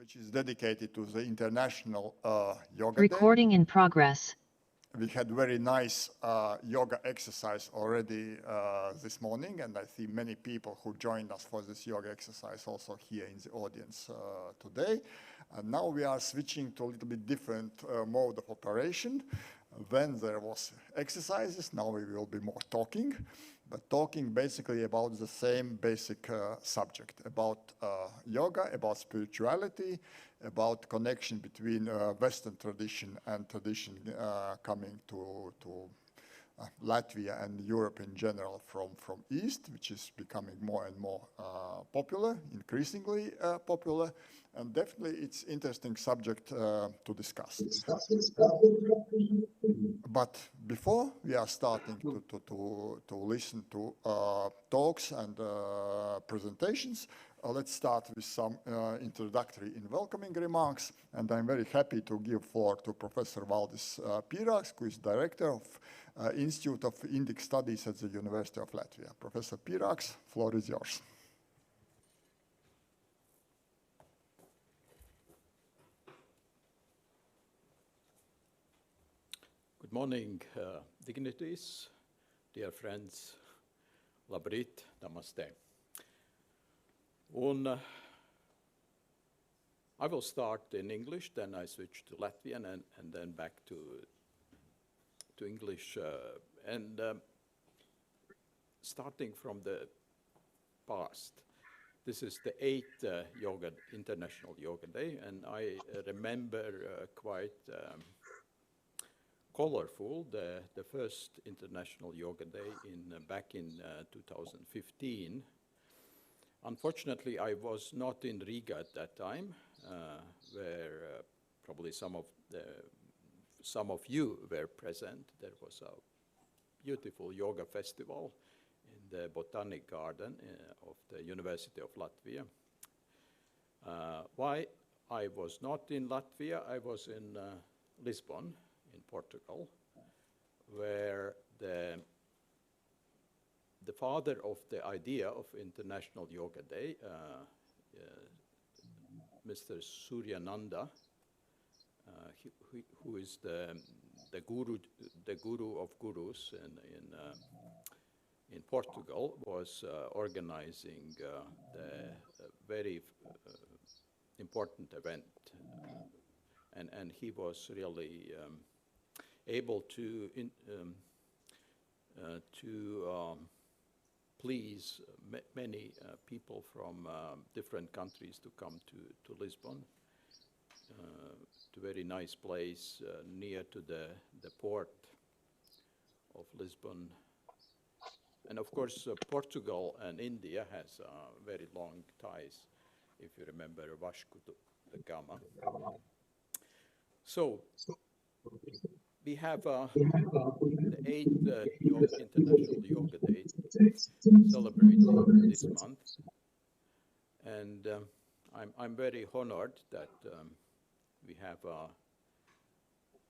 which is dedicated to the International Yoga Recording in progress. Day. We had very nice yoga exercise already this morning, and I see many people who joined us for this yoga exercise also here in the audience today. And now we are switching to a little bit different mode of operation. Then there was exercises, now we will be more talking, but talking basically about the same basic subject, about yoga, about spirituality, about connection between Western tradition and tradition coming to Latvia and Europe in general from East, which is becoming more and more popular, increasingly popular, and definitely it's interesting subject to discuss. But before we are starting to listen to talks and presentations, let's start with some introductory and welcoming remarks, and I'm very happy to give floor to Professor Valdis Pīrāgs, who is Director of Institute of Indic Studies at the University of Latvia. Professor Pīrāgs, floor is yours. Good morning, dignities, dear friends, labrīt, namaste. I will start in English, then I switch to Latvian and then back to English. Starting from the past, this is the 8th International Yoga Day, and I remember quite colorful the first International Yoga Day back in 2015. Unfortunately, I was not in Riga at that time, where probably some of you were present. There was a beautiful yoga festival in the Botanic Garden of the University of Latvia. Why I was not in Latvia? I was in Lisbon, in Portugal, where the father of the idea of International Yoga Day, Mr. Suryananda, who is the guru of gurus in Portugal, was organizing the very important event, and he was really able to please many people from different countries to come to Lisbon, to a very nice place near to the port of Lisbon. And of course, Portugal and India has very long ties, if you remember Vasco da Gama. So, we have the 8th International Yoga Day celebrating this month, and I'm very honored that we have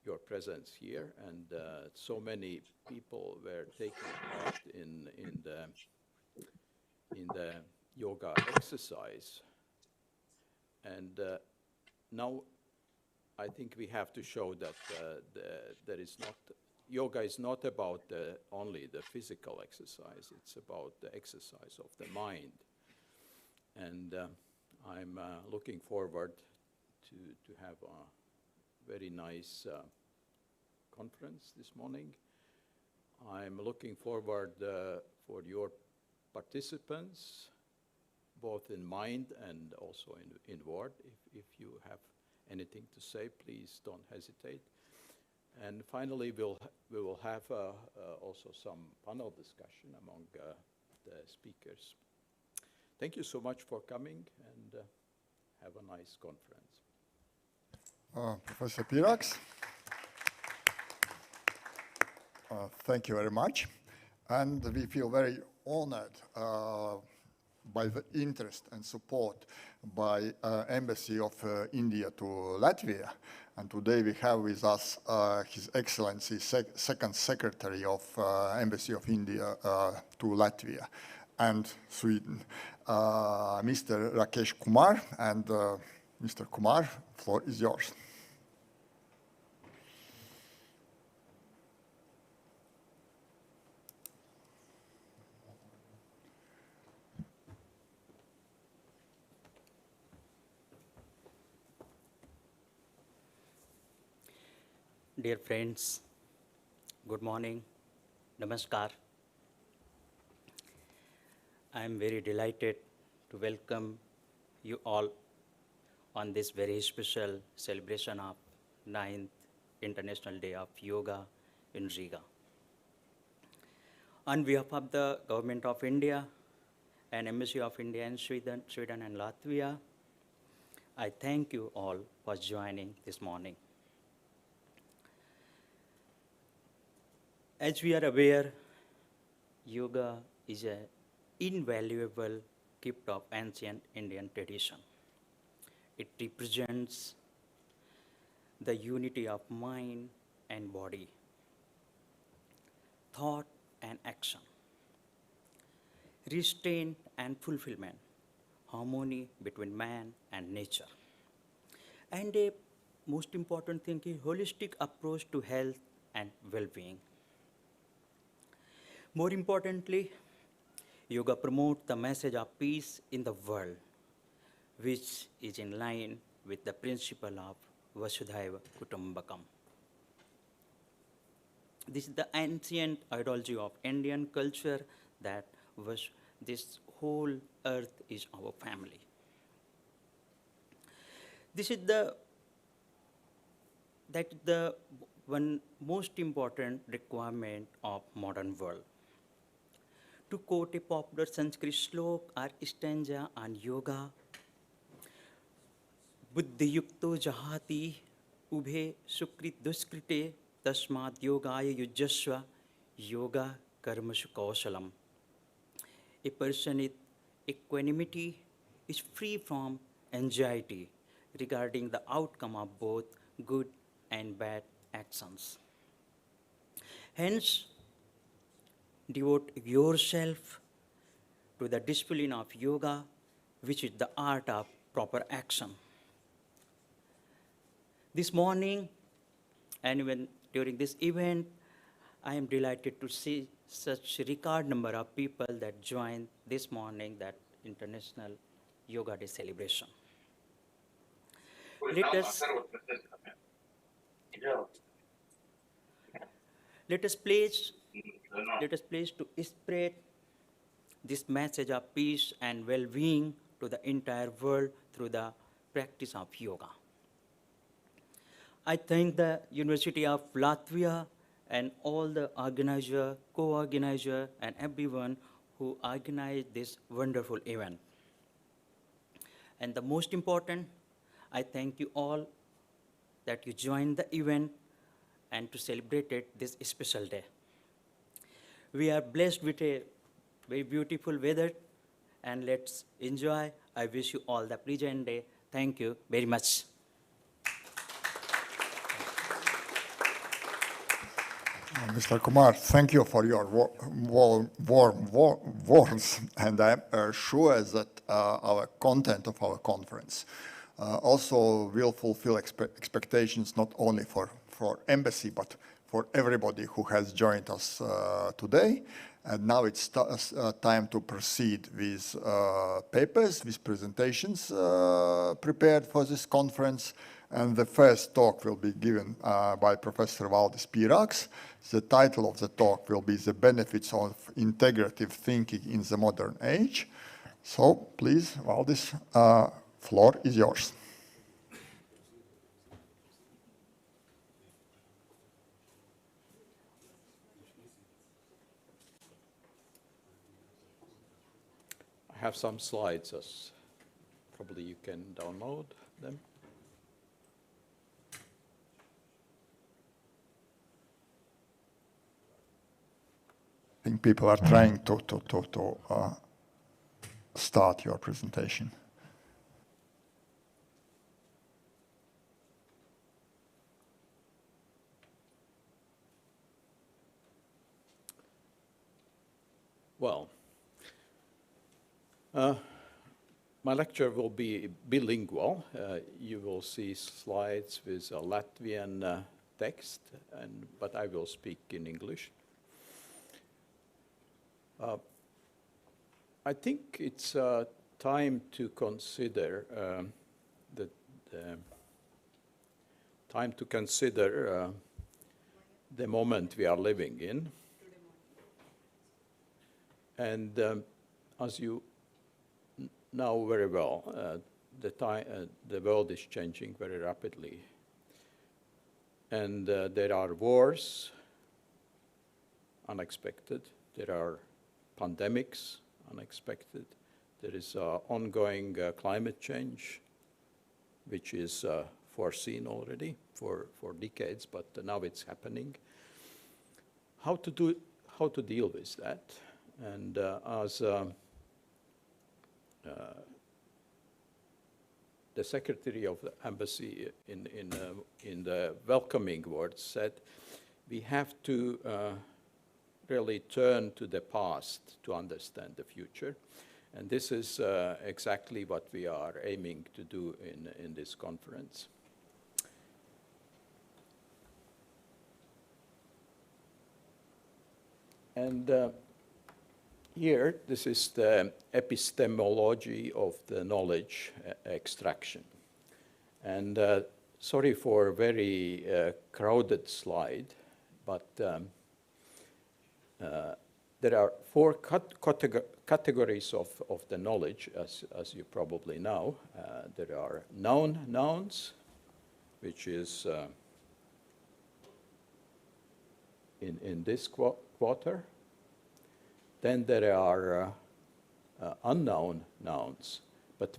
your presence here, and so many people were taking part in the yoga exercise, and now I think we have to show that yoga is not about only the physical exercise, it's about the exercise of the mind. And I'm looking forward to have a very nice conference this morning. I'm looking forward for your participants, both in mind and also in word. If you have anything to say, please don't hesitate. And finally, we will have also some panel discussion among the speakers. Thank you so much for coming, and have a nice conference. Professor Pīrāgs, thank you very much. And we feel very honored by the interest and support by Embassy of India to Latvia. And today we have with us His Excellency Second Secretary of Embassy of India to Latvia and Sweden, Mr. Rakesh Kumar, and Mr. Kumar, floor is yours. Dear friends, good morning, namaskar. I am very delighted to welcome you all on this very special celebration of 9th International Day of Yoga in Riga. On behalf of the Government of India and Embassy of India in Sweden and Latvia, I thank you all for joining this morning. As we are aware, yoga is an invaluable gift of ancient Indian tradition. It represents the unity of mind and body, thought and action, restraint and fulfillment, harmony between man and nature. And a most important thing is holistic approach to health and well-being. More importantly, yoga promotes the message of peace in the world, which is in line with the principle of Vasudhaiva Kutumbakam. This is the ancient ideology of Indian culture that this whole earth is our family. This is the one most important requirement of modern world. To quote a popular Sanskrit slok or stanza on yoga, Buddhi yukto jahati ubhe sukrit duskrite tasmad yogaya yujasva yoga karmashu kausalam. A person with equanimity is free from anxiety regarding the outcome of both good and bad actions. Hence, devote yourself to the discipline of yoga, which is the art of proper action. This morning, and even during this event, I am delighted to see such record number of people that joined this morning that International Yoga Day celebration. Let us pledge to spread this message of peace and well-being to the entire world through the practice of yoga. I thank the University of Latvia and all the organizer, co-organizer, and everyone who organized this wonderful event. And the most important, I thank you all that you joined the event and to celebrate this special day. We are blessed with a very beautiful weather, and let's enjoy. I wish you all the pleasant day. Thank you very much. Mr. Kumar, thank you for your warm words, and I'm sure that our content of our conference also will fulfill expectations not only for Embassy, but for everybody who has joined us today. And now it's time to proceed with papers, with presentations prepared for this conference. And the first talk will be given by Professor Valdis Pīrāgs. The title of the talk will be The Benefits of Integrative Thinking in the Modern Age. So please, Valdis, floor is yours. I have some slides, as probably you can download them. I think people are trying to start your presentation. Well, My lecture will be bilingual. You will see slides with a Latvian text, but I will speak in English. I think it's time to consider the moment we are living in. And as you know very well, the world is changing very rapidly. And there are wars, unexpected. There are pandemics, unexpected. There is ongoing climate change, which is foreseen already for decades, but now it's happening. How to deal with that? And as the Secretary of the Embassy in the welcoming words said, we have to really turn to the past to understand the future. And this is exactly what we are aiming to do in this conference. And here, this is the epistemology of the knowledge extraction. And sorry for a very crowded slide, but there are four categories of the knowledge, as you probably know. There are known nouns, which is in this quarter. Then there are unknown nouns, but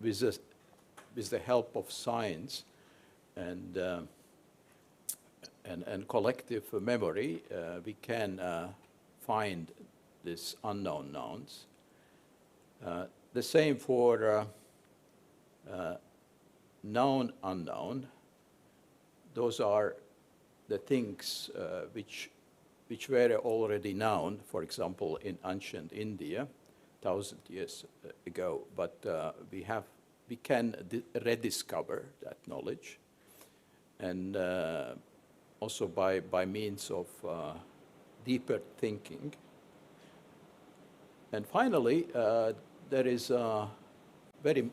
with the help of science and collective memory, we can find these unknown nouns. The same for known unknown. Those are the things which were already known, for example, in ancient India, 1,000 years ago. But we can rediscover that knowledge, and also by means of deeper thinking. And finally, there is a very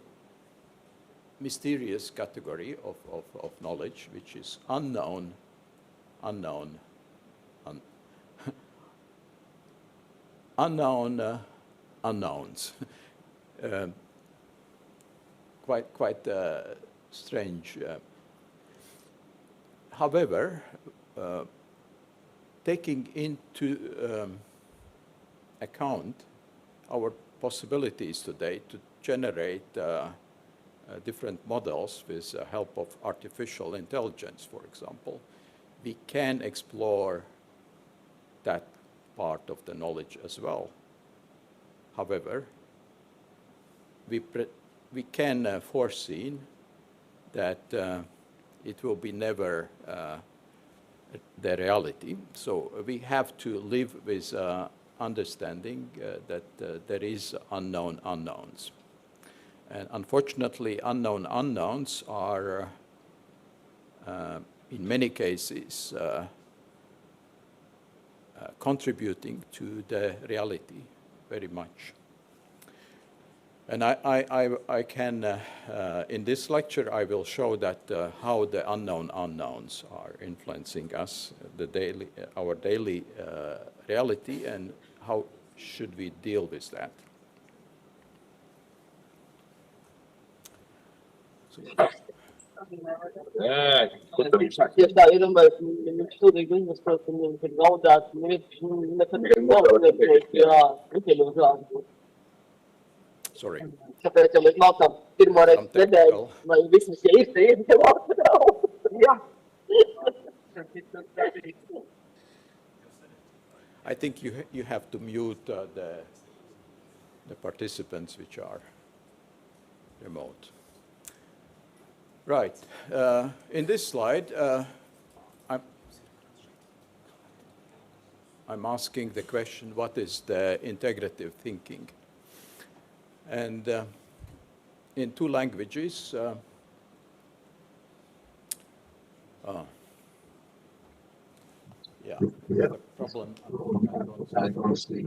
mysterious category of knowledge, which is unknown unknowns. Quite strange. However, taking into account our possibilities today to generate different models with the help of artificial intelligence, for example, we can explore that part of the knowledge as well. However, we can foresee that it will be never the reality. So we have to live with understanding that there is unknown unknowns. And unfortunately, unknown unknowns are, in many cases, contributing to the reality very much. And I can, in this lecture, I will show that how the unknown unknowns are influencing us, our daily reality, and how should we deal with that. So, Tieši tā, iedomājies, viņš sūdīgi viņas, protams, ir gaudāts, nekad nevarēs, jā, visiem uz rādu. Sorry. Tāpēc jau līdz mākām pirmo reizi nedēļu, vai vismas, ja ir, tie vārds nav. Jā. I think you have to mute the participants which are remote. Right. In this slide, I'm asking the question, what is the integrative thinking? And in 2 languages. Yeah, the problem, I don't see.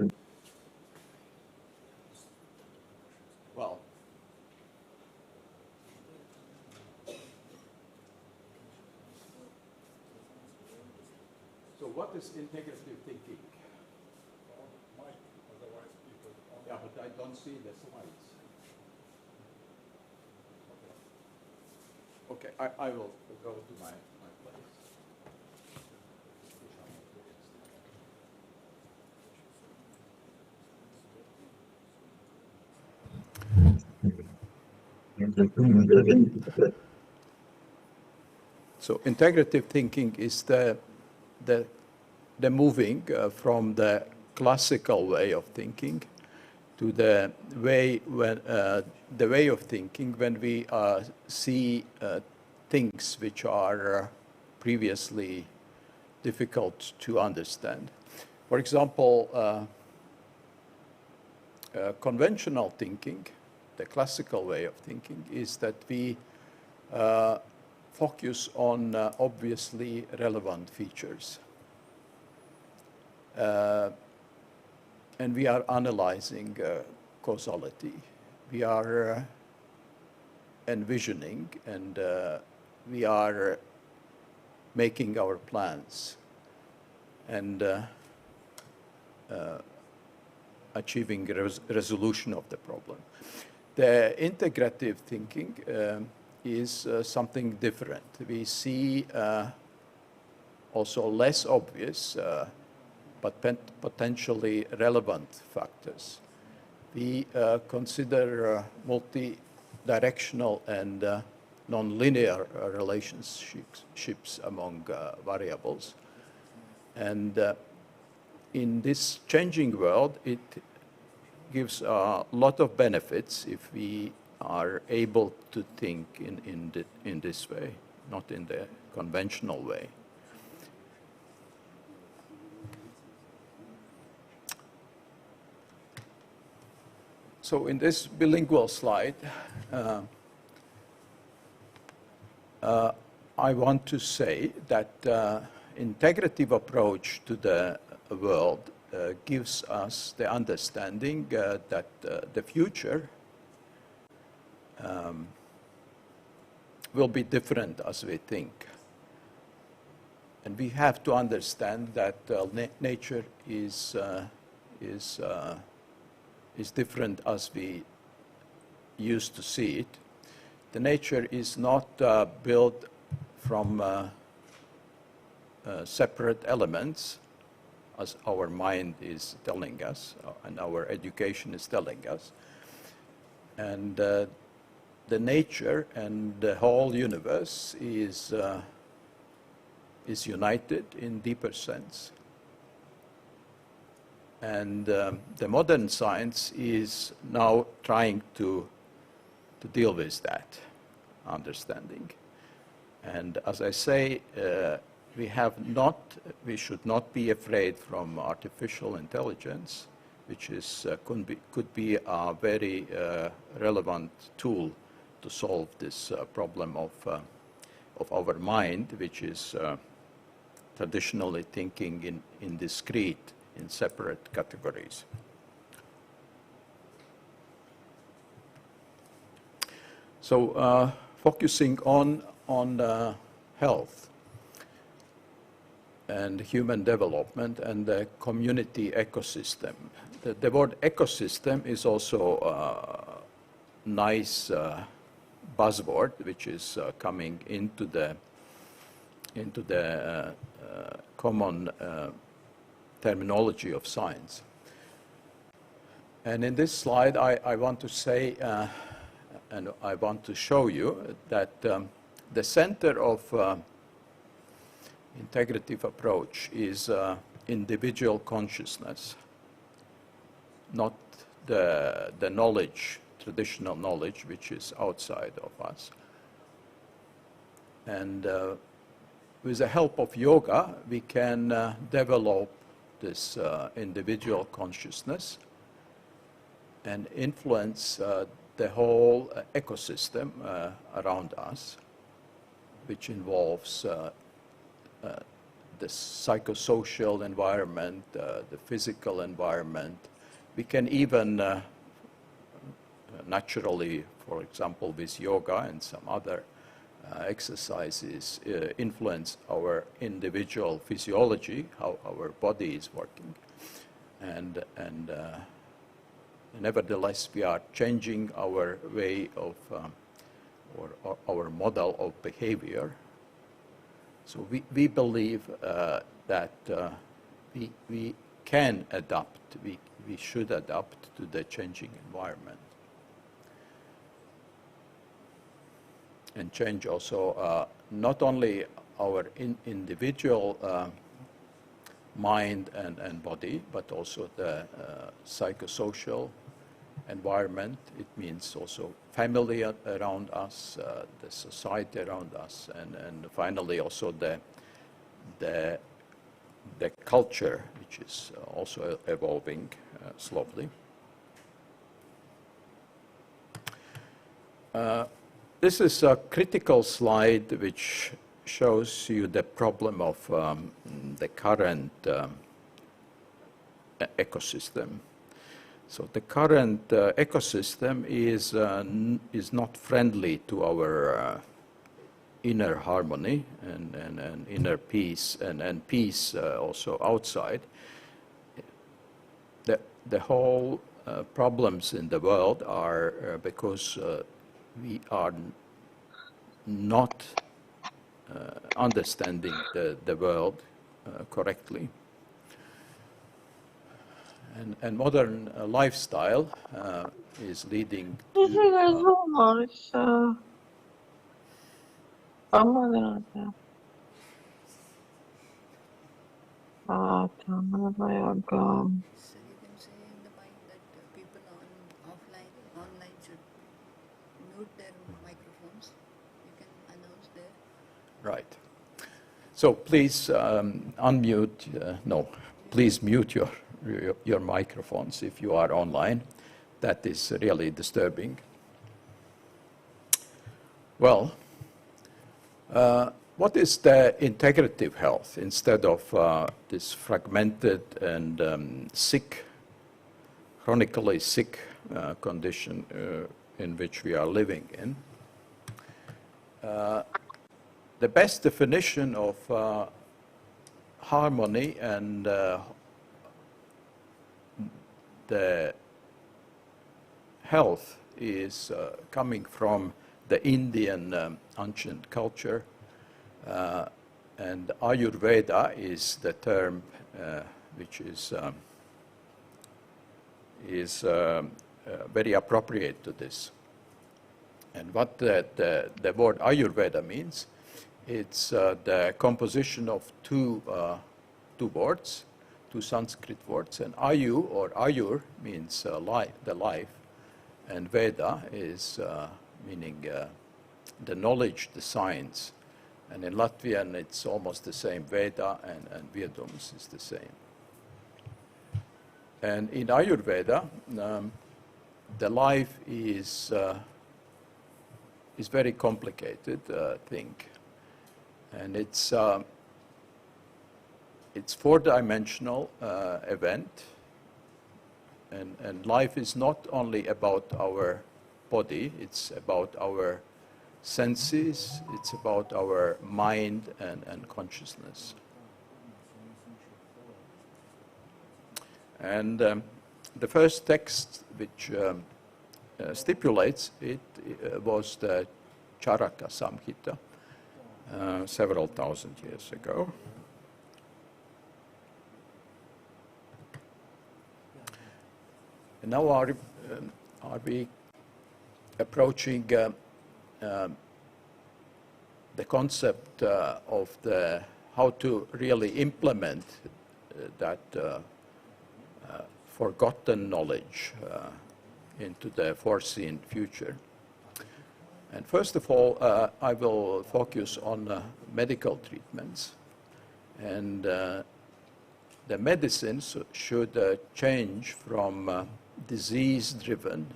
Well, so what is integrative thinking? Yeah, but I don't see the slides. Okay, I will go to my place. So integrative thinking is the moving from the classical way of thinking to the way of thinking when we see things which are previously difficult to understand. For example, conventional thinking, the classical way of thinking, is that we focus on obviously relevant features. And we are analyzing causality. We are envisioning, and we are making our plans and achieving resolution of the problem. The integrative thinking is something different. We see also less obvious but potentially relevant factors. We consider multi-directional and non-linear relationships among variables. And in this changing world, it gives a lot of benefits if we are able to think in this way, not in the conventional way. So in this bilingual slide, I want to say that integrative approach to the world gives us the understanding that the future will be different as we think. And we have to understand that nature is different as we used to see it. The nature is not built from separate elements, as our mind is telling us, and our education is telling us. And the nature and the whole universe is united in deeper sense. And the modern science is now trying to deal with that understanding. And as I say, we should not be afraid from artificial intelligence, which is could be a very relevant tool to solve this problem of our mind, which is traditionally thinking in discrete, in separate categories. So focusing on health and human development and the community ecosystem. The word ecosystem is also a nice buzzword, which is coming into the common terminology of science. And in this slide, I want to say, and I want to show you that the center of integrative approach is individual consciousness, not the knowledge, traditional knowledge, which is outside of us. And with the help of yoga, we can develop this individual consciousness and influence the whole ecosystem around us, which involves the psychosocial environment, the physical environment. We can even naturally, for example, with yoga and some other exercises, influence our individual physiology, how our body is working. And nevertheless, we are changing our way of, or our model of behavior. So we believe that we can adapt, we should adapt to the changing environment. And change also not only our individual mind and body, but also the psychosocial environment. It means also family around us, the society around us, and finally also the culture, which is also evolving slowly. This is a critical slide which shows you the problem of the current ecosystem. So the current ecosystem is not friendly to our inner harmony and inner peace and peace also outside. The whole problems in the world are because we are not understanding the world correctly. And modern lifestyle is leading to... So you can say in the mind that people online should mute their microphones. You can announce there. Right. So please please mute your microphones if you are online. That is really disturbing. Well, what is the integrative health instead of this fragmented and chronically sick condition in which we are living in? The best definition of harmony and the health is coming from the Indian ancient culture, and Ayurveda is the term which is very appropriate to this. And what the word Ayurveda means, it's the composition of two words, two Sanskrit words, and Ayu or Ayur means the life, and Veda is meaning the knowledge, the science. And in Latvian, it's almost the same. Veda and Viedums is the same. And in Ayurveda, the life is very complicated thing, and it's four-dimensional event. And life is not only about our body; it's about our senses, it's about our mind and consciousness. And the first text which stipulates it was the Charaka Samhita several thousand years ago. And now are we approaching the concept of how to really implement that forgotten knowledge into the foreseen future. And first of all, I will focus on medical treatments. And the medicines should change from disease-driven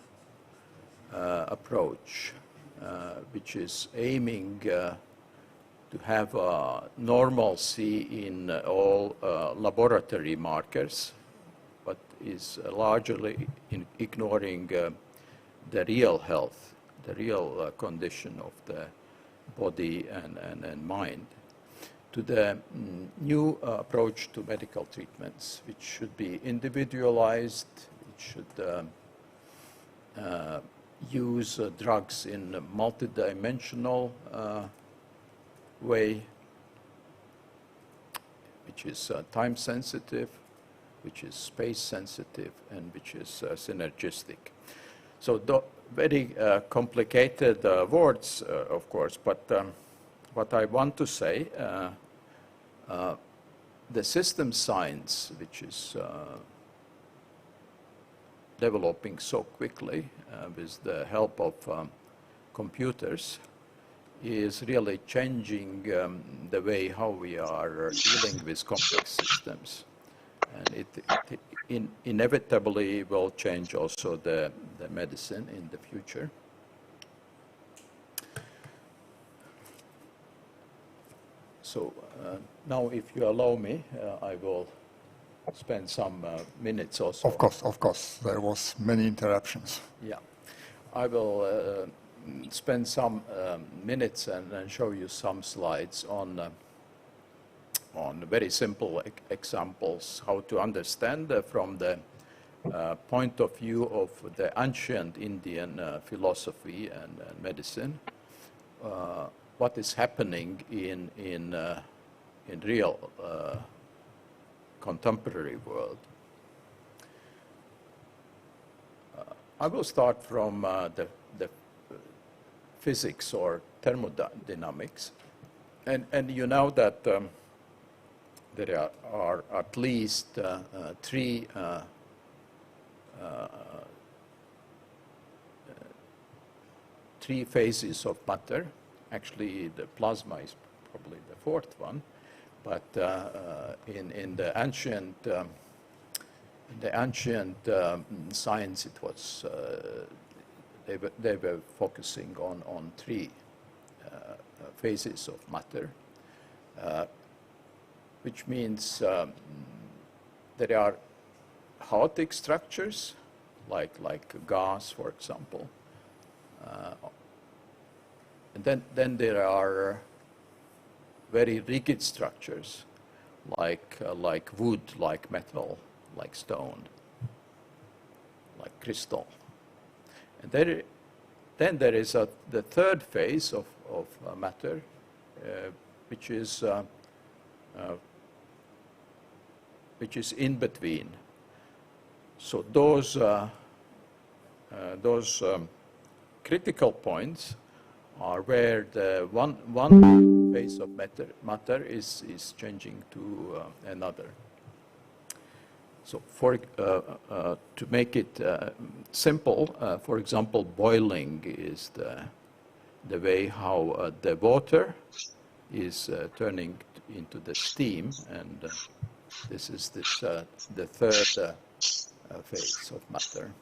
approach, which is aiming to have normalcy in all laboratory markers, but is largely ignoring the real health, the real condition of the body and mind, to the new approach to medical treatments, which should be individualized, which should use drugs in a multidimensional way, which is time sensitive, which is space sensitive, and which is synergistic. So very complicated words, of course, but what I want to say, the system science, which is developing so quickly with the help of computers, is really changing the way how we are dealing with complex systems. And it inevitably will change also the medicine in the future. So now, if you allow me, I will spend some minutes also. Of course, there was many interruptions. Yeah, I will spend some minutes and show you some slides on very simple examples how to understand from the point of view of the ancient Indian philosophy and medicine what is happening in real contemporary world. I will start from the physics or thermodynamics, and you know that there are at least three phases of matter. Actually, the plasma is probably the fourth one, but in the ancient science, it was they were focusing on three phases of matter, which means there are chaotic structures, like gas, for example. And then there are very rigid structures, like wood, like metal, like stone, like crystal. And then there is the third phase of matter, which is in between. So those critical points are where the one phase of matter is changing to another. So to make it simple, for example, boiling is the way how the water is turning into the steam, and this is the third phase of matter.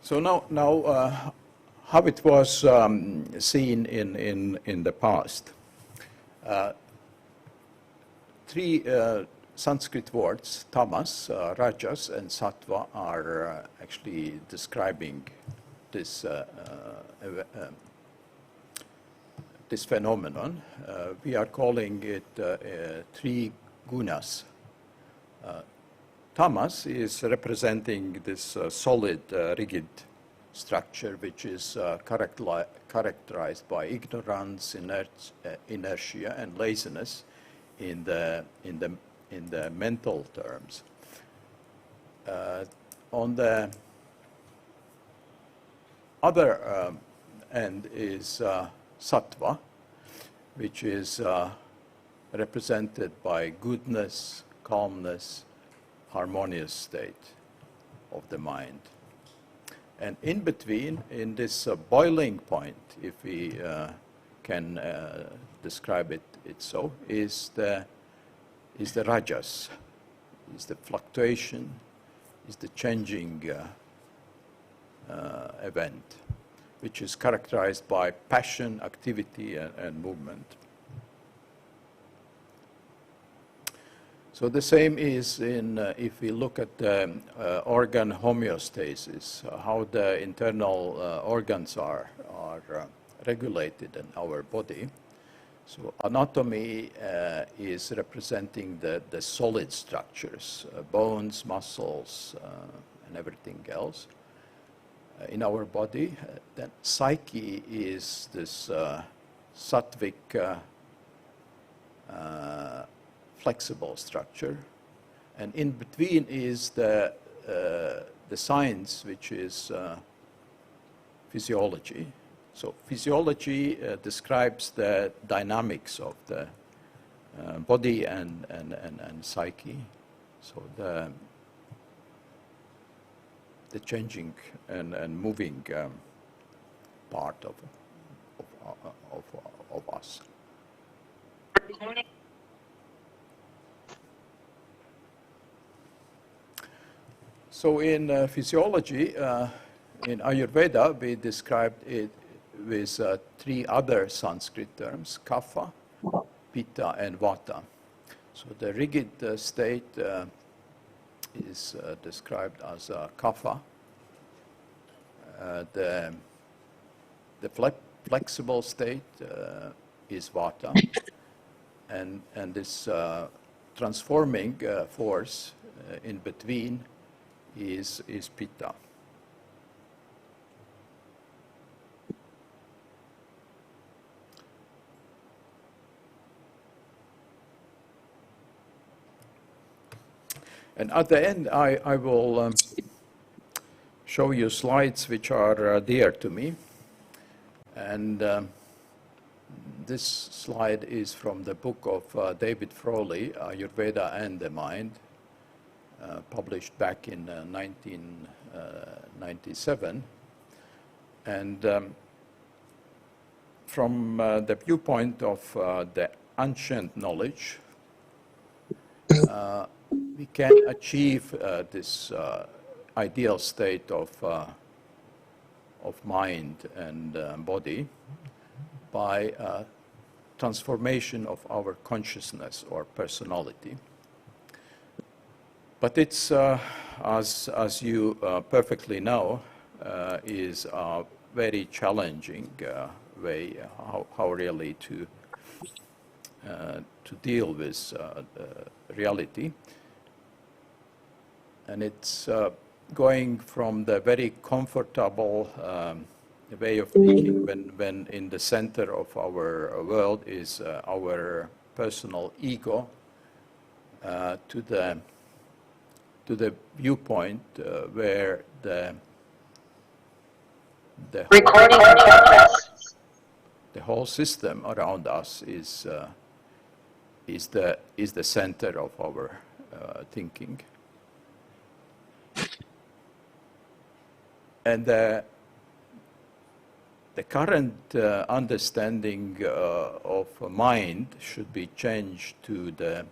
So now how it was seen in the past. Three Sanskrit words, tamas, rajas, and sattva, are actually describing this this phenomenon. We are calling it three gunas. Tamas is representing this solid, rigid structure, which is characterized by ignorance, inertia, and laziness in the mental terms. On the other end is sattva, which is represented by goodness, calmness, harmonious state of the mind. And in between, in this boiling point, if we can describe it so, is the rajas, is the fluctuation, is the changing event, which is characterized by passion, activity, and movement. So the same is in, if we look at the organ homeostasis, how the internal organs are regulated in our body. So anatomy is representing the solid structures, bones, muscles, and everything else in our body. Then psyche is this sattvic flexible structure, and in between is the science, which is physiology. So physiology describes the dynamics of the body and psyche. So the changing and moving part of us. So in physiology, in Ayurveda, we described it with three other Sanskrit terms, kapha, pitta, and vata. So the rigid state is described as kapha. The flexible state is vata, and this transforming force in between is pitta. And at the end, I will show you slides which are dear to me. And this slide is from the book of David Frawley, Ayurveda and the Mind, published back in 1997. And from the viewpoint of the ancient knowledge, we can achieve this ideal state of mind and body by transformation of our consciousness or personality. But it's, as you perfectly know, is a very challenging way how really to deal with reality. And it's going from the very comfortable way of thinking when in the center of our world is our personal ego to the viewpoint where the whole system around us is the center of our thinking. And the current understanding of mind should be changed to the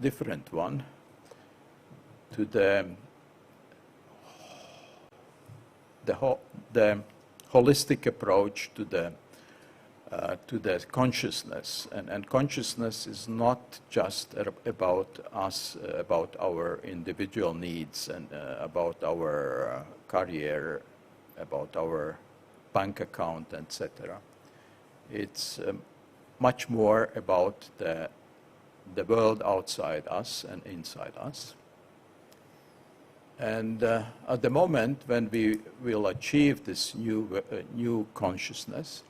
different one, to the holistic approach to the consciousness. And consciousness is not just about us, about our individual needs and about our career, about our bank account, etc. It's much more about the the world outside us and inside us. And at the moment when we will achieve this new consciousness,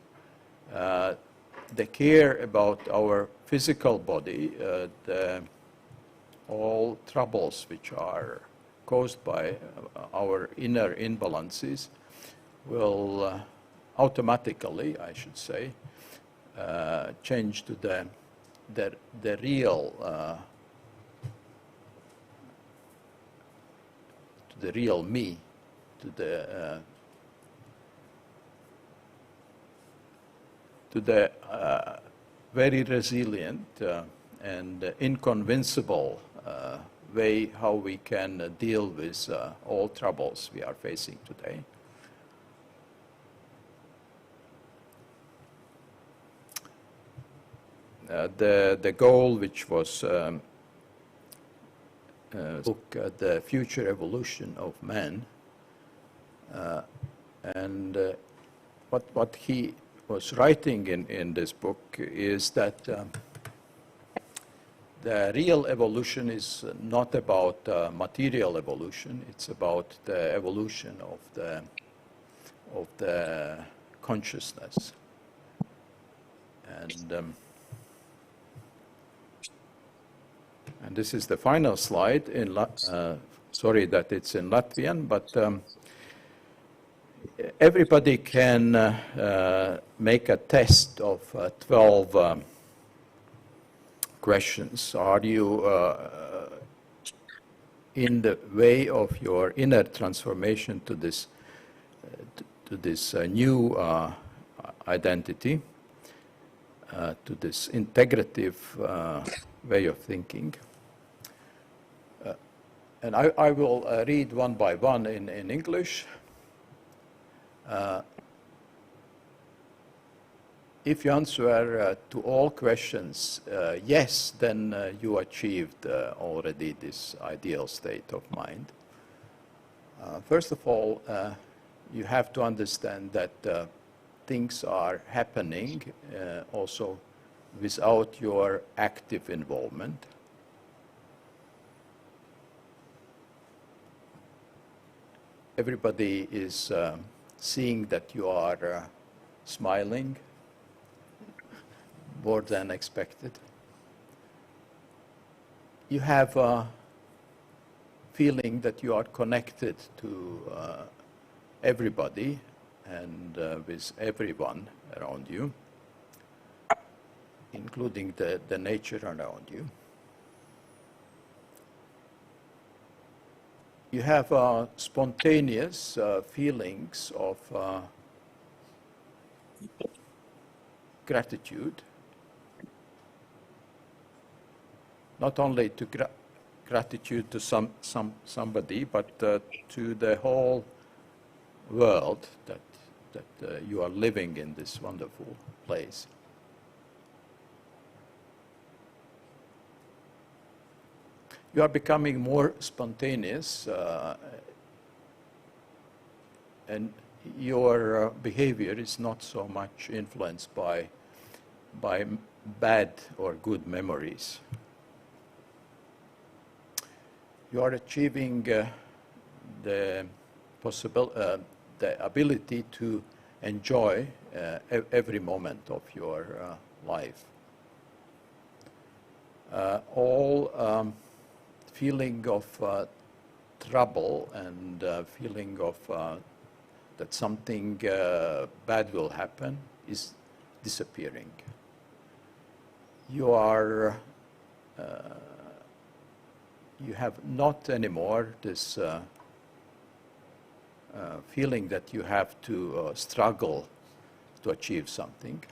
the care about our physical body, all troubles which are caused by our inner imbalances will automatically, I should say, change to the real me, to the very resilient and inconvincible way how we can deal with all troubles we are facing today. The goal, which was look at the future evolution of man, and what he was writing in this book is that the real evolution is not about material evolution, it's about the evolution of the consciousness. And this is the final slide. Sorry that it's in Latvian, but everybody can make a test of 12 questions. Are you in the way of your inner transformation to this new identity, to this integrative way of thinking? And I will read one by one in English. If you answer to all questions yes, then you achieved already this ideal state of mind. First of all, you have to understand that things are happening also without your active involvement. Everybody is seeing that you are smiling more than expected. You have a feeling that you are connected to everybody and with everyone around you, including the nature around you. You have spontaneous feelings of gratitude, not only to gratitude to somebody, but to the whole world that you are living in this wonderful place. You are becoming more spontaneous, and your behavior is not so much influenced by bad or good memories. You are achieving the ability to enjoy every moment of your life. All feeling of trouble and feeling of that something bad will happen is disappearing. You are you have not anymore this feeling that you have to struggle to achieve something,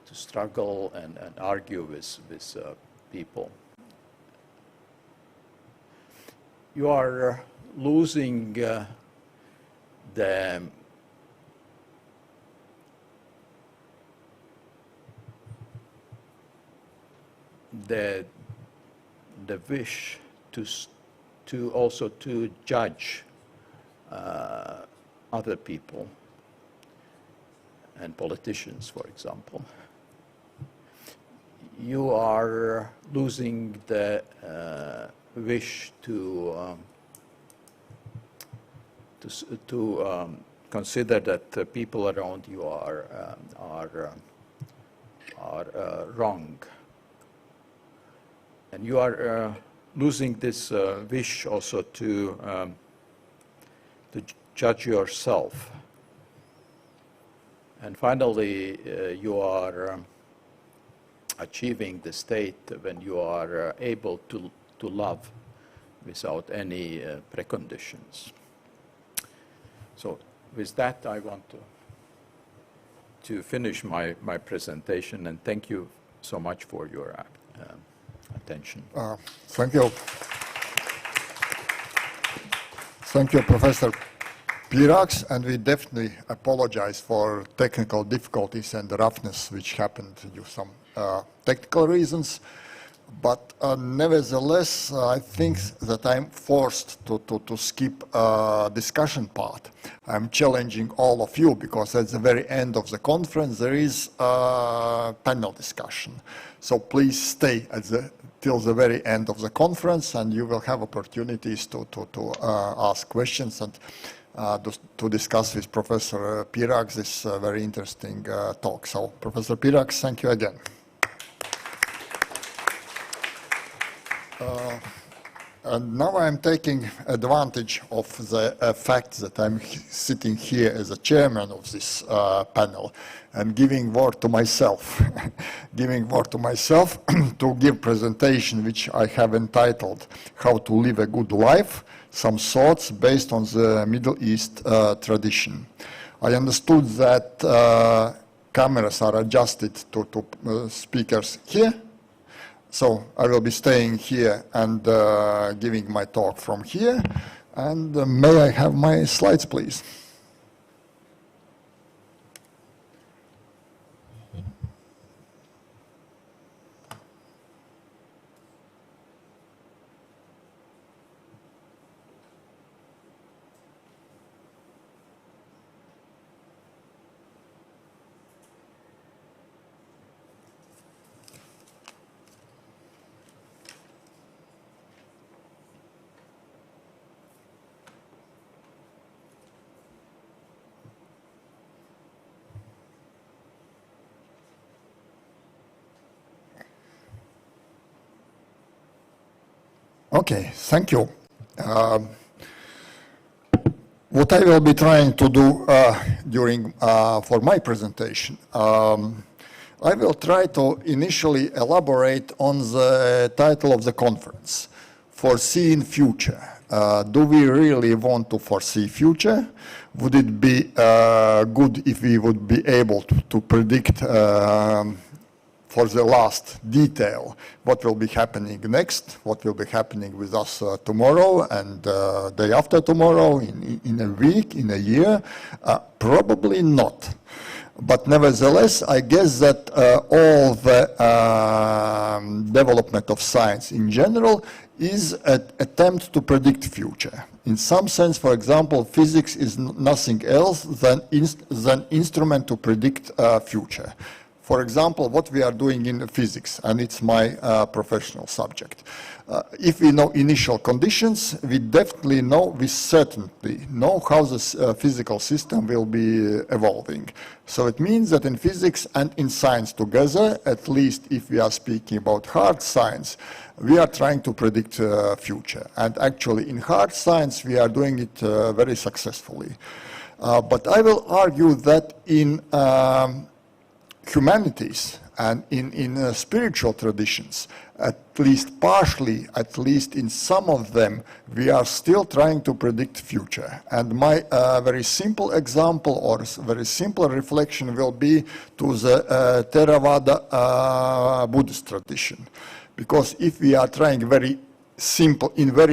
to struggle and argue with people. You are losing the wish to also to judge other people and politicians, for example. you are losing the wish to consider that the people around you are wrong, and you are losing this wish also to judge yourself. And finally, you are achieving the state when you are able to love without any preconditions. So with that, I want to finish my presentation, and thank you so much for your attention. Thank you. Thank you, Professor Pirax, and we definitely apologize for technical difficulties and the roughness which happened due to some technical reasons. But nevertheless, I think that I'm forced to skip discussion part. I'm challenging all of you because at the very end of the conference there is a panel discussion. So please stay till the very end of the conference, and you will have opportunities to ask questions and to discuss with Professor Pirax this very interesting talk. So Professor Pirax, thank you again. And now I'm taking advantage of the fact that I'm sitting here as a chairman of this panel and giving word to myself, to give presentation which I have entitled How to Live a Good Life, Some Thoughts Based on the Middle East Tradition. I understood that cameras are adjusted to speakers here. So I will be staying here and giving my talk from here. And may I have my slides, please? Okay, thank you. What I will be trying to do for my presentation, I will try to initially elaborate on the title of the conference, Foreseen Future. Do we really want to foresee future? Would it be good if we would be able to predict for the last detail what will be happening next, what will be happening with us tomorrow and day after tomorrow, in a week, in a year? Probably not. But nevertheless, I guess that all the development of science in general is an attempt to predict future. In some sense, for example, physics is nothing else than instrument to predict future. For example, what we are doing in physics, and it's my professional subject. If we know initial conditions, we definitely know, we certainly know how this physical system will be evolving. So it means that in physics and in science together, at least if we are speaking about hard science, we are trying to predict future. And actually in hard science, we are doing it very successfully. But I will argue that in humanities and in spiritual traditions, at least partially, at least in some of them, we are still trying to predict future. And my very simple example or very simple reflection will be to the Theravada Buddhist tradition. Because if we are trying in very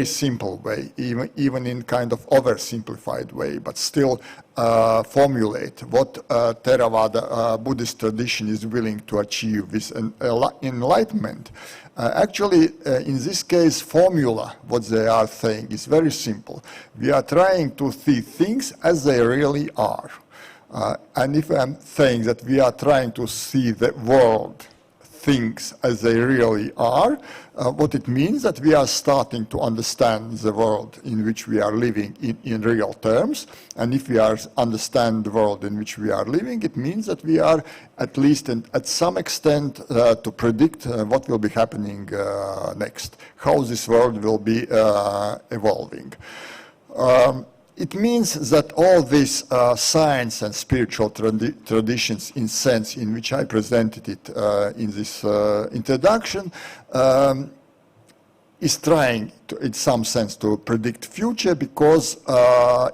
simple way, even in kind of oversimplified way, but still formulate what Theravada Buddhist tradition is willing to achieve with enlightenment. Actually, in this case, formula, what they are saying is very simple. We are trying to see things as they really are. And if I'm saying that we are trying to see the world things as they really are, what it means that we are starting to understand the world in which we are living in real terms. And if we understand the world in which we are living, it means that we are at least at some extent to predict what will be happening next, how this world will be evolving. It means that all these science and spiritual traditions, in sense in which I presented it in this introduction, is trying to, in some sense, to predict future, because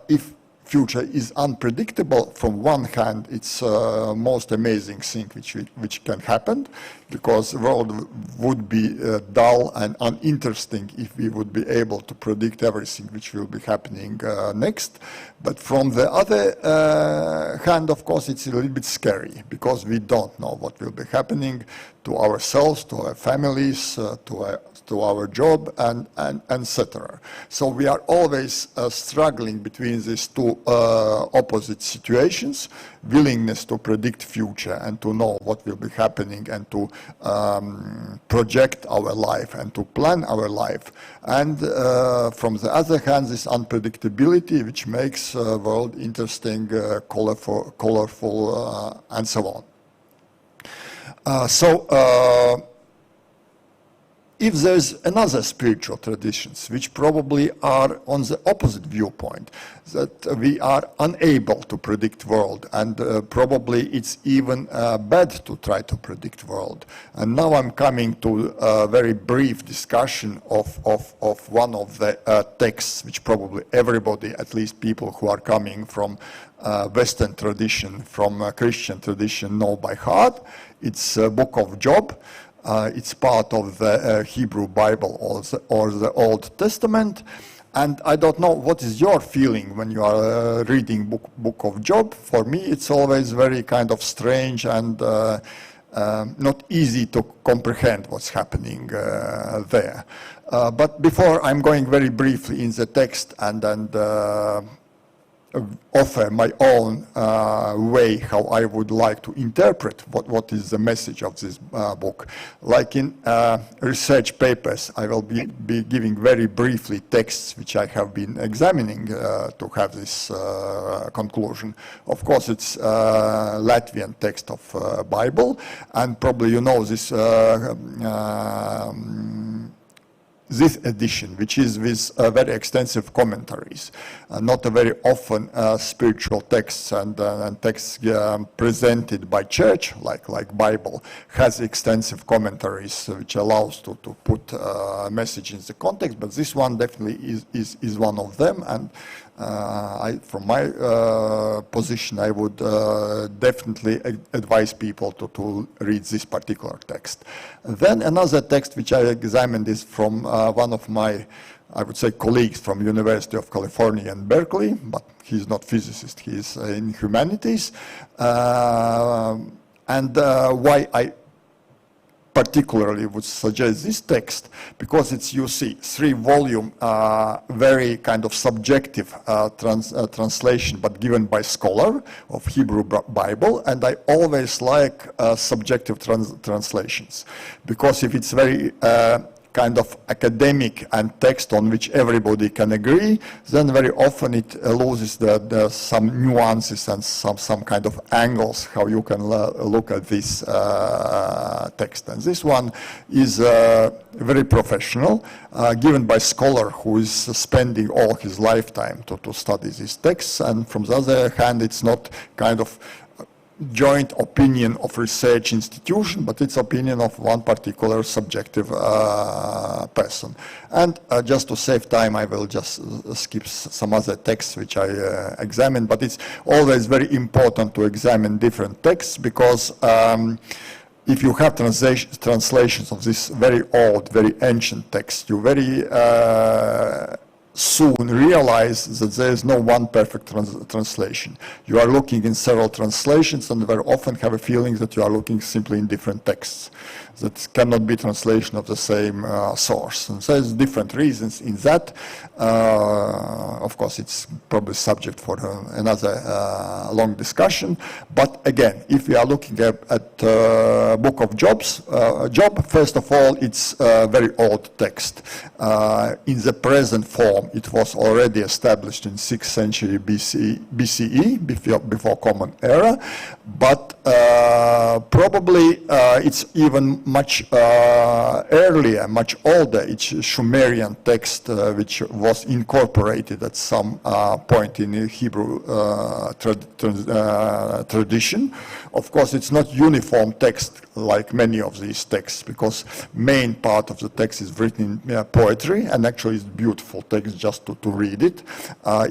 if future is unpredictable, from one hand, it's most amazing thing which can happen, because the world would be dull and uninteresting if we would be able to predict everything which will be happening next. But from the other hand, of course, it's a little bit scary, because we don't know what will be happening to ourselves, to our families, to our job, and etc. So we are always struggling between these two opposite situations: willingness to predict future and to know what will be happening and to project our life and to plan our life, and from the other hand, this unpredictability which makes the world interesting, colorful, and so on. If there's another spiritual traditions which probably are on the opposite viewpoint, that we are unable to predict world, and probably it's even bad to try to predict world. And now I'm coming to a very brief discussion of one of the texts which probably everybody, at least people who are coming from Western tradition, from Christian tradition, know by heart. It's a book of Job. It's part of the Hebrew Bible or the Old Testament. And I don't know what is your feeling when you are reading book of Job. For me, it's always very kind of strange and not easy to comprehend what's happening there. But before, I'm going very briefly in the text and offer my own way how I would like to interpret what is the message of this book. Like in research papers, I will be giving very briefly texts which I have been examining to have this conclusion. Of course, it's Latvian text of Bible, and probably you know this this edition, which is with very extensive commentaries, not a very often spiritual texts and texts presented by church, like Bible, has extensive commentaries which allows to put a message in the context, but this one definitely is one of them, and from my position, I would definitely advise people to read this particular text. Then another text which I examined is from one of my, I would say, colleagues from University of California in Berkeley, but he's not physicist, he's in humanities. Why I particularly would suggest this text, because it's, you see, 3-volume, very kind of subjective translation, but given by scholar of Hebrew Bible, and I always like subjective translations, because if it's very kind of academic and text on which everybody can agree, then very often it loses some nuances and some kind of angles how you can look at this text. And this one is very professional, given by scholar who is spending all his lifetime to study these texts, and from the other hand, it's not kind of joint opinion of research institution, but it's opinion of one particular subjective person. And just to save time, I will just skip some other texts which I examined, but it's always very important to examine different texts, because if you have translations of this very old, very ancient text, you very soon realize that there is no one perfect translation. You are looking in several translations and very often have a feeling that you are looking simply in different texts. That cannot be translation of the same source. And so there's different reasons in that. Of course, it's probably subject for another long discussion. But again, if we are looking at Book of Job, first of all, it's a very old text. In the present form, it was already established in 6th century BCE, before Common Era. But probably it's even much earlier, much older. It's a Sumerian text which was incorporated at some point in the Hebrew tradition. Of course, it's not uniform text like many of these texts, because main part of the text is written in poetry, and actually it's beautiful text just to read it,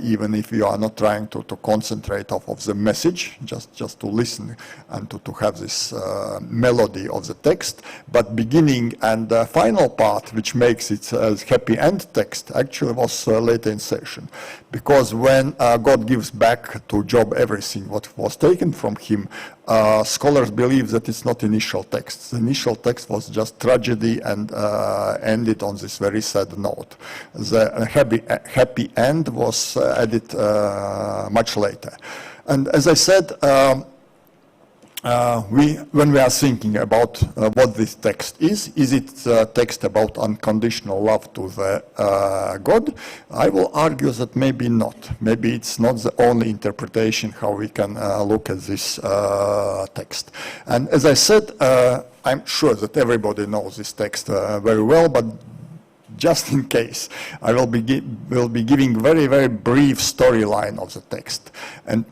even if you are not trying to concentrate off of the message, just to listen and to have this melody of the text. But beginning and final part, which makes it a happy end text, actually was later insertion. Because when God gives back to Job everything what was taken from him, scholars believe that it's not initial text. The initial text was just tragedy and ended on this very sad note. The happy end was added much later. And as I said, when we are thinking about what this text is it a text about unconditional love to the God? I will argue that maybe not. Maybe it's not the only interpretation how we can look at this text. And as I said, I'm sure that everybody knows this text very well, but just in case, I will be giving very, very brief storyline of the text. And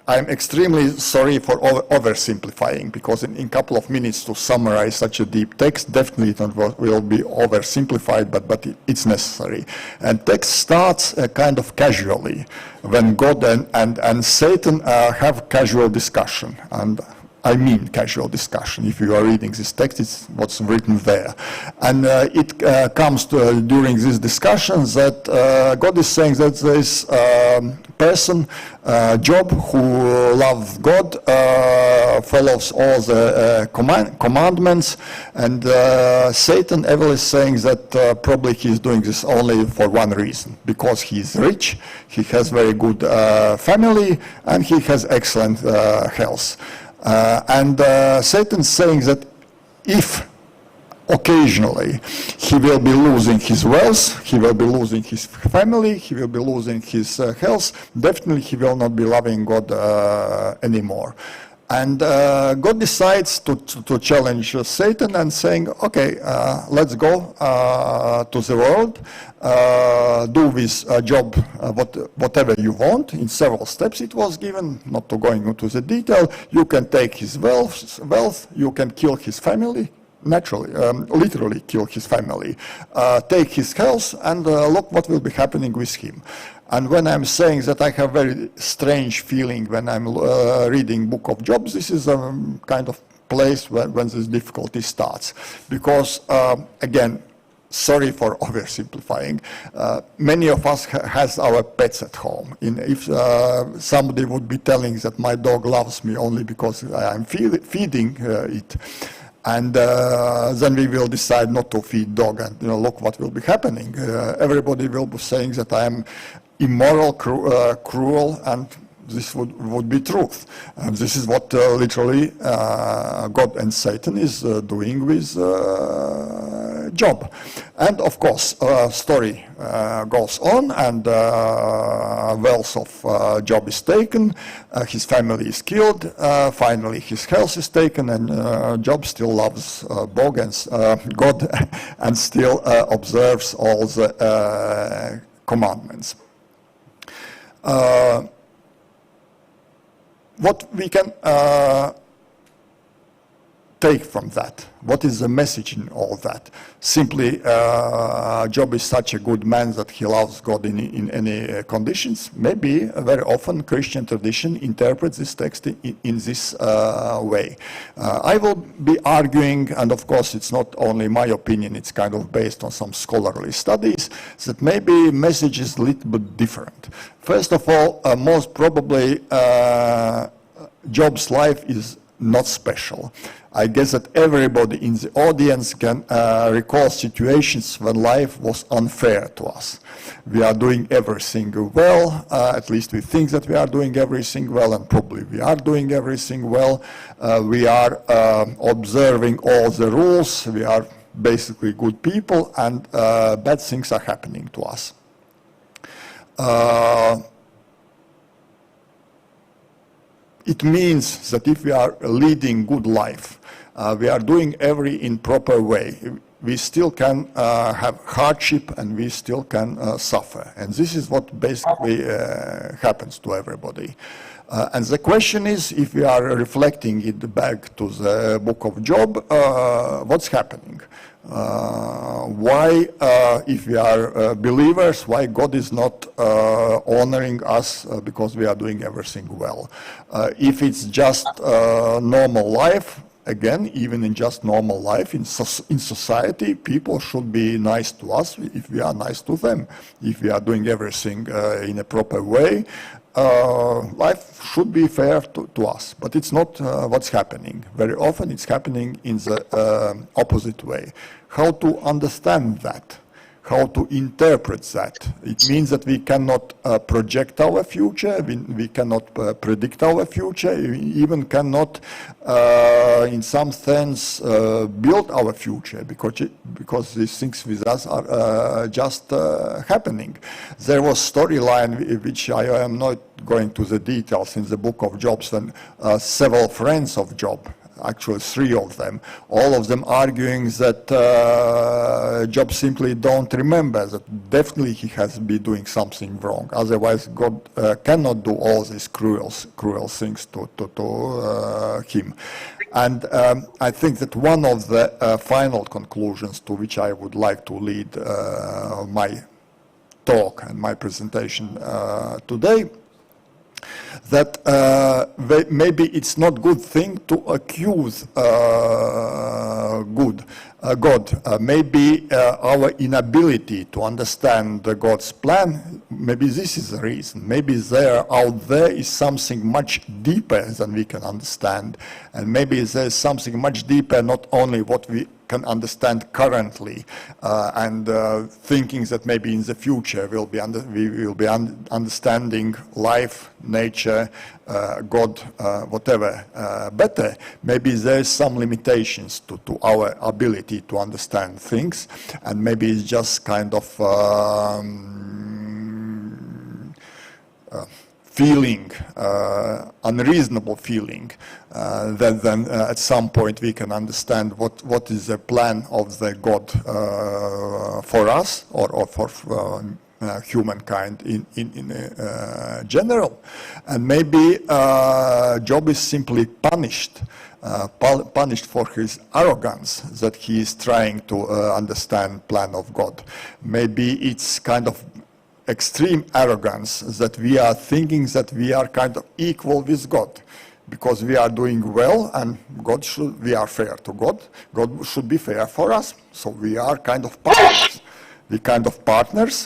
I'm extremely sorry for oversimplifying, because in a couple of minutes to summarize such a deep text, definitely it will be oversimplified, but it's necessary. And text starts kind of casually, when God and Satan have casual discussion. And I mean casual discussion. If you are reading this text, it's what's written there. And it comes to, during these discussions, that God is saying that there is person, Job, who loves God, follows all the commandments, and Satan ever is saying that probably he is doing this only for one reason, because he is rich, he has very good family, and he has excellent health. And Satan's saying that if occasionally he will be losing his wealth, he will be losing his family, he will be losing his health, definitely he will not be loving God anymore. And God decides to challenge Satan and saying, okay, let's go to the world, do with Job whatever you want. In several steps it was given, not to going into the detail. You can take his wealth, you can kill his family, naturally, literally kill his family, take his health, and look what will be happening with him. And when I'm saying that I have very strange feeling when I'm reading Book of Job, this is a kind of place when this difficulty starts. Because, again, sorry for oversimplifying, many of us has our pets at home. If somebody would be telling that my dog loves me only because I'm feeding it, and then we will decide not to feed dog, and look what will be happening. Everybody will be saying that I am immoral, cruel, and this would be truth. And this is what literally God and Satan is doing with Job. And of course, story goes on, and wealth of Job is taken, his family is killed, finally his health is taken, and Job still loves God and still observes all the commandments. What we can take from that? What is the message in all that? Simply, Job is such a good man that he loves God in any conditions. Maybe very often Christian tradition interprets this text in this way. I will be arguing, and of course it's not only my opinion, it's kind of based on some scholarly studies, that maybe message is a little bit different. First of all, most probably Job's life is not special. I guess that everybody in the audience can recall situations when life was unfair to us. We are doing everything well, at least we think that we are doing everything well, and probably we are doing everything well. We are observing all the rules, we are basically good people, and bad things are happening to us. It means that if we are leading good life, we are doing in proper way, we still can have hardship and we still can suffer. And this is what basically happens to everybody. And the question is, if we are reflecting it back to the book of Job, what's happening? Why, if we are believers, why God is not honoring us because we are doing everything well? If it's just normal life, again, even in just normal life, in society, people should be nice to us if we are nice to them. If we are doing everything in a proper way, life should be fair to us. But it's not what's happening. Very often it's happening in the opposite way. How to understand that? How to interpret that? It means that we cannot project our future, we cannot predict our future, we even cannot, in some sense, build our future, because these things with us are just happening. There was storyline, which I am not going to the details in the book of Job, when several friends of Job, actually 3 of them, all of them arguing that Job simply don't remember, that definitely he has been doing something wrong. Otherwise, God cannot do all these cruel things to him. And I think that one of the final conclusions to which I would like to lead my talk and my presentation today, that maybe it's not good thing to accuse God. Maybe our inability to understand God's plan, maybe this is the reason. Maybe out there is something much deeper than we can understand, and maybe there's something much deeper, not only what we can understand currently, and thinking that maybe in the future we will be understanding life, nature, God, whatever better. Maybe there's some limitations to our ability to understand things, and maybe it's just kind of feeling, unreasonable feeling, that then at some point we can understand what is the plan of the God for us, or for humankind in general. And maybe Job is simply punished for his arrogance, that he is trying to understand plan of God. Maybe it's kind of extreme arrogance that we are thinking that we are kind of equal with God, because we are doing well, and we are fair to God. God should be fair for us. So we are kind of partners.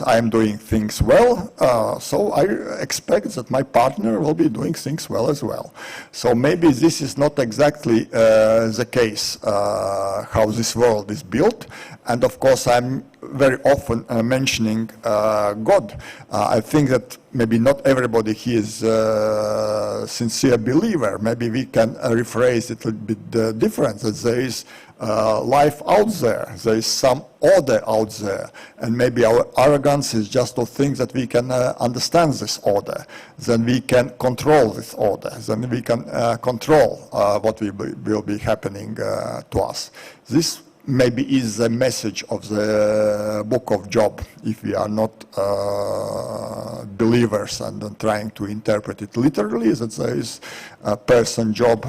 I am doing things well, so I expect that my partner will be doing things well as well. So maybe this is not exactly the case, how this world is built. And of course, I'm very often mentioning God. I think that maybe not everybody here is a sincere believer. Maybe we can rephrase it a little bit different, that there is life out there, there is some order out there, and maybe our arrogance is just to think that we can understand this order, then we can control this order, then we can control what will be happening to us. This maybe is the message of the book of Job, if we are not believers and trying to interpret it literally, that there is a person Job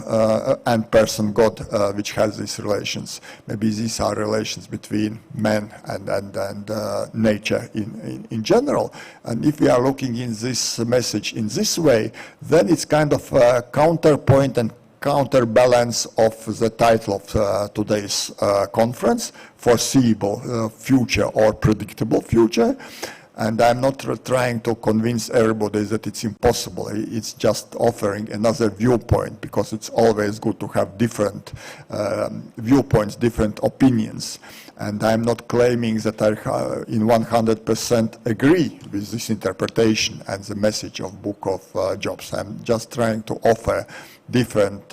and person God, which has these relations. Maybe these are relations between man and nature in general. And if we are looking in this message in this way, then it's kind of a counterpoint and counterbalance of the title of today's conference, foreseeable future or predictable future. And I'm not trying to convince everybody that it's impossible. It's just offering another viewpoint, because it's always good to have different viewpoints, different opinions. And I'm not claiming that I in 100% agree with this interpretation and the message of Book of Job. I'm just trying to offer different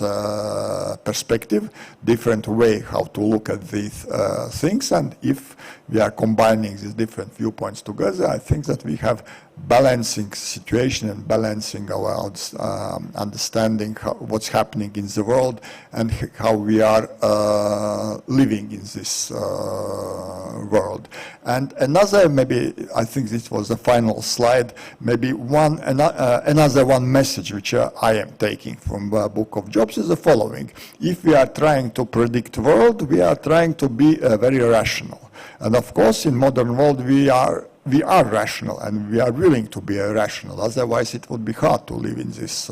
perspective, different way how to look at these things. And if we are combining these different viewpoints together, I think that we have balancing situation and balancing our understanding what's happening in the world and how we are living in this world. And another, maybe I think this was the final slide, maybe another one message which I am taking from the Book of Job is the following. If we are trying to predict world, we are trying to be very rational. And of course, in modern world, we are rational, and we are willing to be rational. Otherwise, it would be hard to live in this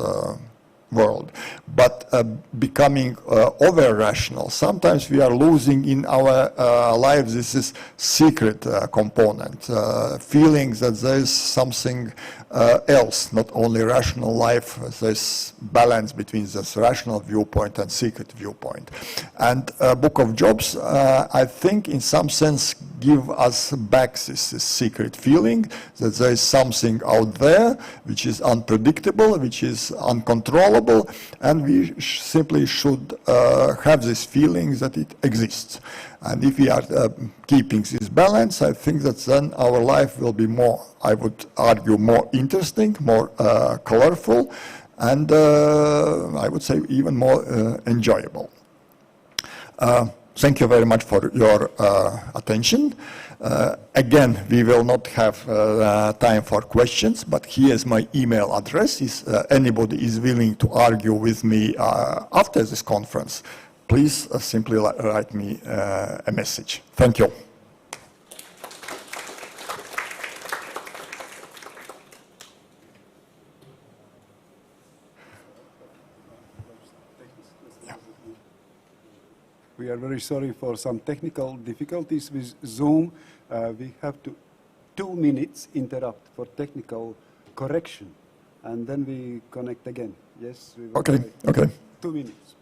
world. But becoming over-rational, sometimes we are losing in our lives this secret component, feeling that there is something else, not only rational life, this balance between this rational viewpoint and secret viewpoint. And Book of Job, I think in some sense give us back this secret feeling that there is something out there which is unpredictable, which is uncontrollable, and we simply should have this feeling that it exists. And if we are keeping this balance, I think that then our life will be more, I would argue, more interesting, more colorful, and I would say even more enjoyable. Thank you very much for your attention. Again, we will not have time for questions, but here's my email address. If anybody is willing to argue with me after this conference, please simply write me a message. Thank you. We are very sorry for some technical difficulties with Zoom. We have 2 minutes interrupt for technical correction, and then we connect again. Yes? We will Okay, okay. 2 minutes.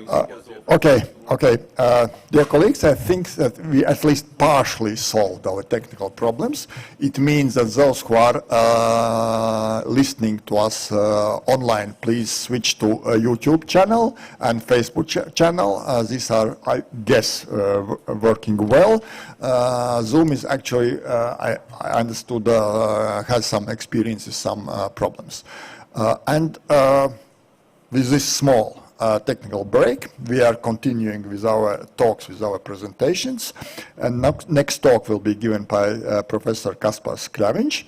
Okay. Dear colleagues, I think that we at least partially solved our technical problems. It means that those who are listening to us online, please switch to a YouTube channel and Facebook channel. These are, I guess, working well. Zoom is actually, I understood, has some experiences, some problems. With this small technical break, we are continuing with our talks, with our presentations. And next talk will be given by Professor Kaspars Kļaviņš.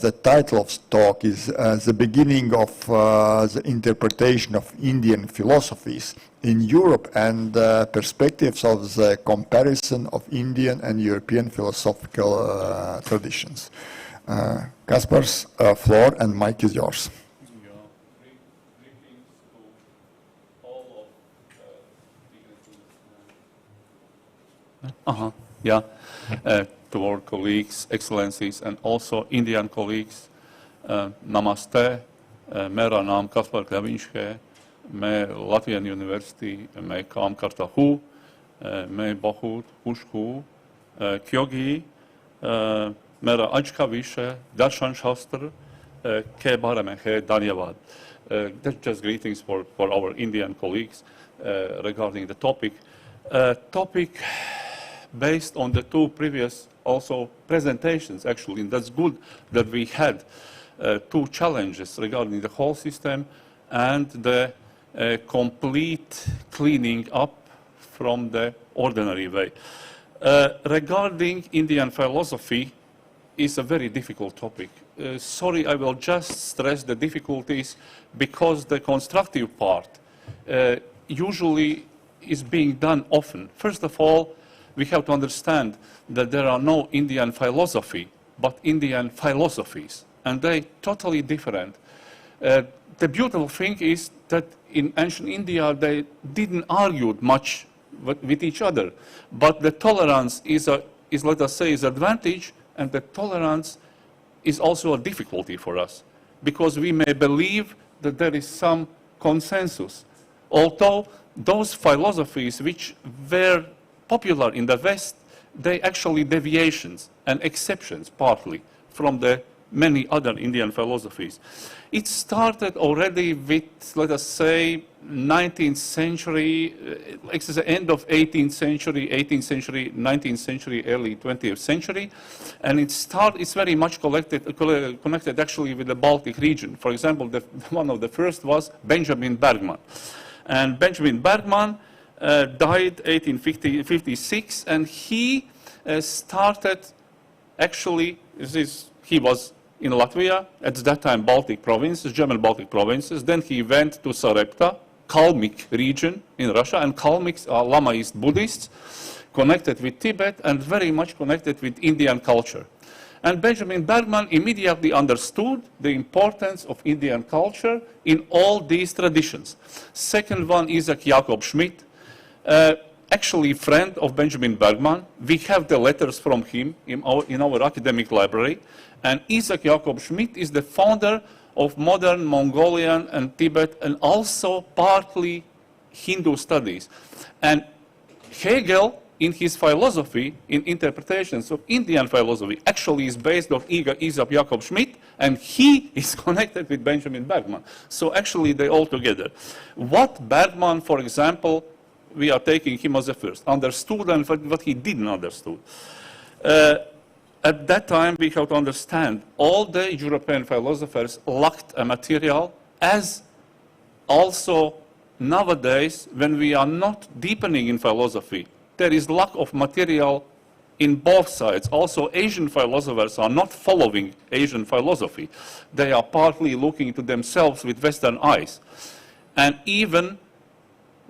The title of the talk is The Beginning of the Interpretation of Indian Philosophies in Europe and Perspectives of the Comparison of Indian and European Philosophical Traditions. Kaspars, floor and mic is yours. To our colleagues, excellencies, and also Indian colleagues, namaste. मेरा नाम Kasper क्लैविंश है. मैं Latvian university में काम करता हूँ. मैं बहुत खुश हूँ क्योंकि मेरा आज का विषय दर्शन शास्त्र के बारे में है. धन्यवाद. Just greetings for our Indian colleagues regarding the topic. Topic based on the two previous also presentations, actually, and that's good that we had two challenges regarding the whole system and the complete cleaning up from the ordinary way. Regarding Indian philosophy is a very difficult topic. Sorry, I will just stress the difficulties because the constructive part usually is being done often. First of all, we have to understand that there are no Indian philosophy, but Indian philosophies, and they're totally different. The beautiful thing is that in ancient India, they didn't argue much with each other, but the tolerance is let us say, is advantage, and the tolerance is also a difficulty for us, because we may believe that there is some consensus. Although those philosophies which were popular in the West, they actually deviations and exceptions partly from the many other Indian philosophies. It started already with, let us say, 19th century, like the end of 18th century, 19th century, early 20th century, and it's very much connected actually with the Baltic region. For example, one of the first was Benjamin Bergman. And Benjamin Bergman died 1856, and he started, actually, he was in Latvia, at that time Baltic provinces, German Baltic provinces. Then he went to Sarepta, Kalmyk region in Russia, and Kalmyks are Lamaist Buddhists, connected with Tibet and very much connected with Indian culture. And Benjamin Bergman immediately understood the importance of Indian culture in all these traditions. Second one, Isaac Jacob Schmidt, actually friend of Benjamin Bergman. We have the letters from him in our academic library. And Isaac Jacob Schmidt is the founder of modern Mongolian and Tibet and also partly Hindu studies. And Hegel, in his philosophy, in interpretations of Indian philosophy, actually is based on Isaac Jacob Schmidt, and he is connected with Benjamin Bergman. So actually they all together. What Bergman, for example, we are taking him as the first, understood and what he didn't understood. At that time, we have to understand all the European philosophers lacked a material, as also nowadays, when we are not deepening in philosophy, there is lack of material in both sides. Also, Asian philosophers are not following Asian philosophy. They are partly looking to themselves with Western eyes. And even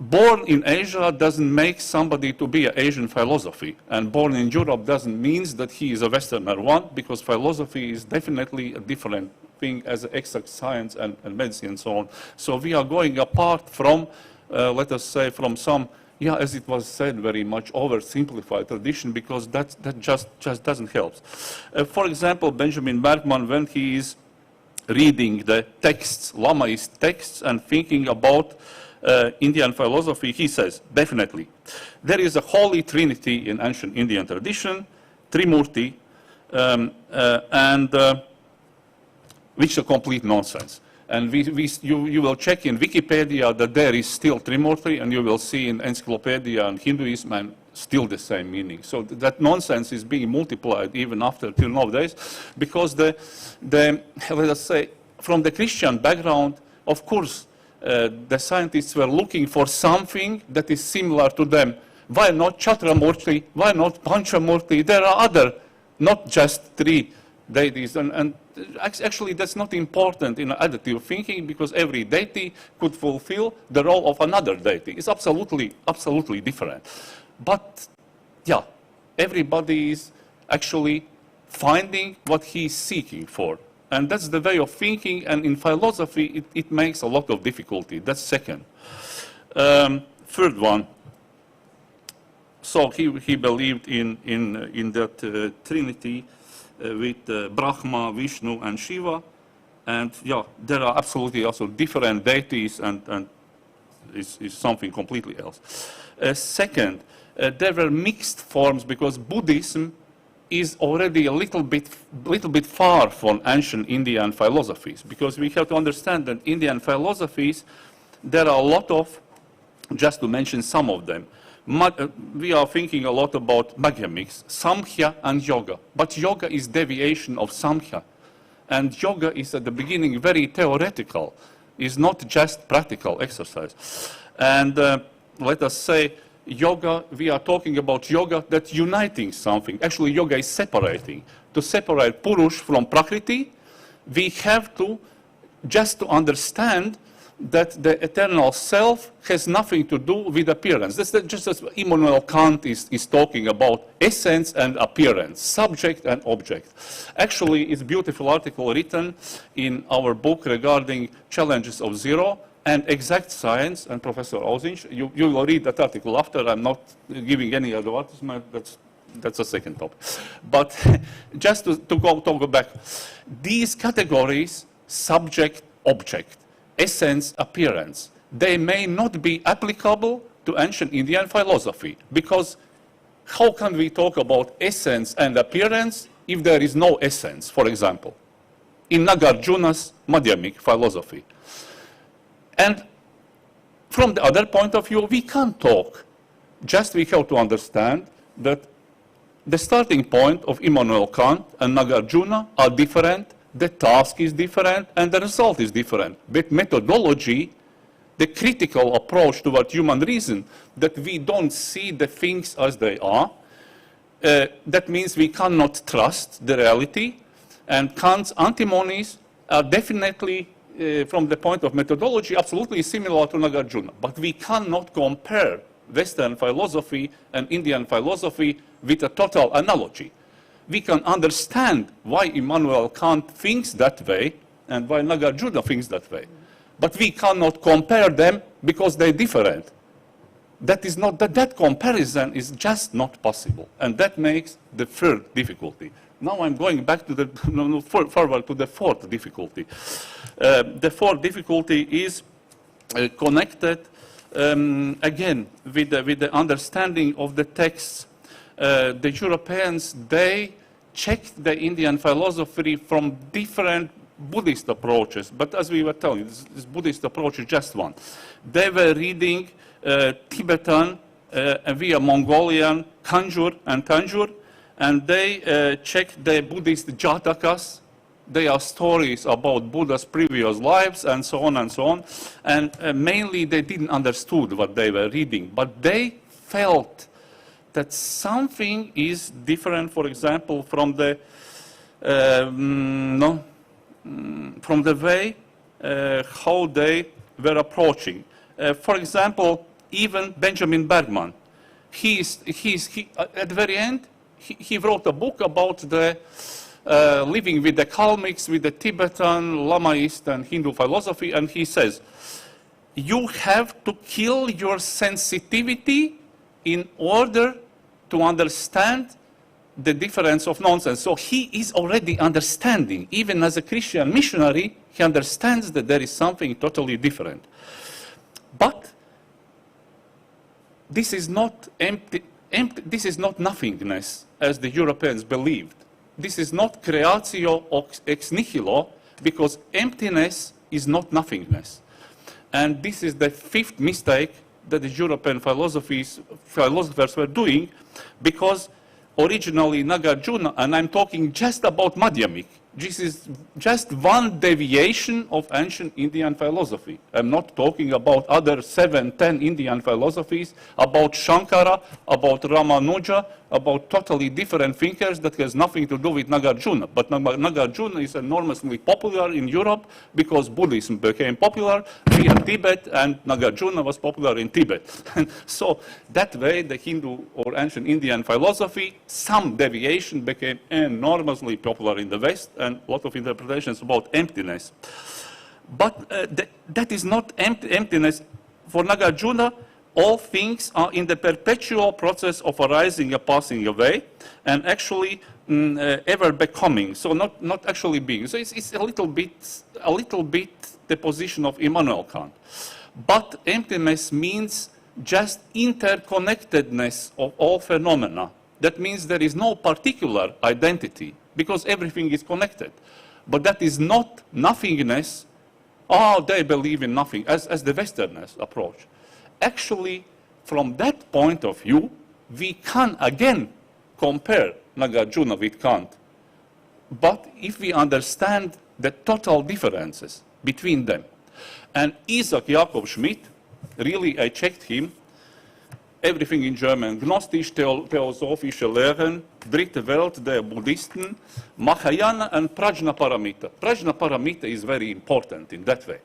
born in Asia doesn't make somebody to be an Asian philosophy. And born in Europe doesn't mean that he is a Westerner one, because philosophy is definitely a different thing as exact science and medicine and so on. So we are going apart from, let us say, from some, as it was said, very much oversimplified tradition, because that just doesn't help. For example, Benjamin Bergman, when he is reading the texts, Lamaist texts, and thinking about Indian philosophy, he says, definitely, there is a holy trinity in ancient Indian tradition, Trimurti, which is a complete nonsense. And you will check in Wikipedia that there is still Trimurti, and you will see in Encyclopedia and Hinduism and still the same meaning. So that nonsense is being multiplied even after till nowadays, because let us say, from the Christian background, of course, the scientists were looking for something that is similar to them. Why not Chatramurti? Why not Panchamurti? There are other, not just three deities. And actually, that's not important in additive thinking, because every deity could fulfill the role of another deity. It's absolutely different. But yeah, everybody is actually finding what he's seeking for. And that's the way of thinking, and in philosophy, it makes a lot of difficulty. That's second. Third one, so he believed in that Trinity with Brahma, Vishnu, and Shiva. And yeah, there are absolutely also different deities, and is something completely else. Second, there were mixed forms, because Buddhism is already a little bit far from ancient Indian philosophies, because we have to understand that Indian philosophies, there are a lot of, just to mention some of them, we are thinking a lot about Madhyamics, Samkhya and Yoga, but Yoga is deviation of Samkhya, and Yoga is at the beginning very theoretical, is not just practical exercise. And let us say, Yoga, we are talking about yoga that's uniting something. Actually, yoga is separating. To separate Purush from Prakriti, we have to just to understand that the eternal self has nothing to do with appearance. That's just as Immanuel Kant is talking about essence and appearance, subject and object. Actually, it's a beautiful article written in our book regarding challenges of zero and exact science, and Professor Ozinch, you will read that article after. I'm not giving any advertisement, that's a second topic. But just to go back, these categories, subject, object, essence, appearance, they may not be applicable to ancient Indian philosophy, because how can we talk about essence and appearance if there is no essence, for example, in Nagarjuna's Madhyamic philosophy? And from the other point of view, we can't talk. Just we have to understand that the starting point of Immanuel Kant and Nagarjuna are different, the task is different, and the result is different. But methodology, the critical approach toward human reason, that we don't see the things as they are, that means we cannot trust the reality, and Kant's antimonies are definitely from the point of methodology, absolutely similar to Nagarjuna. But we cannot compare Western philosophy and Indian philosophy with a total analogy. We can understand why Immanuel Kant thinks that way and why Nagarjuna thinks that way. But we cannot compare them because they're different. That comparison is just not possible. And that makes the third difficulty. Now I'm going back to forward to the fourth difficulty. The fourth difficulty is connected again with the understanding of the texts. The Europeans, they checked the Indian philosophy from different Buddhist approaches, but as we were telling, this Buddhist approach is just one. They were reading Tibetan via Mongolian Kanjur and Tanjur, and they checked the Buddhist Jatakas. They are stories about Buddha's previous lives and so on and so on. And mainly they didn't understood what they were reading, but they felt that something is different, for example, from the from the way how they were approaching. For example, even Benjamin Bergman, at the very end, he wrote a book about the living with the Kalmyks, with the Tibetan, Lamaist, and Hindu philosophy, and he says, you have to kill your sensitivity in order to understand the difference of nonsense. So he is already understanding, even as a Christian missionary, he understands that there is something totally different. But this is not this is not nothingness, as the Europeans believed. This is not creatio ex nihilo, because emptiness is not nothingness. And this is the fifth mistake that the European philosophers were doing, because originally Nagarjuna, and I'm talking just about Madhyamik, this is just one deviation of ancient Indian philosophy. I'm not talking about other 7, 10 Indian philosophies, about Shankara, about Ramanuja, about totally different thinkers that has nothing to do with Nagarjuna. But Nagarjuna is enormously popular in Europe because Buddhism became popular via Tibet, and Nagarjuna was popular in Tibet. And so that way the Hindu or ancient Indian philosophy, some deviation, became enormously popular in the West, and a lot of interpretations about emptiness. But that is not emptiness. For Nagarjuna, all things are in the perpetual process of arising and passing away, and actually ever becoming. So not actually being. So it's a little bit the position of Immanuel Kant. But emptiness means just interconnectedness of all phenomena. That means there is no particular identity, because everything is connected. But that is not nothingness. Oh, they believe in nothing, as the Westerners approach. Actually, from that point of view, we can again compare Nagarjuna with Kant. But if we understand the total differences between them, and Isaac Jacob Schmidt, really I checked him, everything in German, gnostisch-theosophische Lehren, Dritte Welt der Buddhisten, Mahayana and Prajnaparamita. Prajnaparamita is very important in that way.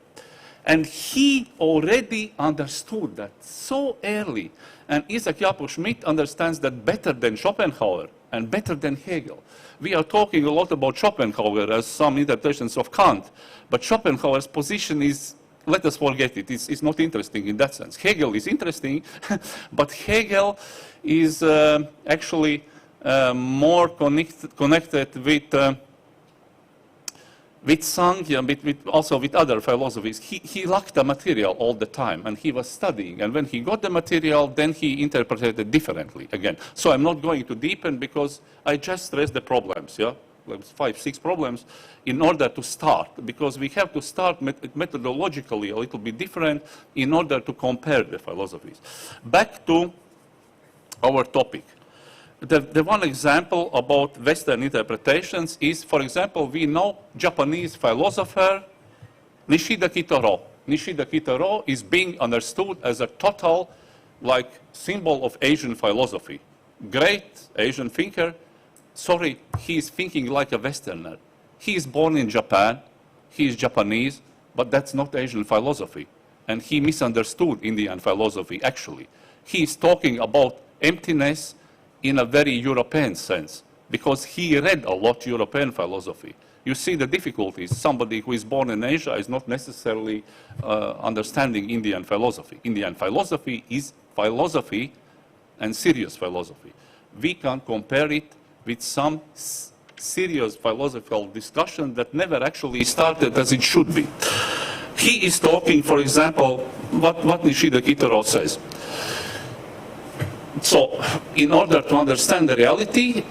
And he already understood that so early. And Isaac Jacob Schmidt understands that better than Schopenhauer and better than Hegel. We are talking a lot about Schopenhauer as some interpretations of Kant, but Schopenhauer's position is, let us forget it, it's not interesting in that sense. Hegel is interesting, but Hegel is actually more connected with Sankhya, also with other philosophies. He lacked the material all the time, and he was studying. And when he got the material, then he interpreted it differently again. So I'm not going to deepen, because I just stressed the problems, yeah? Like 5, 6 problems, in order to start, because we have to start methodologically a little bit different in order to compare the philosophies. Back to our topic. The one example about Western interpretations is, for example, we know Japanese philosopher Nishida Kitaro. Nishida Kitaro is being understood as a total, like, symbol of Asian philosophy. Great Asian thinker. Sorry, he is thinking like a Westerner. He is born in Japan, he is Japanese, but that's not Asian philosophy. And he misunderstood Indian philosophy, actually. He is talking about emptiness in a very European sense, because he read a lot European philosophy. You see the difficulties. Somebody who is born in Asia is not necessarily understanding Indian philosophy. Indian philosophy is philosophy, and serious philosophy. We can compare it with some serious philosophical discussion that never actually started as it should be. He is talking, for example, what Nishida Kitaro says. So, in order to understand the reality,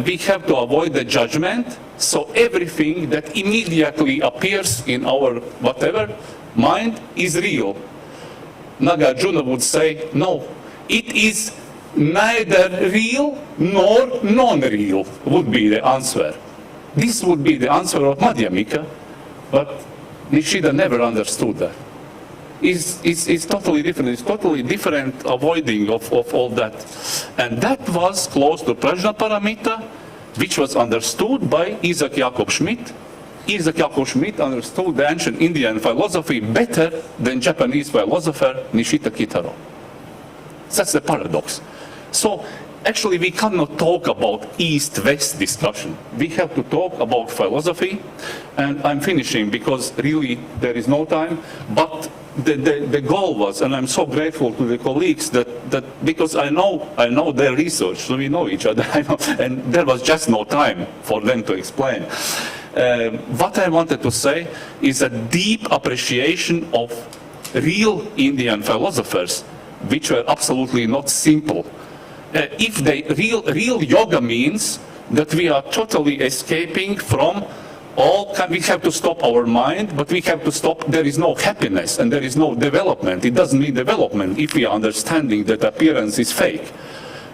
we have to avoid the judgment. So everything that immediately appears in our whatever mind is real. Nagarjuna would say, no, it is neither real nor non-real, would be the answer. This would be the answer of Madhyamika, but Nishida never understood that. It's totally different. It's totally different avoiding of all that. And that was close to Prajnaparamita, which was understood by Isaac Jacob Schmidt. Isaac Jacob Schmidt understood the ancient Indian philosophy better than Japanese philosopher Nishida Kitaro. That's the paradox. So actually we cannot talk about East-West discussion. We have to talk about philosophy, and I'm finishing because really there is no time, but the goal was, and I'm so grateful to the colleagues that because I know their research, so we know each other, and there was just no time for them to explain. What I wanted to say is a deep appreciation of real Indian philosophers which were absolutely not simple. If the real yoga means that we are totally escaping from we have to stop our mind, but we have to stop, there is no happiness and there is no development. It doesn't mean development if we are understanding that appearance is fake.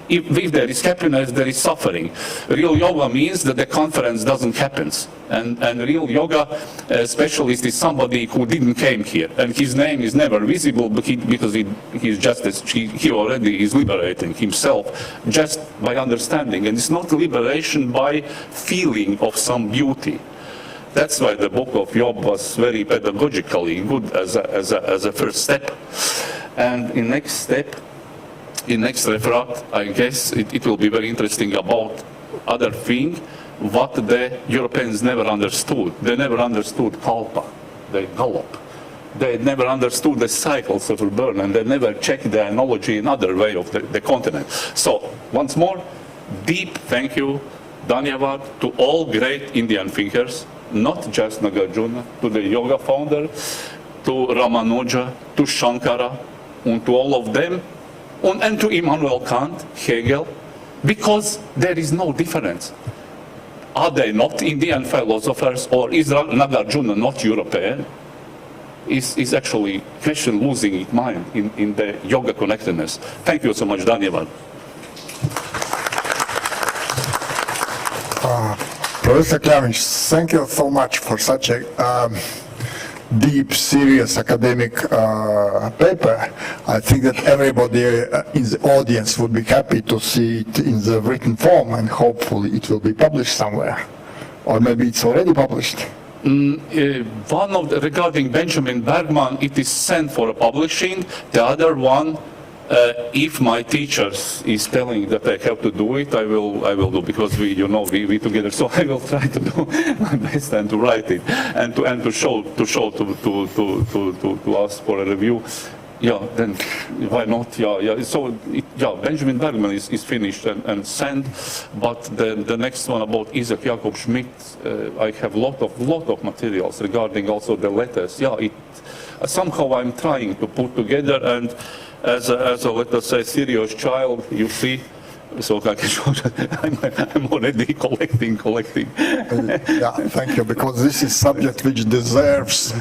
If there is happiness, there is suffering. Real yoga means that the conference doesn't happen. And real yoga specialist is somebody who didn't came here. And his name is never visible because he's just he already is liberating himself just by understanding. And it's not liberation by feeling of some beauty. That's why the book of Job was very pedagogically good as a first step. And in next step, in next referat, I guess it will be very interesting about other thing, what the Europeans never understood. They never understood kalpa, the gallop. They never understood the cycles of rebirth, and they never checked the analogy in other way of the continent. So, once more, deep thank you, Dhanyavad, to all great Indian thinkers, not just Nagarjuna, to the yoga founder, to Ramanuja, to Shankara, and to all of them, and to Immanuel Kant, Hegel, because there is no difference. Are they not Indian philosophers, or is Nagarjuna not European? Is actually question losing its mind in the yoga connectedness. Thank you so much, Dhanyavad. Professor Klemench, thank you so much for such a deep, serious academic paper. I think that everybody in the audience would be happy to see it in the written form, and hopefully it will be published somewhere. Or maybe it's already published. One of regarding Benjamin Bergman, it is sent for publishing. The other one, if my teachers is telling that I have to do it, I will do, because we together. So I will try to do my best and to write it and to show to us for a review. Yeah, then why not? Yeah. So Benjamin Bergman is finished and sent, but the next one about Isaac Jacob Schmidt, I have lot of materials regarding also the letters. Yeah, somehow I'm trying to put together, and as a let us say serious child, you see. So I can show that I'm already collecting. Yeah, thank you, because this is subject which deserves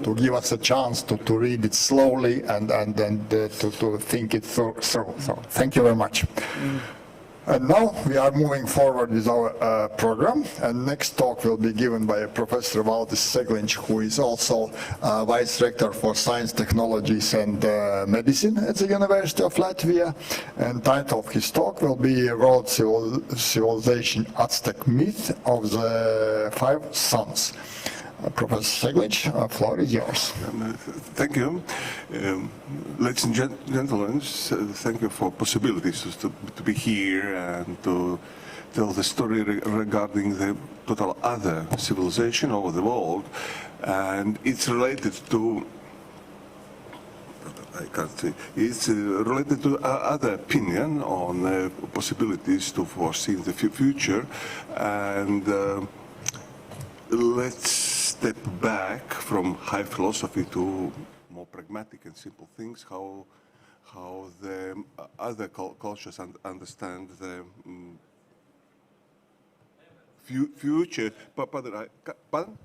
to give us a chance to read it slowly and to think it through. So thank you very much. And now we are moving forward with our program, and next talk will be given by Professor Valdis Segliņš, who is also Vice Rector for Science, Technologies and Medicine at the University of Latvia. And title of his talk will be World Civilization Aztec Myth of the Five Suns. Professor Segliņš, floor is yours. Thank you. Ladies and gentlemen, thank you for possibilities to be here and to tell the story regarding the total other civilization over the world. And it's related to, I can't say, it's related to other opinion on possibilities to foresee the future. And let's step back from high philosophy to more pragmatic and simple things, how the other cultures understand the future. Pardon?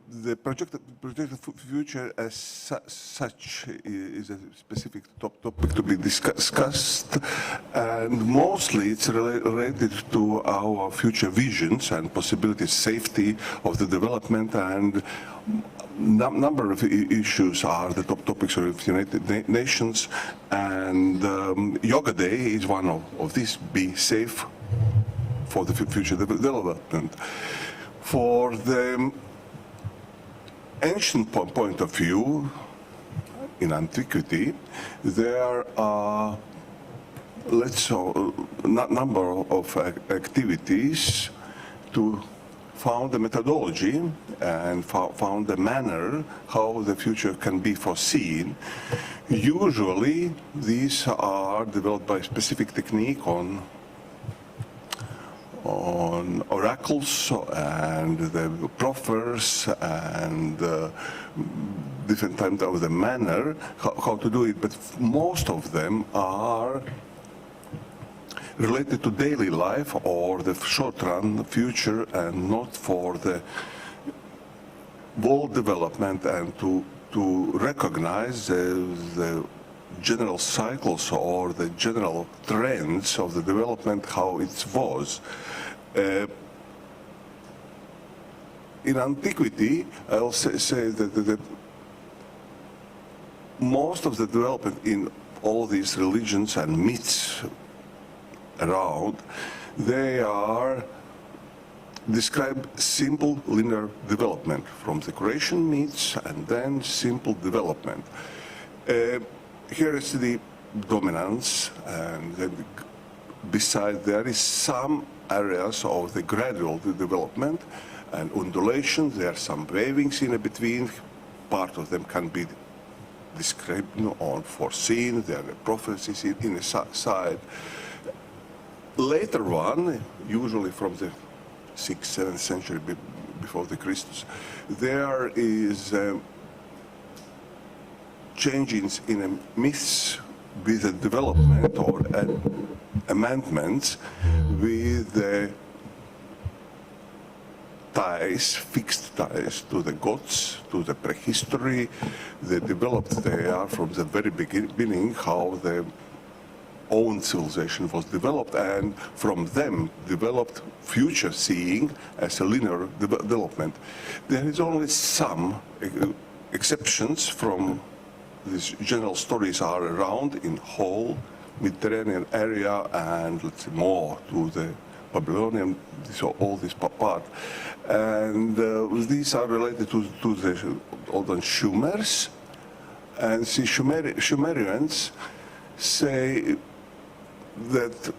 The projected future as such is a specific topic to be discussed, and mostly it's related to our future visions and possibilities, safety of the development, and number of issues are the top topics of United Nations, and Yoga Day is one of these. Be safe for the future development. For the ancient point of view, in antiquity, there are number of activities to found a methodology and found a manner how the future can be foreseen. Usually, these are developed by specific technique on on oracles and the prophets and different types of the manner how to do it, but most of them are related to daily life or the short-run future and not for the world development, and to recognize the general cycles or the general trends of the development, how it was. In antiquity, I'll say that most of the development in all these religions and myths around, they are describe simple linear development from the creation myths and then simple development. Here is the dominance, and then beside there is some areas of the gradual development and undulation. There are some wavings in between. Part of them can be described on foreseen. There are prophecies in the side. Later one, usually from the 6th, 7th century before the Christus, there is changes in myths with the development or amendments with the ties, fixed ties to the gods, to the prehistory. They developed there from the very beginning how the own civilization was developed, and from them developed future seeing as a linear development. There is only some exceptions from these general stories are around in whole Mediterranean area and let's say more to the Babylonian, so all this part. And these are related to the olden Shumers, and the Sumerians say that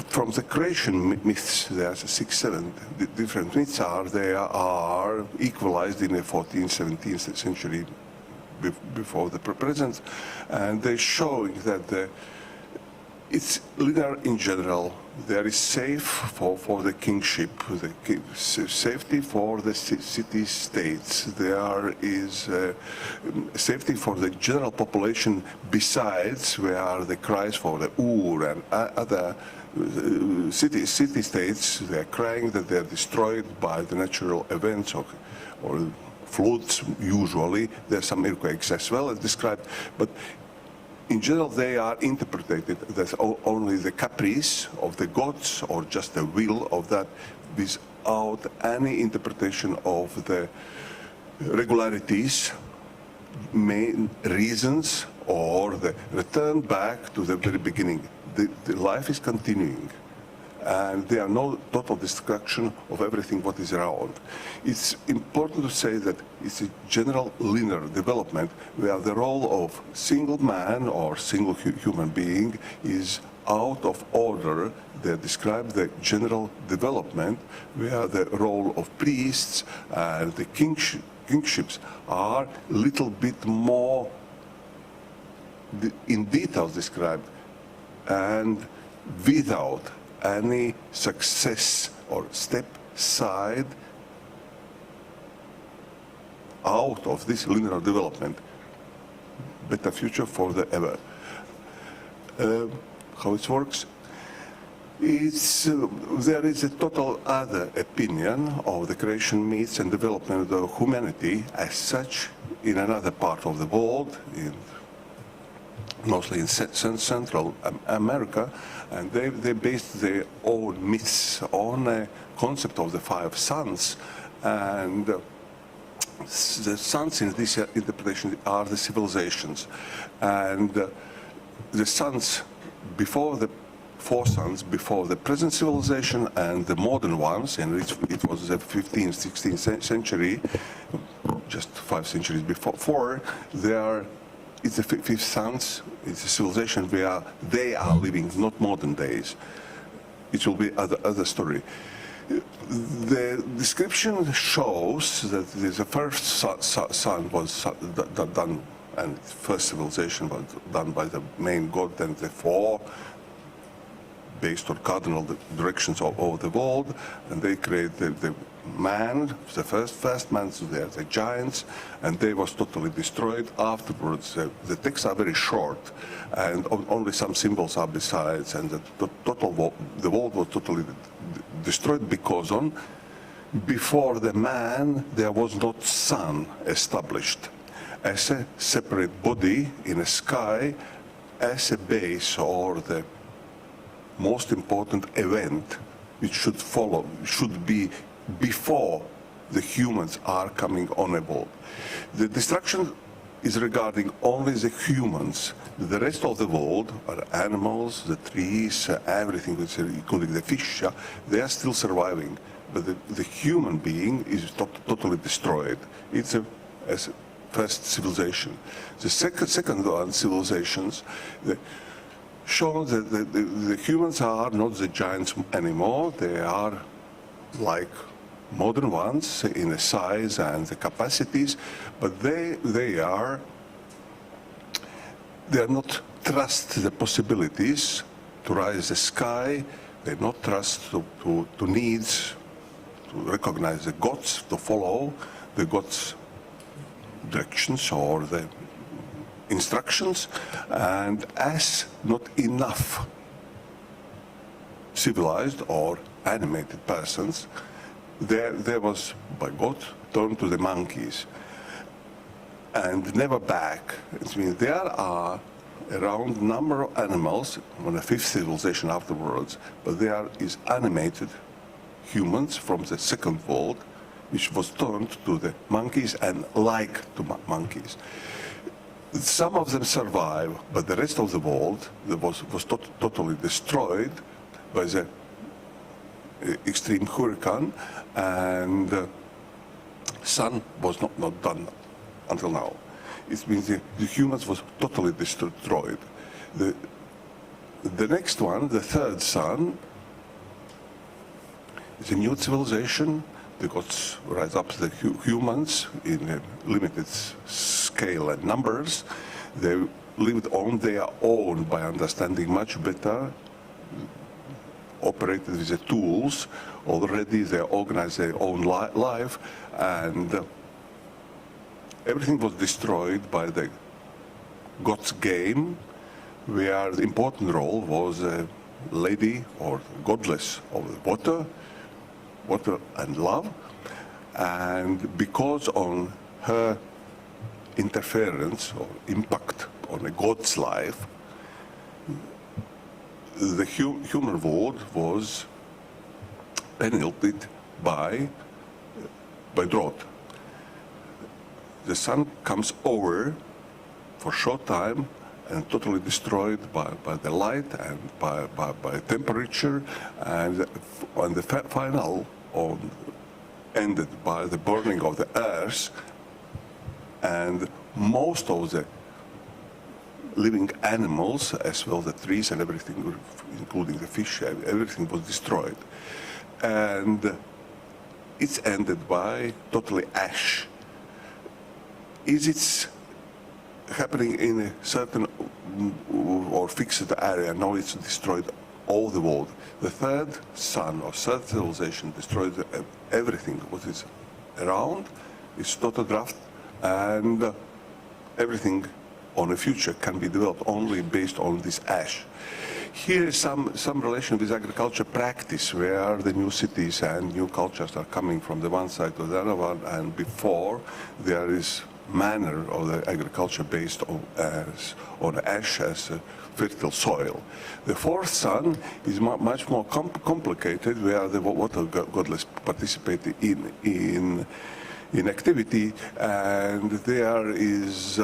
from the creation myths, there's 6, 7 different myths they are equalized in the 14th, 17th century before the present, and they're showing that it's linear in general. There is safe for the kingship, safety for the city-states. There is safety for the general population, besides where the cries for the Ur and other city-states, they're crying that they're destroyed by the natural events or floods usually. There's some earthquakes as well as described, but in general, they are interpreted as only the caprice of the gods or just the will of that, without any interpretation of the regularities, main reasons, or the return back to the very beginning. The life is continuing, and there are no total destruction of everything what is around. It's important to say that it's a general linear development where the role of single man or single human being is out of order. They describe the general development where the role of priests and the kingships are a little bit more in detail described, and without any success or step side out of this linear development, better future for the ever. How it works? There is a total other opinion of the creation myths and development of humanity as such in another part of the world, mostly in Central America, and they based their own myths on a concept of the 5 suns, and the suns in this interpretation are the civilizations, and the suns before the 4 suns before the present civilization and the modern ones, and it was the 15th, 16th century, just 5 centuries before, it's the 5th suns, it's a civilization where they are living, not modern days. It will be other story. The description shows that the first sun was done, and first civilization was done by the main god, and the 4 based on cardinal directions of the world, and they created the man, the first man, so they are the giants, and they was totally destroyed afterwards. The texts are very short, and only some symbols are besides, and the world was totally destroyed because before the man there was not sun established as a separate body in the sky, as a base or the most important event which should follow, should be before the humans are coming on a board. The destruction is regarding only the humans. The rest of the world, are animals, the trees, everything, including the fish, they are still surviving. But the human being is totally destroyed. It's a first civilization. The second one, civilizations, show that the humans are not the giants anymore. They are like modern ones in the size and the capacities, but they are not trust the possibilities to rise the sky. They not trust to needs, to recognize the gods, to follow the gods' directions or the instructions, and as not enough civilized or animated persons, there was, by God, turned to the monkeys, and never back. It means there are around number of animals on the fifth civilization afterwards, but there is animated humans from the second world, which was turned to the monkeys and like to monkeys. Some of them survive, but the rest of the world was totally destroyed by the extreme hurricane, and sun was not done until now. It means the humans was totally destroyed. The next one, the third sun, is a new civilization. The gods rise up the humans in a limited scale and numbers. They lived on their own by understanding much better, operated with the tools. Already they organized their own life, and everything was destroyed by the God's game, where the important role was a lady or goddess of the water and love, and because on her interference or impact on a god's life, the human world was penalized by drought. The sun comes over for a short time and totally destroyed by the light and by temperature, and the final ended by the burning of the earth, and most of the living animals, as well the trees and everything, including the fish, everything was destroyed. And it's ended by totally ash. Is it happening in a certain or fixed area? No, it's destroyed all the world. The third sun or third civilization destroyed everything what is around. It's total draft, and everything on the future can be developed only based on this ash. Here is some relation with agriculture practice, where the new cities and new cultures are coming from the one side to the other one, and before there is manner of the agriculture based on ash as a fertile soil. The fourth sun is much more complicated, where the water goddess participated in activity, and there is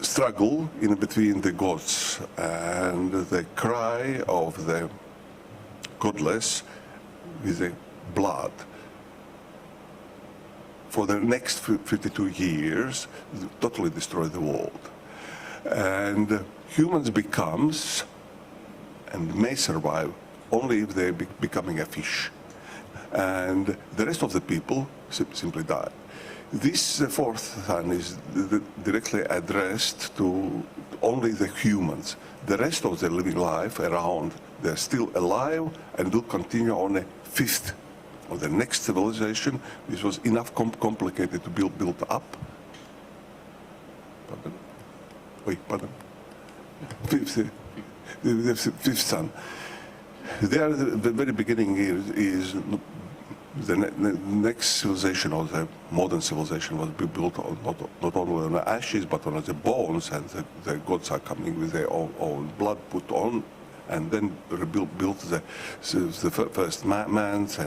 struggle in between the gods, and the cry of the goddess with the blood. For the next 52 years, totally destroy the world. And humans becomes and may survive only if they becoming a fish. And the rest of the people simply die. This fourth sun is directly addressed to only the humans. The rest of the living life around, they're still alive and will continue on a fifth of the next civilization, which was enough complicated to build up. Pardon? Wait, pardon? The fifth sun. There, the very beginning is the next civilization, or the modern civilization, was built on, not only on the ashes but on the bones, and the gods are coming with their own blood put on, and then built the first mans,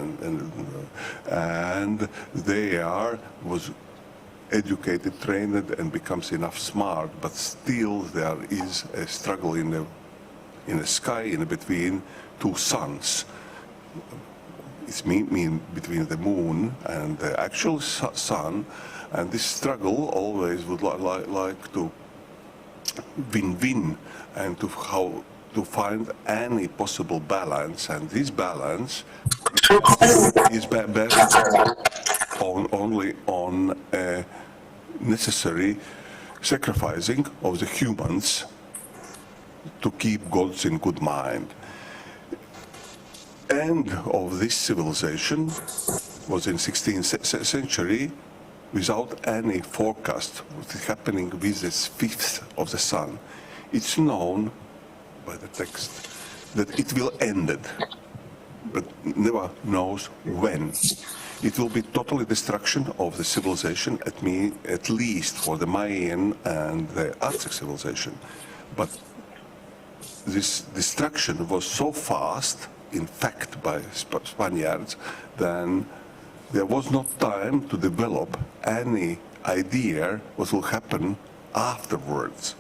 and they was educated, trained, and becomes enough smart, but still there is a struggle in the sky in between two suns. It's mean between the moon and the actual sun, and this struggle always would like to win-win, and to find any possible balance, and this balance is based only on necessary sacrificing of the humans to keep gods in good mind. End of this civilization was in 16th century, without any forecast what is happening with this fifth of the sun. It's known by the text that it will end it, but never knows when. It will be total destruction of the civilization, at least for the Mayan and the Aztec civilization. But this destruction was so fast, in fact, by Spaniards, then there was not time to develop any idea what will happen afterwards.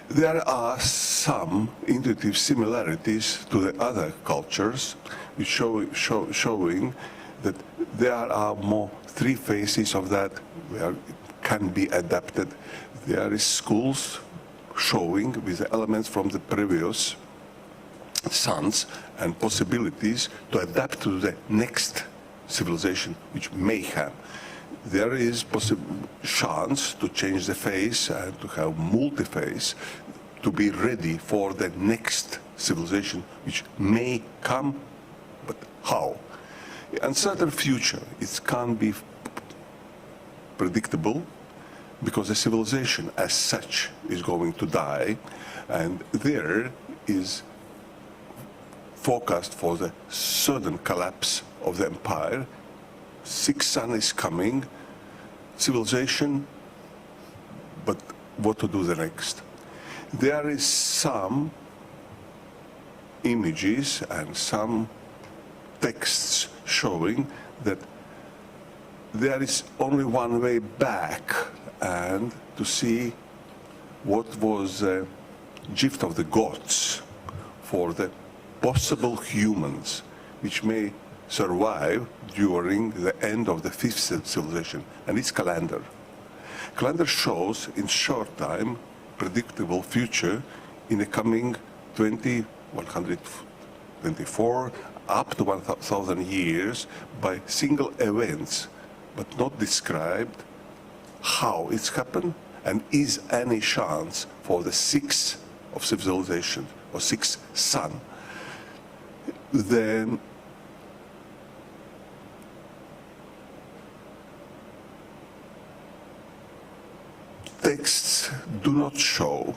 There are some intuitive similarities to the other cultures, which showing that there are more three phases of that where it can be adapted. There is schools showing with the elements from the previous suns and possibilities to adapt to the next civilization which may have. There is chance to change the phase and to have multi-phase, to be ready for the next civilization which may come, but how? Uncertain future, it can't be predictable, because the civilization as such is going to die, and there is forecast for the sudden collapse of the empire. Sixth sun is coming, civilization, but what to do the next? There is some images and some texts showing that there is only one way back, and to see what was the gift of the gods for the possible humans which may survive during the end of the fifth civilization, and it's calendar. Calendar shows in short time predictable future in the coming 124 up to 1,000 years by single events, but not described how it's happened, and is any chance for the sixth of civilization or sixth sun. Then texts do not show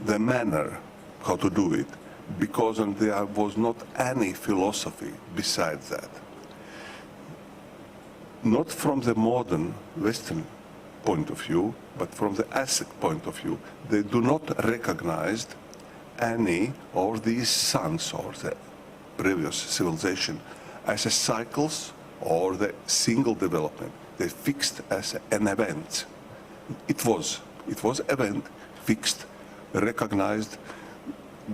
the manner how to do it, because there was not any philosophy besides that. Not from the modern Western point of view, but from the Aztec point of view, they do not recognize any of these suns or the previous civilization as a cycles or the single development. They fixed as an event. It was event, fixed, recognized,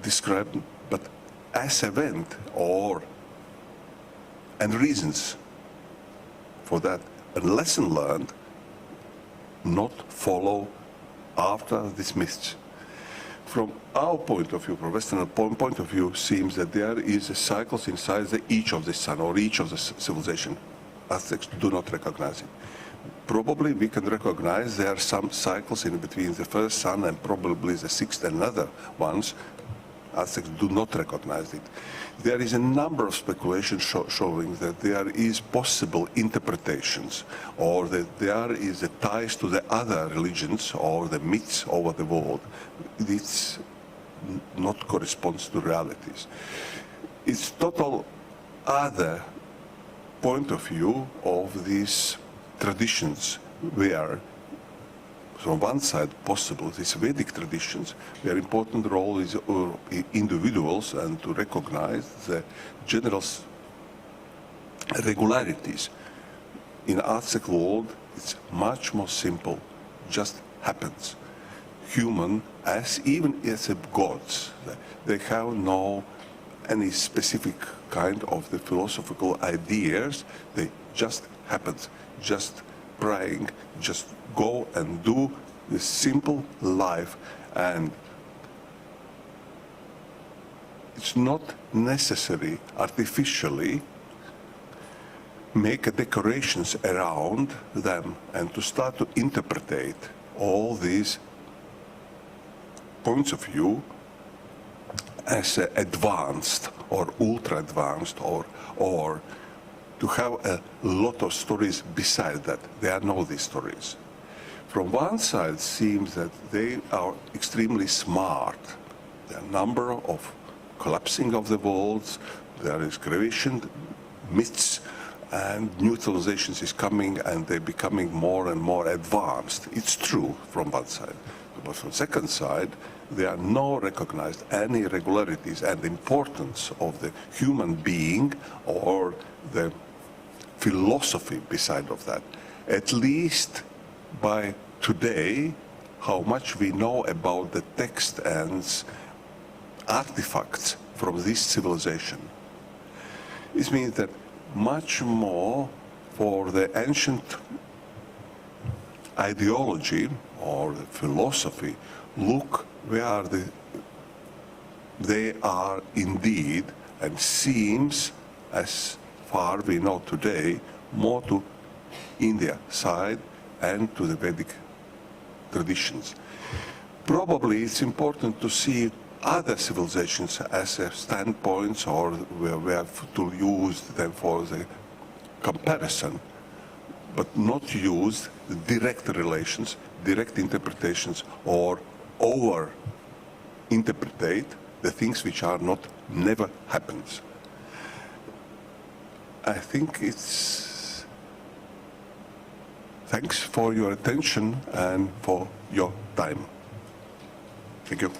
described, but as event and reasons for that, a lesson learned, not follow after this myth. from our point of view, from Western point of view, seems that there is a cycles inside each of the sun or each of the civilization. Aztecs do not recognize it. Probably we can recognize there are some cycles in between the first sun and probably the sixth and other ones. Aztecs do not recognize it. There is a number of speculations showing that there is possible interpretations or that there is a ties to the other religions or the myths over the world. This not corresponds to realities. It's total other point of view of these traditions where from one side possible these Vedic traditions where important role is individuals and to recognize the general regularities. In Aztec world it's much more simple, just happens. Human even as a gods, they have no any specific kind of the philosophical ideas, they just happens, just praying, just go and do the simple life, and it's not necessary artificially make a decorations around them and to start to interpret all these points of view as advanced or ultra advanced or to have a lot of stories beside that. There are no these stories. From one side, it seems that they are extremely smart. The number of collapsing of the worlds, there is creation, myths, and new civilizations is coming, and they're becoming more and more advanced. It's true from one side. But from the second side, there are no recognized any irregularities and importance of the human being or the philosophy beside of that. At least by today, how much we know about the text and artifacts from this civilization. It means that much more for the ancient ideology or the philosophy, look where they are indeed, and seems, as far we know today, more to India side and to the Vedic traditions. Probably it's important to see other civilizations as a standpoints, or we have to use them for the comparison, but not use direct relations, direct interpretations, or over-interpret the things which are not, never happens. I think it's... Thanks for your attention and for your time. Thank you.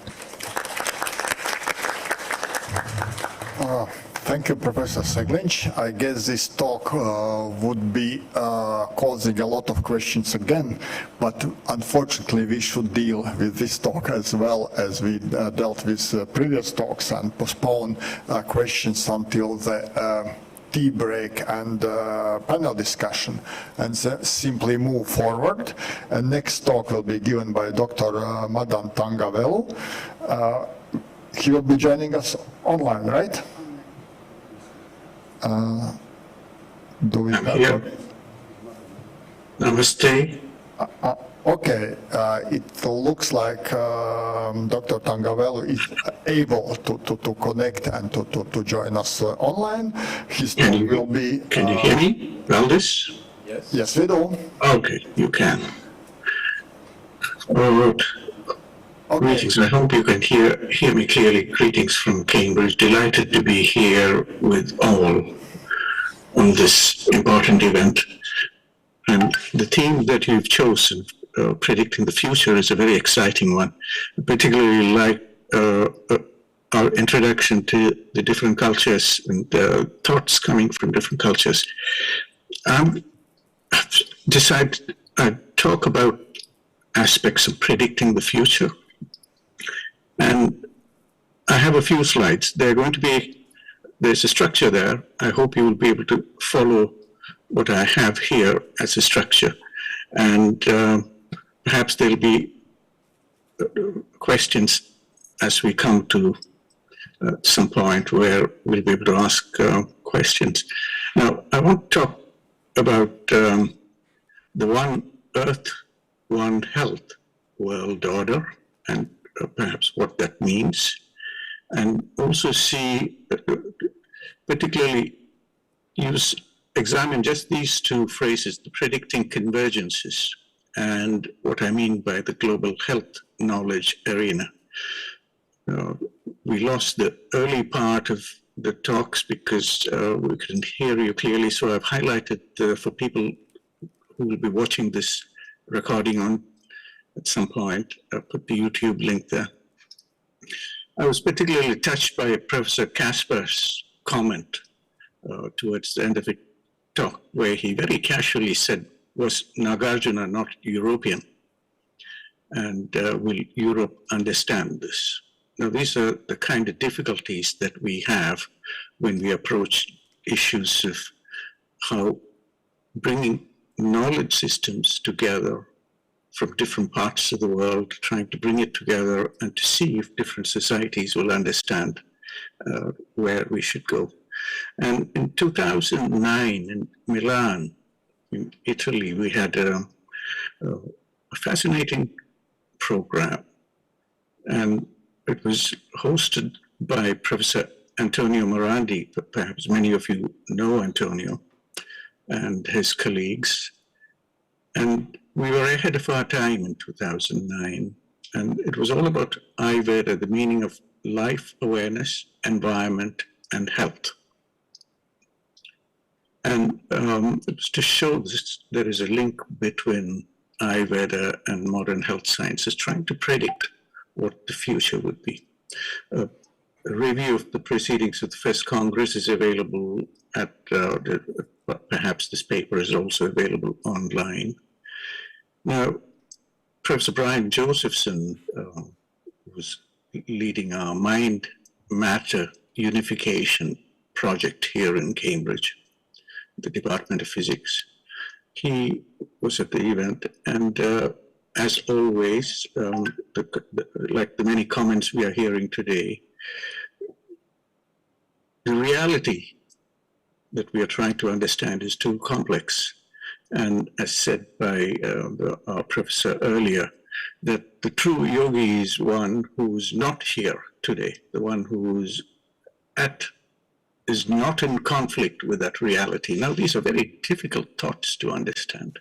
Thank you, Professor Seglinch. I guess this talk would be causing a lot of questions again, but unfortunately we should deal with this talk as well as we dealt with previous talks and postpone questions until the tea break and panel discussion, and simply move forward. And next talk will be given by Dr. Madan Tangavelu. He will be joining us online, right? Do we have here. Namaste. Okay, it looks like Dr. Tangavelu is able to connect and to join us online. His talk will be... Can you hear me, Valdis? Yes. Yes, we do. Okay, you can. All right. Okay. Greetings, I hope you can hear me clearly. Greetings from Cambridge. Delighted to be here with all on this important event. And the theme that you've chosen, predicting the future, is a very exciting one. I particularly like our introduction to the different cultures and thoughts coming from different cultures. I've decided I'd talk about aspects of predicting the future. And I have a few slides. There's a structure there. I hope you will be able to follow what I have here as a structure. And perhaps there'll be questions as we come to some point where we'll be able to ask questions. Now, I want to talk about the One Earth, One Health world order and perhaps what that means, and also see, particularly examine just these two phrases, the predicting convergences and what I mean by the global health knowledge arena. We lost the early part of the talks because we couldn't hear you clearly, so I've highlighted for people who will be watching this recording on at some point, put the YouTube link there. I was particularly touched by Professor Kaspar's comment towards the end of the talk, where he very casually said, was Nagarjuna not European? And will Europe understand this? Now, these are the kind of difficulties that we have when we approach issues of how bringing knowledge systems together from different parts of the world, trying to bring it together and to see if different societies will understand where we should go. And in 2009 in Milan, in Italy, we had a fascinating program, and it was hosted by Professor Antonio Morandi. Perhaps many of you know Antonio and his colleagues. And we were ahead of our time in 2009. And it was all about Ayurveda, the meaning of life awareness, environment, and health. And it was to show this, there is a link between Ayurveda and modern health sciences, trying to predict what the future would be. A review of the proceedings of the first Congress is available at, perhaps this paper is also available online. Now, Professor Brian Josephson was leading our Mind Matter Unification project here in Cambridge, the Department of Physics. He was at the event, and as always, like the many comments we are hearing today, the reality that we are trying to understand is too complex. And as said by our professor earlier, that the true yogi is one who's not here today, the one who's is not in conflict with that reality. Now, these are very difficult thoughts to understand,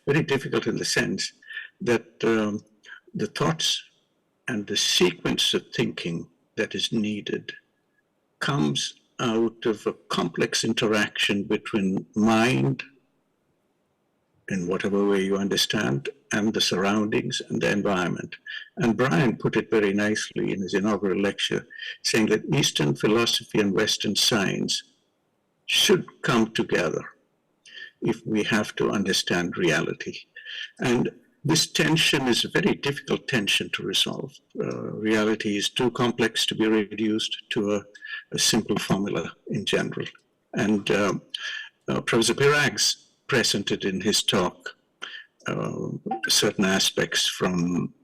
very difficult in the sense that the thoughts and the sequence of thinking that is needed comes out of a complex interaction between mind, in whatever way you understand, and the surroundings and the environment. And Brian put it very nicely in his inaugural lecture, saying that Eastern philosophy and Western science should come together if we have to understand reality. And this tension is a very difficult tension to resolve. Reality is too complex to be reduced to a simple formula in general. And Professor Pirags presented in his talk certain aspects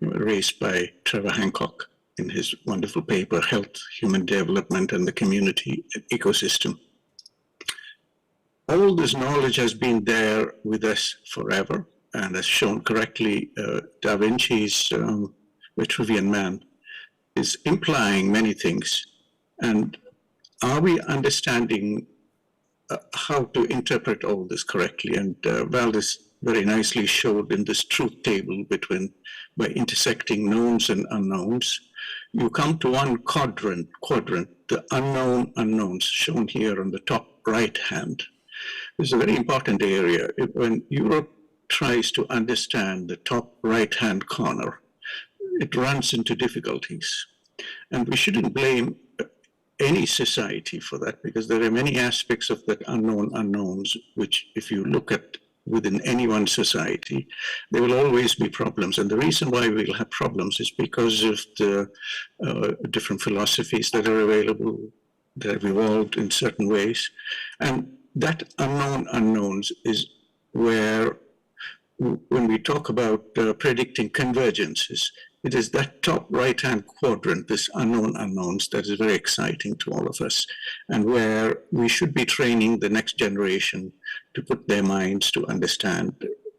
raised by Trevor Hancock in his wonderful paper, Health, Human Development, and the Community Ecosystem. All this knowledge has been there with us forever, and as shown correctly, Da Vinci's Vitruvian Man is implying many things. And are we understanding how to interpret all this correctly? And Valdis very nicely showed in this truth table by intersecting knowns and unknowns, you come to one quadrant, the unknown unknowns, shown here on the top right hand. This is a very important area. When Europe tries to understand the top right hand corner, it runs into difficulties. And we shouldn't blame any society for that, because there are many aspects of that unknown unknowns, which if you look at within any one society, there will always be problems. And the reason why we'll have problems is because of the different philosophies that are available, that have evolved in certain ways. And that unknown unknowns is where, when we talk about predicting convergences, It is that top right-hand quadrant, this unknown unknowns, that is very exciting to all of us, and where we should be training the next generation to put their minds to understand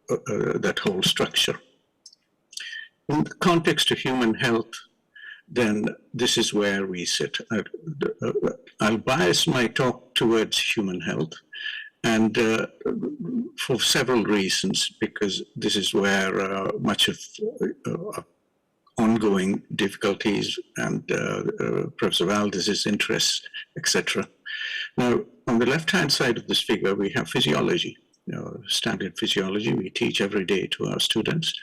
that whole structure. In the context of human health, then this is where we sit. I'll bias my talk towards human health, and for several reasons, because this is where much of ongoing difficulties and Professor Valdez's interests, etc. Now, on the left-hand side of this figure, we have physiology, standard physiology we teach every day to our students.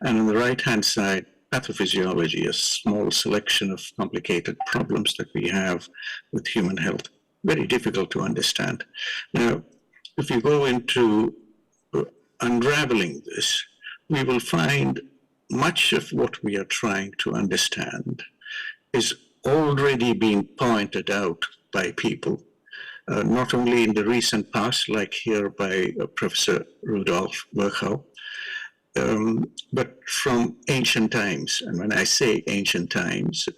And on the right-hand side, pathophysiology, a small selection of complicated problems that we have with human health, very difficult to understand. Now, if you go into unraveling this, we will find much of what we are trying to understand is already being pointed out by people, not only in the recent past, like here by Professor Rudolf Virchow, but from ancient times. And when I say ancient times,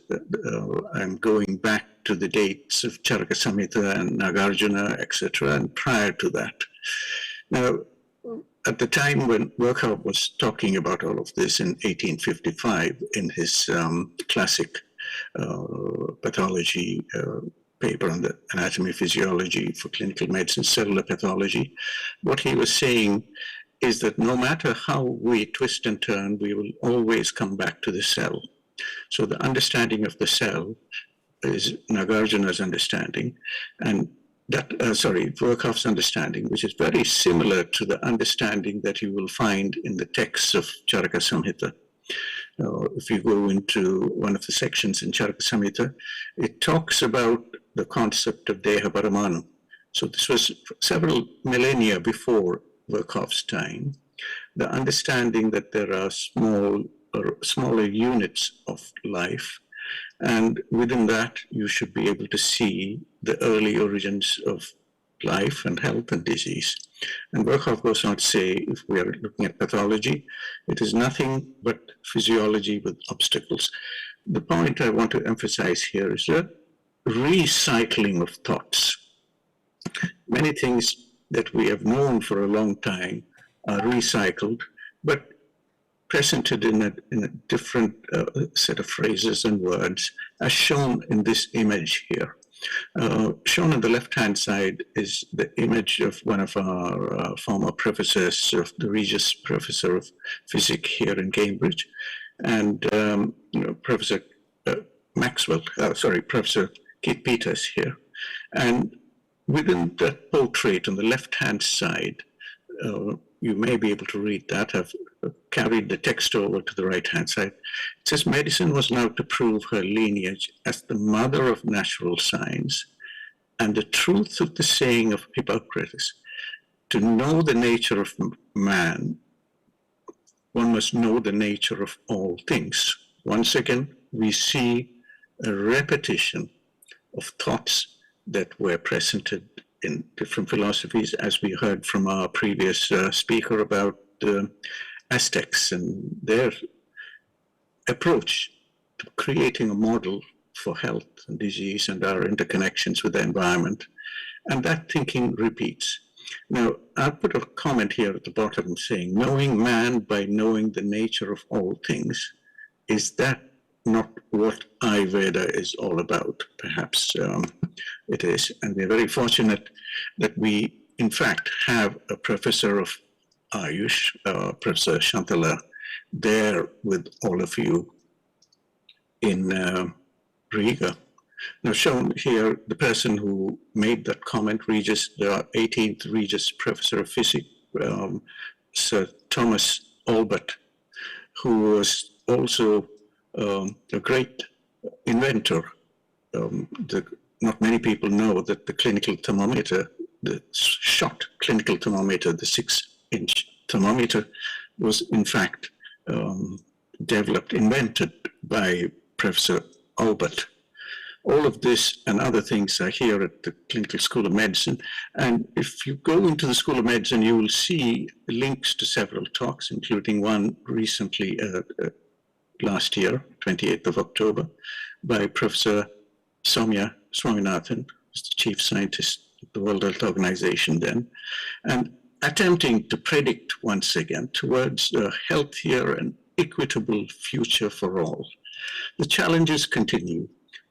I'm going back to the dates of Charaka Samhita and Nagarjuna, etc., and prior to that. Now, at the time when Virchow was talking about all of this in 1855 in his classic pathology paper on the anatomy physiology for clinical medicine, cellular pathology, what he was saying is that no matter how we twist and turn, we will always come back to the cell. So the understanding of the cell is Nagarjuna's understanding, and that, Virchow's understanding, which is very similar to the understanding that you will find in the texts of Charaka Samhita. If you go into one of the sections in Charaka Samhita, it talks about the concept of Deha Paramanu. So this was several millennia before Virchow's time, the understanding that there are smaller units of life, and within that, you should be able to see the early origins of life and health and disease. And Virchow goes on to say, if we are looking at pathology, it is nothing but physiology with obstacles. The point I want to emphasize here is that recycling of thoughts. Many things that we have known for a long time are recycled, but presented in a different set of phrases and words, as shown in this image here. Shown on the left-hand side is the image of one of our former professors, of the Regius Professor of Physics here in Cambridge, and Professor Professor Keith Peters here. And within that portrait on the left-hand side, you may be able to read that. I've carried the text over to the right-hand side. It says, medicine was now to prove her lineage as the mother of natural science, and the truth of the saying of Hippocrates, to know the nature of man, one must know the nature of all things. Once again, we see a repetition of thoughts that were presented in different philosophies, as we heard from our previous speaker about the Aztecs and their approach to creating a model for health and disease and our interconnections with the environment. And that thinking repeats. Now, I'll put a comment here at the bottom saying, knowing man by knowing the nature of all things, is that not what Ayurveda is all about? Perhaps it is. And we're very fortunate that we, in fact, have a professor of Ayush, Professor Shantala, there with all of you in Riga. Now, shown here, the person who made that comment, Regis, the 18th Regis Professor of Physics, Sir Thomas Albert, who was also a great inventor. Not many people know that the clinical thermometer, the shot clinical thermometer, the 6-inch thermometer, was in fact developed, invented by Professor Albert. All of this and other things are here at the Clinical School of Medicine. And if you go into the School of Medicine, you will see links to several talks, including one recently last year, 28th of October, by Professor Soumya Swaminathan, who's the chief scientist of the World Health Organization then, and attempting to predict once again towards a healthier and equitable future for all. The challenges continue,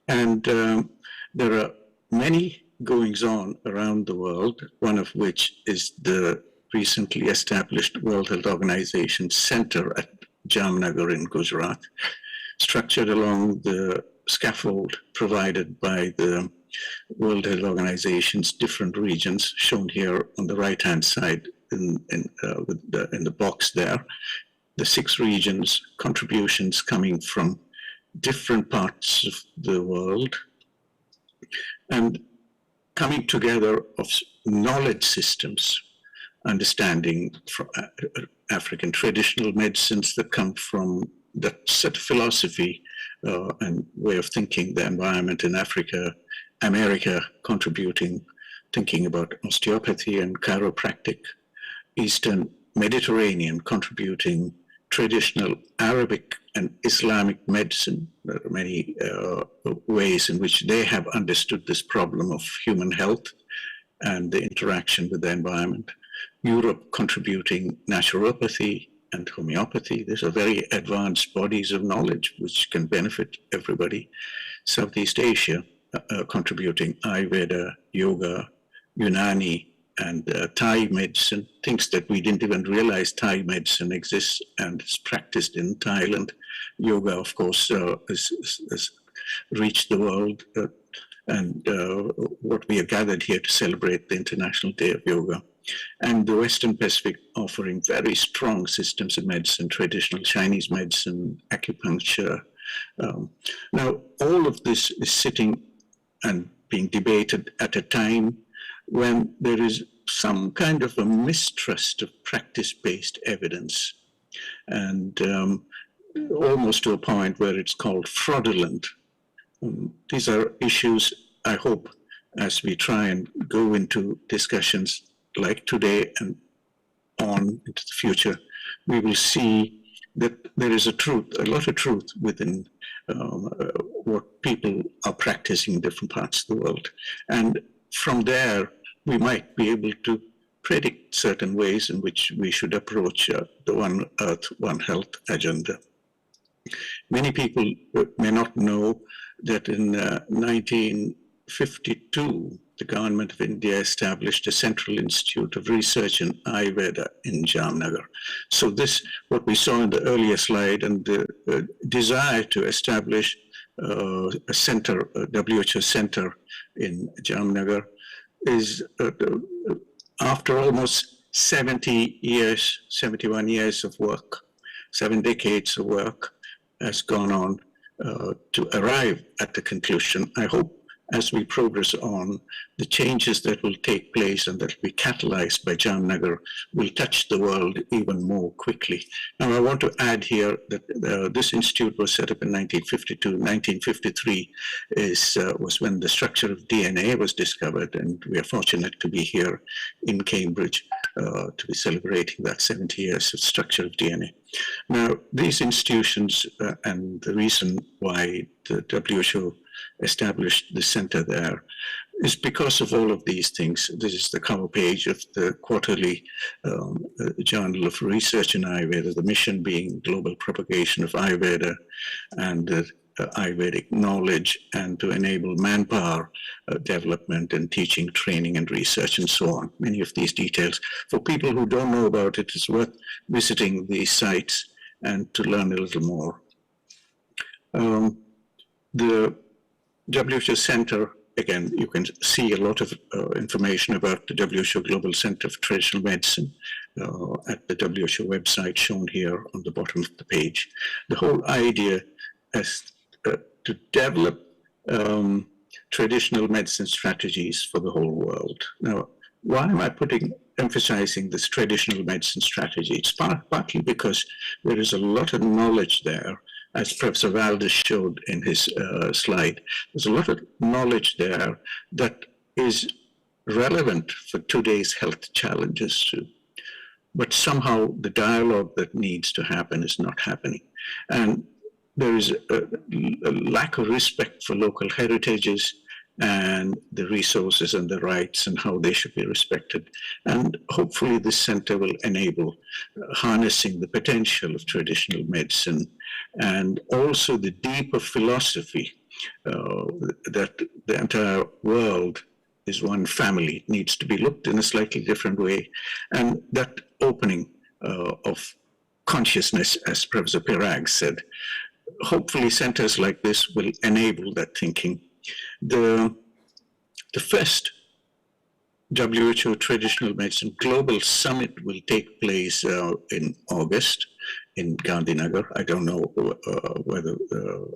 and there are many goings on around the world, one of which is the recently established World Health Organization Center at Jamnagar in Gujarat, structured along the scaffold provided by the World Health Organization's different regions, shown here on the right-hand side in the box there. The 6 regions, contributions coming from different parts of the world, and coming together of knowledge systems, understanding from African traditional medicines that come from that set of philosophy and way of thinking the environment in Africa, America contributing, thinking about osteopathy and chiropractic, Eastern Mediterranean contributing traditional Arabic and Islamic medicine. There are many ways in which they have understood this problem of human health and the interaction with the environment. Europe contributing naturopathy and homeopathy. These are very advanced bodies of knowledge which can benefit everybody. Southeast Asia contributing Ayurveda, yoga, Unani, and Thai medicine, things that we didn't even realize Thai medicine exists and is practiced in Thailand. Yoga, of course, has reached the world, and what we are gathered here to celebrate the International Day of Yoga. And the Western Pacific offering very strong systems of medicine, traditional Chinese medicine, acupuncture. Now, all of this is sitting and being debated at a time when there is some kind of a mistrust of practice-based evidence, and almost to a point where it's called fraudulent. These are issues, I hope, as we try and go into discussions like today and on into the future, we will see that there is a truth, a lot of truth within what people are practicing in different parts of the world. And from there, we might be able to predict certain ways in which we should approach the One Earth, One Health agenda. Many people may not know that in 1952, the government of India established a Central Institute of Research in Ayurveda in Jamnagar. So this, what we saw in the earlier slide, and the desire to establish a center, a WHO center in Jamnagar, is after almost 70 years, 71 years of work, 7 decades of work has gone on to arrive at the conclusion. I hope as we progress on, the changes that will take place and that will be catalyzed by Jamnagar will touch the world even more quickly. Now, I want to add here that this institute was set up in 1952. 1953 was when the structure of DNA was discovered, and we are fortunate to be here in Cambridge to be celebrating that 70 years of structure of DNA. Now, these institutions and the reason why the WHO established the center there is because of all of these things. This is the cover page of the quarterly Journal of Research in Ayurveda, the mission being global propagation of Ayurveda and Ayurvedic knowledge, and to enable manpower development and teaching, training, and research, and so on. Many of these details. For people who don't know about it, it's worth visiting these sites and to learn a little more. The WHO Center, again, you can see a lot of information about the WHO Global Center for Traditional Medicine at the WHO website shown here on the bottom of the page. The whole idea is to develop traditional medicine strategies for the whole world. Now, why am I emphasizing this traditional medicine strategy? It's partly because there is a lot of knowledge there. As Professor Valdez showed in his slide, there's a lot of knowledge there that is relevant for today's health challenges too. But somehow the dialogue that needs to happen is not happening. And there is a lack of respect for local heritages and the resources and the rights and how they should be respected. And hopefully this center will enable harnessing the potential of traditional medicine and also the deeper philosophy that the entire world is one family, needs to be looked in a slightly different way. And that opening of consciousness, as Professor Pirag said, hopefully centers like this will enable that thinking. The first WHO Traditional Medicine Global Summit will take place in August in Gandhinagar. I don't know whether,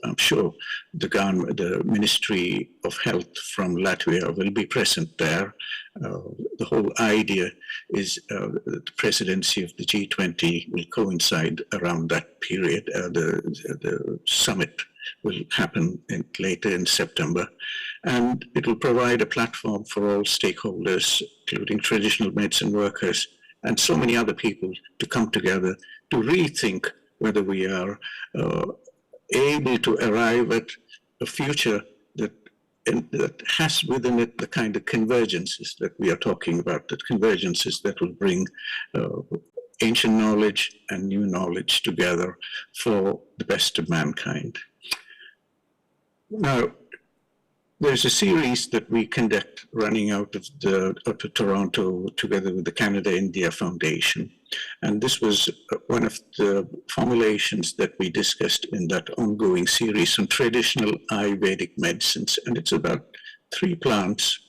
I'm sure the Ministry of Health from Latvia will be present there. The whole idea is the presidency of the G20 will coincide around that period. The summit will happen later in September, and it will provide a platform for all stakeholders, including traditional medicine workers and so many other people, to come together to rethink whether we are able to arrive at a future that has within it the kind of convergences that we are talking about, the convergences that will bring ancient knowledge and new knowledge together for the best of mankind. Now, there's a series that we conduct running out of Toronto together with the Canada-India Foundation. And this was one of the formulations that we discussed in that ongoing series on traditional Ayurvedic medicines. And it's about 3 plants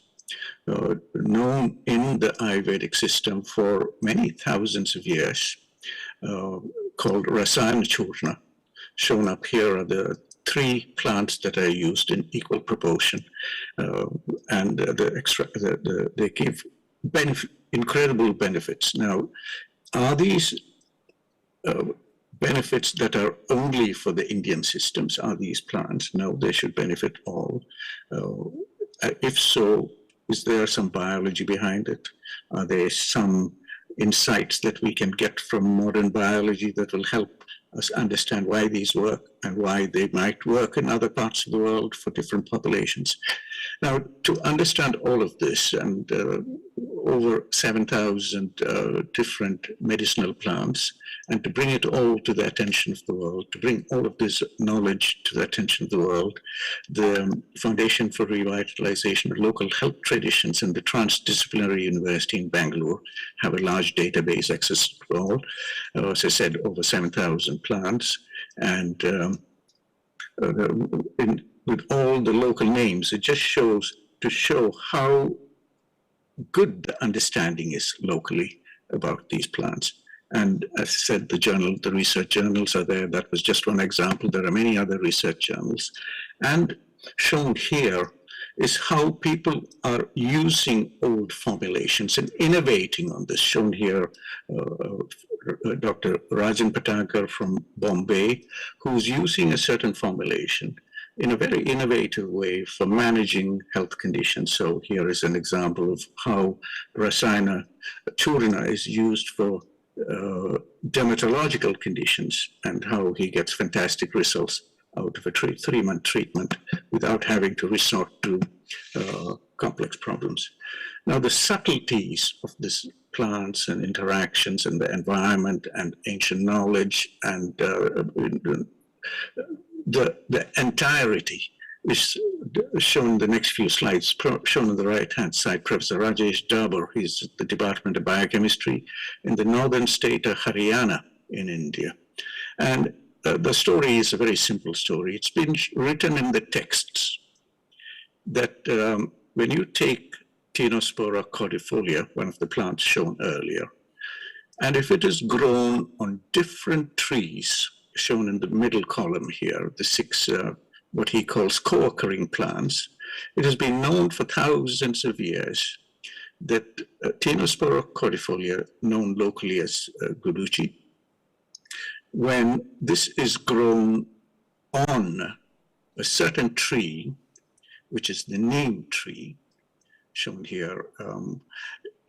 known in the Ayurvedic system for many thousands of years, called Rasayana Churna. Shown up here are the 3 plants that are used in equal proportion, and they give incredible benefits. Now, are these benefits that are only for the Indian systems? Are these plants? No, they should benefit all. If so, is there some biology behind it? Are there some insights that we can get from modern biology that will help us understand why these work and why they might work in other parts of the world for different populations? Now, to understand all of this and over 7,000 different medicinal plants, and to bring it all to the attention of the world, to bring all of this knowledge to the attention of the world, the Foundation for Revitalization of Local Health Traditions and the Transdisciplinary University in Bangalore have a large database accessible to all. As I said, over 7,000 plants, and with all the local names, it just shows to show how good the understanding is locally about these plants. And as I said, the research journals are there. That was just one example. There are many other research journals. And shown here is how people are using old formulations and innovating on this. Shown here, Dr. Rajan Patakar from Bombay, who's using a certain formulation in a very innovative way for managing health conditions. So here is an example of how Rasayana Churna is used for dermatological conditions and how he gets fantastic results out of a 3-month treatment without having to resort to complex problems. Now, the subtleties of these plants and interactions and the environment and ancient knowledge and the entirety is shown in the next few slides. Shown on the right-hand side, Professor Rajesh Dabur, he's at the Department of Biochemistry in the northern state of Haryana in India. And the story is a very simple story. It's been written in the texts that when you take Tinospora cordifolia, one of the plants shown earlier, and if it is grown on different trees, shown in the middle column here, the 6 what he calls co-occurring plants, it has been known for thousands of years that Tinospora cordifolia, known locally as guduchi, when this is grown on a certain tree, which is the neem tree, shown here,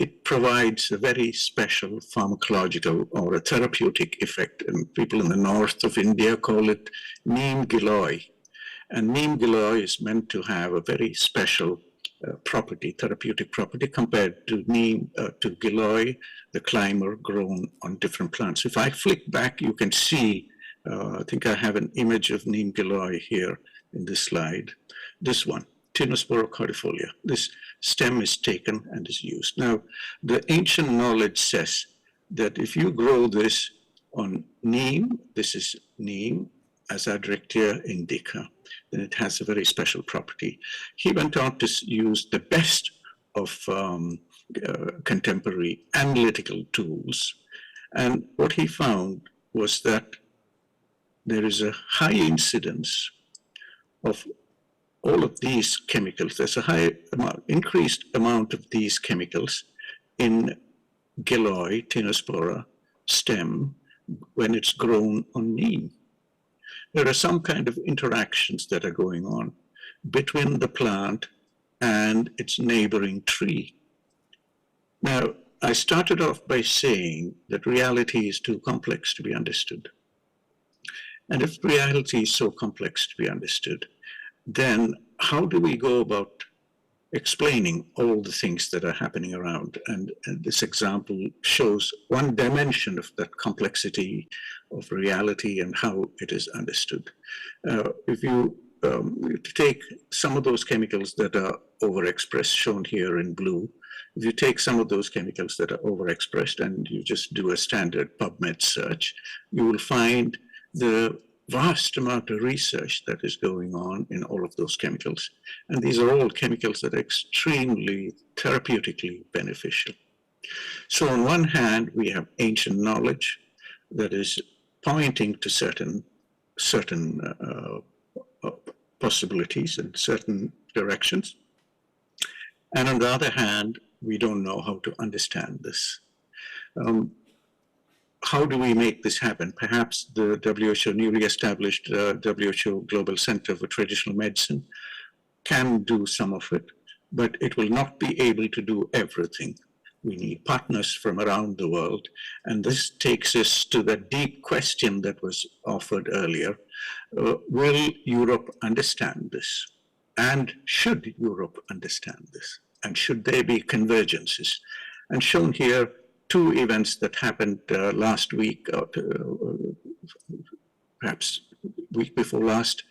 it provides a very special pharmacological or a therapeutic effect. And people in the north of India call it neem giloy. And neem giloy is meant to have a very special property, therapeutic property, compared to to giloy, the climber grown on different plants. If I flick back, you can see, I think I have an image of neem giloy here in this slide. This one, Tinospora cordifolia. This stem is taken and is used. Now, the ancient knowledge says that if you grow this on neem, this is neem, Azadirachtia indica, then it has a very special property. He went on to use the best of contemporary analytical tools. And what he found was that there is a high incidence of all of these chemicals. There's a increased amount of these chemicals in giloy, Tinospora stem, when it's grown on neem. There are some kind of interactions that are going on between the plant and its neighboring tree. Now, I started off by saying that reality is too complex to be understood. And if reality is so complex to be understood, then how do we go about explaining all the things that are happening around? And this example shows one dimension of that complexity of reality and how it is understood. If you take some of those chemicals that are overexpressed, shown here in blue, if you take some of those chemicals that are overexpressed and you just do a standard PubMed search, you will find the vast amount of research that is going on in all of those chemicals. And these are all chemicals that are extremely therapeutically beneficial. So on one hand, we have ancient knowledge that is pointing to certain possibilities and certain directions. And on the other hand, we don't know how to understand this. How do we make this happen? Perhaps the WHO, newly established WHO Global Center for Traditional Medicine, can do some of it, but it will not be able to do everything. We need partners from around the world. And this takes us to the deep question that was offered earlier. Will Europe understand this? And should Europe understand this? And should there be convergences? And shown here, two events that happened last week, perhaps week before last,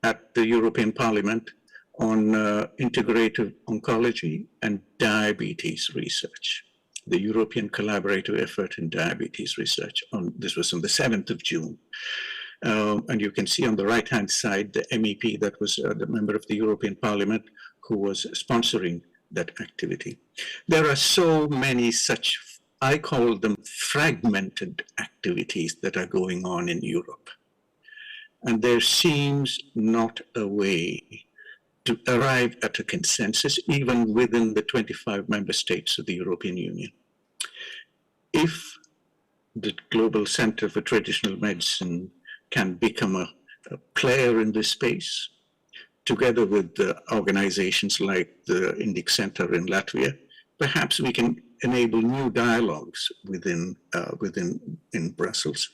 at the European Parliament on integrative oncology and diabetes research. The European Collaborative Effort in Diabetes Research. This was on the 7th of June. And you can see on the right-hand side, the MEP that was the member of the European Parliament who was sponsoring that activity. There are so many such, I call them fragmented activities that are going on in Europe. And there seems not a way to arrive at a consensus, even within the 25 member states of the European Union. If the Global Center for Traditional Medicine can become a player in this space, together with the organizations like the Indic Center in Latvia, perhaps we can enable new dialogues in Brussels.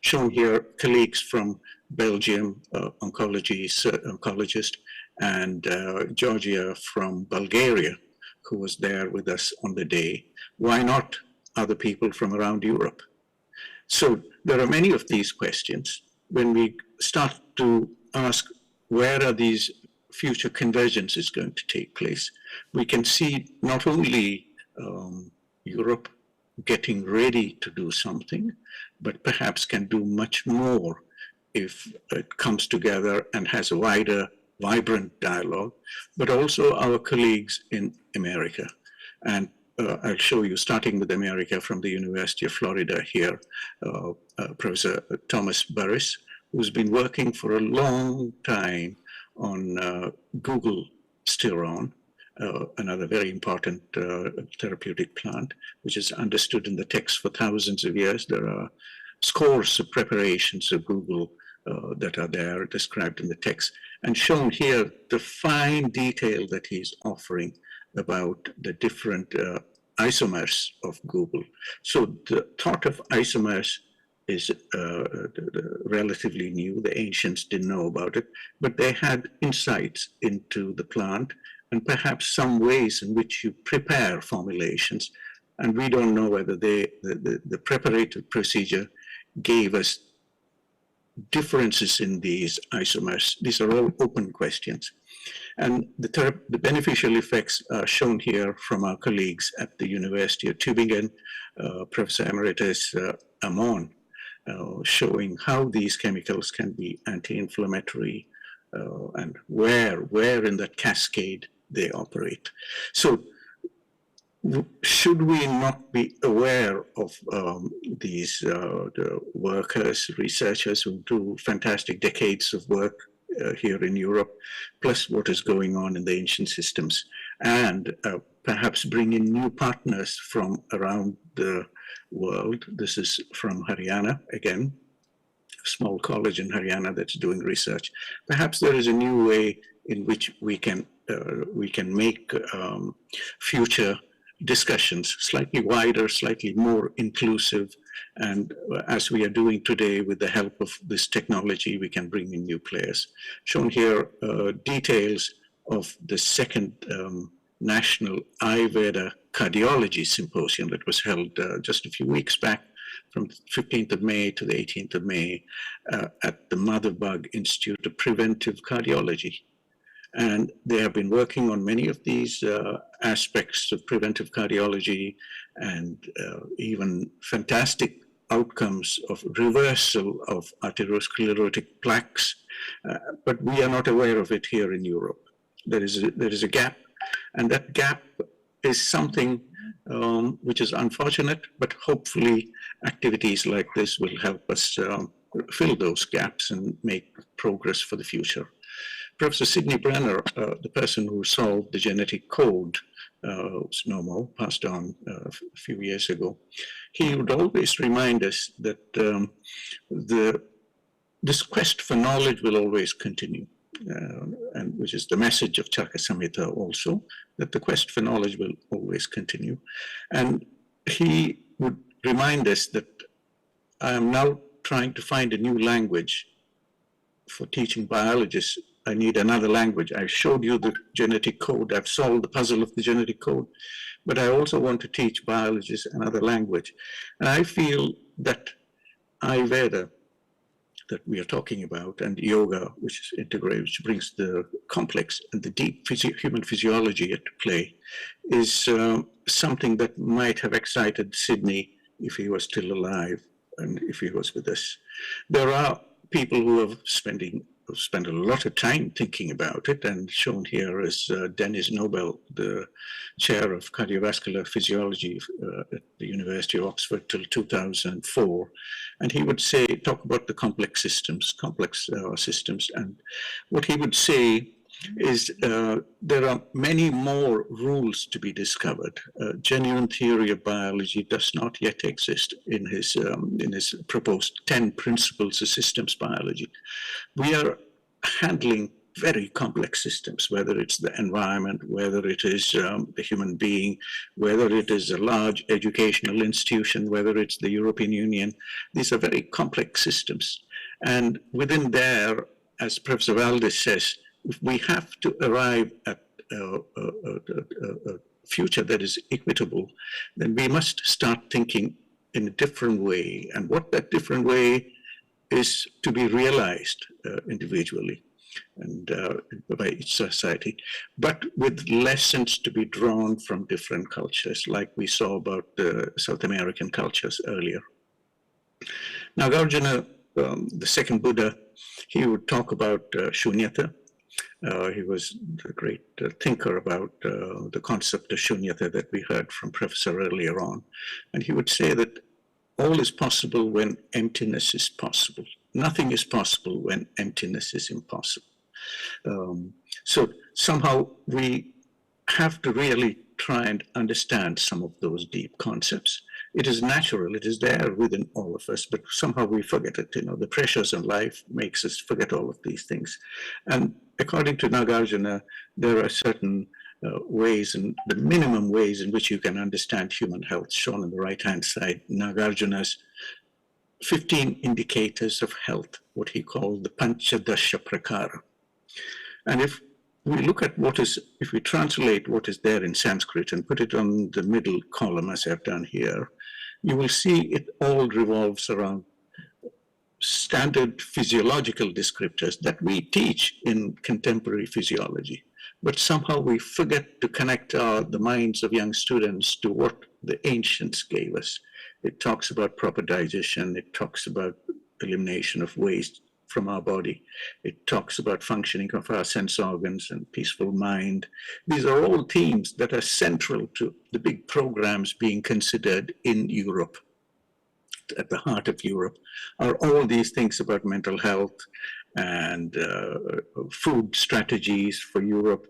Shown here, colleagues from Belgium, oncologist, and Georgia from Bulgaria, who was there with us on the day. Why not other people from around Europe? So there are many of these questions. When we start to ask, where are these future convergences going to take place? We can see not only Europe getting ready to do something, but perhaps can do much more if it comes together and has a wider, vibrant dialogue, but also our colleagues in America. And I'll show you, starting with America, from the University of Florida here, Professor Thomas Burris, who's been working for a long time on Google Styron, another very important therapeutic plant, which is understood in the text for thousands of years. There are scores of preparations of Google that are there described in the text, and shown here the fine detail that he's offering about the different isomers of Google. So the thought of isomers is relatively new. The ancients didn't know about it, but they had insights into the plant and perhaps some ways in which you prepare formulations. And we don't know whether the preparative procedure gave us differences in these isomers. These are all open questions. And the beneficial effects are shown here from our colleagues at the University of Tübingen, Professor Emeritus Amon, showing how these chemicals can be anti-inflammatory and where in that cascade they operate. So should we not be aware of these the workers, researchers who do fantastic decades of work here in Europe, plus what is going on in the ancient systems, and perhaps bring in new partners from around the world? This is from Haryana, again, a small college in Haryana that's doing research. Perhaps there is a new way in which we can make future discussions slightly wider, slightly more inclusive. And as we are doing today with the help of this technology, we can bring in new players. Shown here details of the second National Ayurveda Cardiology Symposium that was held just a few weeks back from 15th of May to the 18th of May at the Mother Bug Institute of Preventive Cardiology. And they have been working on many of these aspects of preventive cardiology and even fantastic outcomes of reversal of arteriosclerotic plaques. But we are not aware of it here in Europe. There is a gap, and that gap is something which is unfortunate, but hopefully activities like this will help us fill those gaps and make progress for the future. Professor Sidney Brenner, the person who solved the genetic code, was no more, passed on a few years ago. He would always remind us that this quest for knowledge will always continue, and which is the message of Charaka Samhita also, that the quest for knowledge will always continue. And he would remind us that I am now trying to find a new language for teaching biologists. I need another language. I showed you the genetic code. I've solved the puzzle of the genetic code, but I also want to teach biologists another language. And I feel that Ayurveda that we are talking about and yoga, which is integrated, which brings the complex and the deep human physiology into play, is something that might have excited Sidney if he was still alive and if he was with us. There are people who have spent a lot of time thinking about it, and shown here is Dennis Nobel, the chair of cardiovascular physiology at the University of Oxford till 2004. And he would talk about the complex systems, and what he would say is there are many more rules to be discovered. Genuine theory of biology does not yet exist in his proposed 10 principles of systems biology. We are handling very complex systems, whether it's the environment, whether it is the human being, whether it is a large educational institution, whether it's the European Union. These are very complex systems. And within there, as Professor Valdez says, if we have to arrive at a future that is equitable, then we must start thinking in a different way. And what that different way is to be realized individually and by each society, but with lessons to be drawn from different cultures, like we saw about the South American cultures earlier. Nagarjuna, the second Buddha, he would talk about shunyata. He was a great thinker about the concept of shunyata that we heard from Professor earlier on. And he would say that all is possible when emptiness is possible. Nothing is possible when emptiness is impossible. So somehow we have to really try and understand some of those deep concepts. It is natural, it is there within all of us, but somehow we forget it. The pressures in life makes us forget all of these things. And according to Nagarjuna, there are certain ways and the minimum ways in which you can understand human health, shown on the right-hand side. Nagarjuna's 15 indicators of health, what he called the Panchadasha Prakara. And if we look at if we translate what is there in Sanskrit and put it on the middle column, as I've done here, you will see it all revolves around standard physiological descriptors that we teach in contemporary physiology. But somehow we forget to connect the minds of young students to what the ancients gave us. It talks about proper digestion, it talks about elimination of waste from our body, it talks about functioning of our sense organs and peaceful mind. These are all themes that are central to the big programs being considered in Europe. At the heart of Europe are all these things about mental health and food strategies for Europe.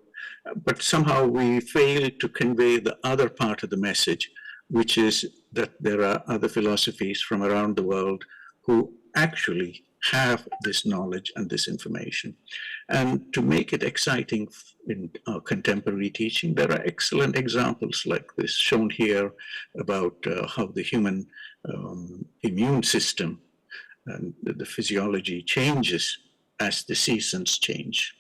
But somehow we fail to convey the other part of the message, which is that there are other philosophies from around the world who actually have this knowledge and this information. And to make it exciting in our contemporary teaching, there are excellent examples like this shown here about how the human immune system and the physiology changes as the seasons change.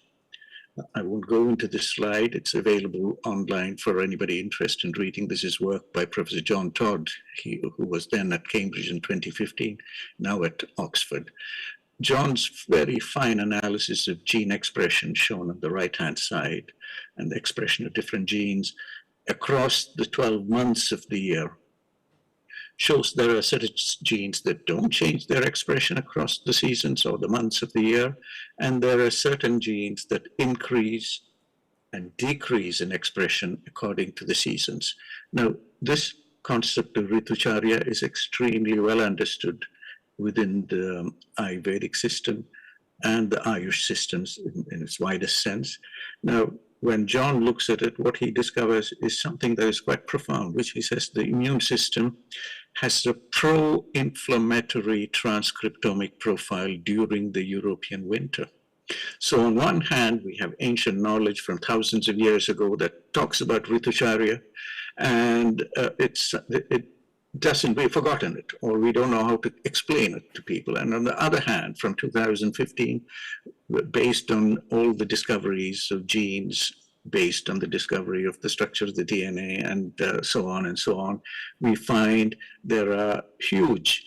I won't go into this slide. It's available online for anybody interested in reading. This is work by Professor John Todd, who was then at Cambridge in 2015, now at Oxford. John's very fine analysis of gene expression shown on the right-hand side and the expression of different genes across the 12 months of the year shows there are certain genes that don't change their expression across the seasons or the months of the year, and there are certain genes that increase and decrease in expression according to the seasons. Now, this concept of Ritucharya is extremely well understood within the Ayurvedic system and the Ayush systems in its widest sense. Now, when John looks at it, what he discovers is something that is quite profound, which he says the immune system has a pro-inflammatory transcriptomic profile during the European winter. So on one hand, we have ancient knowledge from thousands of years ago that talks about Ritucharya, and we've forgotten it, or we don't know how to explain it to people. And on the other hand, from 2015, based on all the discoveries of genes, based on the discovery of the structure of the DNA and so on, we find there are huge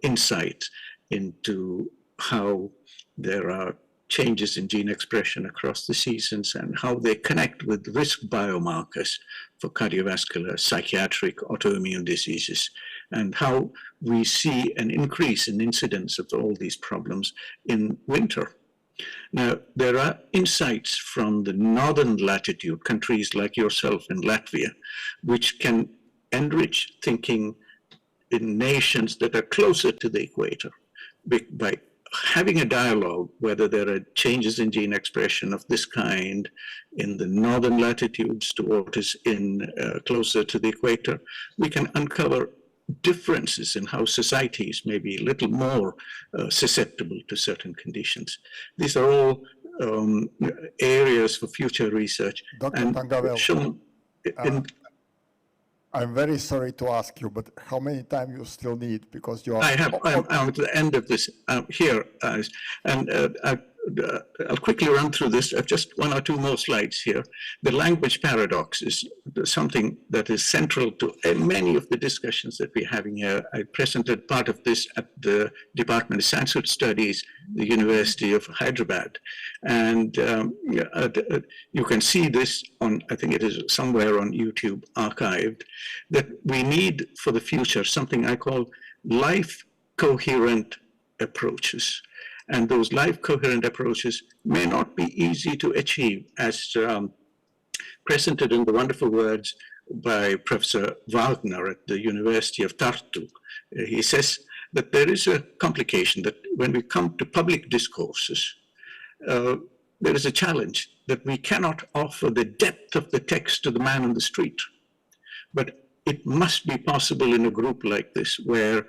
insights into how there are changes in gene expression across the seasons and how they connect with risk biomarkers for cardiovascular, psychiatric, autoimmune diseases, and how we see an increase in incidence of all these problems in winter. Now, there are insights from the northern latitude, countries like yourself in Latvia, which can enrich thinking in nations that are closer to the equator by having a dialogue, whether there are changes in gene expression of this kind in the northern latitudes to what is in closer to the equator, we can uncover differences in how societies may be a little more susceptible to certain conditions. These are all areas for future research. Dr. Tangavel, I'm very sorry to ask you, but how many time you still need? Because you are... I'm at the end of this here, I'll quickly run through this. I've just one or two more slides here. The language paradox is something that is central to many of the discussions that we're having here. I presented part of this at the Department of Sanskrit Studies, the University of Hyderabad. And you can see this on, I think it is somewhere on YouTube archived, that we need for the future something I call life coherent approaches. And those life coherent approaches may not be easy to achieve, as presented in the wonderful words by Professor Wagner at the University of Tartu. He says that there is a complication that when we come to public discourses, there is a challenge that we cannot offer the depth of the text to the man on the street. But it must be possible in a group like this where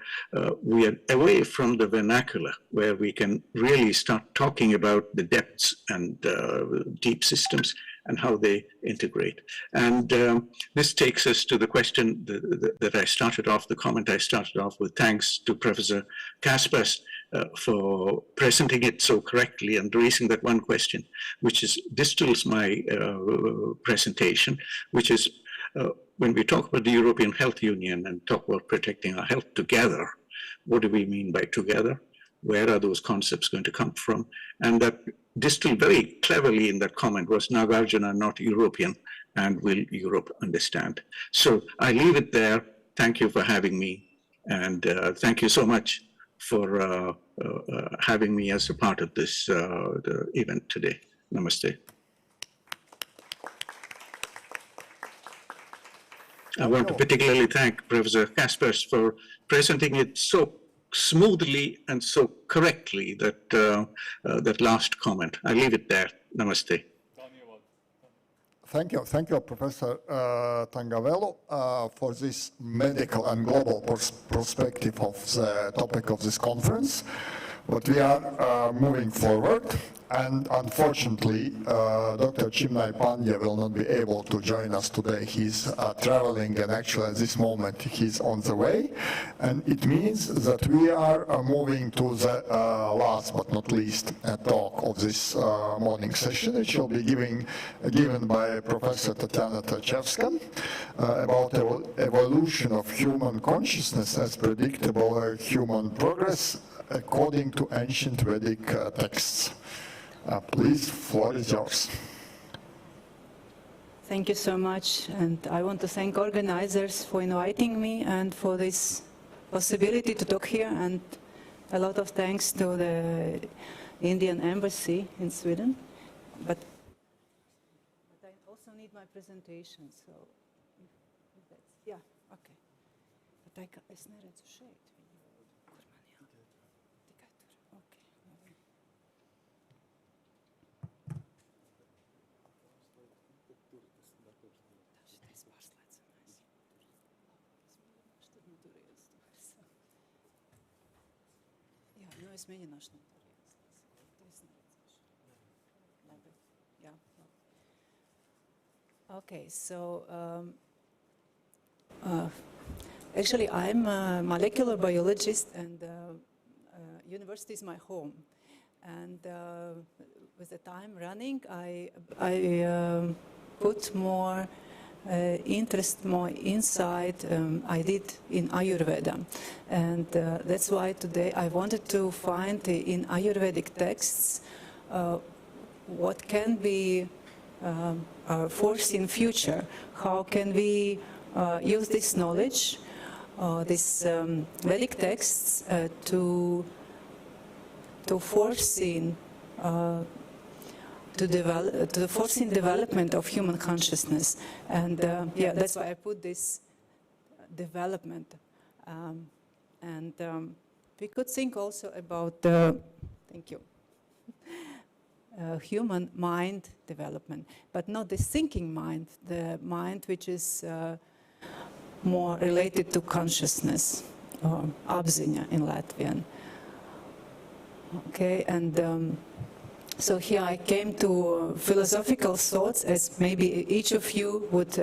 we are away from the vernacular, where we can really start talking about the depths and deep systems, and how they integrate. And this takes us to the question that I started off, the comment I started off with. Thanks to Professor Kaspers for presenting it so correctly and raising that one question, which distills my presentation, which is when we talk about the European Health Union and talk about protecting our health together, what do we mean by together? Where are those concepts going to come from? And that distilled very cleverly in that comment was Nagarjuna not European, and will Europe understand? So I leave it there. Thank you for having me. And thank you so much for having me as a part of this the event today. Namaste. I want to particularly thank Professor Kaspers for presenting it so smoothly and so correctly, that last comment. I leave it there. Namaste. Thank you, Professor Tangavelo, for this medical and global perspective of the topic of this conference. But we are moving forward, and unfortunately, Dr. Chimnai Pandya will not be able to join us today. He's traveling, and actually at this moment he's on the way. And it means that we are moving to the last but not least talk of this morning session. It shall be given by Professor Tatiana Tachevska about evolution of human consciousness as predictable human progress according to ancient Vedic texts. Please, floor is yours. Thank you so much, and I want to thank organizers for inviting me and for this possibility to talk here, and a lot of thanks to the Indian Embassy in Sweden. But I also need my presentation, so if that's, yeah, okay. But it's not a shade. Okay, so actually I'm a molecular biologist, and university is my home. And with the time running, I put more interest, more insight I did in Ayurveda. And that's why today I wanted to find in Ayurvedic texts what can be our foreseen future. How can we use this knowledge, these Vedic texts, to foreseen to foreseen development of human consciousness. And yeah, that's why I put this development. We could think also about thank you. Human mind development, but not the thinking mind, the mind which is more related to consciousness, or apziņa in Latvian. Okay, and so here I came to philosophical thoughts, as maybe each of you would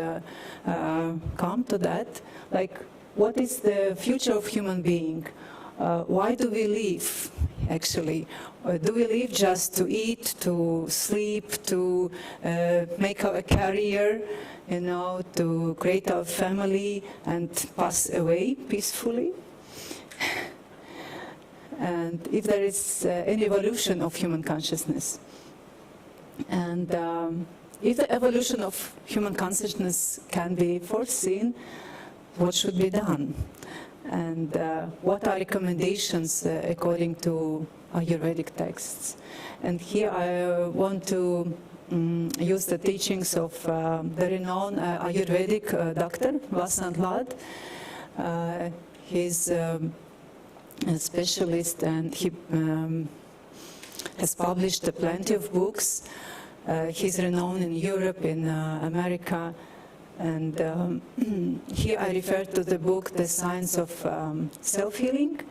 come to that. Like, what is the future of human being? Why do we live, actually? Do we live just to eat, to sleep, to make our career, you know, to create our family and pass away peacefully? And if there is any evolution of human consciousness. And if the evolution of human consciousness can be foreseen, what should be done? And what are recommendations according to Ayurvedic texts? And here I want to use the teachings of the renowned Ayurvedic doctor, Vasant Lad. He's a specialist, and he has published plenty of books. He's renowned in Europe, in America. And here I refer to the book, The Science of Self-Healing.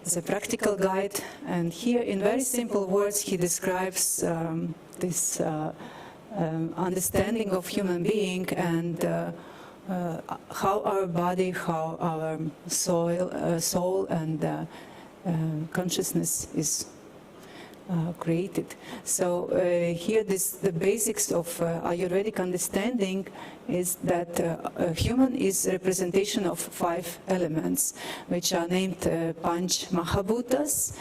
It's a practical guide. And here, in very simple words, he describes this understanding of human being and how our body, how our soul and consciousness is created. So here the basics of Ayurvedic understanding is that a human is a representation of 5 elements, which are named Panch Mahabhutas,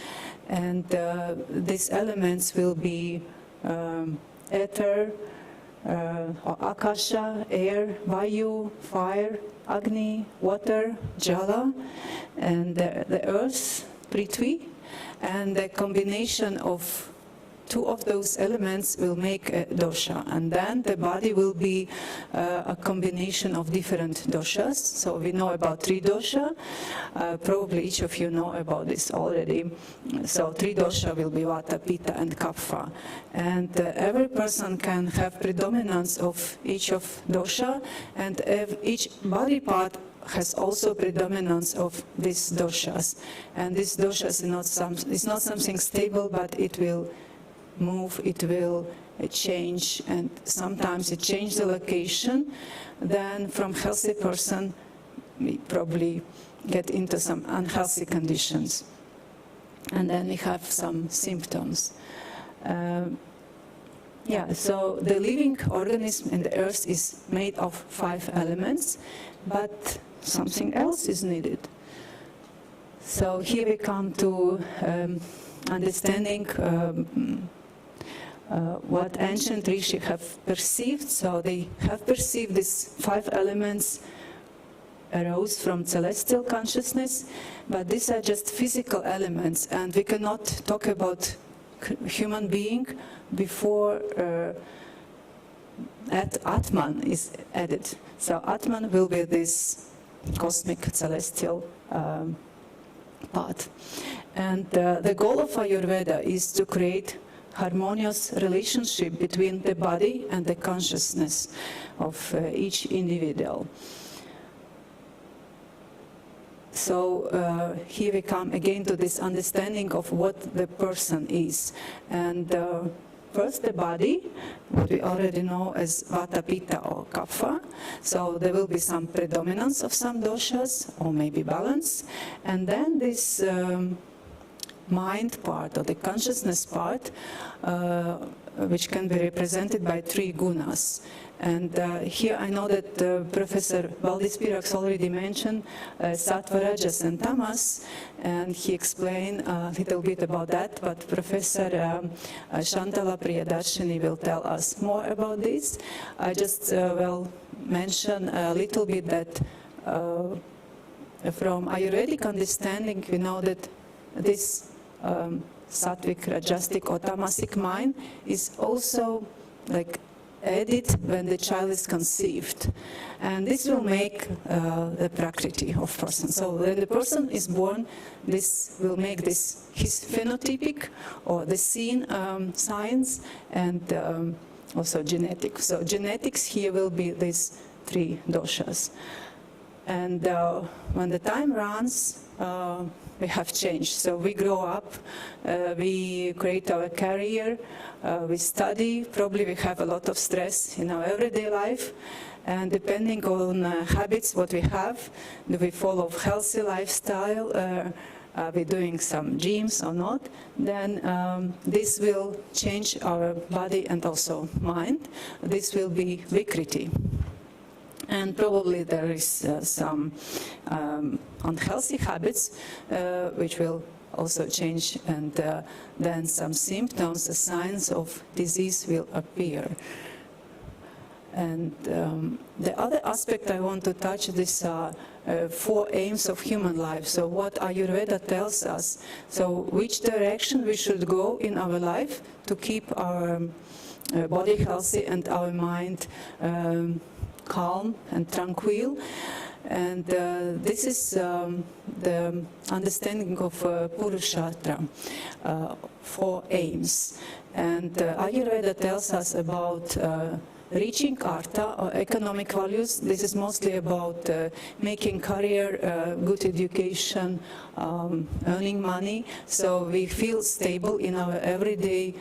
and these elements will be ether, or Akasha, air, Vayu, fire, Agni, water, Jala, and the earth, Prithvi, and the combination of 2 of those elements will make a dosha, and then the body will be a combination of different doshas. So we know about 3 dosha, probably each of you know about this already. So 3 dosha will be Vata, Pitta and Kapha, and every person can have predominance of each of dosha, and each body part has also predominance of these doshas, and these doshas is not something stable, but it will move, it will change, and sometimes it changes the location. Then from healthy person we probably get into some unhealthy conditions, and then we have some symptoms. So the living organism in the earth is made of 5 elements, but something else is needed. So here we come to understanding what ancient Rishi have perceived. So they have perceived these 5 elements arose from celestial consciousness, but these are just physical elements, and we cannot talk about human being before Atman is added. So Atman will be this cosmic celestial part. And the goal of Ayurveda is to create harmonious relationship between the body and the consciousness of each individual. So here we come again to this understanding of what the person is. And first the body, what we already know as Vata, Pitta or Kapha. So there will be some predominance of some doshas, or maybe balance. And then this mind part, or the consciousness part, which can be represented by 3 gunas. And here I know that Professor Valdis Piraks already mentioned Sattva, Rajas and Tamas, and he explained a little bit about that, but Professor Shantala Priyadarshini will tell us more about this. I just will mention a little bit that from Ayurvedic understanding we know that this Sattvic, Rajasic or Tamasic mind is also like added when the child is conceived, and this will make the prakriti of person. So when the person is born, this will make this his phenotypic or the seen signs, and also genetic. So genetics here will be these 3 doshas, and when the time runs, we have changed. So we grow up, we create our career, we study, probably we have a lot of stress in our everyday life, and depending on habits what we have, do we follow healthy lifestyle, are we doing some gyms or not, then this will change our body and also mind. This will be Vikriti. And probably there is some unhealthy habits which will also change, and then some symptoms, the signs of disease will appear. And the other aspect I want to touch, these are 4 aims of human life. So what Ayurveda tells us, so which direction we should go in our life to keep our body healthy and our mind calm and tranquil. And this is the understanding of Purushatra, 4 aims. And Ayurveda tells us about reaching artha, or economic values. This is mostly about making career, good education, earning money, so we feel stable in our everyday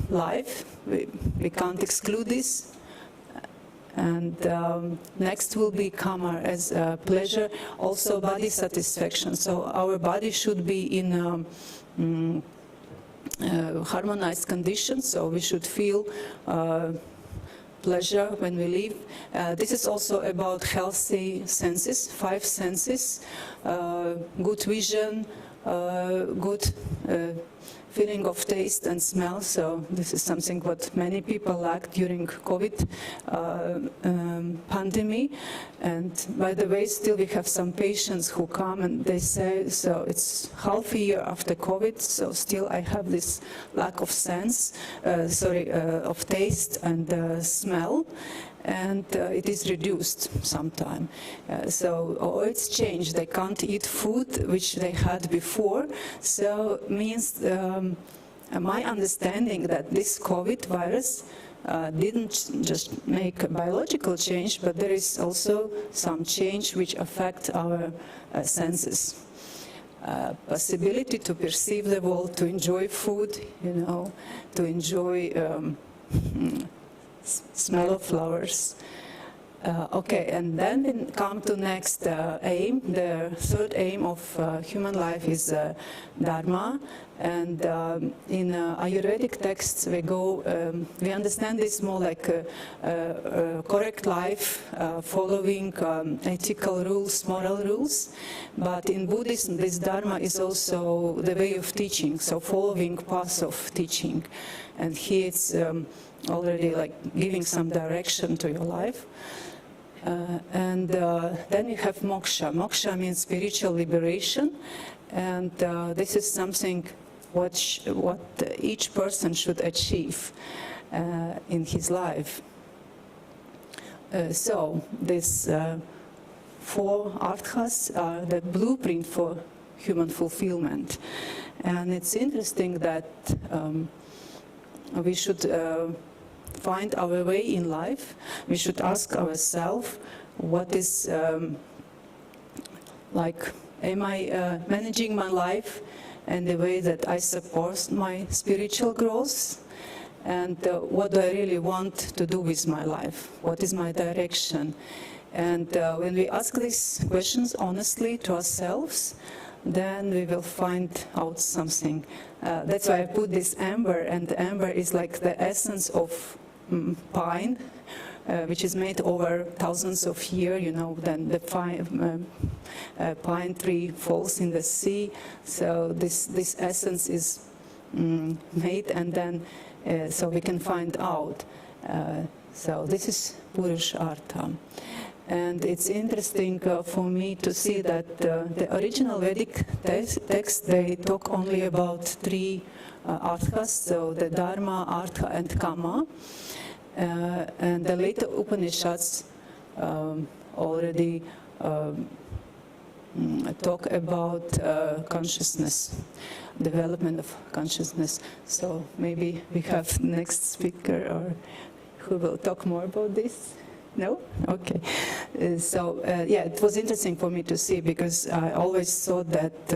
life. We can't exclude this. And next will be kamar as pleasure, also body satisfaction. So our body should be in harmonized conditions, so we should feel pleasure when we live. This is also about healthy senses, 5 senses, good vision, good feeling of taste and smell. So this is something what many people lacked during COVID pandemic. And by the way, still we have some patients who come and they say, so it's half a year after COVID, so still I have this lack of sense, of taste and smell. And it is reduced sometime. Or it's changed. They can't eat food which they had before. So means my understanding that this COVID virus didn't just make a biological change, but there is also some change which affect our senses. Possibility to perceive the world, to enjoy food, to enjoy smell of flowers. Okay, and then we come to next aim. The third aim of human life is dharma. And in Ayurvedic texts, we understand this more like correct life, following ethical rules, moral rules. But in Buddhism, this dharma is also the way of teaching, so following path of teaching. And here it's already like giving some direction to your life. Then you have moksha. Moksha means spiritual liberation, and this is something what each person should achieve in his life. So these 4 arthas are the blueprint for human fulfillment. And it's interesting that we should find our way in life. We should ask ourselves, what is, am I managing my life in the way that I support my spiritual growth? And what do I really want to do with my life? What is my direction? And when we ask these questions honestly to ourselves, then we will find out something. That's why I put this amber, and amber is like the essence of pine, which is made over thousands of years, then the pine tree falls in the sea. So this essence is made, and then so we can find out. So this is Purushartha. And it's interesting for me to see that the original Vedic text, they talk only about 3 arthas, so the Dharma, Artha, and Kama. And the later Upanishads already talk about consciousness, development of consciousness. So maybe we have next speaker or who will talk more about this. No? Okay. Yeah, it was interesting for me to see, because I always thought that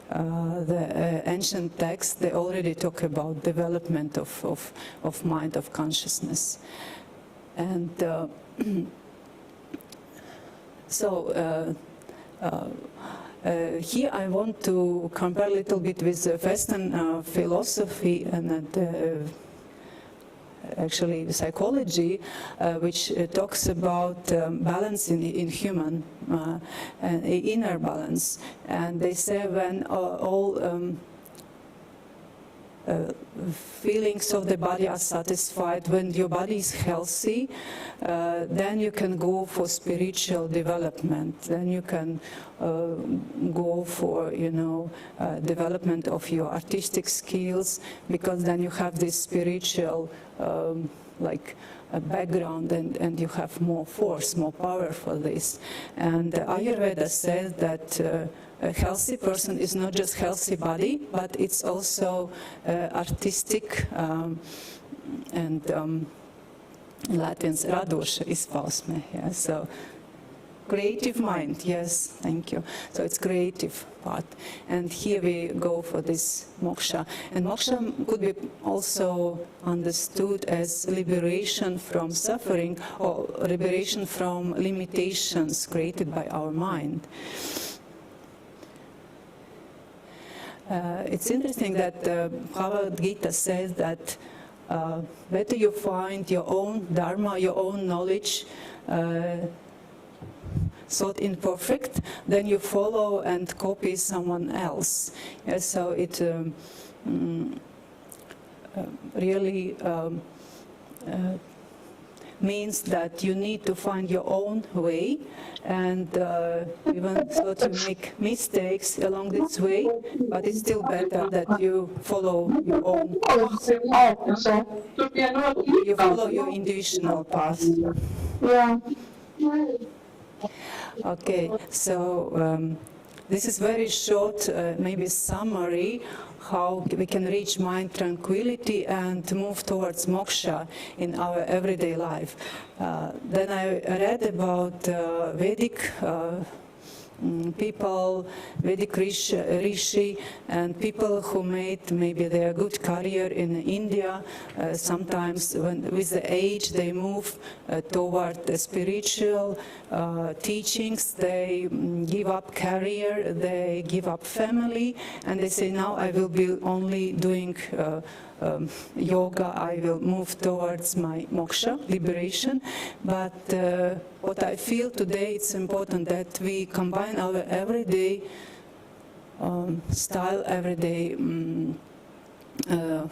the ancient texts, they already talk about development of mind, of consciousness. And here I want to compare a little bit with Western philosophy and actually psychology, which talks about balance in human, and inner balance. And they say when all feelings of the body are satisfied, when your body is healthy, then you can go for spiritual development. Then you can go for, development of your artistic skills, because then you have this spiritual a background, and you have more force, more power for this. And Ayurveda says that a healthy person is not just healthy body, but it's also artistic and Latvians radoša izpausme. Yeah, so creative mind, yes, thank you. So it's creative part. And here we go for this moksha. And moksha could be also understood as liberation from suffering or liberation from limitations created by our mind. It's interesting that Bhagavad Gita says that better you find your own dharma, your own knowledge, thought imperfect, then you follow and copy someone else. Yes, so it really means that you need to find your own way, and even though you make mistakes along this way, but it's still better that you follow your own, you follow your intuitional path. Okay, so this is very short, maybe summary how we can reach mind tranquility and move towards moksha in our everyday life. Then I read about Vedic people, Vedic rishi, and people who made maybe their good career in India. Sometimes with the age they move toward the spiritual teachings, they give up career, they give up family, and they say, now I will be only doing yoga, I will move towards my moksha, liberation. But what I feel today, it's important that we combine our everyday style, everyday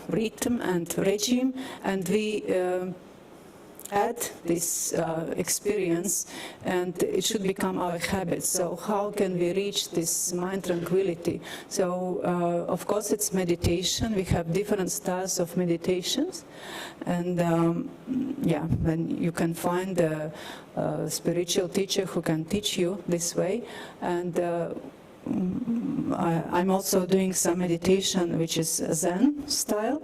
rhythm and regime, and we add this experience, and it should become our habit. So how can we reach this mind tranquility? So of course it's meditation. We have different styles of meditations, and yeah, then you can find a spiritual teacher who can teach you this way. And I'm also doing some meditation which is Zen style,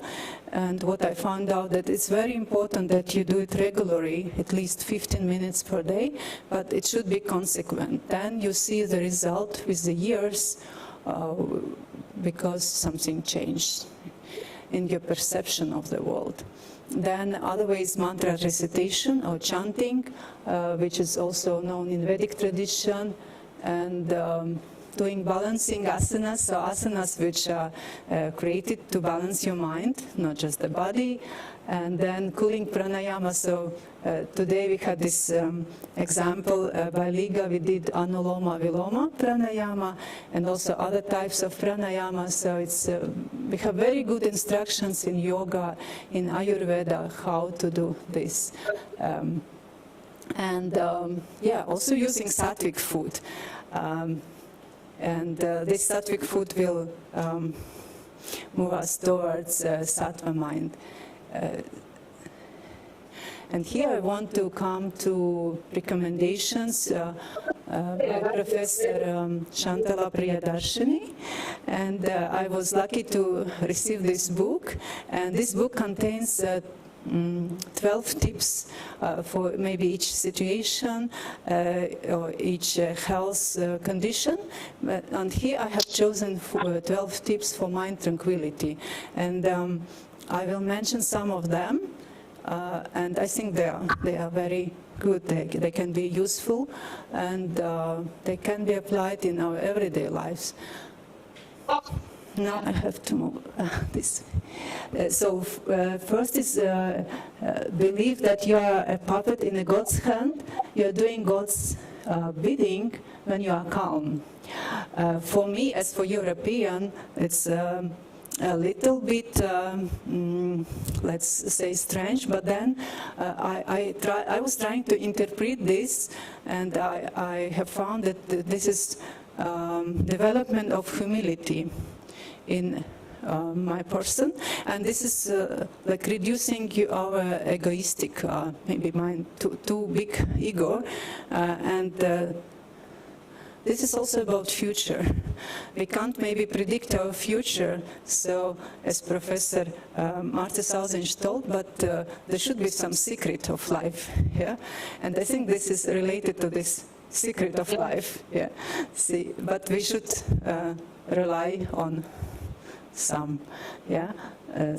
and what I found out that it's very important that you do it regularly, at least 15 minutes per day, but it should be consequent. Then you see the result with the years because something changed in your perception of the world. Then other way is mantra recitation or chanting, which is also known in Vedic tradition, and doing balancing asanas, so asanas which are created to balance your mind, not just the body, and then cooling pranayama. So today we had this example by Liga, we did anuloma viloma pranayama, and also other types of pranayama. So it's we have very good instructions in yoga, in Ayurveda, how to do this. Yeah, also using sattvic food. And this sattvic food will move us towards sattva mind. And here I want to come to recommendations by Professor Shantala Priyadarshini. And I was lucky to receive this book. And this book contains 12 tips for maybe each situation or each health condition. And here I have chosen 12 tips for mind tranquility. And I will mention some of them. And I think they are very good. They can be useful, and they can be applied in our everyday lives. Now I have to move this. So first is believe that you are a puppet in a God's hand. You are doing God's bidding when you are calm. For me, as for European, it's a little bit, let's say, strange, but then I was trying to interpret this, and I have found that this is development of humility in my person, and this is like reducing our egoistic, maybe mine, too big ego, and this is also about future. We can't maybe predict our future, so as Professor Marta Salzinš told, but there should be some secret of life, yeah? And I think this is related to this secret of life. Yeah. See, but we should rely on some,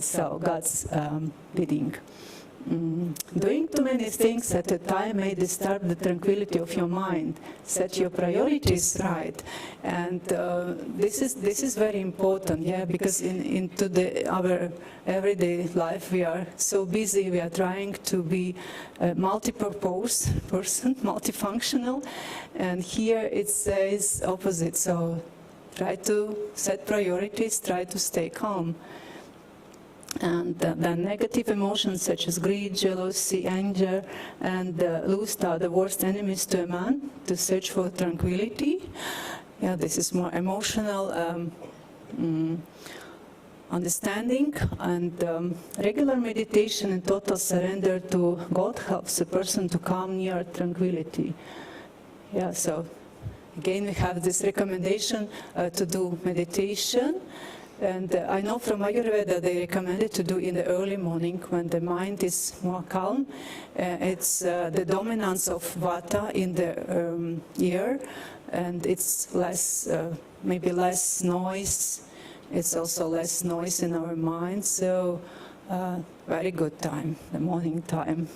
so God's bidding. Doing too many things at a time may disturb the tranquility of your mind. Set your priorities right, and this is very important, because into our everyday life we are so busy. We are trying to be a multi-purpose person, multifunctional, and here it says opposite. So try to set priorities. Try to stay calm. And then negative emotions such as greed, jealousy, anger, and lust are the worst enemies to a man. To search for tranquility. Yeah, this is more emotional understanding, and regular meditation and total surrender to God helps a person to come near tranquility. Yeah, so again we have this recommendation to do meditation. And I know from Ayurveda they recommend it to do in the early morning when the mind is more calm. It's the dominance of Vata in the ear, and it's less, maybe less noise. It's also less noise in our mind, so very good time, the morning time.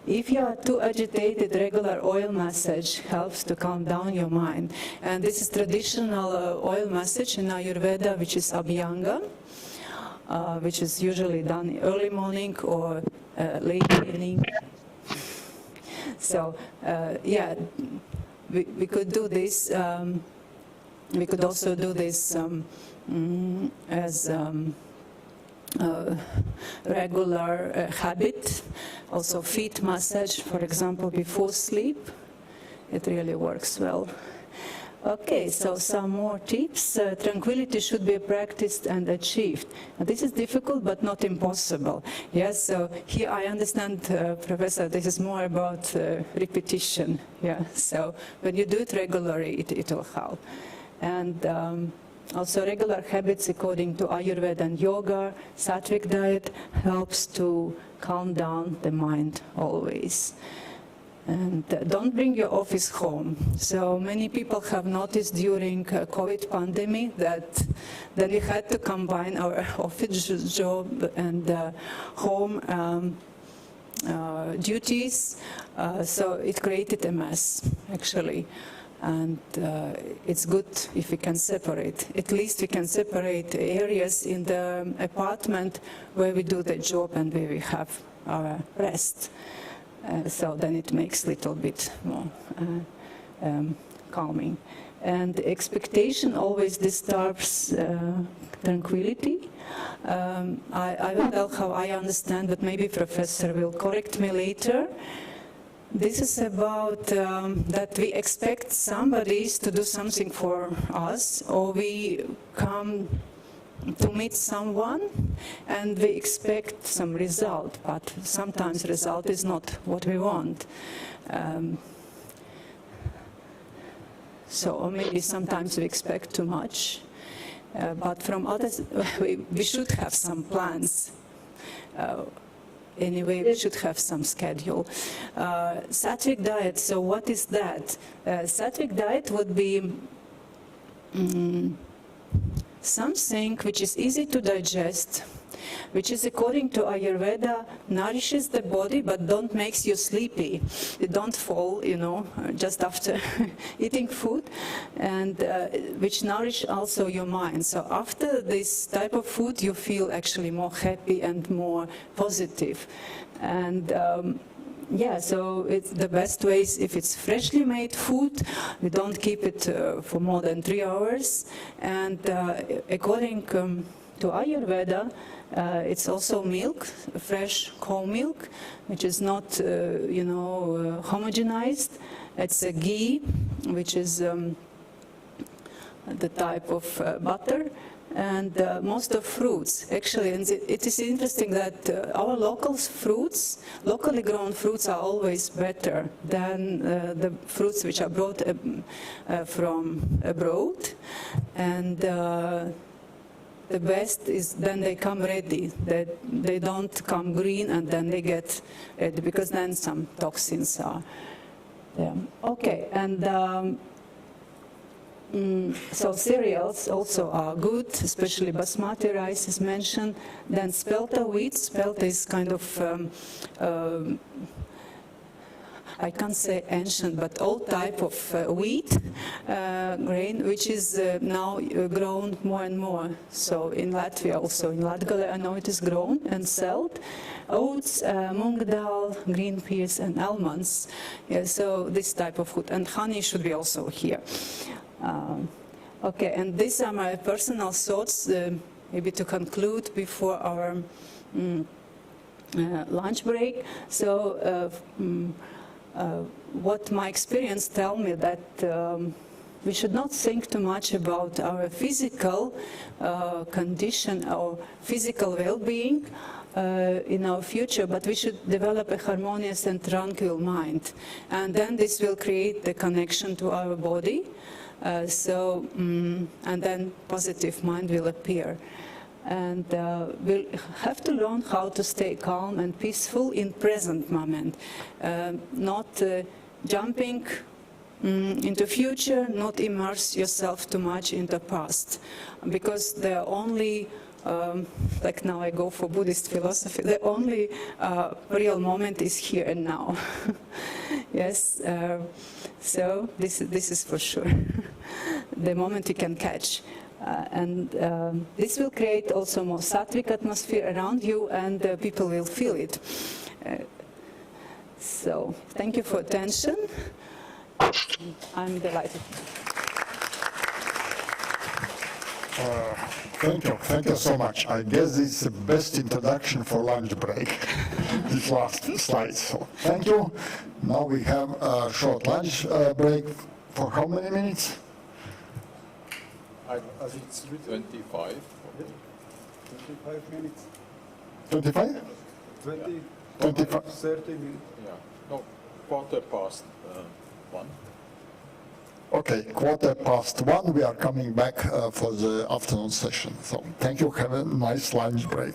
If you are too agitated, regular oil massage helps to calm down your mind. And this is traditional oil massage in Ayurveda, which is Abhyanga, which is usually done early morning or late evening. So, we could do this. We could also do this as regular habit. Also feet massage, for example, before sleep. It really works well. Okay, so some more tips. Tranquility should be practiced and achieved. Now, this is difficult but not impossible. Yes, so here I understand, Professor, this is more about repetition. Yeah, so when you do it regularly, it will help. And also regular habits according to Ayurveda and yoga, sattvic diet helps to calm down the mind always. And don't bring your office home. So many people have noticed during COVID pandemic that we had to combine our office job and home duties. So it created a mess, actually. And it's good if we can separate. At least we can separate areas in the apartment where we do the job and where we have our rest. So then it makes a little bit more calming. And expectation always disturbs tranquility. I will tell how I understand, but maybe Professor will correct me later. This is about that we expect somebody to do something for us, or we come to meet someone and we expect some result, but sometimes result is not what we want. Or maybe sometimes we expect too much, but from others we should have some plans. Anyway, we should have some schedule. Sattvic diet, so what is that? Sattvic diet would be something which is easy to digest, which is according to Ayurveda, nourishes the body but don't makes you sleepy. You don't fall, just after eating food, and which nourish also your mind. So after this type of food, you feel actually more happy and more positive. And so it's the best way is if it's freshly made food, we don't keep it for more than 3 hours. And according to Ayurveda, it's also milk, fresh cow milk, which is not, homogenized. It's a ghee, which is the type of butter, and most of fruits. Actually, and it is interesting that our locally grown fruits are always better than the fruits which are brought from abroad. And the best is then they come ready, that they don't come green and then they get ready, because then some toxins are Yeah. Okay, and so cereals also are good, especially basmati rice is mentioned. Then spelta wheat. Spelta is kind of I can't say ancient, but old type of wheat grain, which is now grown more and more. So in Latvia also, in Latgale, I know it is grown and sold. Oats, mung dal, green peas, and almonds. Yeah, so this type of food. And honey should be also here. Okay, and these are my personal thoughts, maybe to conclude before our lunch break. So what my experience tell me that we should not think too much about our physical condition or physical well-being in our future, but we should develop a harmonious and tranquil mind. And then this will create the connection to our body. And then positive mind will appear. And we'll have to learn how to stay calm and peaceful in present moment, not jumping into future, not immerse yourself too much in the past, because the only like now I go for Buddhist philosophy, the only real moment is here and now. Yes, so this is for sure the moment you can catch. This will create also more sattvic atmosphere around you, and people will feel it. So thank you for attention. I'm delighted. Thank you so much. I guess it's the best introduction for lunch break, this last slide. So thank you. Now we have a short lunch break for how many minutes? As it's written, 25. 25 minutes. 25? 20, 25. 30 minutes. Yeah, no, 1:15. Okay, 1:15, we are coming back for the afternoon session. So thank you, have a nice lunch break.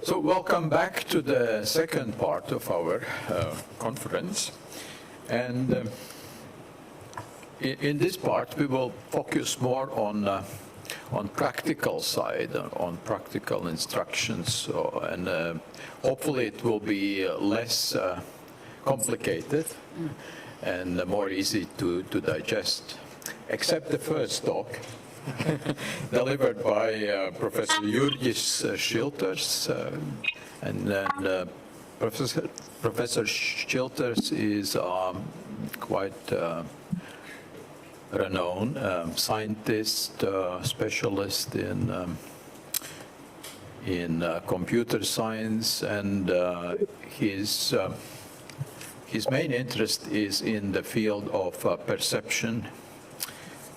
So welcome back to the second part of our conference. And in this part, we will focus more on practical side, on practical instructions, and hopefully it will be less complicated and more easy to digest, except the first talk delivered by Professor Jurgis Šilters, and then Professor Šilters is quite renowned scientist, specialist in computer science, and his main interest is in the field of perception.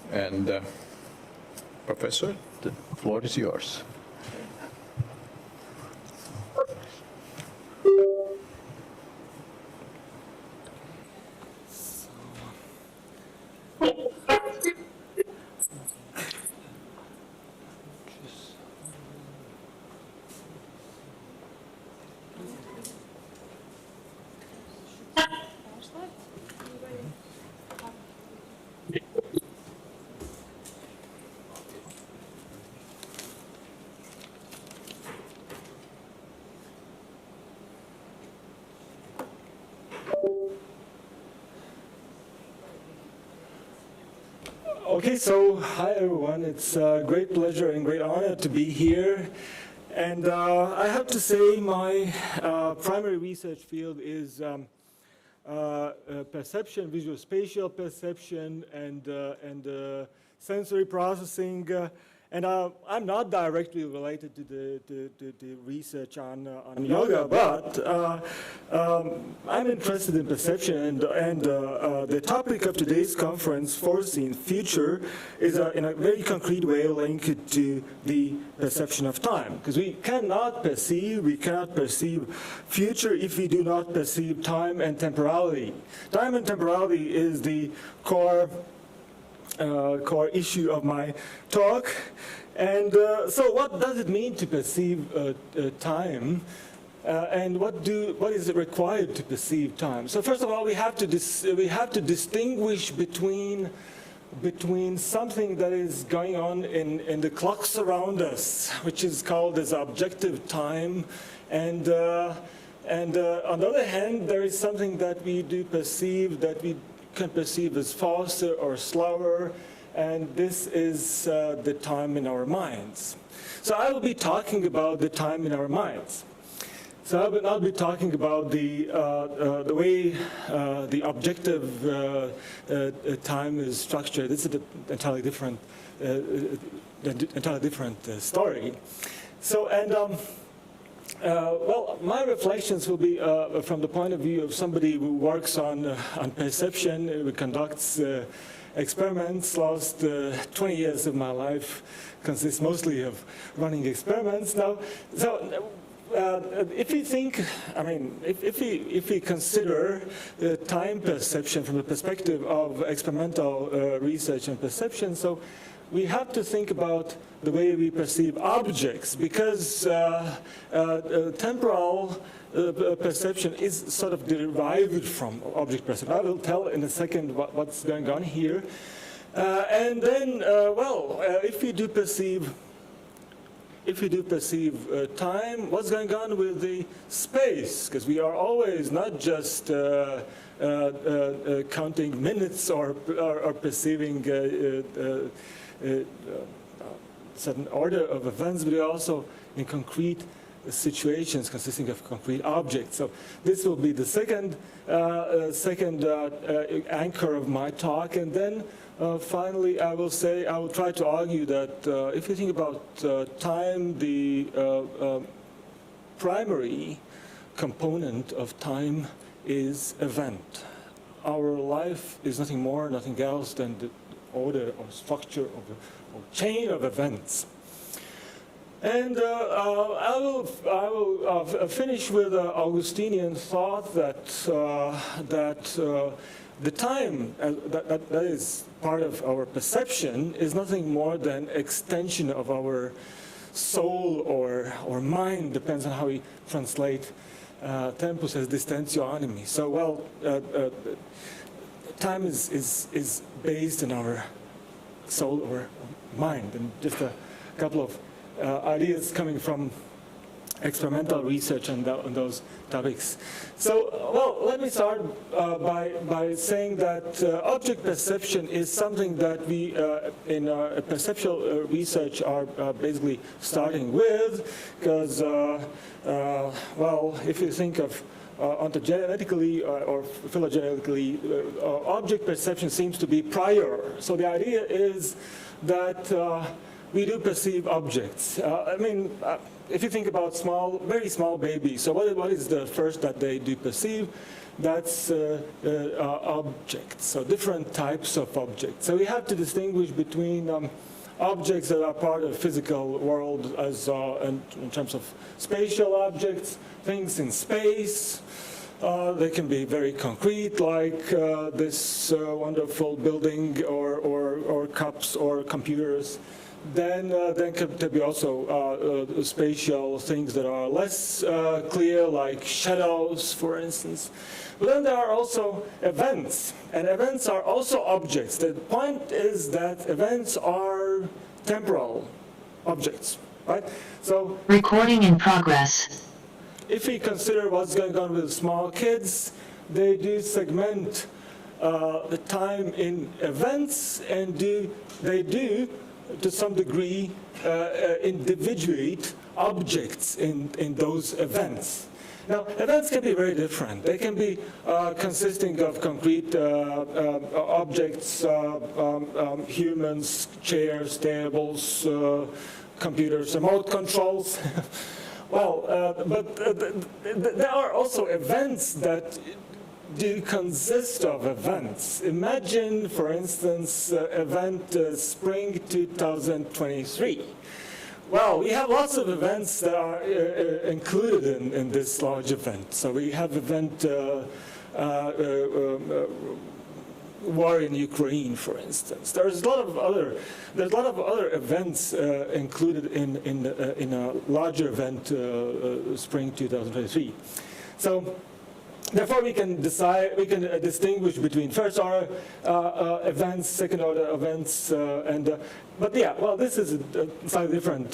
And Professor, the floor is yours. Okay, so hi everyone. It's a great pleasure and great honor to be here. And I have to say my primary research field is perception, visual spatial perception, and sensory processing. And I'm not directly related to the research on yoga, but I'm interested in perception, and the topic of today's conference, Foreseen, Future, is in a very concrete way linked to the perception of time. Because we cannot perceive future if we do not perceive time and temporality. Time and temporality is the core issue of my talk. And so what does it mean to perceive time? And what is it required to perceive time? So first of all, we have to distinguish between something that is going on in the clocks around us, which is called as objective time, and on the other hand, there is something that we do perceive, that we can perceive as faster or slower, and this is the time in our minds. So I will be talking about the time in our minds. So I will not be talking about the way the objective time is structured. This is an entirely different story. So well, my reflections will be from the point of view of somebody who works on perception, who conducts experiments. Last 20 years of my life consists mostly of running experiments. Now, so if we think, I mean, if we consider time perception from the perspective of experimental research and perception, so we have to think about the way we perceive objects, because temporal perception is sort of derived from object perception. I will tell in a second what's going on here. And then, well, if we do perceive time, what's going on with the space? Because we are always not just counting minutes or perceiving certain order of events, but also in concrete situations consisting of concrete objects. So this will be the second anchor of my talk, and then finally I will try to argue that if you think about time, the primary component of time is event. Our life is nothing more, nothing else than the order or structure of a chain of events. And I will finish with an Augustinian thought that the time that is part of our perception is nothing more than extension of our soul or mind, depends on how we translate tempus as distentio animi. So, well, time is based in our soul or mind, and just a couple of ideas coming from experimental research on those topics. So, well, let me start by saying that object perception is something that we in perceptual research are basically starting with, because, well, if you think of ontogenetically or phylogenetically, object perception seems to be prior. So the idea is that we do perceive objects. I mean, if you think about very small babies, so what is the first that they do perceive? That's objects, so different types of objects. So we have to distinguish between objects that are part of the physical world as in terms of spatial objects, things in space. They can be very concrete, like this wonderful building or cups or computers. Then could be also spatial things that are less clear, like shadows, for instance. But then there are also events, and events are also objects. The point is that events are temporal objects, right? So recording in progress. If we consider what's going on with small kids, they do segment the time in events, and they do to some degree individuate objects in those events. Now, events can be very different. They can be consisting of concrete objects, humans, chairs, tables, computers, remote controls. Well, but there are also events that do consist of events. Imagine, for instance, event Spring 2023. Well, we have lots of events that are included in this large event. So we have event war in Ukraine, for instance. There's a lot of other events included in a larger event, Spring 2023. So. Therefore, we can distinguish between first order events, second order events, but yeah, well, this is a slightly different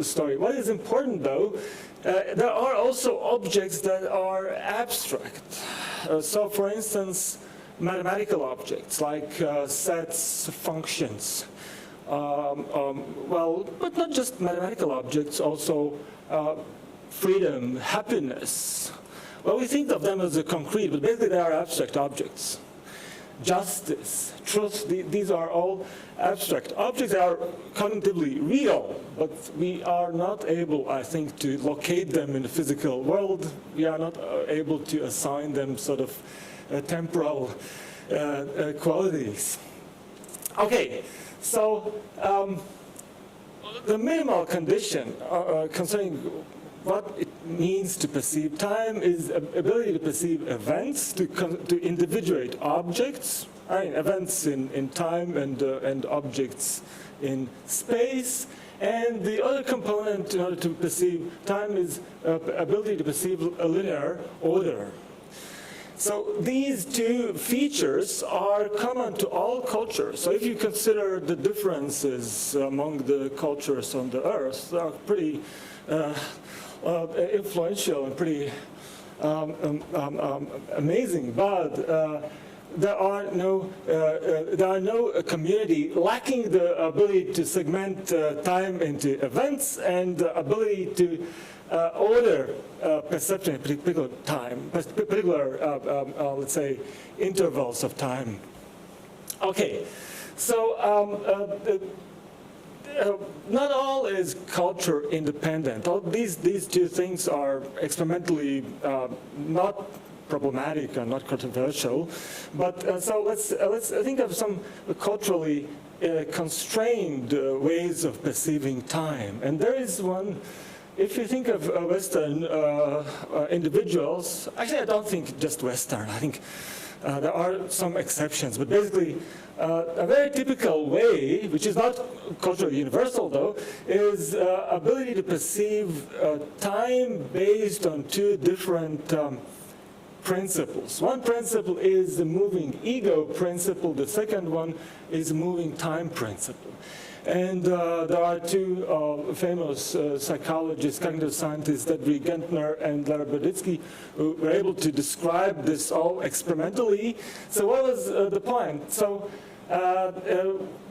story. What is important, though, there are also objects that are abstract. So, for instance, mathematical objects like sets, functions. Well, but not just mathematical objects, also freedom, happiness. Well, we think of them as a concrete, but basically they are abstract objects. Justice, truth, these are all abstract objects that are cognitively real, but we are not able, I think, to locate them in the physical world. We are not able to assign them sort of temporal qualities. Okay, so the minimal condition concerning what it means to perceive time is ability to perceive events, to individuate objects, events in time and objects in space. And the other component in order to perceive time is ability to perceive a linear order. So these two features are common to all cultures. So if you consider the differences among the cultures on the Earth, they are pretty influential and pretty amazing, but there are no community lacking the ability to segment time into events and the ability to order perception in particular time, let's say, intervals of time. Okay, so not all is culture independent. All these two things are experimentally not problematic and not controversial. But so let's think of some culturally constrained ways of perceiving time. And there is one. If you think of Western individuals, actually I don't think just Western. I think There are some exceptions, but basically a very typical way, which is not culturally universal though, is ability to perceive time based on two different principles. One principle is the moving ego principle. The second one is the moving time principle. And there are two famous psychologists, cognitive scientists, Debri Gentner and Lara Berditsky, who were able to describe this all experimentally. So what was the point? So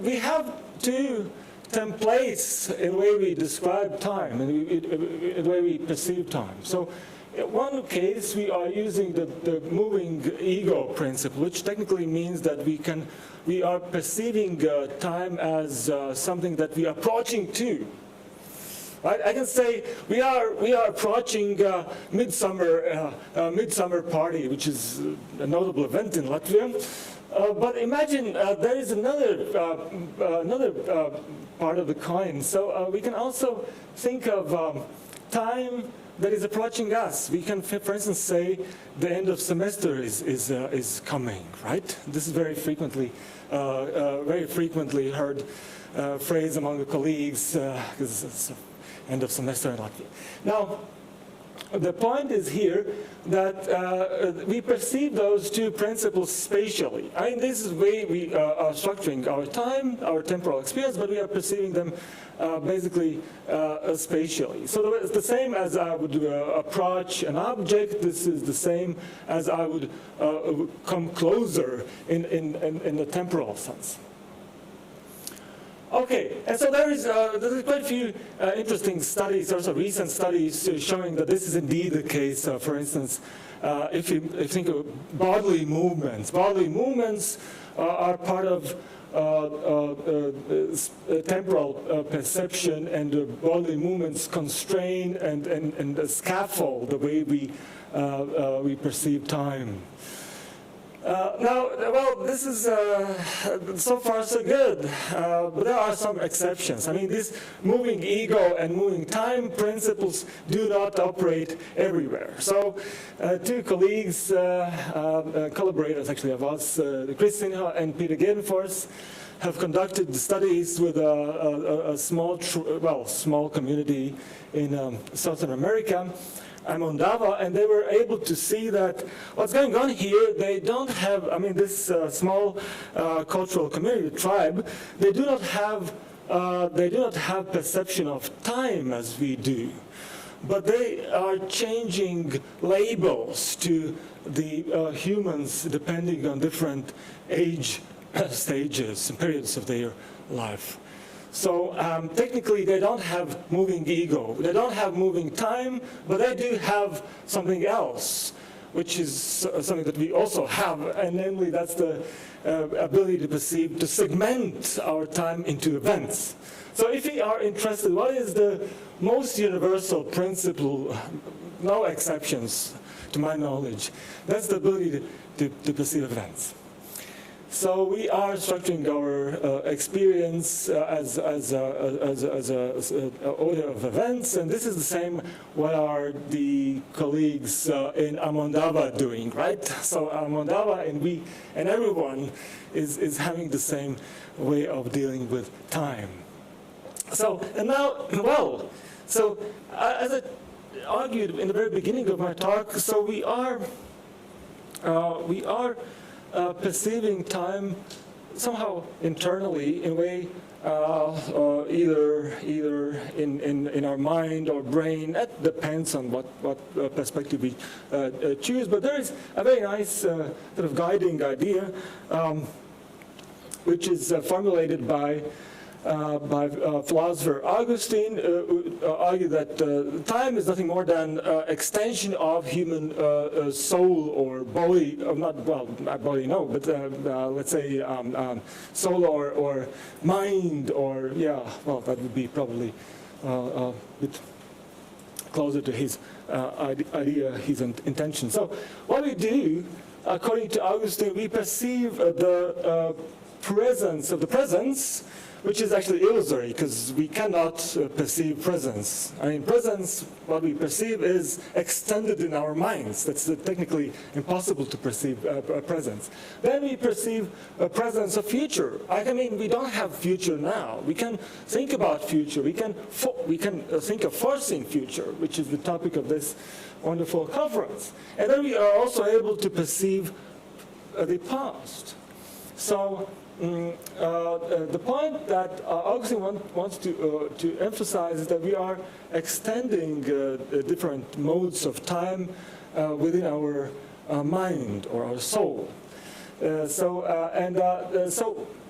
we have two templates in the way we describe time and in the way we perceive time. So in one case, we are using the moving ego principle, which technically means that we are perceiving time as something that we are approaching to. Right? I can say we are approaching midsummer party, which is a notable event in Latvia. But imagine there is another part of the coin. So we can also think of time that is approaching us. We can, for instance, say the end of semester is coming, right? This is very frequently heard phrase among the colleagues because it's end of semester in Latvia. Now, the point is here that we perceive those two principles spatially. I mean, this is the way we are structuring our time, our temporal experience, but we are perceiving them basically spatially. So it's the same as I would approach an object. This is the same as I would come closer in the temporal sense. Okay, and so there's quite a few interesting studies, also recent studies showing that this is indeed the case. For instance, if you think of bodily movements are part of temporal perception, and bodily movements constrain and scaffold the way we perceive time. Now, well, this is so far so good, but there are some exceptions. I mean, these moving ego and moving time principles do not operate everywhere. So, two colleagues, collaborators actually of us, Chris Sinha and Peter Gedenfors, have conducted studies with a small community in Southern America, Amondava, and they were able to see that what's going on here, they don't have, I mean, this small cultural community, tribe, they do not have perception of time as we do, but they are changing labels to the humans depending on different age stages and periods of their life. So technically, they don't have moving ego. They don't have moving time, but they do have something else, which is something that we also have, and namely that's the ability to perceive, to segment our time into events. So if we are interested, what is the most universal principle, no exceptions to my knowledge, that's the ability to perceive events. So we are structuring our experience as an order of events, and this is the same what are the colleagues in Amondava doing, right? So Amondava and we and everyone is having the same way of dealing with time. So, and now, well, so as I argued in the very beginning of my talk, so we are perceiving time somehow internally in a way either in our mind or brain. It depends on what perspective we choose. But there is a very nice sort of guiding idea which is formulated by philosopher Augustine, who argued that time is nothing more than extension of human soul or body, not body, no, but let's say soul or mind, or that would be probably a bit closer to his idea, his intention. So what we do, according to Augustine, we perceive the presence of the presence which is actually illusory because we cannot perceive presence. I mean, presence, what we perceive is extended in our minds. That's technically impossible to perceive presence. Then we perceive a presence of future. I mean, we don't have future now. We can think about future. We can think of foreseeing future, which is the topic of this wonderful conference. And then we are also able to perceive the past. So the point that Augustine wants to emphasize is that we are extending different modes of time within our mind or our soul.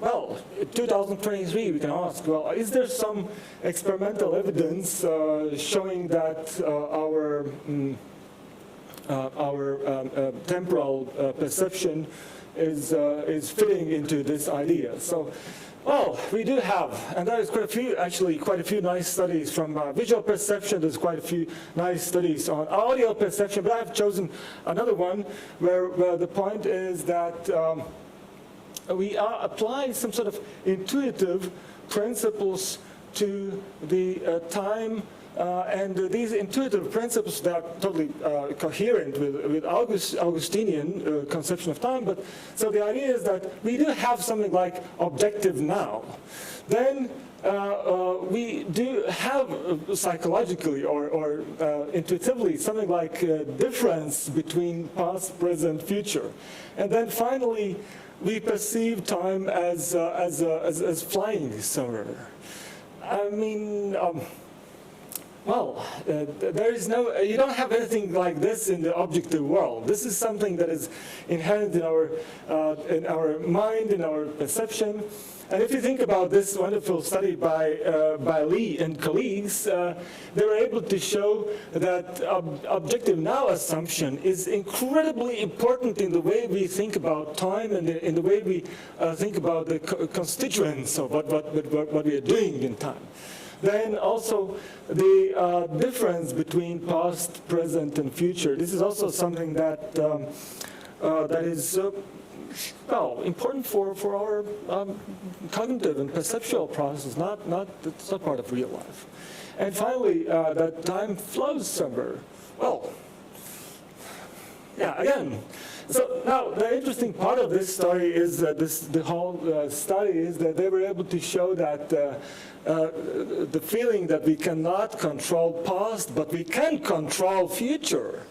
Well, in 2023, we can ask, well, is there some experimental evidence showing that our temporal perception is fitting into this idea? So, well, we do have, and there is quite a few nice studies from visual perception. There's quite a few nice studies on audio perception, but I've chosen another one where the point is that we are applying some sort of intuitive principles to the time. And these intuitive principles, they are totally coherent with Augustinian conception of time. But so the idea is that we do have something like objective now. Then we do have psychologically or intuitively something like a difference between past, present, future. And then finally, we perceive time as flying somewhere. I mean. Well, there is no, you don't have anything like this in the objective world. This is something that is inherent in our mind, in our perception. And if you think about this wonderful study by Lee and colleagues, they were able to show that objective now assumption is incredibly important in the way we think about time and in the way we think about the constituents of what we are doing in time. Then also the difference between past, present, and future. This is also something that that is well important for our cognitive and perceptual process. It's not part of real life. And finally, that time flows somewhere. Well, yeah, again. So now the interesting part of this story is that the whole study is that they were able to show that the feeling that we cannot control past, but we can control future,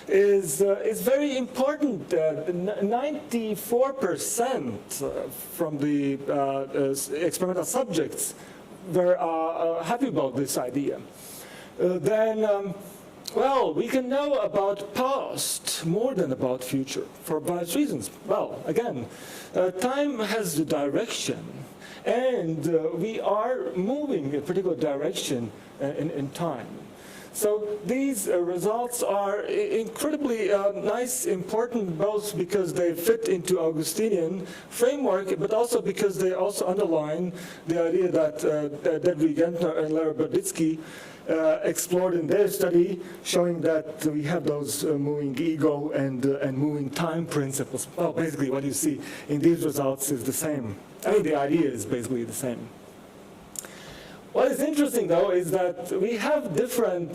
is very important. 94% from the experimental subjects were happy about this idea. Well, we can know about past more than about future for various reasons. Well, again, time has the direction, and we are moving in a particular direction in time. So these results are incredibly nice, important, both because they fit into Augustinian framework, but also because they also underline the idea that Debry Gentner and Larry Berditsky explored in their study, showing that we have those moving ego and moving time principles. Well, basically what you see in these results is the same. I mean, the idea is basically the same. What is interesting, though, is that we have different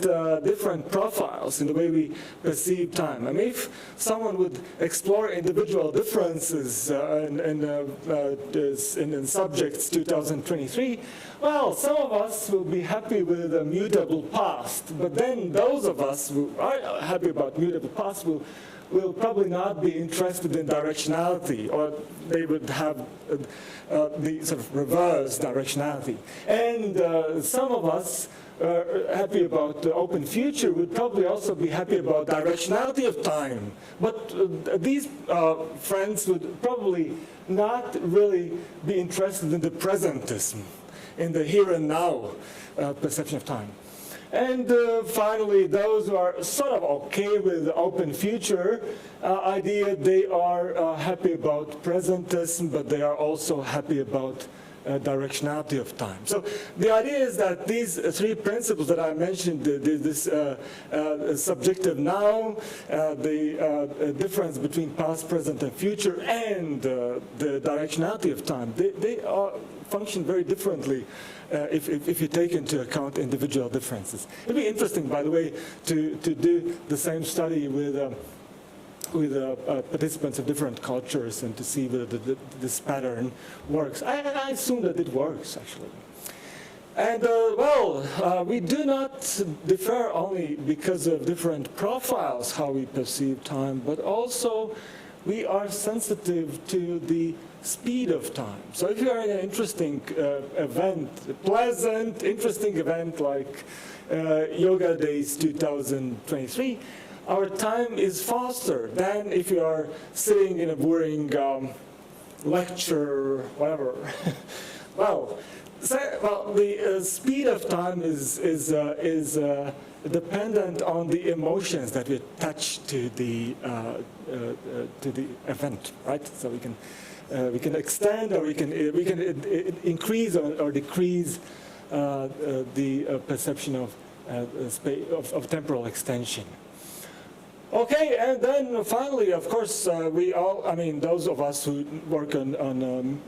profiles in the way we perceive time. I mean, if someone would explore individual differences in subjects 2023, well, some of us will be happy with a mutable past, but then those of us who are happy about mutable past will probably not be interested in directionality, or they would have the sort of reverse directionality. And some of us happy about the open future would probably also be happy about directionality of time. But these friends would probably not really be interested in the presentism, in the here and now perception of time. And finally, those who are sort of okay with the open future idea, they are happy about presentism, but they are also happy about directionality of time. So the idea is that these three principles that I mentioned, this subjective now, the difference between past, present, and future, and the directionality of time, they function very differently if you take into account individual differences. It'd be interesting, by the way, to do the same study with participants of different cultures and to see whether this pattern works. I assume that it works, actually. And we do not differ only because of different profiles how we perceive time, but also we are sensitive to the speed of time. So if you are in an interesting event, a pleasant, interesting event like Yoga Days 2023, our time is faster than if you are sitting in a boring lecture, whatever. The speed of time is dependent on the emotions that we attach to the event, right? So we can extend or we can increase or decrease the perception of temporal extension. Okay, and then finally, of course, those of us who work on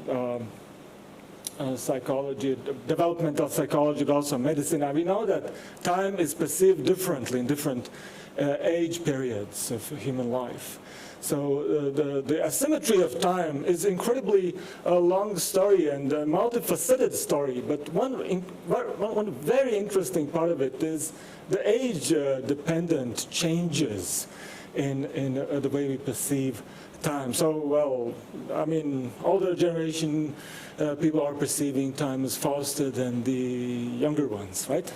psychology, developmental psychology, but also medicine, we know that time is perceived differently in different age periods of human life. So the asymmetry of time is incredibly long story and a multifaceted story, but one very interesting part of it is the age-dependent changes in the way we perceive time. So, older generation people are perceiving time as faster than the younger ones, right?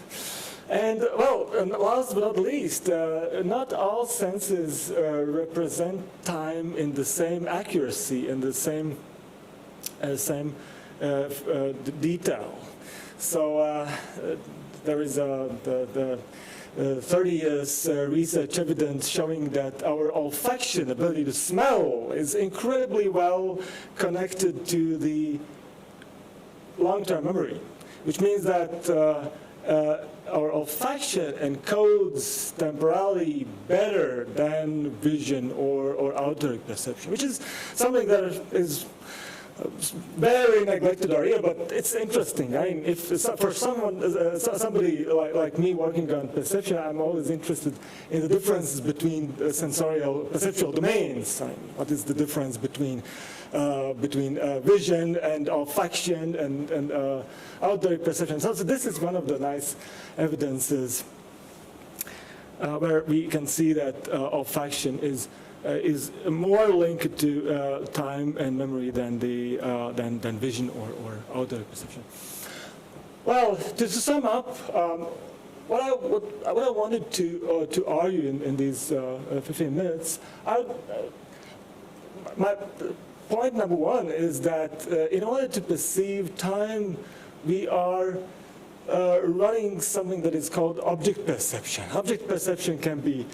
And last but not least, not all senses represent time in the same accuracy and the same detail. So there is the 30 years research evidence showing that our olfaction, ability to smell, is incredibly well connected to the long-term memory, which means that our olfaction encodes temporality better than vision or auditory perception, which is something that is very neglected area, but it's interesting. I mean, if for somebody like me working on perception, I'm always interested in the differences between sensorial perceptual domains. I mean, what is the difference between vision and olfaction and auditory perception? So this is one of the nice evidences where we can see that olfaction is more linked to time and memory than vision or auditory perception. Well, to sum up, what I wanted to argue in these 15 minutes, my point number one is that in order to perceive time, we are running something that is called object perception. Object perception can be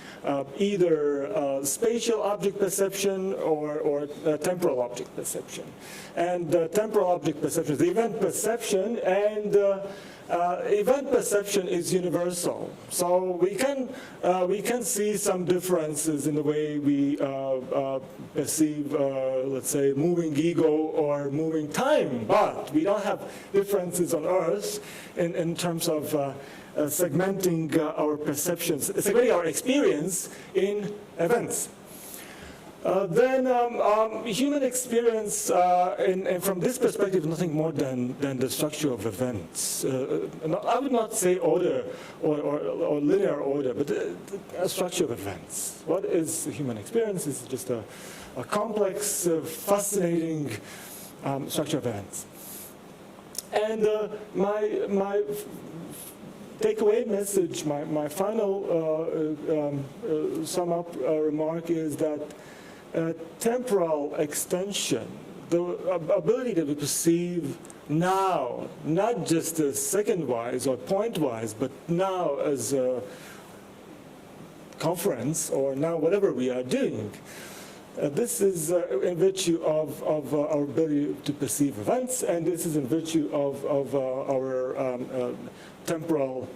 either spatial object perception or temporal object perception. And temporal object perception is the event perception, and event perception is universal. So we can see some differences in the way we perceive, let's say, moving ego or moving time, but we don't have differences on Earth in terms of segmenting our perceptions, segmenting our experience in events. Then human experience, and from this perspective, nothing more than the structure of events. I would not say order or linear order, but a structure of events. What is human experience? It's just a complex, fascinating structure of events. And my takeaway message, my final sum up remark is that temporal extension, the ability to perceive now, not just as second-wise or point-wise, but now as a conference or now whatever we are doing, This is in virtue of our ability to perceive events, and this is in virtue of our temporal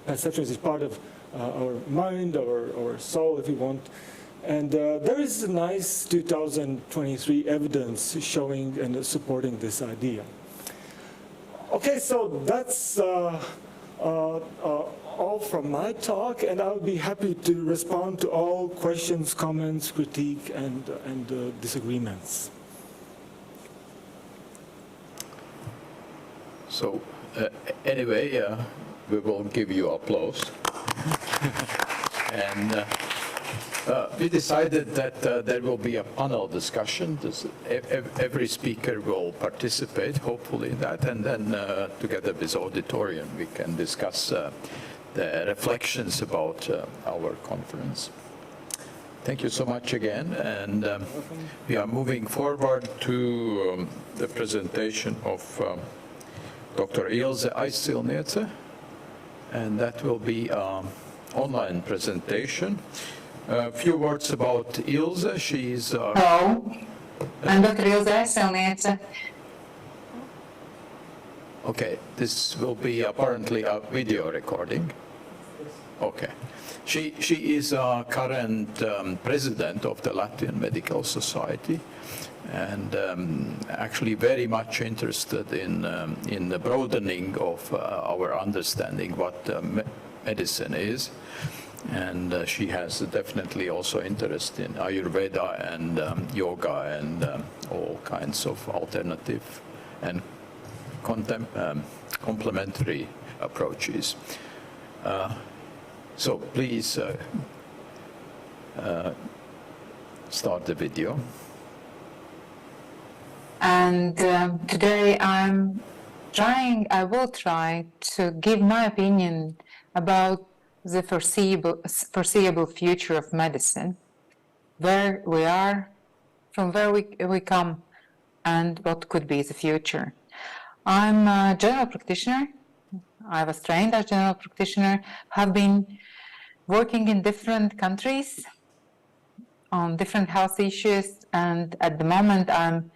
perceptions is part of our mind, our soul, if you want. And there is a nice 2023 evidence showing and supporting this idea. Okay, so that's all from my talk, and I'll be happy to respond to all questions, comments, critique, and disagreements. So anyway, we will give you applause. And we decided that there will be a panel discussion. Every speaker will participate, hopefully, in that, and then together with auditorium, we can discuss the reflections about our conference. Thank you so much again, and we are moving forward to the presentation of Dr. Ilse Aizcilniece, and that will be an online presentation. A few words about Ilse. She is... Hello, I'm Dr. Ilse Aizcilniece. Okay, this will be apparently a video recording. Okay. She is a current president of the Latvian Medical Society, and actually very much interested in the broadening of our understanding what medicine is. And she has definitely also interest in Ayurveda and yoga and all kinds of alternative and complementary approaches. So please start the video. And today I will try to give my opinion about the foreseeable future of medicine, where we are, from where we come, and what could be the future. I'm a general practitioner. I was trained as a general practitioner, have been working in different countries on different health issues, and at the moment I'm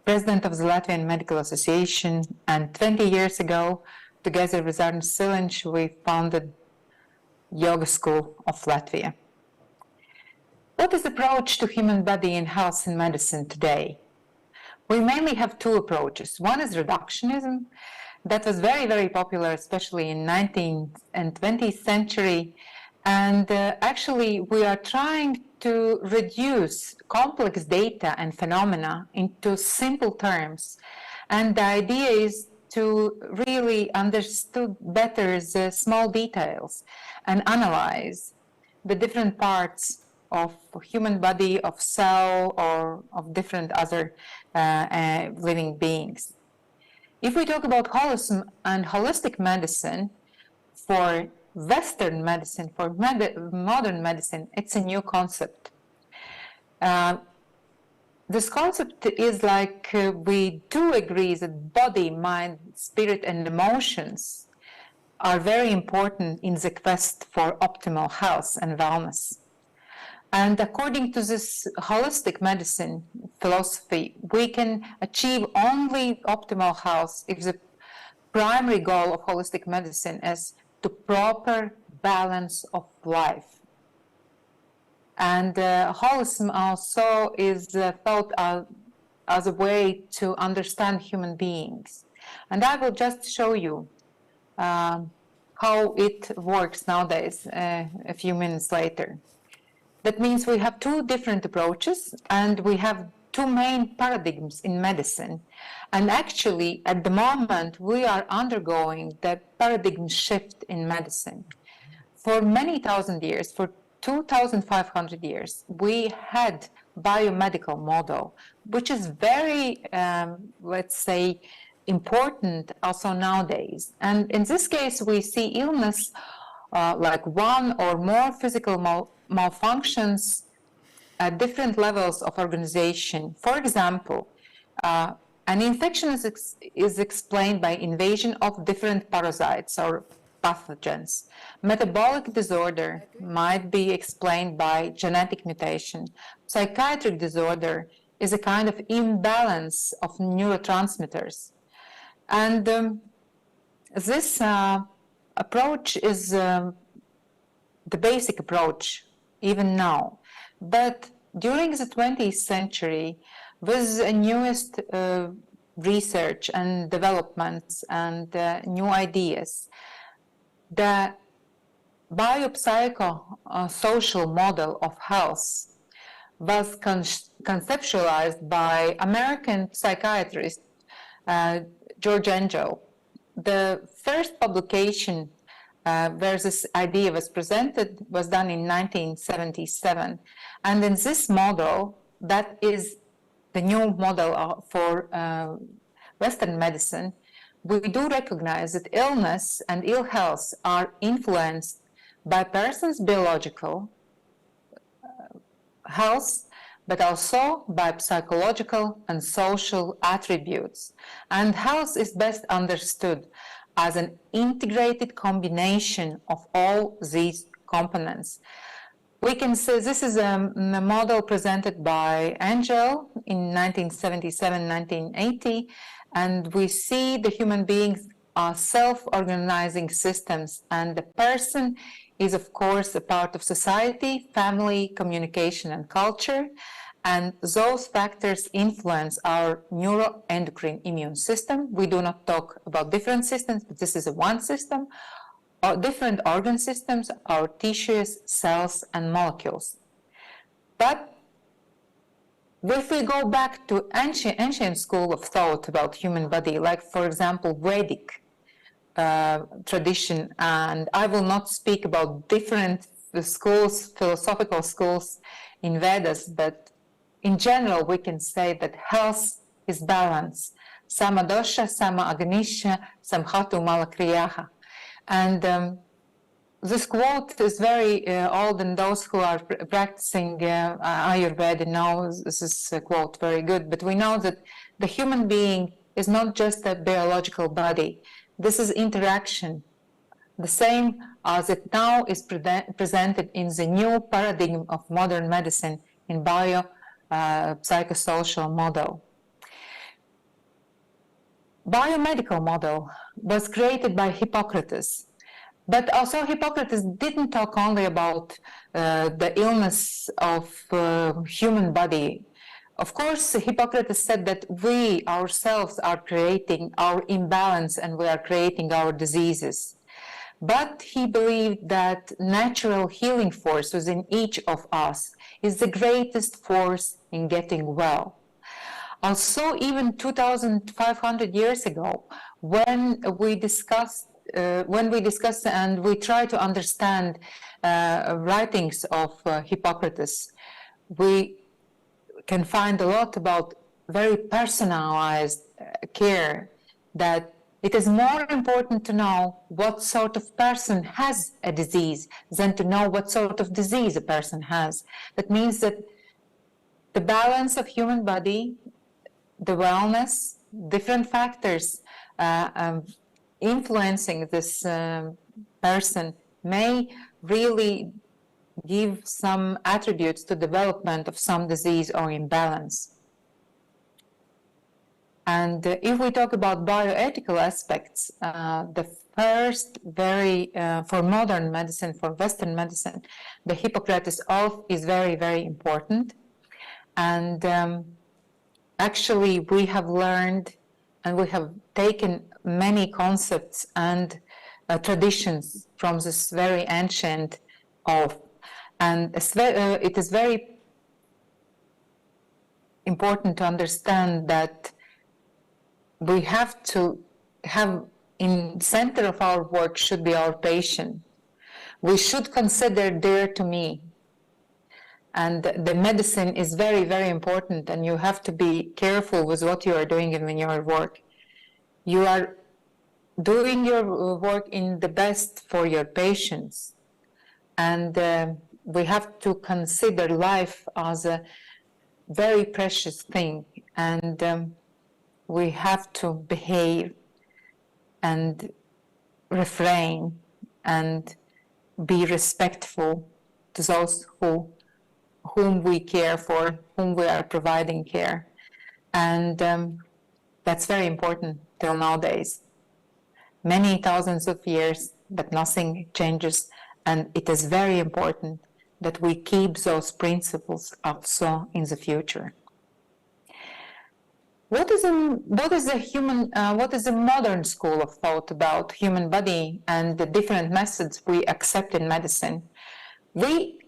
president of the Latvian Medical Association, and 20 years ago, together with Arnis Siliņš, we founded Yoga School of Latvia. What is the approach to human body and health in medicine today? We mainly have two approaches. One is reductionism, that was very, very popular, especially in 19th and 20th century. And actually, we are trying to reduce complex data and phenomena into simple terms. And the idea is to really understand better the small details and analyze the different parts of human body, of cell, or of different other living beings. If we talk about holism and holistic medicine, for Western medicine, for modern medicine, it's a new concept. This concept is like we do agree that body, mind, spirit, and emotions are very important in the quest for optimal health and wellness. And according to this holistic medicine philosophy, we can achieve only optimal health if the primary goal of holistic medicine is the proper balance of life. And holism also is thought as a way to understand human beings. And I will just show you how it works nowadays a few minutes later. That means we have two different approaches, and we have two main paradigms in medicine. And actually, at the moment, we are undergoing the paradigm shift in medicine. For many thousand years, for 2,500 years, we had biomedical model, which is very, let's say, important also nowadays. And in this case, we see illness like one or more physical malfunctions at different levels of organization. For example, an infection is explained by invasion of different parasites or pathogens. Metabolic disorder might be explained by genetic mutation. Psychiatric disorder is a kind of imbalance of neurotransmitters. And this approach is the basic approach even now. But during the 20th century, with the newest research and developments and new ideas, the biopsychosocial model of health was conceptualized by American psychiatrist George Angel. The first publication where this idea was presented was done in 1977. And in this model, that is the new model for Western medicine, we do recognize that illness and ill health are influenced by person's biological health, but also by psychological and social attributes. And health is best understood as an integrated combination of all these components. We can say this is a model presented by Angel in 1977-1980, and we see the human beings are self-organizing systems, and the person is, of course, a part of society, family, communication, and culture, and those factors influence our neuroendocrine immune system. We do not talk about different systems, but this is a one system. Our different organ systems, our tissues, cells, and molecules. But if we go back to ancient school of thought about human body, like, for example, Vedic tradition, and I will not speak about different schools, philosophical schools in Vedas, but in general, we can say that health is balance. Sama dosha, sama agnisha, samhatu malakriyaha. And this quote is very old, and those who are practicing Ayurveda know this is a quote very good. But we know that the human being is not just a biological body. This is interaction, the same as it now is presented in the new paradigm of modern medicine in biopsychosocial model. Biomedical model was created by Hippocrates, but also Hippocrates didn't talk only about the illness of human body. Of course, Hippocrates said that we ourselves are creating our imbalance and we are creating our diseases. But he believed that natural healing force within each of us is the greatest force in getting well. Also, even 2,500 years ago, when we discussed and we try to understand writings of Hippocrates, we can find a lot about very personalized care, that it is more important to know what sort of person has a disease than to know what sort of disease a person has. That means that the balance of human body, the wellness, different factors influencing this person may really give some attributes to development of some disease or imbalance. And if we talk about bioethical aspects, the first for modern medicine, for Western medicine, the Hippocrates Oath is very, very important. And actually, we have learned and we have taken many concepts and traditions from this very ancient oath. And it is very important to understand that we have to have in center of our work should be our patient. We should consider dear to me. And the medicine is very, very important, and you have to be careful with what you are doing in your work. You are doing your work in the best for your patients. And we have to consider life as a very precious thing. And we have to behave and refrain and be respectful to those whom we care for, whom we are providing care. And that's very important till nowadays. Many thousands of years, but nothing changes. And it is very important that we keep those principles also in the future. What is the modern school of thought about human body and the different methods we accept in medicine?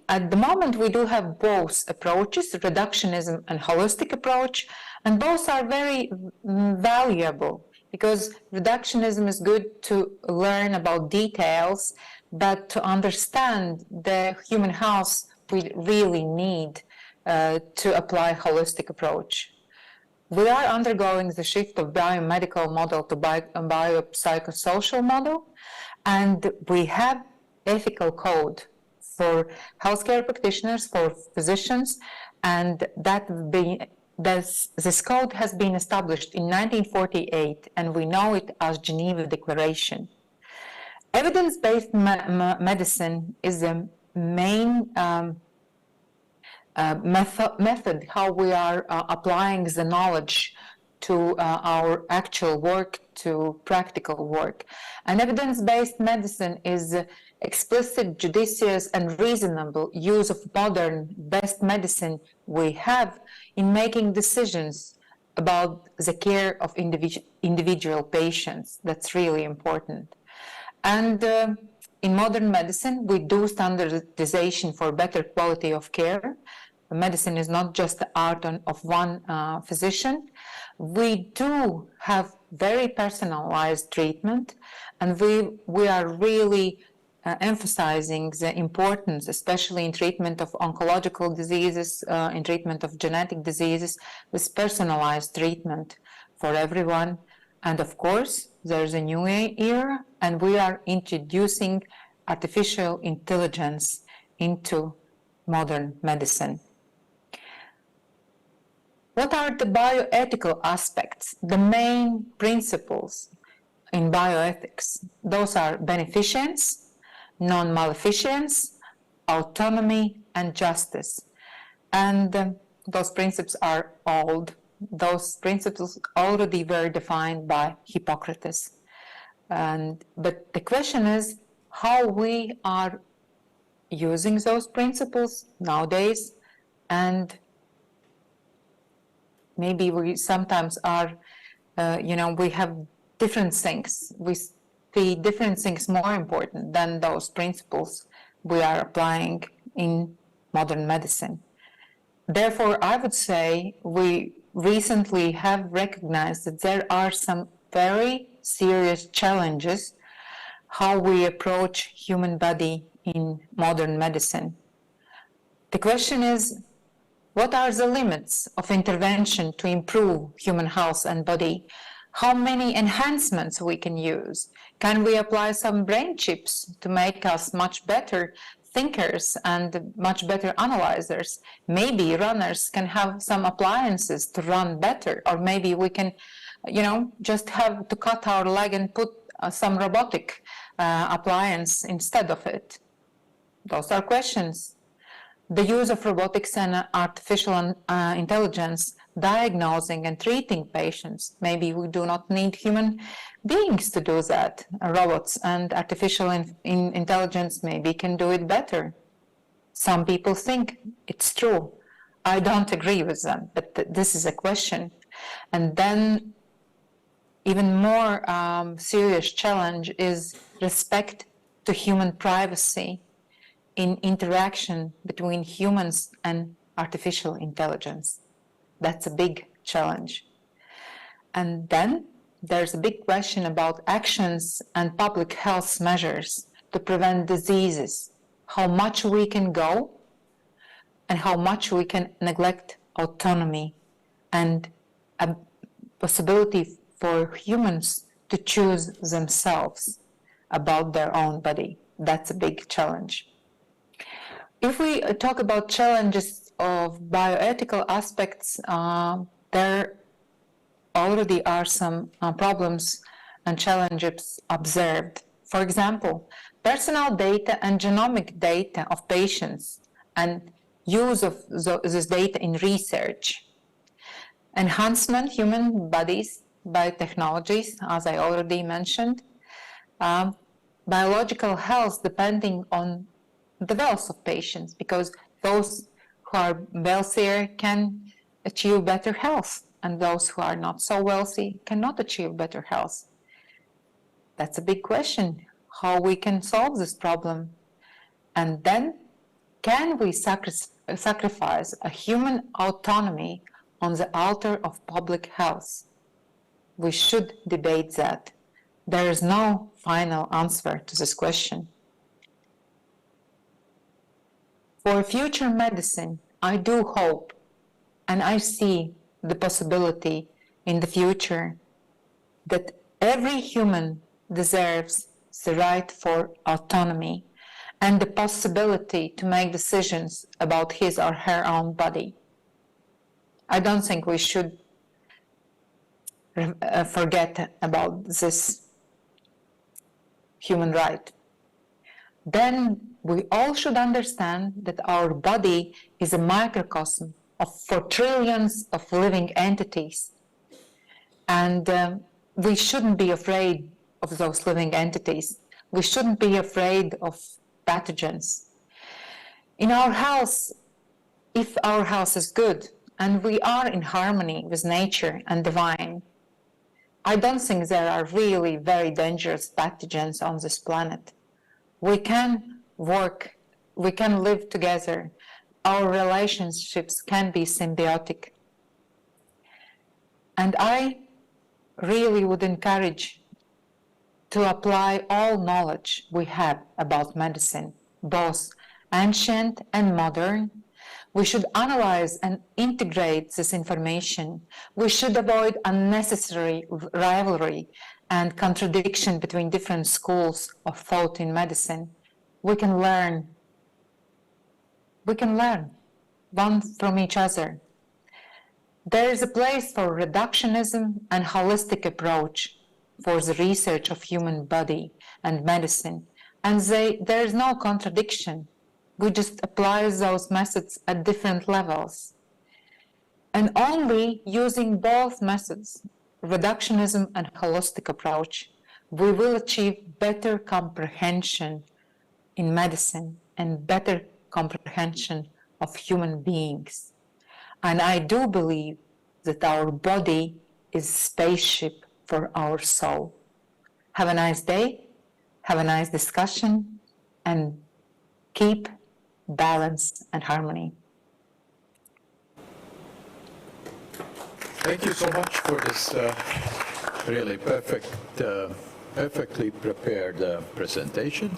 At the moment, we do have both approaches, reductionism and holistic approach, and both are very valuable because reductionism is good to learn about details, but to understand the human health, we really need to apply holistic approach. We are undergoing the shift of biomedical model to biopsychosocial model, and we have ethical code for healthcare practitioners, for physicians, and this code has been established in 1948, and we know it as Geneva Declaration. Evidence-based medicine is the main method how we are applying the knowledge to our actual work, to practical work. And evidence-based medicine is explicit, judicious, and reasonable use of modern best medicine we have in making decisions about the care of individual patients. That's really important. And in modern medicine, we do standardization for better quality of care. Medicine is not just the art of one physician. We do have very personalized treatment, and we are really emphasizing the importance, especially in treatment of oncological diseases, in treatment of genetic diseases, with personalized treatment for everyone. And of course, there's a new era, and we are introducing artificial intelligence into modern medicine. What are the bioethical aspects, the main principles in bioethics? Those are beneficence, non-maleficence, autonomy, and justice. And those principles are old. Those principles already were defined by Hippocrates. But the question is how we are using those principles nowadays, and maybe we sometimes are, we have different things. We see different things more important than those principles we are applying in modern medicine. Therefore, I would say we recently have recognized that there are some very serious challenges how we approach human body in modern medicine. The question is, what are the limits of intervention to improve human health and body? How many enhancements we can use? Can we apply some brain chips to make us much better thinkers and much better analyzers? Maybe runners can have some appliances to run better, or maybe we can, just have to cut our leg and put some robotic appliance instead of it. Those are questions. The use of robotics and artificial intelligence diagnosing and treating patients. Maybe we do not need human beings to do that. Robots and artificial intelligence maybe can do it better. Some people think it's true. I don't agree with them, but this is a question. And then even more serious challenge is respect to human privacy in interaction between humans and artificial intelligence. That's a big challenge. And then there's a big question about actions and public health measures to prevent diseases, how much we can go and how much we can neglect autonomy and a possibility for humans to choose themselves about their own body. That's a big challenge. If we talk about challenges of bioethical aspects, there already are some problems and challenges observed. For example, personal data and genomic data of patients and use of this data in research, enhancement human bodies by technologies, as I already mentioned, biological health depending on the wealth of patients, because those who are wealthier can achieve better health, and those who are not so wealthy cannot achieve better health. That's a big question, how we can solve this problem. And then, can we sacrifice a human autonomy on the altar of public health? We should debate that. There is no final answer to this question. For future medicine, I do hope, and I see the possibility in the future that every human deserves the right for autonomy and the possibility to make decisions about his or her own body. I don't think we should forget about this human right. Then we all should understand that our body is a microcosm for trillions of living entities. And we shouldn't be afraid of those living entities. We shouldn't be afraid of pathogens. In our health, if our health is good and we are in harmony with nature and divine, I don't think there are really very dangerous pathogens on this planet. We can work, we can live together, our relationships can be symbiotic. And I really would encourage to apply all knowledge we have about medicine, both ancient and modern. We should analyze and integrate this information. We should avoid unnecessary rivalry and contradiction between different schools of thought in medicine. We can learn one from each other. There is a place for reductionism and holistic approach for the research of human body and medicine, and there is no contradiction. We just apply those methods at different levels. And only using both methods, reductionism and holistic approach, we will achieve better comprehension in medicine and better comprehension of human beings. And I do believe that our body is a spaceship for our soul. Have a nice day, have a nice discussion, and keep balance and harmony. Thank you so much for this really perfectly prepared presentation.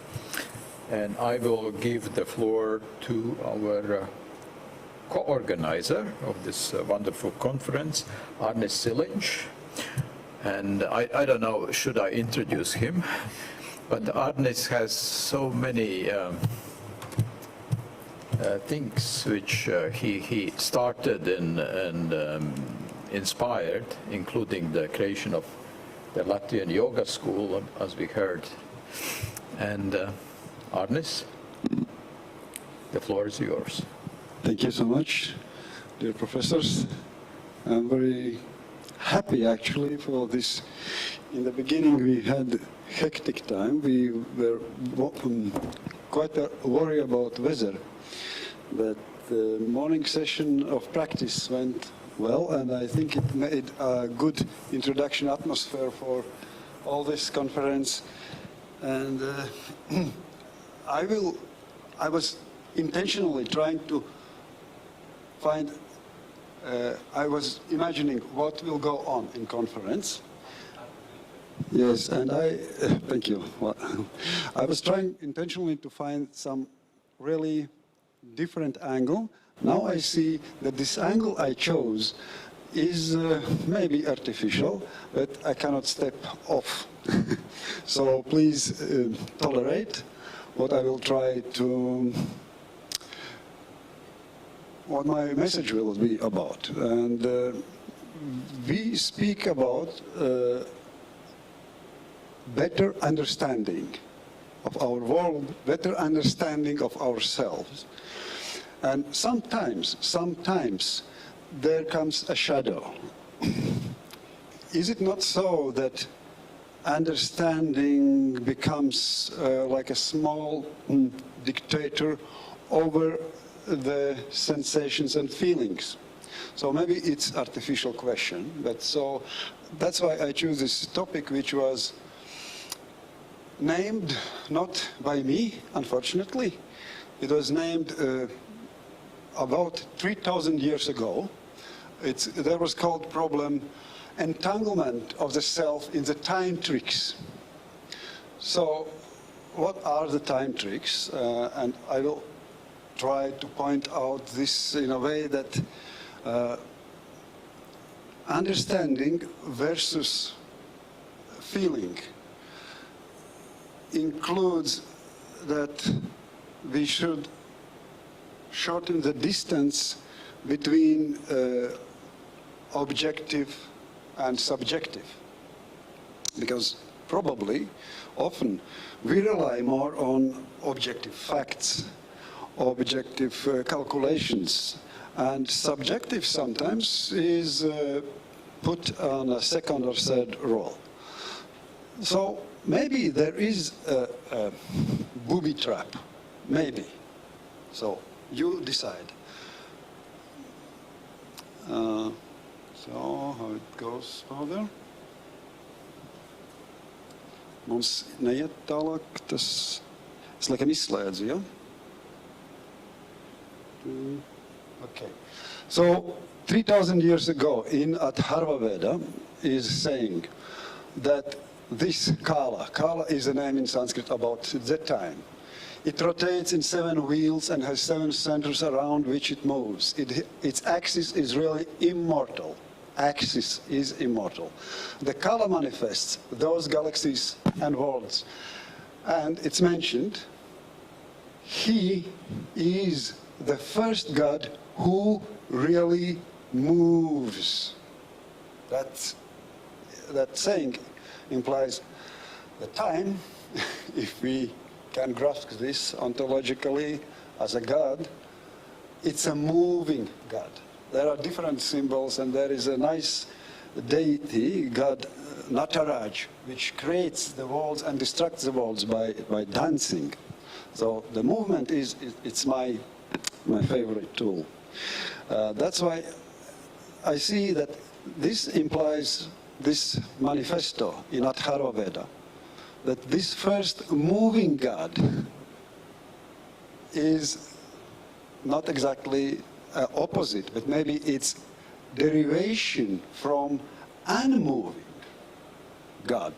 And I will give the floor to our co-organizer of this wonderful conference, Arne Silinch. And I don't know, should I introduce him? But Arne has so many things which he started and inspired, including the creation of the Latvian Yoga School, as we heard. And Arnis, the floor is yours. Thank you so much, dear professors. I'm very happy actually for this. In the beginning we had hectic time. We were quite worried about weather. But the morning session of practice went well, and I think it made a good introduction atmosphere for all this conference. And I was intentionally trying to find, I was imagining what will go on in conference. Yes, and thank you. Well, I was trying intentionally to find some really different angle. Now I see that this angle I chose is maybe artificial, but I cannot step off. So please tolerate what I will try to, what my message will be about. And we speak about better understanding of our world, better understanding of ourselves. And sometimes there comes a shadow. Is it not so that understanding becomes like a small dictator over the sensations and feelings? So maybe it's artificial question, but so that's why I choose this topic, which was named not by me, unfortunately. It was named about 3,000 years ago. There was called problem entanglement of the self in the time tricks. So what are the time tricks? And I will try to point out this in a way that understanding versus feeling includes that we should shorten the distance between objective and subjective. Because probably, often, we rely more on objective facts, objective calculations, and subjective sometimes is put on a second or third role. So maybe there is a booby trap, maybe. So you decide. So how it goes further? Mums neiet tālāk, tas, es laikam izslēdzu, ja? Okay. So 3,000 years ago in Atharva Veda is saying that this Kala is a name in Sanskrit about the time. It rotates in 7 wheels and has 7 centers around which it moves. Its axis is really immortal. Axis is immortal. The Kala manifests those galaxies and worlds. And it's mentioned, he is the first God who really moves. That saying implies the time, if we can grasp this ontologically as a God, it's a moving God. There are different symbols, and there is a nice deity, God Nataraj, which creates the worlds and destructs the worlds by dancing. So the movement it's my favorite tool. That's why I see that this implies this manifesto in Atharva Veda, that this first moving God is not exactly opposite, but maybe it's derivation from unmoving God,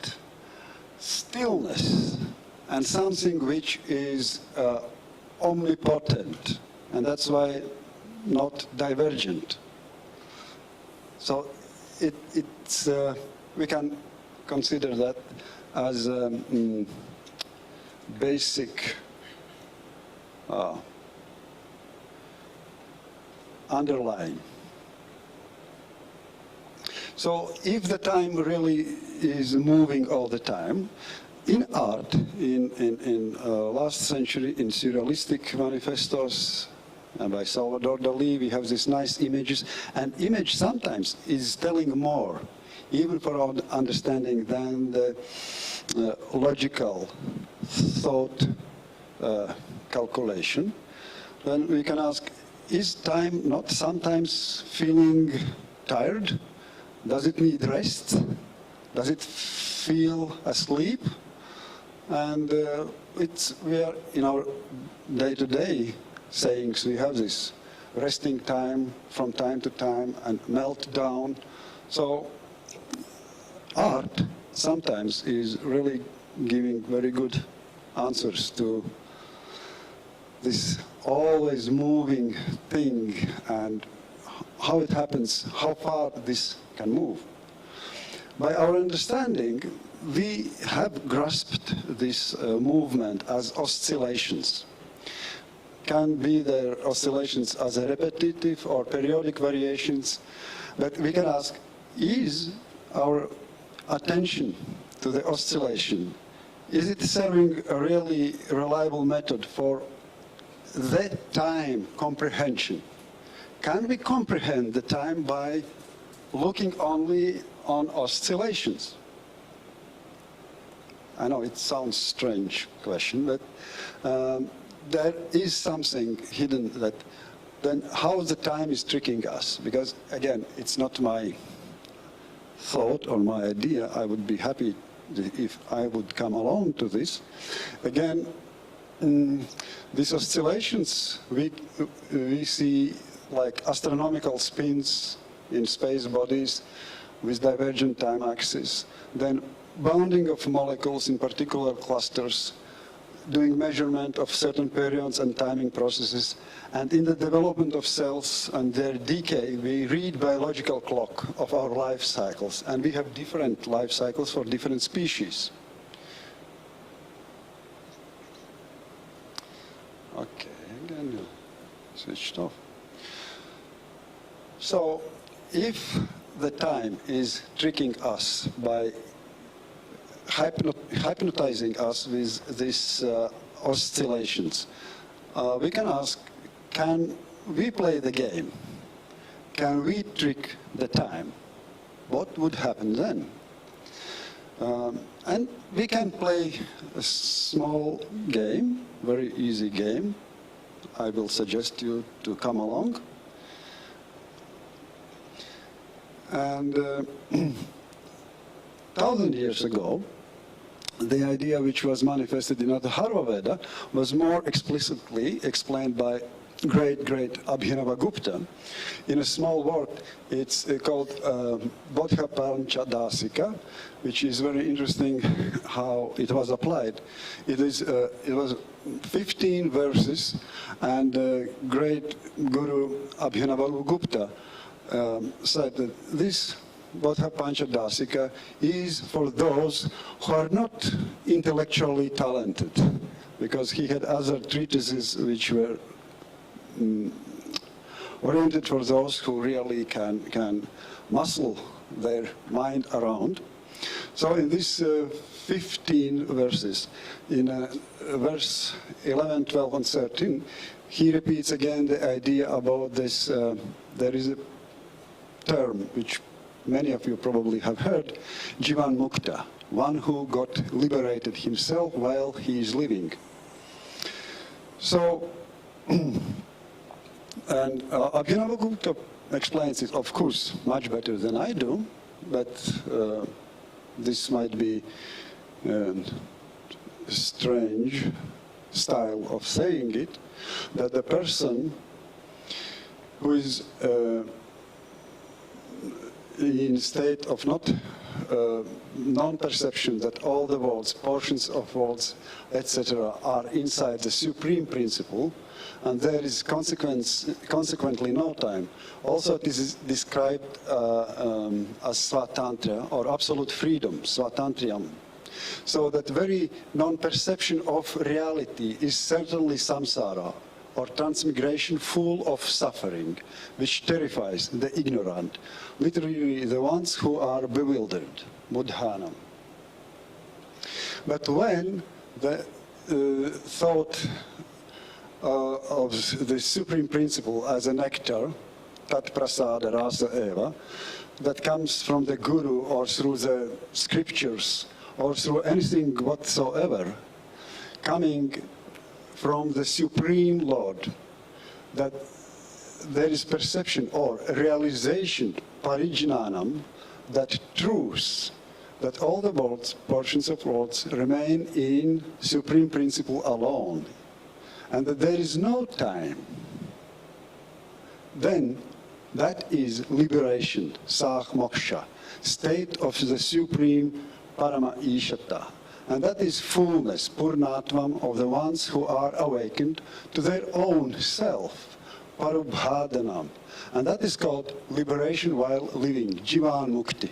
stillness, and something which is omnipotent, and that's why not divergent. So it's we can consider that as a basic underlying. So if the time really is moving all the time, in art, in last century, in surrealistic manifestos, and by Salvador Dali, we have these nice images, and image sometimes is telling more, even for our understanding, than the logical thought calculation. Then we can ask, is time not sometimes feeling tired? Does it need rest? Does it feel asleep? And we are in our day-to-day sayings, we have this resting time from time to time and meltdown. So art sometimes is really giving very good answers to this always moving thing and how it happens, how far this can move. By our understanding, we have grasped this movement as oscillations. Can be there oscillations as a repetitive or periodic variations, but we can ask, is our attention to the oscillation is it serving a really reliable method for that time comprehension? Can we comprehend the time by looking only on oscillations? I know it sounds strange question, but there is something hidden that then how the time is tricking us. Because again, it's not my thought or my idea. I would be happy if I would come along to this. Again, these oscillations, we see like astronomical spins in space bodies with divergent time axis, then bounding of molecules in particular clusters, doing measurement of certain periods and timing processes, and in the development of cells and their decay, we read biological clock of our life cycles, and we have different life cycles for different species. Okay, again, switched off. So, if the time is tricking us by hypnotizing us with these oscillations, we can ask, can we play the game? Can we trick the time? What would happen then? And we can play a small game, very easy game. I will suggest you to come along. And 1,000 years ago, the idea which was manifested in the Atharvaveda was more explicitly explained by great Abhinavagupta. In a small word, it's called Bodhapanchadasika, which is very interesting how it was applied. It was 15 verses, and great Guru Abhinavagupta said that this Bodhapanchadasika is for those who are not intellectually talented, because he had other treatises which were oriented for those who really can muscle their mind around. So in these 15 verses, in verse 11, 12, and 13, he repeats again the idea about this. There is a term which many of you probably have heard, Jivan Mukta, one who got liberated himself while he is living. So, and Abhinavagupta explains it, of course, much better than I do, but this might be a strange style of saying it, that the person who is in state of non-perception, that all the worlds, portions of worlds, etc., are inside the supreme principle, and there is consequently no time. Also, it is described as svatantra, or absolute freedom, svatantriam. So that very non-perception of reality is certainly samsara, or transmigration full of suffering, which terrifies the ignorant, literally the ones who are bewildered, buddhanam. But when the thought of the supreme principle as a nectar, tat prasada rasa eva, that comes from the guru or through the scriptures or through anything whatsoever, coming from the Supreme Lord, that there is perception or realization, parijnanam, that truth, that all the worlds, portions of worlds, remain in Supreme Principle alone, and that there is no time, then that is liberation, sah moksha, state of the Supreme Parama Ishata. And that is fullness, purnatvam, of the ones who are awakened to their own self, parubhadanam. And that is called liberation while living, jivan mukti.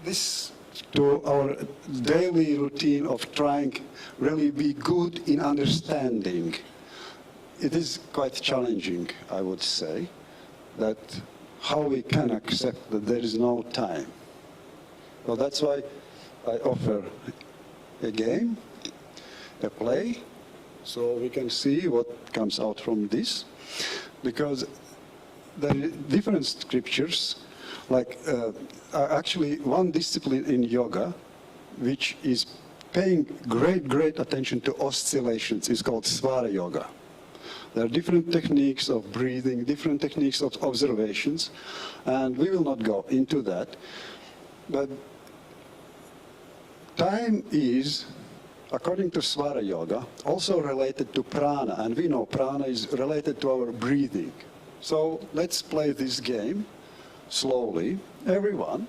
This, to our daily routine of trying really be good in understanding, it is quite challenging, I would say, that how we can accept that there is no time. Well, that's why I offer a game, a play, so we can see what comes out from this. Because there are different scriptures, like actually one discipline in yoga, which is paying great attention to oscillations, is called Svara Yoga. There are different techniques of breathing, different techniques of observations, and we will not go into that. But time is, according to Svara Yoga, also related to prana, and we know prana is related to our breathing. So let's play this game slowly. Everyone,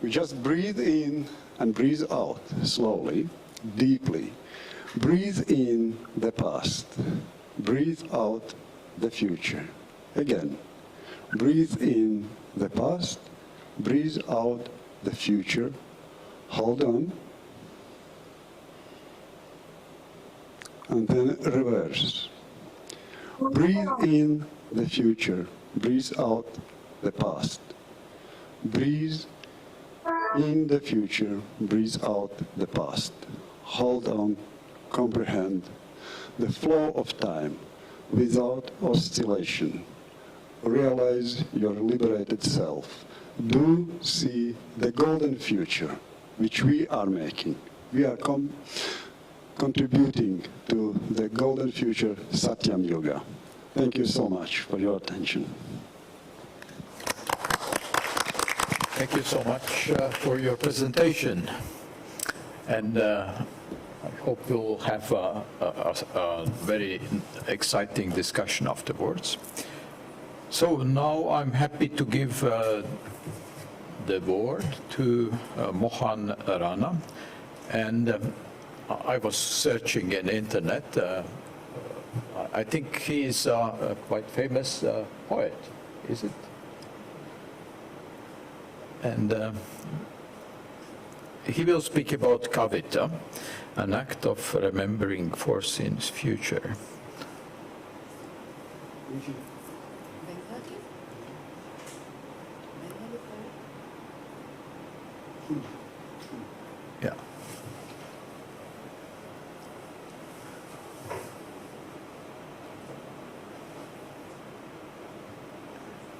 we just breathe in and breathe out slowly, deeply. Breathe in the past. Breathe out the future. Again, breathe in the past, breathe out the future. Hold on. And then reverse. Breathe in the future, breathe out the past. Breathe in the future, breathe out the past. Hold on, comprehend the flow of time without oscillation. Realize your liberated self. Do see the golden future which we are making. We are contributing to the golden future Satyam Yoga. Thank you so much for your attention. Thank you so much for your presentation. And I hope we'll have a very exciting discussion afterwards. So now I'm happy to give the word to Mohan Rana. And I was searching in internet. I think he is a quite famous poet, is it? And he will speak about Kavita, an act of remembering Foreseen's future. Yeah.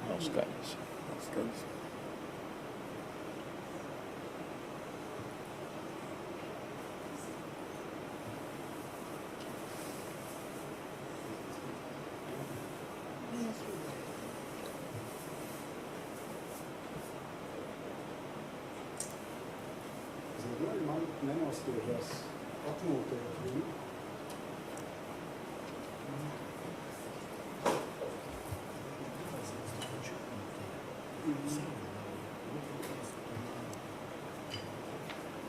Those guys.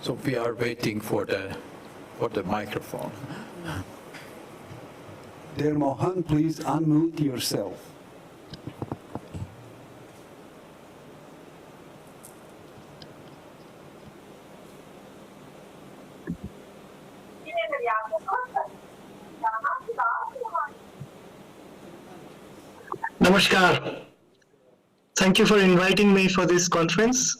So we are waiting for the microphone. Dear Mohan, please unmute yourself. Namaskar. Thank you for inviting me for this conference.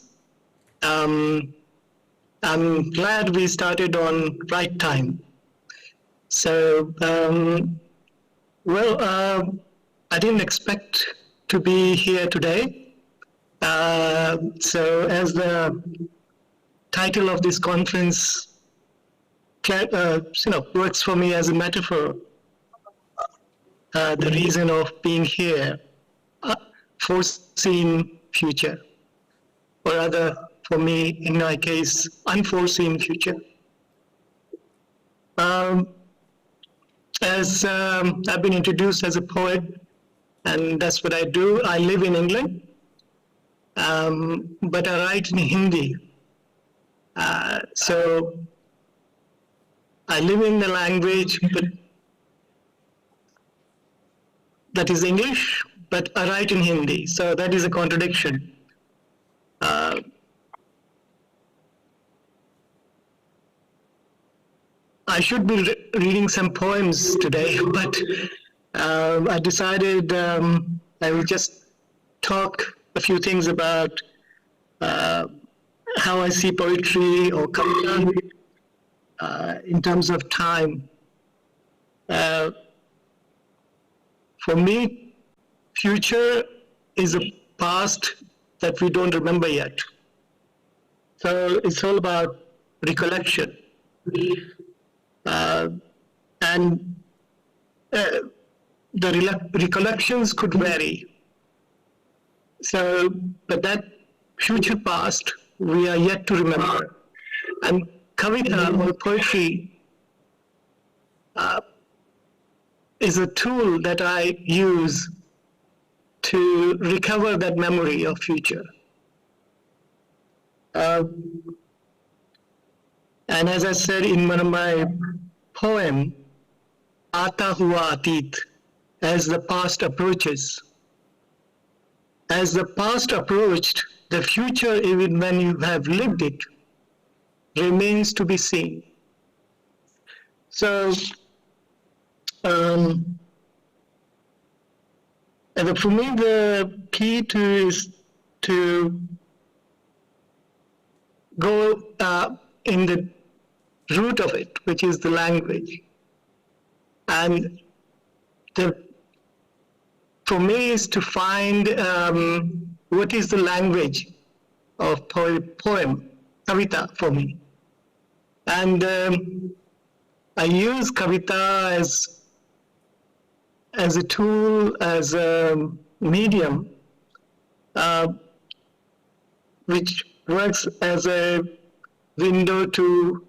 I'm glad we started on right time. So, I didn't expect to be here today. So as the title of this conference works for me as a metaphor, the reason of being here, foreseen future, or rather, for me, in my case, unforeseen future. As I've been introduced as a poet, and that's what I do. I live in England, but I write in Hindi. So I live in the language, but that is English, but I write in Hindi. So that is a contradiction. I should be reading some poems today, but I decided I will just talk a few things about how I see poetry or kavita, in terms of time. For me, future is a past that we don't remember yet. So it's all about recollection. And the recollections could vary. So, but that future past, we are yet to remember. And kavita or poetry is a tool that I use to recover that memory of future. And as I said in one of my poems, Aata hua atit, as the past approaches. As the past approached, the future, even when you have lived it, remains to be seen. So, and for me, the key is to go in the root of it, which is the language. And for me is to find what is the language of poem, kavita for me. And I use kavita as a tool, as a medium, which works as a window to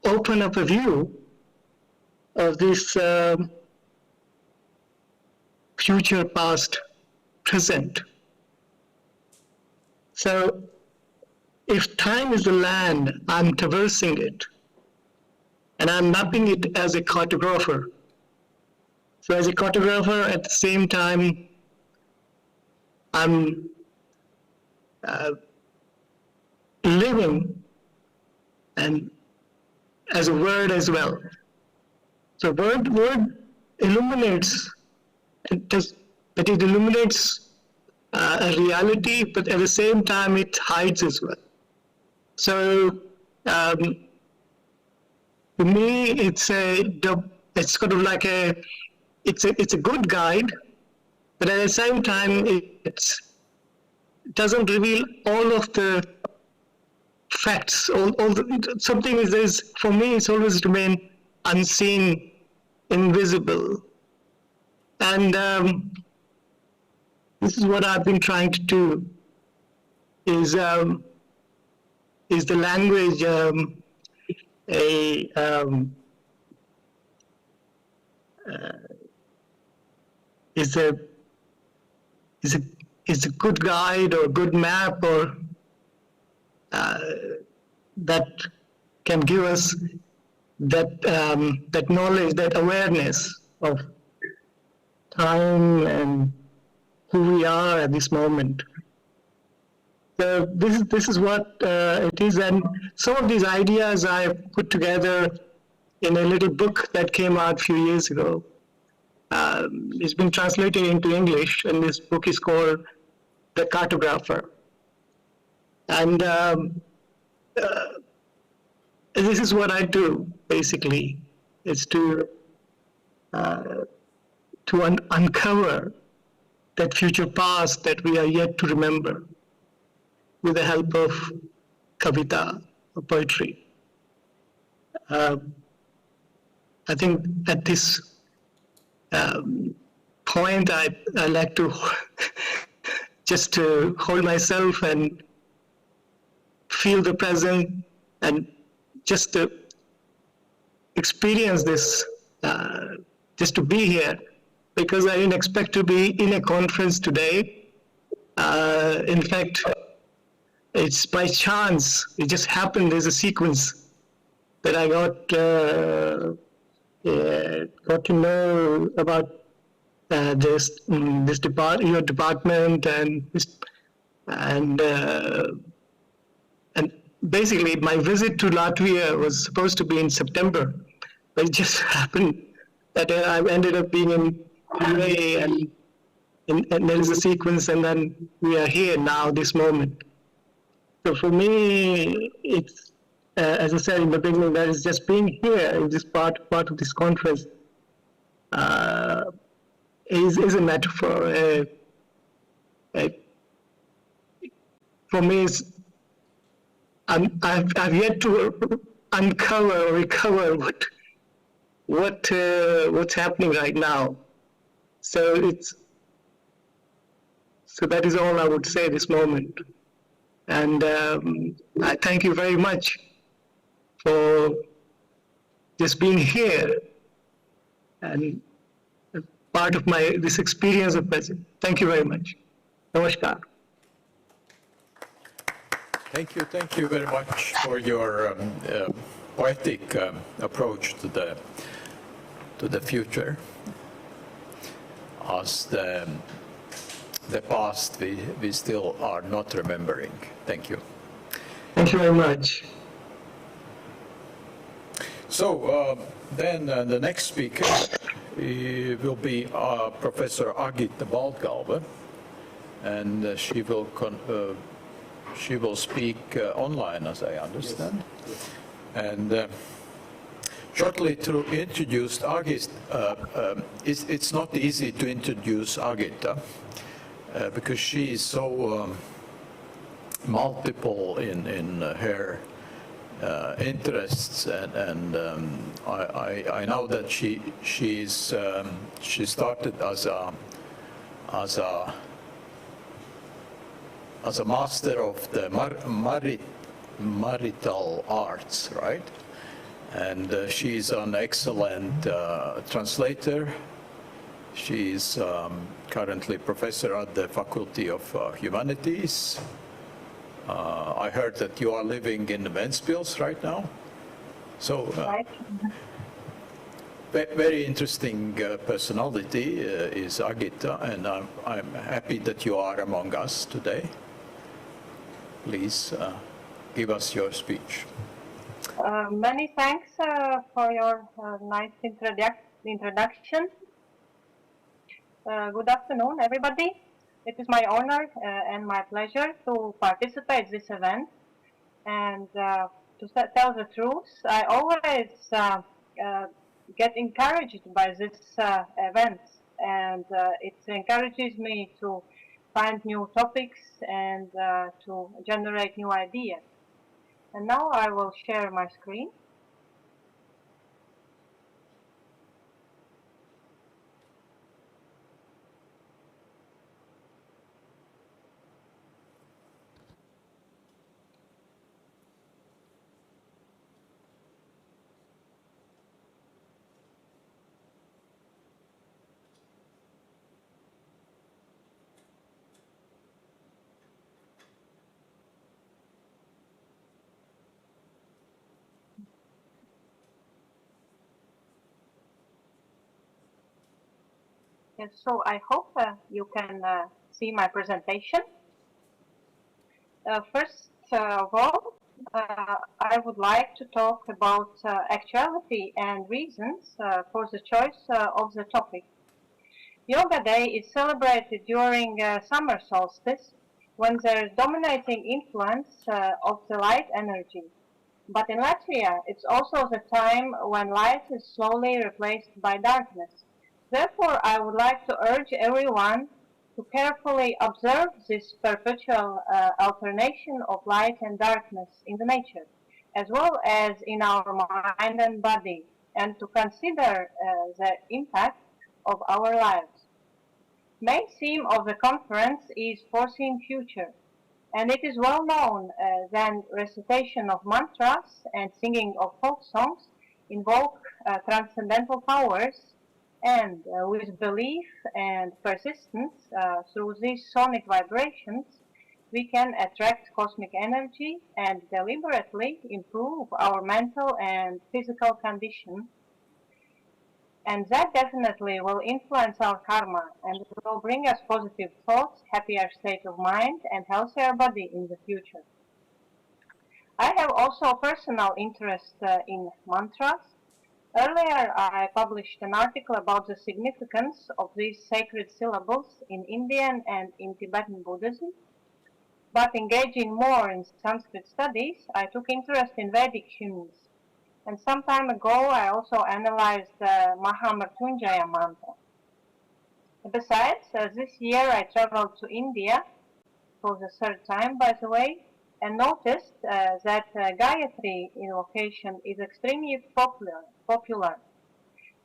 open up a view of this future, past, present. So if time is the land, I'm traversing it, and I'm mapping it as a cartographer. So as a cartographer, at the same time, I'm living and as a word as well. So word illuminates, but it illuminates a reality, but at the same time it hides as well. So for me, it's sort of like it's a good guide, but at the same time it doesn't reveal all of the facts. Something is for me, it's always remain unseen, invisible, and this is what I've been trying to do. Is the language is a good guide or good map, or that can give us that knowledge, that awareness of time and who we are at this moment. So this is what it is, and some of these ideas I put together in a little book that came out a few years ago. It's been translated into English, and this book is called The Cartographer. And this is what I do, basically, is to uncover that future past that we are yet to remember with the help of kavita, or poetry. I think at this point, I like to just to hold myself and feel the present, and just to experience this, just to be here, because I didn't expect to be in a conference today. In fact, it's by chance. It just happened. There's a sequence that I got to know about your department, and basically my visit to Latvia was supposed to be in September, but it just happened that I ended up being in UA, and there is a sequence, and then we are here now, this moment. So for me, it's as I said in the beginning, that is just being here in this part of this conference is a metaphor. For me, I've yet to uncover or recover what's happening right now. So that is all I would say this moment. And I thank you very much for just being here and part of this experience of present. Thank you very much. Namaskar. Thank you very much for your poetic approach to the future. As the past, we still are not remembering. Thank you. Thank you very much. So then the next speaker will be Professor Agita Baltgalve, and she will speak online, as I understand. And shortly to introduce Agita, it's not easy to introduce Agita because she is so multiple in her interests, and I know that she started as a master of the marital arts, right? And she is an excellent translator. She is currently professor at the Faculty of Humanities. I heard that you are living in Ventspils right now. So, very interesting personality is Agita, and I'm happy that you are among us today. Please give us your speech. Many thanks for your nice introduction. Good afternoon, everybody. It is my honor and my pleasure to participate in this event. And to tell the truth, I always get encouraged by this event, and it encourages me to find new topics and to generate new ideas. And now I will share my screen. Yes, so I hope you can see my presentation. First of all, I would like to talk about actuality and reasons for the choice of the topic. Yoga Day is celebrated during summer solstice, when there is dominating influence of the light energy. But in Latvia, it's also the time when light is slowly replaced by darkness. Therefore, I would like to urge everyone to carefully observe this perpetual alternation of light and darkness in the nature, as well as in our mind and body, and to consider the impact of our lives. Main theme of the conference is Foreseen Future, and it is well known that recitation of mantras and singing of folk songs invoke transcendental powers, and with belief and persistence through these sonic vibrations, we can attract cosmic energy and deliberately improve our mental and physical condition. And that definitely will influence our karma and will bring us positive thoughts, happier state of mind, and healthier body in the future. I have also personal interest in mantras. Earlier, I published an article about the significance of these sacred syllables in Indian and in Tibetan Buddhism. but engaging more in Sanskrit studies, I took interest in Vedic hymns. And some time ago, I also analyzed the Mahamrityunjaya mantra. Besides, this year I traveled to India for the third time, by the way, and noticed that Gayatri invocation is extremely popular.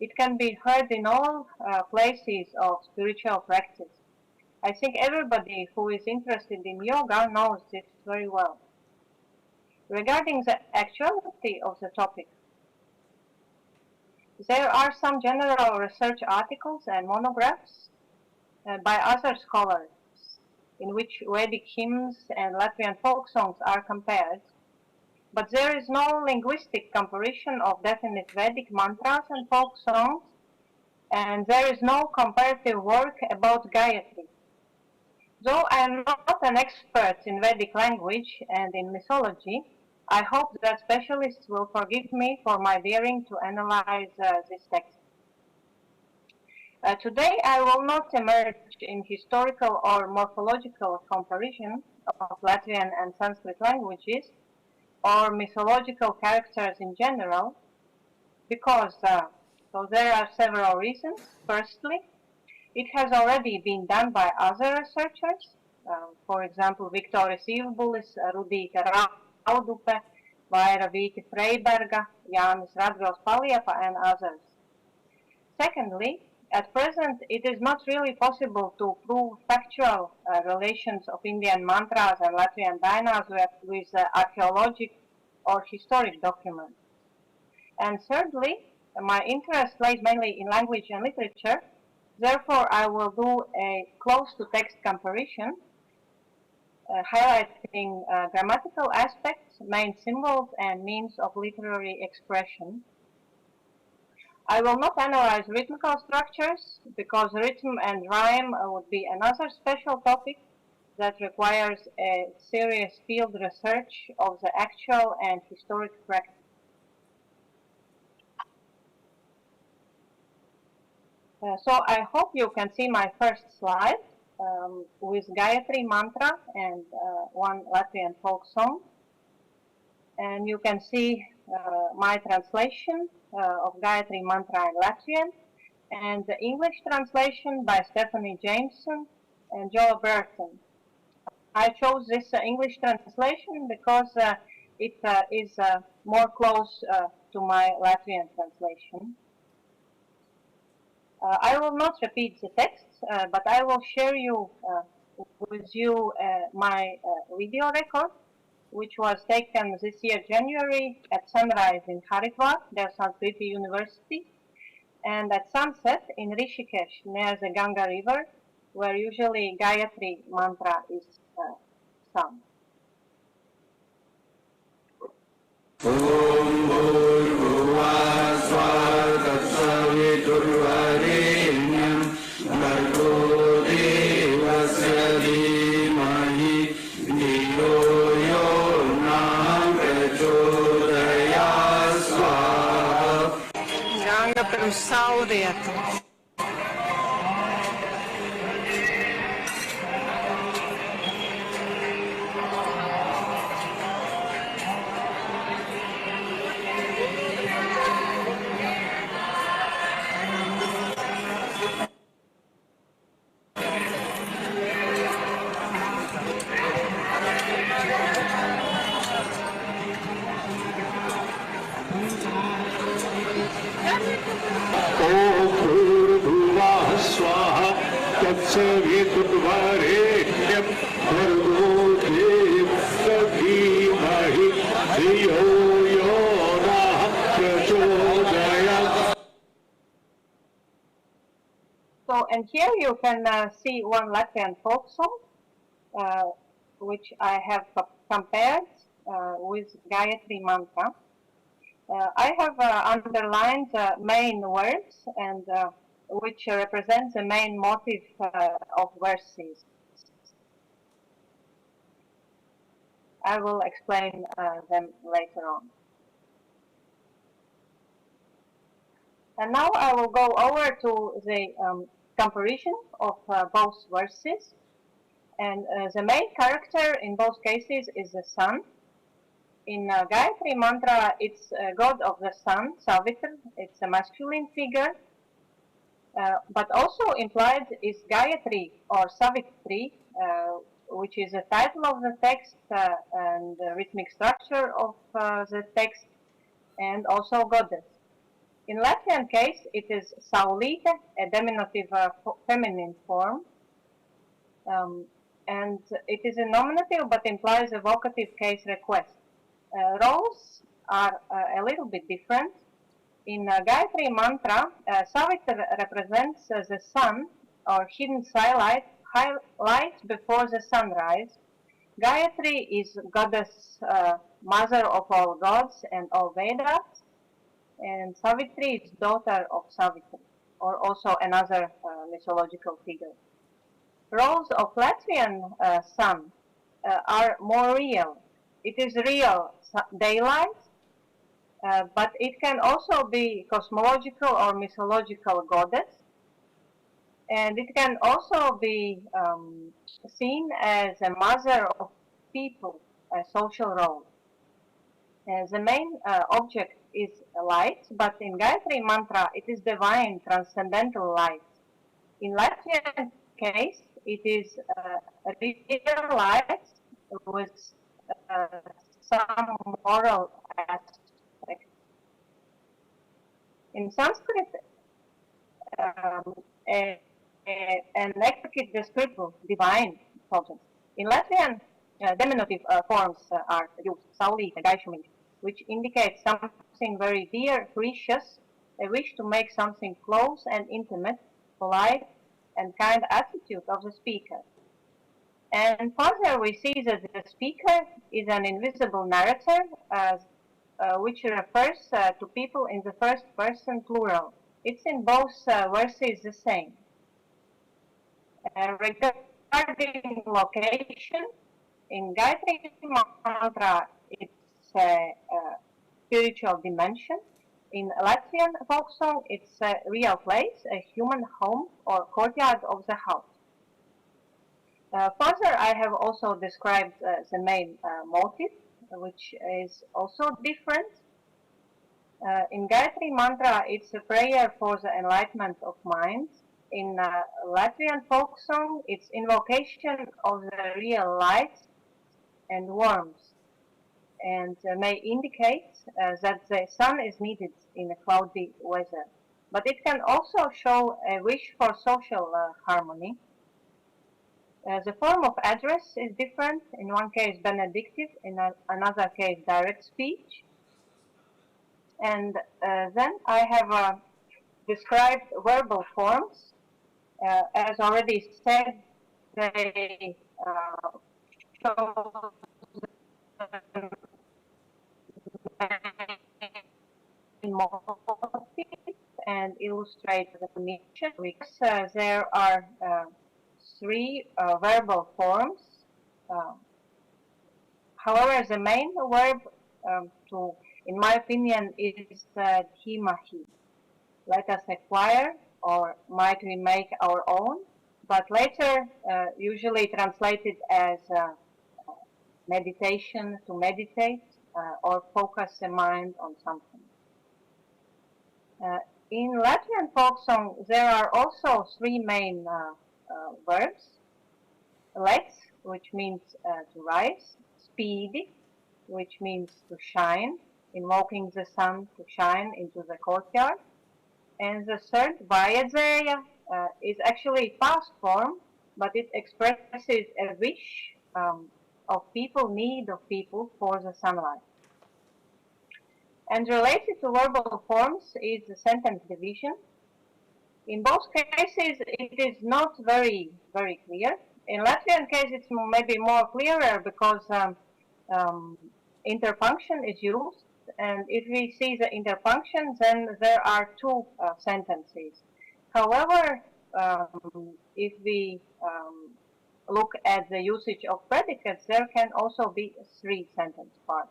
It can be heard in all places of spiritual practice. I think everybody who is interested in yoga knows this very well. Regarding the actuality of the topic, there are some general research articles and monographs by other scholars in which Vedic hymns and Latvian folk songs are compared, but there is no linguistic comparison of definite Vedic mantras and folk songs, and there is no comparative work about Gayatri. Though I am not an expert in Vedic language and in mythology, I hope that specialists will forgive me for my daring to analyze this text. Today I will not emerge in historical or morphological comparison of Latvian and Sanskrit languages or mythological characters in general, because so there are several reasons. Firstly, it has already been done by other researchers, for example, Viktoris Ivbulis, Rudīte Raudupe, Vaira Vīte Freiberga, Jānis Radvils Paliepa, and others. Secondly, at present, it is not really possible to prove factual relations of Indian mantras and Latvian dainas with archaeological or historic documents. And thirdly, my interest lies mainly in language and literature. Therefore, I will do a close-to-text comparison, highlighting grammatical aspects, main symbols, and means of literary expression. I will not analyze rhythmical structures, because rhythm and rhyme would be another special topic that requires a serious field research of the actual and historic practice. So I hope you can see my first slide with Gayatri mantra and one Latvian folk song. And you can see my translation of Gayatri mantra in Latvian and the English translation by Stephanie Jameson and Joel Burton. I chose this English translation because it is more close to my Latvian translation. I will not repeat the text, but I will share with you my video record, which was taken this year January at sunrise in Haridwar, their Sanskrit University, and at sunset in Rishikesh near the Ganga River, where usually Gayatri mantra is sung. Ganga pirms saulrietu. So, and here you can see one Latvian folk song, which I have compared with Gayatri mantra. I have underlined the main words and which represent the main motif of verses. I will explain them later on. And now I will go over to the comparison of both verses. And the main character in both cases is the sun. In Gayatri mantra, it's god of the sun, Savitr. It's a masculine figure. But also implied is Gayatri or Savitri, which is the title of the text and the rhythmic structure of the text, and also goddess. In Latvian case, it is Saulīte, a diminutive feminine form, and it is a nominative but implies a vocative case request. Roles are a little bit different. In Gayatri mantra, Savitr represents the sun or hidden light before the sunrise. Gayatri is goddess, mother of all gods and all Vedas, and Savitri is daughter of Savitri, or also another mythological figure. Roles of Latvian sun are more real. It is real daylight, but it can also be cosmological or mythological goddess, and it can also be seen as a mother of people, a social role. The main object is light, but in Gayatri mantra it is divine, transcendental light. In Latvian case, it is real light with some moral aspect. In Sanskrit, an explicit descriptive divine potency. In Latvian, diminutive forms are used, saulīte and gaišumīte, which indicates something very dear, precious, a wish to make something close and intimate, polite and kind attitude of the speaker. And further, we see that the speaker is an invisible narrator, which refers to people in the first person plural. It's in both verses the same. Regarding location, in Gayatri mantra, it's a spiritual dimension. In Latvian folk song, it's a real place, a human home or courtyard of the house. Further, I have also described the main motive, which is also different. In Gayatri mantra, it's a prayer for the enlightenment of mind. In Latvian folk song, it's invocation of the real light and warmth, and may indicate that the sun is needed in a cloudy weather. But it can also show a wish for social harmony. The form of address is different. In one case, benedictive. In another case, direct speech. And then I have described verbal forms. As already said, they show and illustrate the definition. There are three verbal forms. However, the main verb, in my opinion, is dhimahi. Let us acquire, or might we make our own, but later usually translated as meditation, to meditate, or focus the mind on something. In Latvian folk song, there are also three main verbs. Lec, which means to rise, spīdi, which means to shine, invoking the sun to shine into the courtyard. And the third, vajadzēja, is actually past form, but it expresses a wish of people, need of people for the sunlight. And related to verbal forms is the sentence division. In both cases, it is not very clear. In Latvian case, it's maybe more clearer because interpunction is used. And if we see the interpunction, then there are two sentences. However, if we look at the usage of predicates, there can also be a three-sentence part.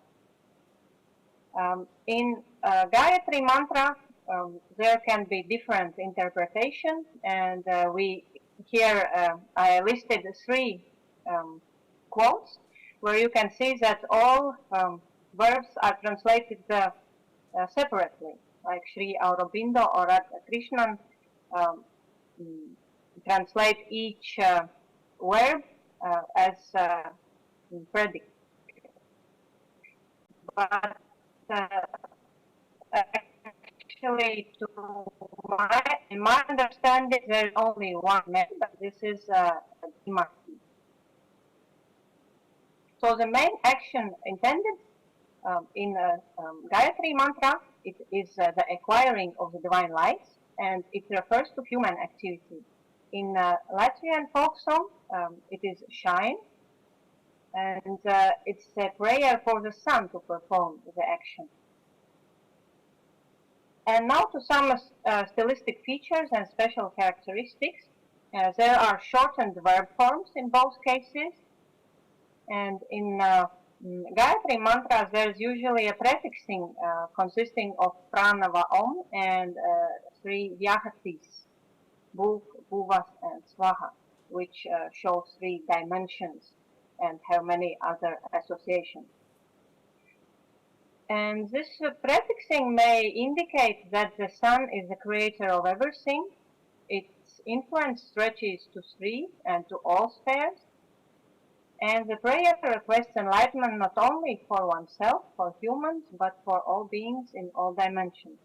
In Gayatri mantra, there can be different interpretations, and here I listed three quotes, where you can see that all verbs are translated separately, like Sri Aurobindo or Radha Krishnan translate each verb as predicate. But actually, in my understanding, there is only one method, but this is demarcation. So the main action intended in Gayatri mantra, it is the acquiring of the divine light, and it refers to human activity. In Latvian folk song, it is shine, and it's a prayer for the sun to perform the action. And now to some stylistic features and special characteristics. There are shortened verb forms in both cases, and in Gayatri mantras there is usually a prefixing consisting of pranava om and three vyahatis, bhuv, bhuvas and swaha, which show three dimensions and have many other associations. And this prefixing may indicate that the sun is the creator of everything. Its influence stretches to three and to all spheres. And the prayer requests enlightenment not only for oneself, for humans, but for all beings in all dimensions.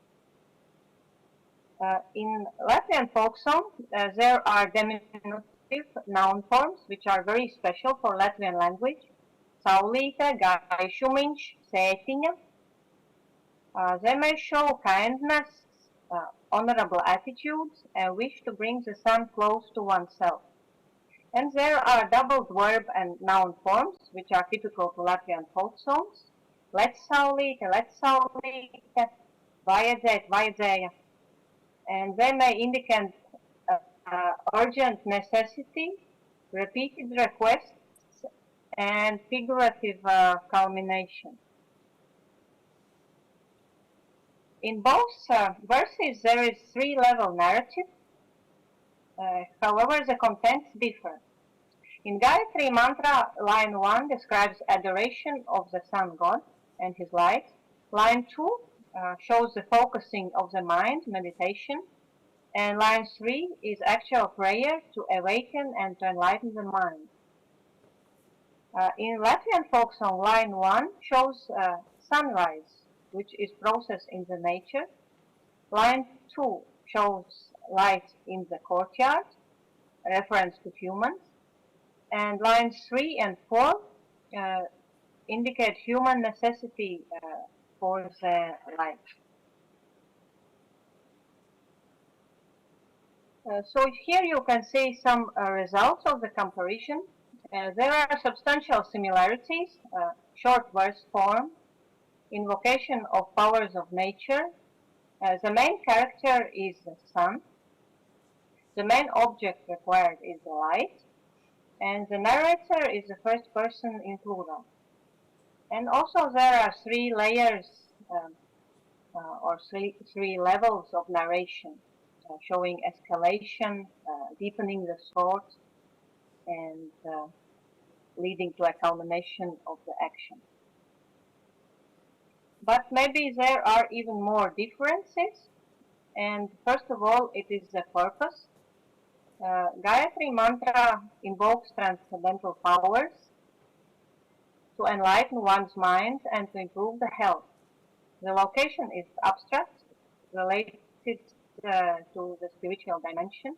In Latvian folk song, there are diminutive noun forms which are very special for Latvian language. Saulīte, gaišumiņš, sētiņa. They may show kindness, honorable attitudes, and wish to bring the sun close to oneself. And there are doubled verb and noun forms, which are typical to Latvian folk songs. Let's saulīte, vajadzēt, vajadzēja. And they may indicate urgent necessity, repeated requests, and figurative culmination. In both verses, there is three-level narrative. However, the contents differ. In Gayatri mantra, line 1 describes adoration of the sun god and his light. Line 2 shows the focusing of the mind, meditation. And line 3 is actual prayer to awaken and to enlighten the mind. In Latvian folk song, line 1 shows sunrise, which is processed in the nature. Line 2 shows light in the courtyard, reference to humans. And lines 3 and 4 indicate human necessity for the light. So here you can see some results of the comparison. There are substantial similarities, short verse form, invocation of powers of nature. The main character is the sun. The main object required is the light. And the narrator is the first person in plural. And also there are three layers or three levels of narration, showing escalation, deepening the thought, and leading to a culmination of the action. But maybe there are even more differences. And first of all, it is the purpose. Gayatri mantra invokes transcendental powers to enlighten one's mind and to improve the health. The location is abstract, related to the spiritual dimension.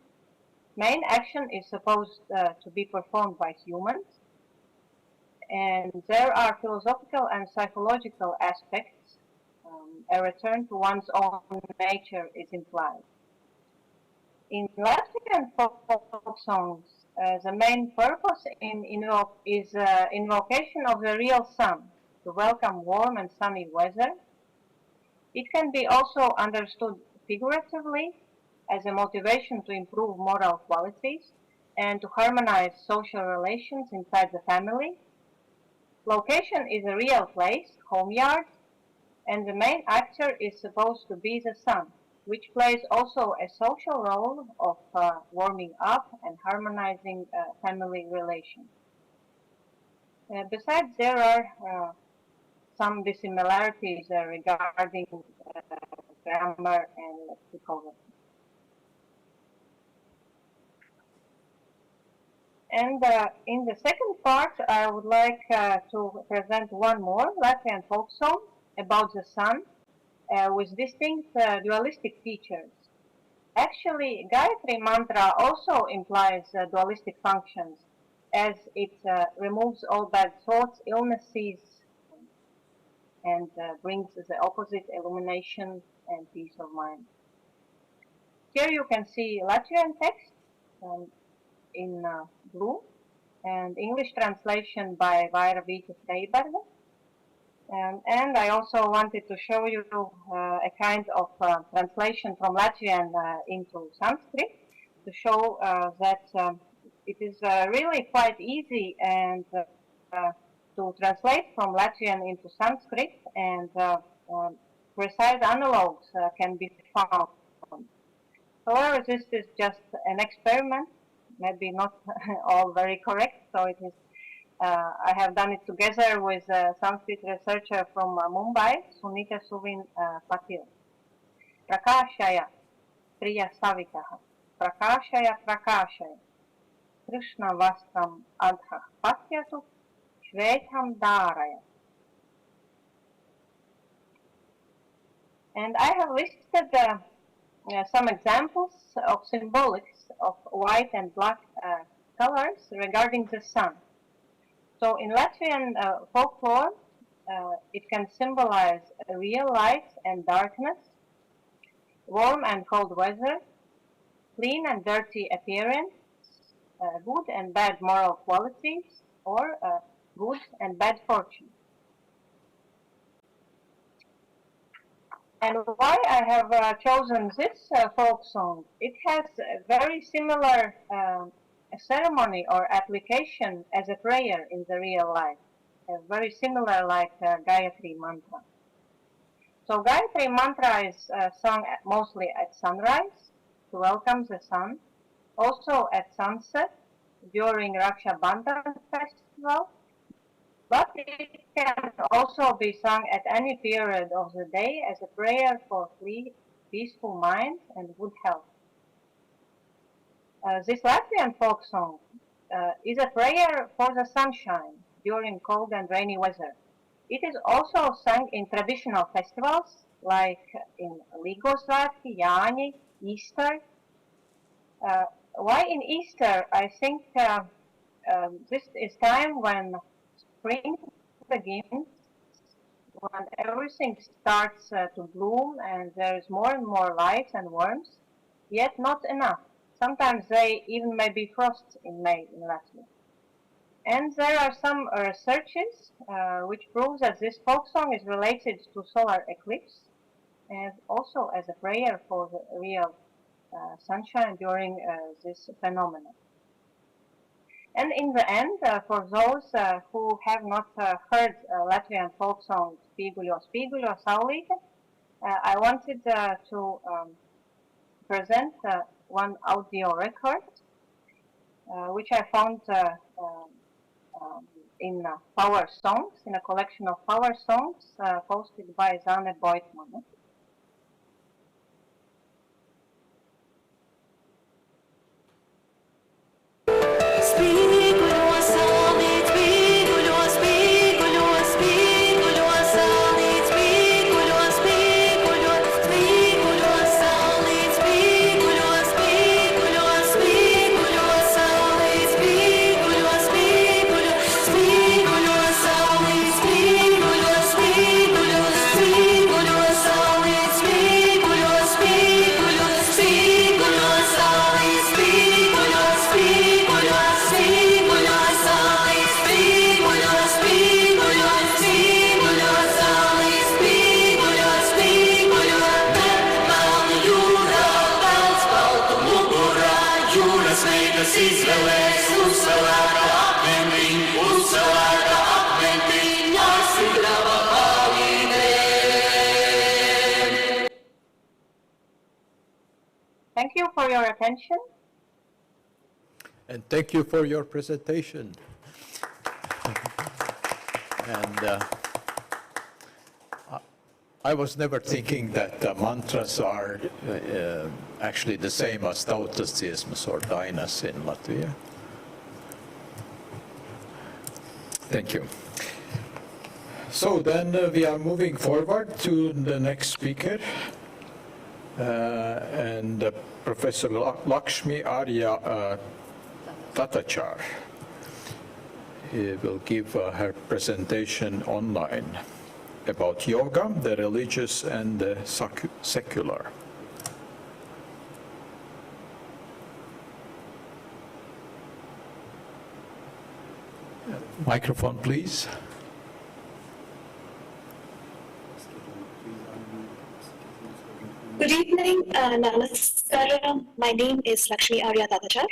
Main action is supposed to be performed by humans. And there are philosophical and psychological aspects. A return to one's own nature is implied. In Latvian folk songs, the main purpose is invocation of the real sun to welcome warm and sunny weather. It can be also understood figuratively as a motivation to improve moral qualities and to harmonize social relations inside the family. Location is a real place, homeyard, and the main actor is supposed to be the sun, which plays also a social role of warming up and harmonizing family relations. Besides, there are some dissimilarities regarding grammar and lexicography. And in the second part, I would like to present one more Latvian folk song about the sun with distinct dualistic features. Actually, Gayatri Mantra also implies dualistic functions, as it removes all bad thoughts, illnesses, and brings the opposite illumination and peace of mind. Here you can see Latvian text in blue and English translation by Vaira Vīta Freiberga. And I also wanted to show you a kind of translation from Latvian into Sanskrit to show that it is really quite easy and to translate from Latvian into Sanskrit, and precise analogues can be found. However, this is just an experiment, maybe not all very correct, so it is. I have done it together with a Sanskrit researcher from Mumbai, Sunita Suvin Patil. Prakashaya, Priya Savitaha, Prakashaya Prakashaya, Krishna Vastram Adha Patyatu, Shvetam Dharaya. And I have listed some examples of symbolics of white and black colors regarding the sun. So in Latvian folklore, it can symbolize real light and darkness, warm and cold weather, clean and dirty appearance, good and bad moral qualities, or good and bad fortune. And why I have chosen this folk song? It has a very similar ceremony or application as a prayer in the real life, very similar like Gayatri Mantra. So Gayatri Mantra is sung mostly at sunrise to welcome the sun, also at sunset during Raksha Bandhan festival, but it can also be sung at any period of the day as a prayer for peaceful mind and good health. This Latvian folk song is a prayer for the sunshine during cold and rainy weather. It is also sung in traditional festivals like in Līgo Svētki, Jāņi, Easter. Why in Easter? I think this is time when spring begins, when everything starts to bloom and there is more and more light and warmth, yet not enough. Sometimes they even may be frost in May in Latvia. And there are some researches which prove that this folk song is related to solar eclipse and also as a prayer for the real sunshine during this phenomenon. And in the end, for those who have not heard Latvian folk song Spīguļo, Spīguļo, Saulīte, I wanted to present one audio record, which I found in Power Songs, in a collection of Power Songs posted by Zane Boitmane. Thank you for your attention. And thank you for your presentation. And I was never thinking that mantras are actually the same as tautasisms or dainas in Latvia. Thank you. So then we are moving forward to the next speaker, and Professor Lakshmi Arya Tatachar. He will give her presentation online about yoga, the religious and the secular. Microphone, please. Good evening, Namaskaram. My name is Lakshmi Arya Tatachar.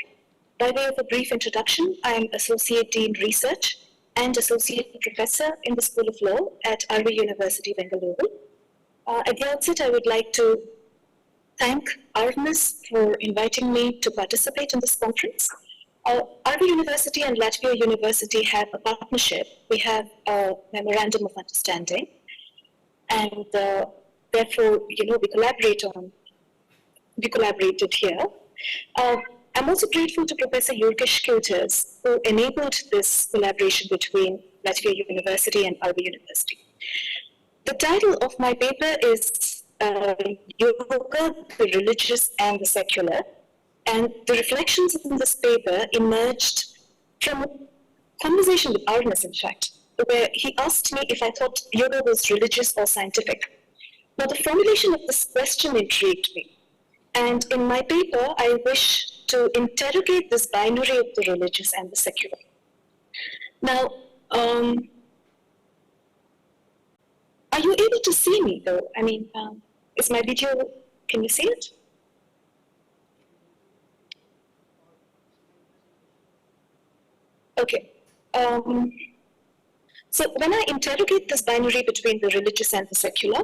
By way of a brief introduction, I am Associate Dean Research and Associate Professor in the School of Law at RV University, Bengaluru. At the outset, I would like to thank RNS for inviting me to participate in this conference. RV University and Latvia University have a partnership. We have a memorandum of understanding, and therefore, we collaborated here. I'm also grateful to Professor Jurgis Kuters, who enabled this collaboration between Latvia University and RV University. The title of my paper is Yoga, the Religious and the Secular. And the reflections in this paper emerged from a conversation with Arnes, in fact, where he asked me if I thought yoga was religious or scientific. Now, the formulation of this question intrigued me. And in my paper, I wish to interrogate this binary of the religious and the secular. Now, are you able to see me, though? I mean, is my video, can you see it? Okay. So when I interrogate this binary between the religious and the secular,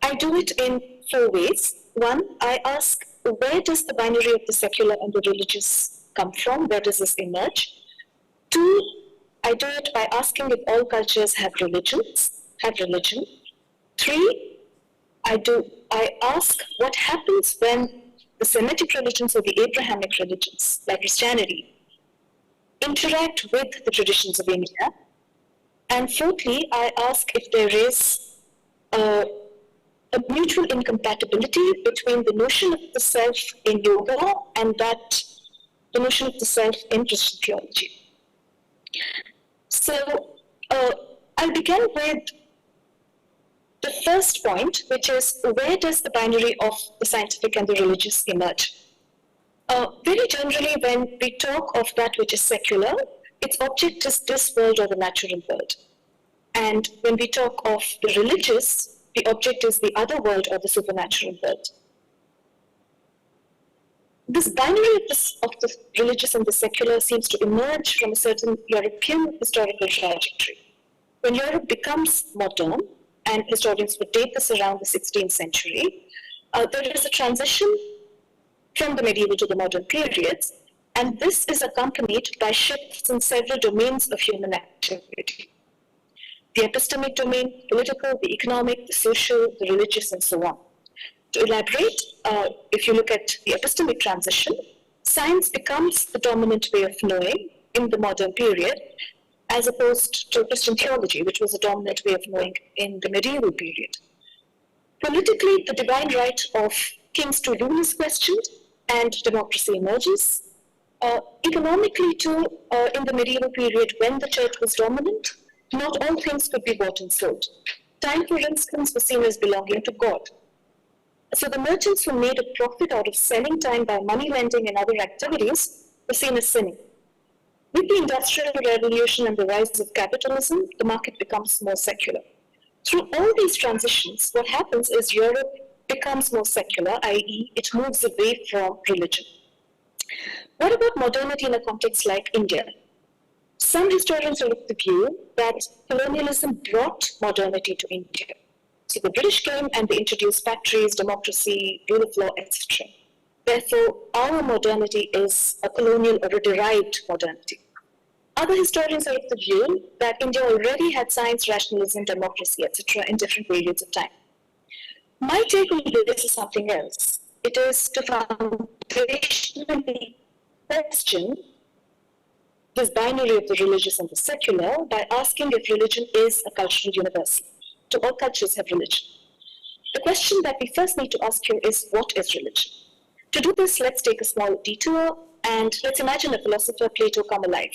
I do it in 4 ways. One, I ask, where does the binary of the secular and the religious come from? Where does this emerge? 2, I do it by asking if all cultures have religion. 3, I ask what happens when the Semitic religions or the Abrahamic religions, like Christianity, interact with the traditions of India. And 4thly, I ask if there is a mutual incompatibility between the notion of the self in yoga and the notion of the self in Christian theology. So I'll begin with the first point, which is, where does the binary of the scientific and the religious emerge? Very generally, when we talk of that which is secular, its object is this world or the natural world. And when we talk of the religious, the object is the other world or the supernatural world. This binary of the religious and the secular seems to emerge from a certain European historical trajectory. When Europe becomes modern, and historians would date this around the 16th century, there is a transition from the medieval to the modern periods, and this is accompanied by shifts in several domains of human activity. The epistemic domain, political, the economic, the social, the religious, and so on. To elaborate, if you look at the epistemic transition, science becomes the dominant way of knowing in the modern period, as opposed to Christian theology, which was a dominant way of knowing in the medieval period. Politically, the divine right of kings to rule is questioned, and democracy emerges. Economically, too, in the medieval period, when the church was dominant, not all things could be bought and sold. Time, for instance, was seen as belonging to God. So the merchants who made a profit out of selling time by money lending and other activities were seen as sinning. With the Industrial Revolution and the rise of capitalism, the market becomes more secular. Through all these transitions, what happens is Europe becomes more secular, i.e., it moves away from religion. What about modernity in a context like India? Some historians are of the view that colonialism brought modernity to India. So the British came and they introduced factories, democracy, rule of law, etc. Therefore, our modernity is a colonial or a derived modernity. Other historians are of the view that India already had science, rationalism, democracy, etc. in different periods of time. My take on this is something else. It is to foundationally question this binary of the religious and the secular by asking if religion is a cultural universal. Do all cultures have religion? The question that we first need to ask here is, what is religion? To do this, let's take a small detour and let's imagine a philosopher, Plato, come alive.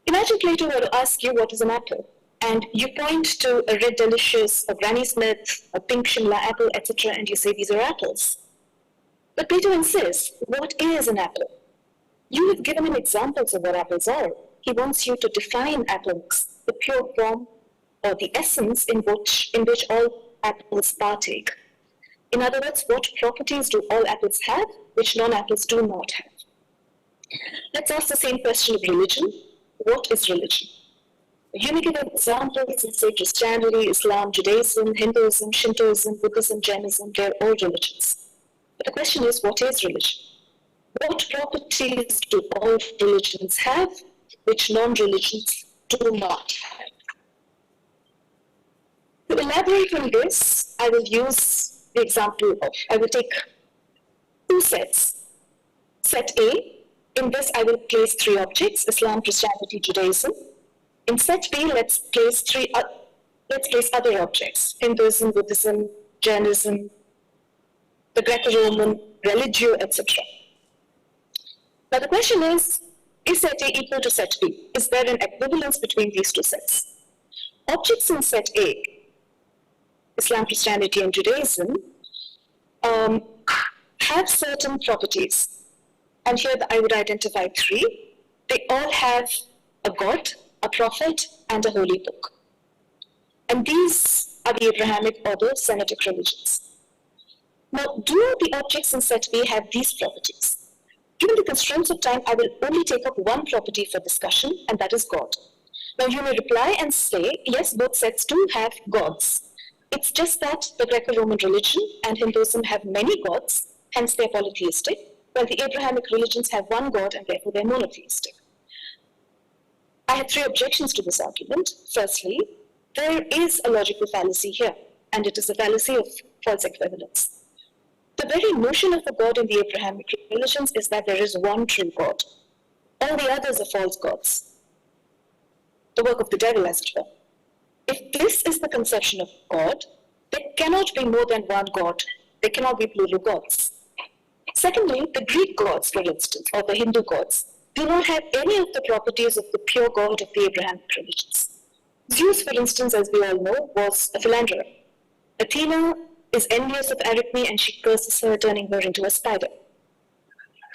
Imagine Plato were to ask you what is an apple, and you point to a red delicious, a Granny Smith, a pink Shimla apple, etc., and you say these are apples. But Plato insists, what is an apple? You have given him examples of what apples are. He wants you to define apples, the pure form or the essence in which all apples partake. In other words, what properties do all apples have which non-apples do not have? Let's ask the same question of religion. What is religion? You may give examples and say Christianity, Islam, Judaism, Hinduism, Shintoism, Buddhism, Jainism, they're all religions. But the question is, what is religion? What properties do all religions have which non-religions do not have? To elaborate on this, I will use the example of, I will take two sets. Set A, in this I will place three objects, Islam, Christianity, Judaism. In set B, let's place other objects, Hinduism, Buddhism, Jainism, the Greco-Roman, religio, etc. Now the question is set A equal to set B? Is there an equivalence between these two sets? Objects in set A, Islam, Christianity, and Judaism, have certain properties. And here I would identify three. They all have a God, a prophet, and a holy book. And these are the Abrahamic or the Semitic religions. Now, do the objects in set B have these properties? Given the constraints of time, I will only take up one property for discussion, and that is God. Now, you may reply and say, yes, both sets do have gods. It's just that the Greco-Roman religion and Hinduism have many gods, hence they're polytheistic, while the Abrahamic religions have one God and therefore they're monotheistic. I have three objections to this argument. Firstly, there is a logical fallacy here, and it is a fallacy of false equivalence. The very notion of a God in the Abrahamic religions is that there is one true God. All the others are false gods. The work of the devil, as it were. If this is the conception of God, there cannot be more than one God. There cannot be plural gods. Secondly, the Greek gods, for instance, or the Hindu gods, do not have any of the properties of the pure God of the Abrahamic religions. Zeus, for instance, as we all know, was a philanderer. Athena is envious of Arachne and she curses her, turning her into a spider.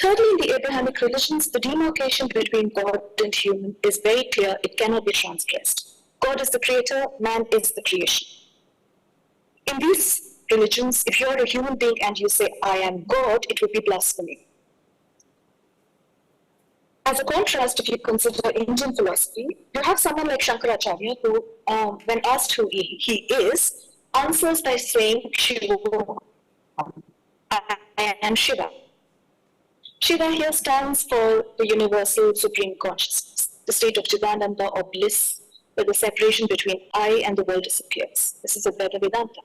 Thirdly, in the Abrahamic religions, the demarcation between God and human is very clear. It cannot be transgressed. God is the creator, man is the creation. In these religions, if you are a human being and you say, I am God, it would be blasphemy. As a contrast, if you consider Indian philosophy, you have someone like Shankaracharya who, when asked who he is, answers by saying, I am Shiva. Shiva here stands for the universal supreme consciousness, the state of Chidananda or bliss, where the separation between I and the world disappears. This is Advaita Vedanta.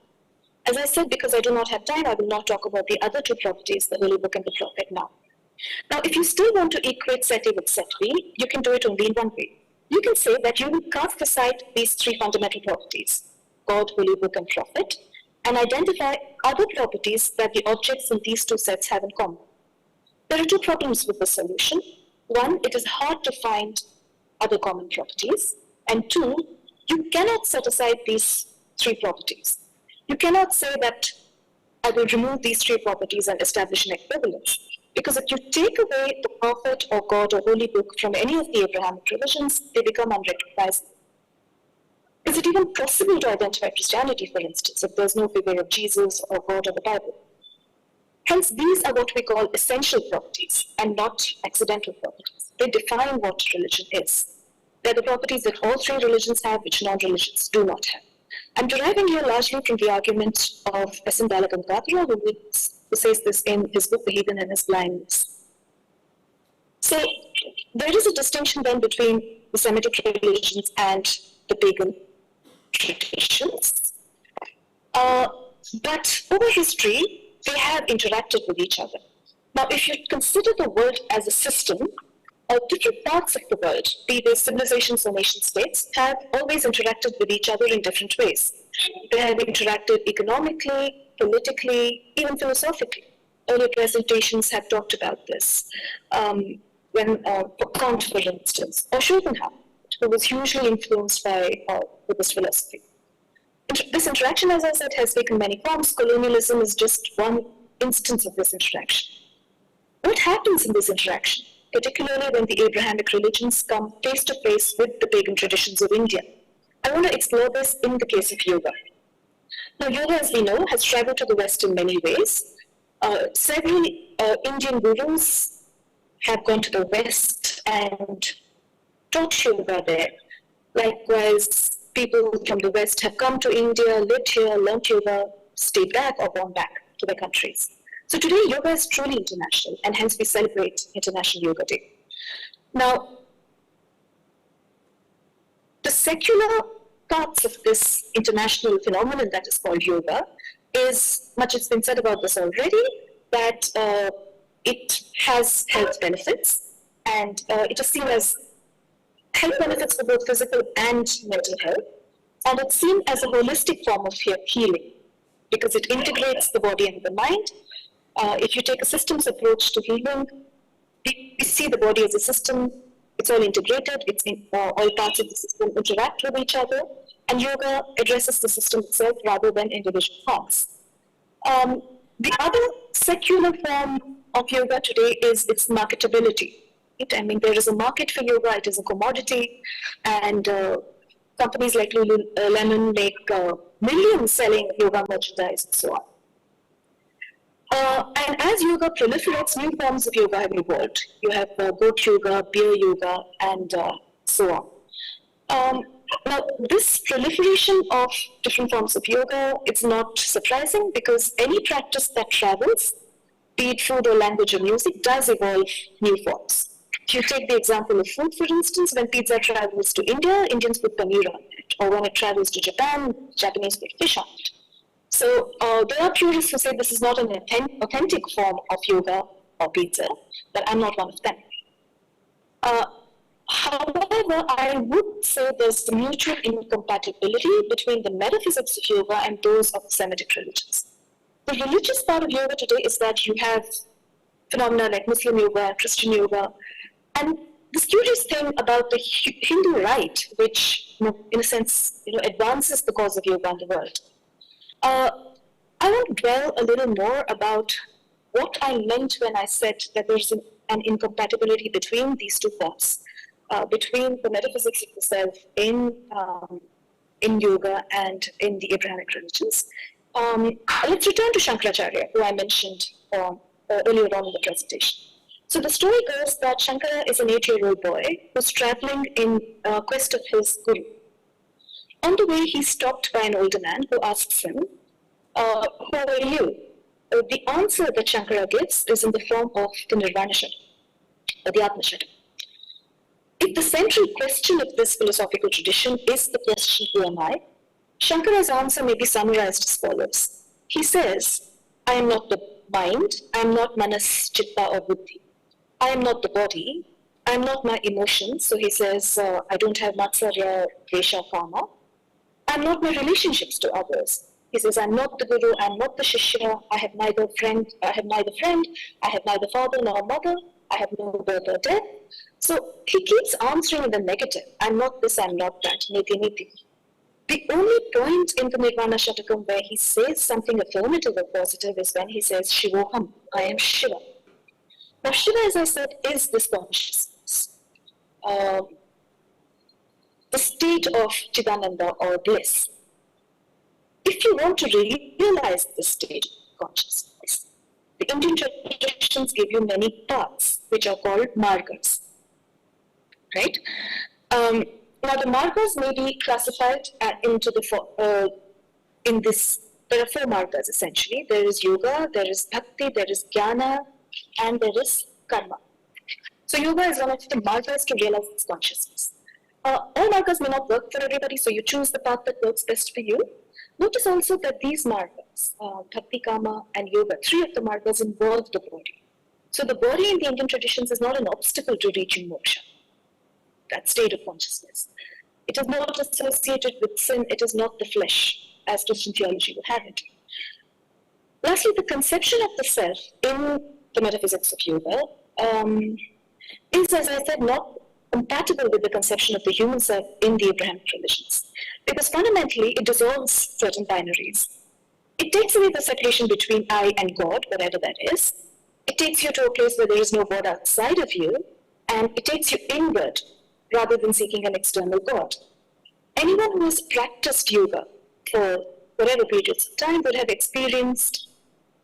As I said, because I do not have time, I will not talk about the other two properties, the Holy Book and the Prophet now. Now, if you still want to equate set A with set B, you can do it only in one way. You can say that you will cast aside these three fundamental properties, God, Holy Book, and Prophet, and identify other properties that the objects in these two sets have in common. There are two problems with this solution. One, it is hard to find other common properties. And two, you cannot set aside these three properties. You cannot say that I will remove these three properties and establish an equivalence. Because if you take away the prophet or God or holy book from any of the Abrahamic religions, they become unrecognizable. Is it even possible to identify Christianity, for instance, if there's no figure of Jesus or God or the Bible? Hence, these are what we call essential properties and not accidental properties. They define what religion is. They're the properties that all three religions have, which non-religions do not have. I'm deriving here largely from the argument of S.N. Balagankatara, who says this in his book, The Heathen and His Blindness. So there is a distinction then between the Semitic religions and the pagan traditions. But over history, they have interacted with each other. Now, if you consider the world as a system, different parts of the world, be they civilizations or nation states, have always interacted with each other in different ways. They have interacted economically, politically, even philosophically. Earlier presentations have talked about this. When Kant, for instance, or Schopenhauer, who was hugely influenced by Buddhist philosophy. This interaction, as I said, has taken many forms. Colonialism is just one instance of this interaction. What happens in this interaction, particularly when the Abrahamic religions come face to face with the pagan traditions of India? I want to explore this in the case of yoga. Now, yoga, as we know, has traveled to the West in many ways. Several Indian gurus have gone to the West and taught yoga there. Likewise, people from the West have come to India, lived here, learned yoga, stayed back or gone back to their countries. So today, yoga is truly international, and hence we celebrate International Yoga Day. Now, the secular parts of this international phenomenon that is called yoga is, much has been said about this already, that it has health benefits, and it is seen as health benefits for both physical and mental health, and it's seen as a holistic form of healing because it integrates the body and the mind. If you take a systems approach to healing, we see the body as a system. It's all integrated. All parts of the system interact with each other, and yoga addresses the system itself rather than individual parts. The other secular form of yoga today is its marketability. I mean, there is a market for yoga. It is a commodity, and companies like Lululemon make millions selling yoga merchandise and so on. And as yoga proliferates, new forms of yoga have evolved. You have goat yoga, beer yoga, and so on. Now, this proliferation of different forms of yoga, it's not surprising because any practice that travels, be it food or language or music, does evolve new forms. If you take the example of food, for instance, when pizza travels to India, Indians put paneer on it. Or when it travels to Japan, Japanese put fish on it. So there are purists who say this is not an authentic form of yoga or pizza, but I'm not one of them. However, I would say there's a mutual incompatibility between the metaphysics of yoga and those of the Semitic religions. The religious part of yoga today is that you have phenomena like Muslim yoga, Christian yoga, and this curious thing about the Hindu rite, which, in a sense, advances the cause of yoga in the world. I want to dwell a little more about what I meant when I said that there's an incompatibility between these two forms, between the metaphysics of the self in yoga and in the Abrahamic religions. Let's return to Shankaracharya, who I mentioned earlier on in the presentation. So the story goes that Shankara is an 8-year-old boy who's traveling in quest of his guru. On the way, he's stopped by an older man who asks him, who are you? The answer that Shankara gives is in the form of the Nirvana Shakti, or the Atma Shakti. If the central question of this philosophical tradition is the question, who am I? Shankara's answer may be summarized as follows. He says, I am not the mind, I am not manas, chitta or buddhi. I am not the body, I am not my emotions. So he says, I don't have matsarya, dvesha, kama. I am not my relationships to others. He says, I'm not the guru, I'm not the shishya, I have neither friend, I have neither father nor mother, I have no birth or death. So he keeps answering in the negative. I'm not this, I'm not that, niti niti. The only point in the Nirvana Shatakam where he says something affirmative or positive is when he says, Shivoham, I am Shiva. Now Shiva, as I said, is this consciousness. The state of Chidananda or bliss. If you want to realize this state of consciousness, the Indian traditions give you many paths, which are called margas. Right? Now the margas may be classified into there are 4 margas essentially. There is yoga, there is bhakti, there is jnana, and there is karma. So yoga is one of the markers to realize this consciousness. All markers may not work for everybody, so you choose the path that works best for you. Notice also that these markers, Bhakti, Kama, and Yoga, 3 of the markers involve the body. So the body in the Indian traditions is not an obstacle to reaching moksha, that state of consciousness. It is not associated with sin, it is not the flesh, as Christian theology would have it. Lastly, the conception of the self in the metaphysics of yoga is, as I said, not compatible with the conception of the human self in the Abrahamic religions. Because fundamentally, it dissolves certain binaries. It takes away the separation between I and God, whatever that is. It takes you to a place where there is no God outside of you, and it takes you inward rather than seeking an external God. Anyone who has practiced yoga for whatever periods of time would have experienced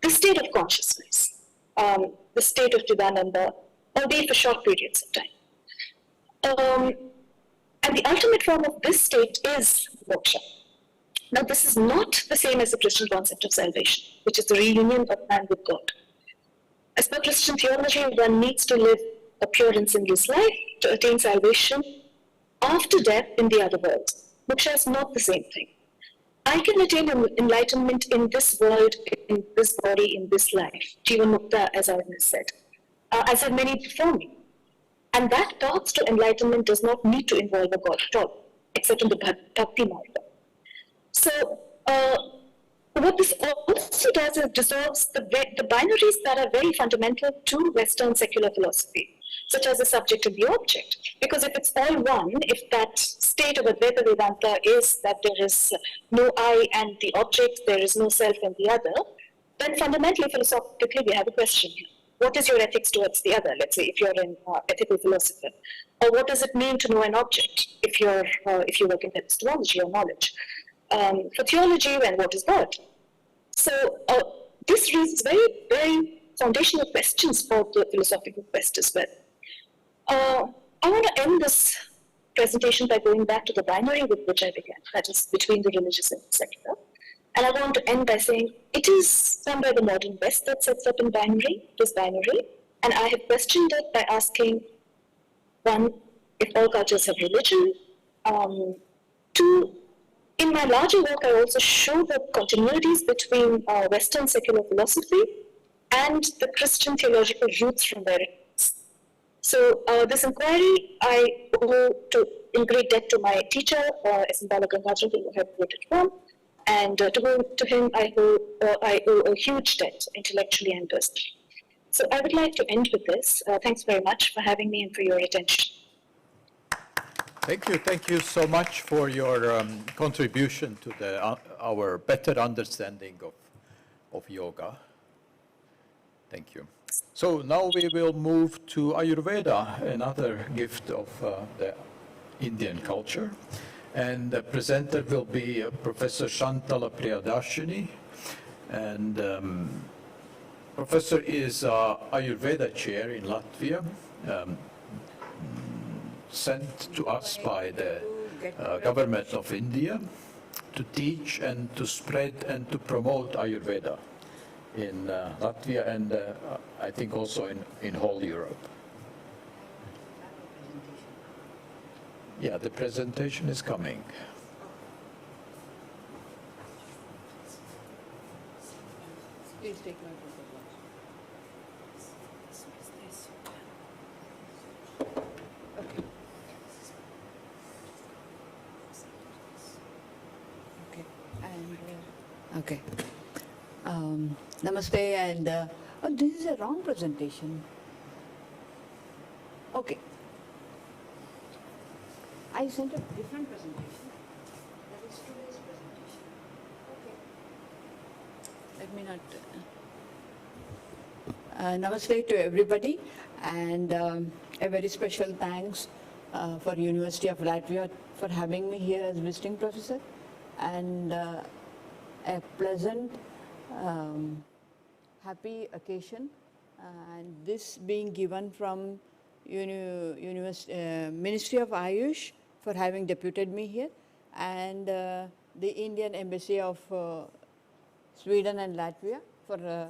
the state of consciousness, the state of Chidananda, albeit for short periods of time. And the ultimate form of this state is moksha. Now, this is not the same as the Christian concept of salvation, which is the reunion of man with God. As per Christian theology, one needs to live a pure and sinless life to attain salvation after death in the other world. Moksha is not the same thing. I can attain enlightenment in this world, in this body, in this life. Jivan Mukta, as I have said. As have many before me. And that path to enlightenment does not need to involve a God at all, except in the Bhakti Marga. So, what this also does is dissolves the binaries that are very fundamental to Western secular philosophy, such as the subject and the object. Because if it's all one, if that state of Advaita Vedanta is that there is no I and the object, there is no self and the other, then fundamentally, philosophically, we have a question here. What is your ethics towards the other? Let's say if you're an ethical philosopher, or what does it mean to know an object if you work in epistemology or knowledge? For theology, and what is God? So this raises very, very foundational questions for the philosophical quest as well. I want to end this presentation by going back to the binary with which I began, that is between the religious and the secular. And I want to end by saying it is somewhere the modern West that sets up in this binary. And I have questioned it by asking, one, if all cultures have religion. Two, in my larger work, I also show the continuities between Western secular philosophy and the Christian theological roots from where it is. So this inquiry I owe in great debt to my teacher, S. M. Balagangadran, who I have quoted from. And to him, I owe a huge debt, intellectually and personally. So I would like to end with this. Thanks very much for having me and for your attention. Thank you so much for your contribution to our better understanding of yoga. Thank you. So now we will move to Ayurveda, another gift of the Indian culture. And the presenter will be Professor Shantala Priyadarshini. And Professor is Ayurveda chair in Latvia, sent to us by the government of India to teach and to spread and to promote Ayurveda in Latvia and I think also in whole Europe. Yeah, the presentation is coming. Please take my photograph. Okay. Okay. Namaste and oh, this is a wrong presentation. Okay. I sent a different presentation. That is today's presentation. Okay. Let me not. Namaste to everybody, and a very special thanks for University of Latvia for having me here as visiting professor, and a pleasant, happy occasion, and this being given from Ministry of Ayush for having deputed me here, and the Indian Embassy of Sweden and Latvia for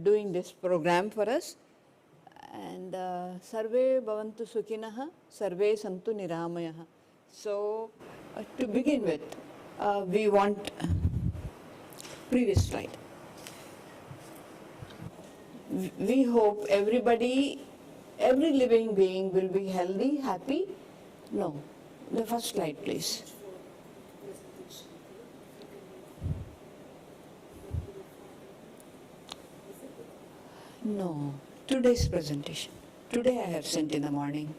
doing this program for us. And sarve bhavantu sukhinah, sarve santu niramayah. So to begin with, we want previous slide. We hope everybody, every living being will be healthy, happy. No, the first slide, please. No, today's presentation. Today I have sent in the morning.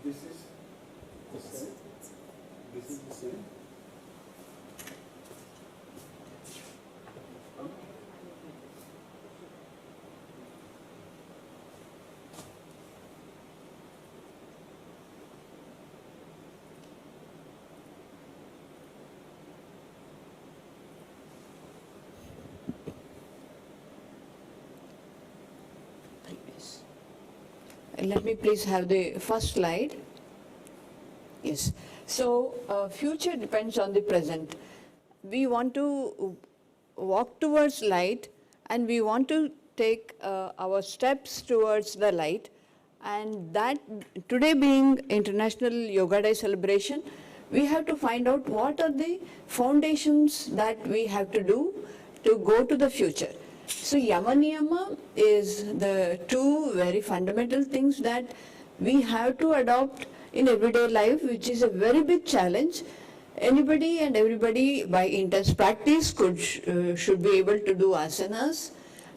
This is the same. This is the same. Let me please have the first slide. Yes. So future depends on the present. We want to walk towards light, and we want to take our steps towards the light. And that today being International Yoga Day celebration, we have to find out what are the foundations that we have to do to go to the future. So Yama Niyama is the two very fundamental things that we have to adopt in everyday life, which is a very big challenge. Anybody and everybody by intense practice should be able to do asanas,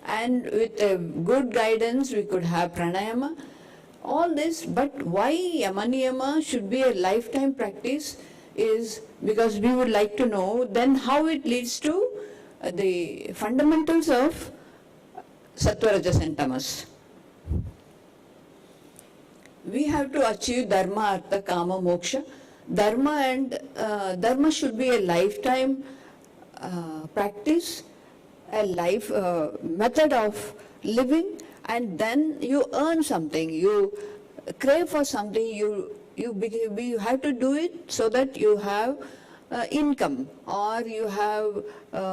and with a good guidance we could have pranayama, all this. But why Yama Niyama should be a lifetime practice is because we would like to know then how it leads to the fundamentals of Sattva, Rajas and Tamas. We have to achieve Dharma, Artha, Kama, Moksha. Dharma should be a lifetime practice, a life method of living, and then you earn something, you crave for something, you have to do it so that you have income, or you have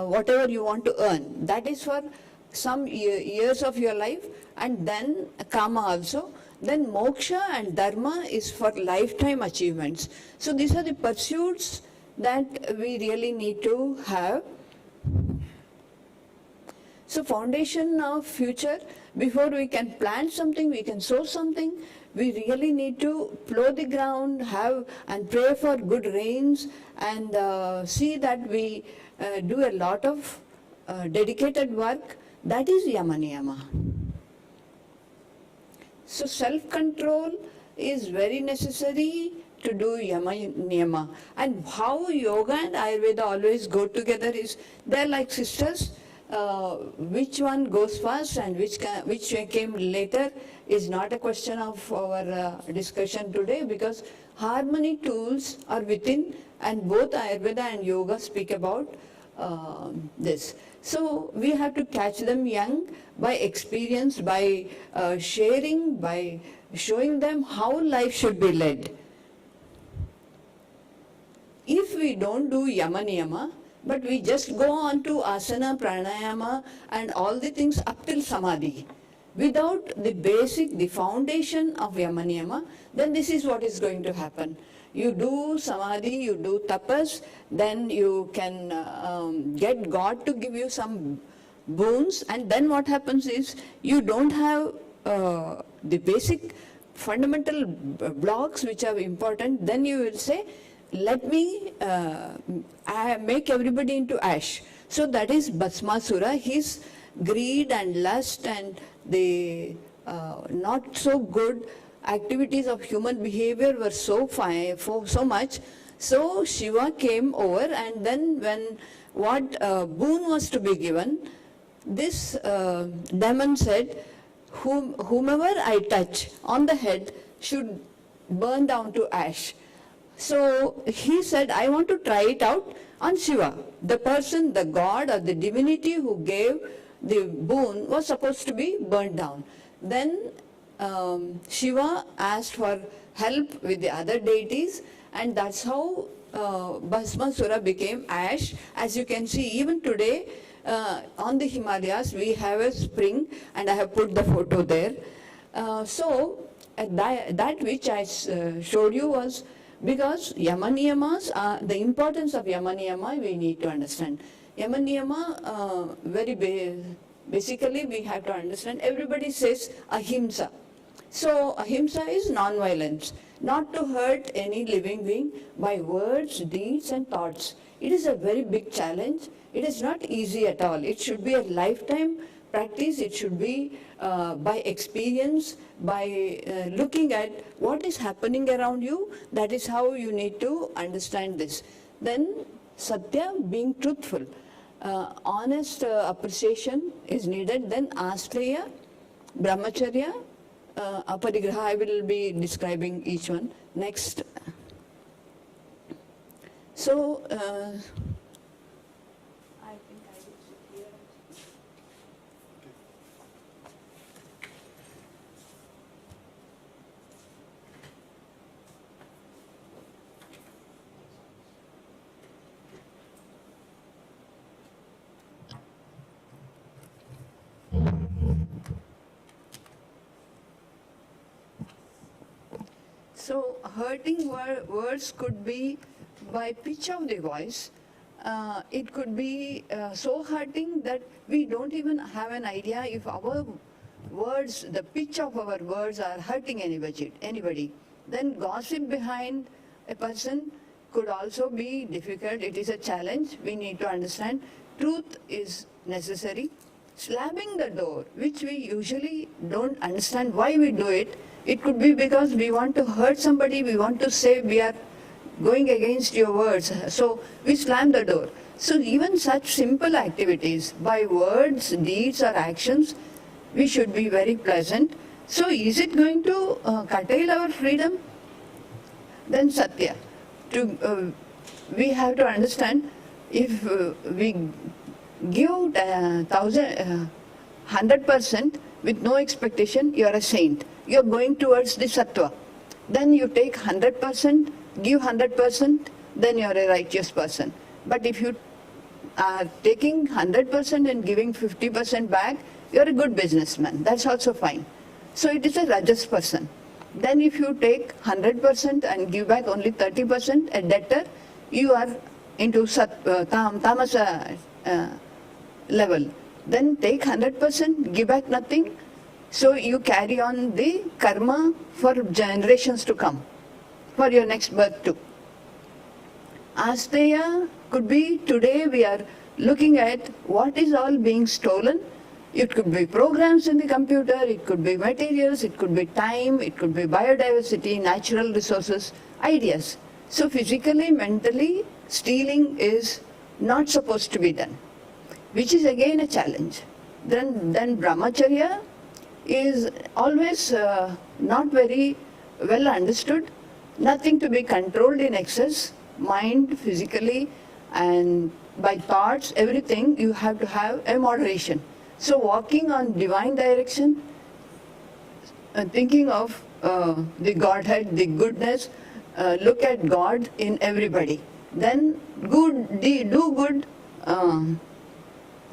whatever you want to earn. That is for some years of your life, and then Kama also. Then Moksha and Dharma is for lifetime achievements. So these are the pursuits that we really need to have. So foundation of future, before we can plant something, we can sow something, we really need to plow the ground, have and pray for good rains, and see that we do a lot of dedicated work. That is Yama Niyama. So self-control is very necessary to do Yama Niyama. And how yoga and Ayurveda always go together is, they're like sisters. Which one goes first and which came later is not a question of our discussion today, because harmony tools are within, and both Ayurveda and yoga speak about this. So we have to catch them young by experience, by sharing, by showing them how life should be led. If we don't do Yama Niyama, but we just go on to asana, pranayama and all the things up till samadhi, without the basic, the foundation of Yama Niyama, then this is what is going to happen. You do samadhi, you do tapas, then you can get God to give you some boons, and then what happens is you don't have the basic fundamental blocks which are important. Then you will say, let me make everybody into ash. So that is Bhasmasura. His greed and lust and the not so good activities of human behavior were so fine, so much. So Shiva came over, and then when what boon was to be given, this demon said, whomever I touch on the head should burn down to ash. So he said, I want to try it out on Shiva. The person, the god or the divinity who gave the boon was supposed to be burned down. Then Shiva asked for help with the other deities, and that's how Bhasmasura became ash. As you can see, even today, on the Himalayas, we have a spring, and I have put the photo there. That which I showed you was because Yama-niyamas, the importance of Yama-niyama we need to understand. Yama-niyama, basically we have to understand, everybody says ahimsa. So ahimsa is non-violence, not to hurt any living being by words, deeds and thoughts. It is a very big challenge. It is not easy at all. It should be a lifetime practice. It should be by experience, by looking at what is happening around you. That is how you need to understand this. Then satya, being truthful. Honest appreciation is needed. Then asteya, brahmacharya, aparigraha. I will be describing each one. Next. So, So hurting words could be by pitch of the voice. It could be so hurting that we don't even have an idea if our words, the pitch of our words are hurting anybody. Then gossip behind a person could also be difficult. It is a challenge. We need to understand. Truth is necessary. Slamming the door, which we usually don't understand why we do it. It could be because we want to hurt somebody, we want to say we are going against your words, so we slam the door. So even such simple activities, by words, deeds or actions, we should be very pleasant. So is it going to curtail our freedom? Then satya. We have to understand, if we give 100% with no expectation, you are a saint. You are going towards the sattva. Then you take 100%, give 100%, then you are a righteous person. But if you are taking 100% and giving 50% back, you are a good businessman. That's also fine. So it is a rajas person. Then if you take 100% and give back only 30%, a debtor, you are into tamasa level. Then take 100%, give back nothing. So you carry on the karma for generations to come, for your next birth too. Asteya could be, today we are looking at what is all being stolen. It could be programs in the computer, it could be materials, it could be time, it could be biodiversity, natural resources, ideas. So physically, mentally, stealing is not supposed to be done, which is again a challenge. Then brahmacharya is always not very well understood, nothing to be controlled in excess, mind, physically, and by thoughts, everything, you have to have a moderation. So walking on divine direction, thinking of the Godhead, the goodness, look at God in everybody. Then do good,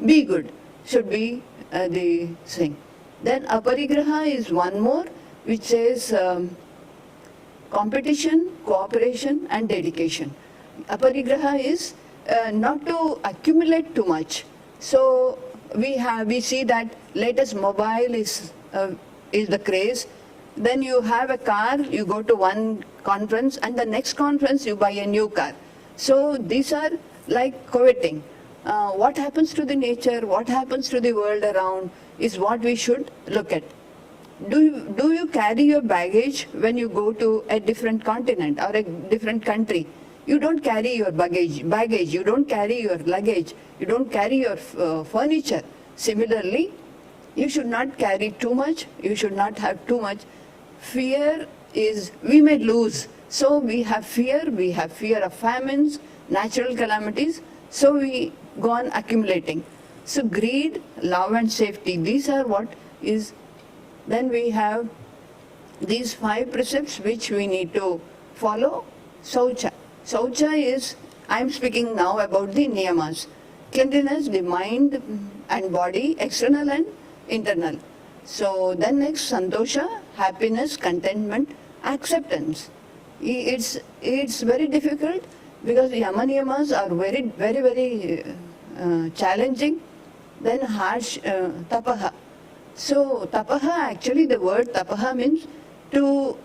be good, should be the thing. Then aparigraha is one more, which says competition, cooperation and dedication. Aparigraha is not to accumulate too much. So we see that latest mobile is the craze. Then you have a car, you go to one conference, and the next conference you buy a new car. So these are like coveting. What happens to the nature, what happens to the world around is what we should look at. Do you carry your baggage when you go to a different continent or a different country? You don't carry your baggage, you don't carry your luggage, you don't carry your furniture. Similarly, you should not carry too much, you should not have too much. Fear is, we may lose. So we have fear of famines, natural calamities, so we go on accumulating. So greed, love and safety, these are what is. Then we have these 5 precepts which we need to follow. Saucha. Saucha is, I am speaking now about the niyamas. Cleanliness, the mind and body, external and internal. So then next, santosha, happiness, contentment, acceptance. It's very difficult because yama niyamas are very challenging. Then harsh, tapaha. So tapaha, actually the word tapaha means to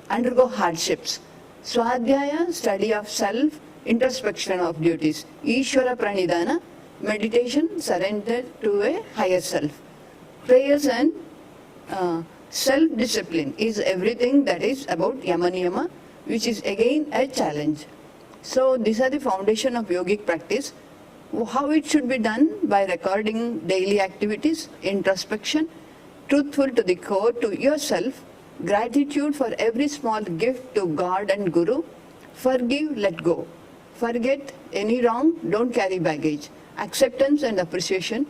undergo hardships. Swadhyaya, study of self, introspection of duties. Ishvara pranidhana, meditation, surrender to a higher self. Prayers and self-discipline is everything that is about yama niyama, which is again a challenge. So these are the foundation of yogic practice. How it should be done? By recording daily activities, introspection, truthful to the core, to yourself, gratitude for every small gift to God and Guru, forgive, let go, forget any wrong, don't carry baggage, acceptance and appreciation.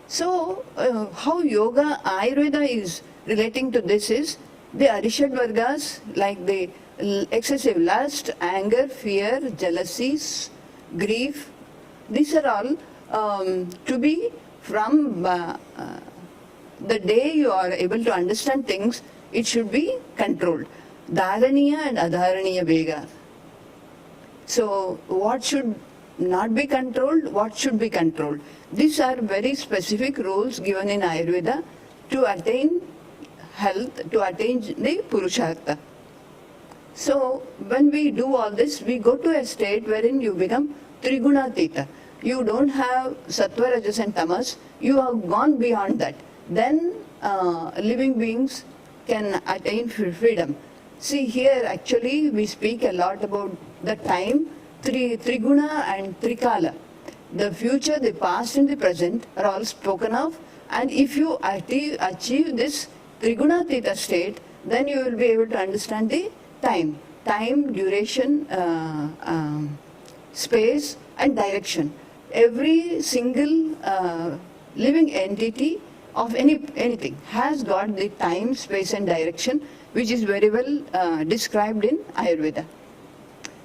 So how yoga, Ayurveda is relating to this is the Arishad Vargas, like the excessive lust, anger, fear, jealousies, grief. These are all to be from the day you are able to understand things, it should be controlled. Dharaniya and adharaniya vega. So what should not be controlled, what should be controlled? These are very specific rules given in Ayurveda to attain health, to attain the Purushartha. So when we do all this, we go to a state wherein you become Trigunatita. You don't have Sattva, Rajas and Tamas, you have gone beyond that. Then living beings can attain freedom. See here actually we speak a lot about the time, Triguna and Trikala. The future, the past and the present are all spoken of, and if you achieve this Trigunatita state, then you will be able to understand the time, duration, space and direction. Every single living entity of anything has got the time, space and direction, which is very well described in Ayurveda.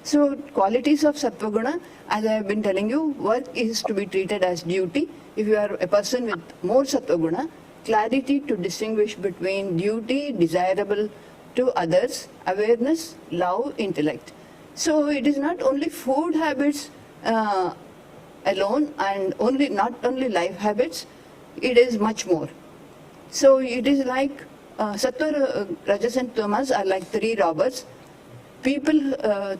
So qualities of Sattva Guna, as I have been telling you, work is to be treated as duty. If you are a person with more Sattva Guna, clarity to distinguish between duty, desirable to others, awareness, love, intellect. So it is not only food habits alone and not only life habits, it is much more. So it is like Sattva, Rajas and Tamas are like three robbers. People,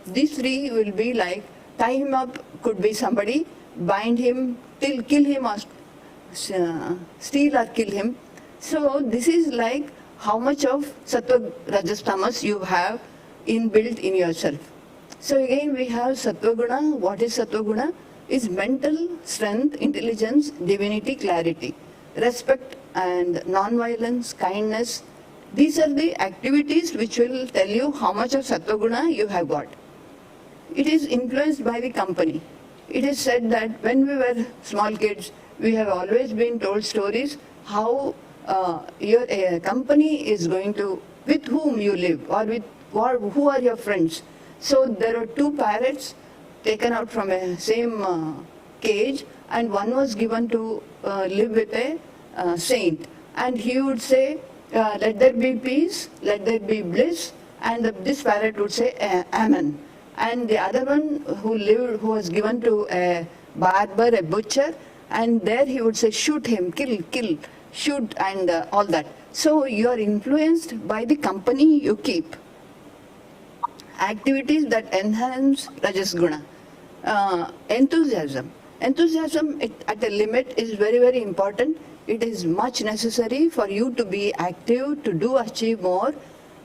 these three will be like, tie him up, could be somebody, bind him, kill him or steal or kill him. So this is like how much of Sattva, Rajas, Tamas you have inbuilt in yourself. So again we have Sattva Guna. What is Sattva Guna? Is mental strength, intelligence, divinity, clarity, respect and non-violence, kindness. These are the activities which will tell you how much of Sattva Guna you have got. It is influenced by the company. It is said that when we were small kids, we have always been told stories how your company is going to, with whom you live or who are your friends. So there are two parrots taken out from a same cage, and one was given to live with a saint, and he would say, let there be peace, let there be bliss, and this parrot would say amen. And the other one who was given to a barber, a butcher, and there he would say shoot him, kill, shoot, and all that. So you are influenced by the company you keep. Activities that enhance Rajas Guna. Enthusiasm at a limit is very, very important. It is much necessary for you to be active, to achieve more.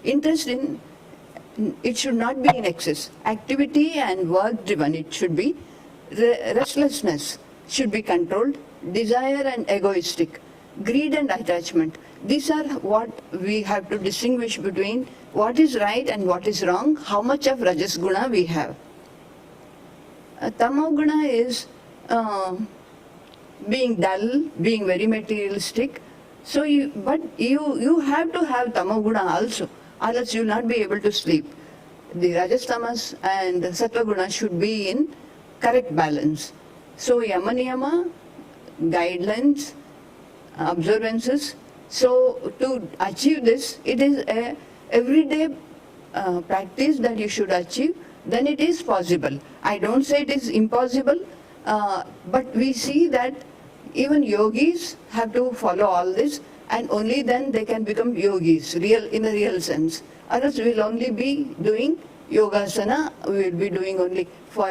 Interest in, it should not be in excess. Activity and work driven, it should be. Restlessness should be controlled. Desire and egoistic. Greed and attachment. These are what we have to distinguish between what is right and what is wrong, how much of Rajas Guna we have. Tamo Guna is being dull, being very materialistic. So you have to have Tamo Guna also, or else you will not be able to sleep. The Rajas, Tamas and Sattva Guna should be in correct balance. So yama niyama, guidelines, observances. So to achieve this, it is a everyday practice that you should achieve, then it is possible. I don't say it is impossible, but we see that even yogis have to follow all this, and only then they can become yogis, in a real sense. Or else we'll only be doing yogasana, we'll be doing only for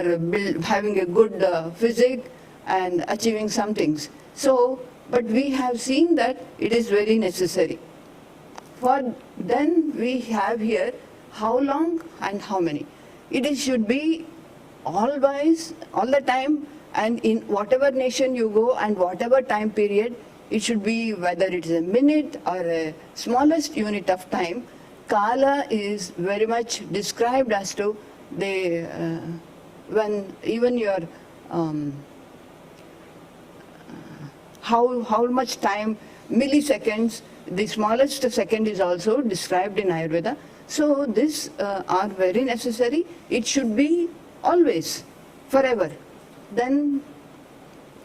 having a good physique and achieving some things. So, but we have seen that it is very necessary. For then we have here how long and how many. It should be always, all the time, and in whatever nation you go and whatever time period, it should be whether it is a minute or a smallest unit of time. Kala is very much described as to the, when even your, how much time, milliseconds, the smallest second is also described in Ayurveda. So these are very necessary. It should be always, forever. Then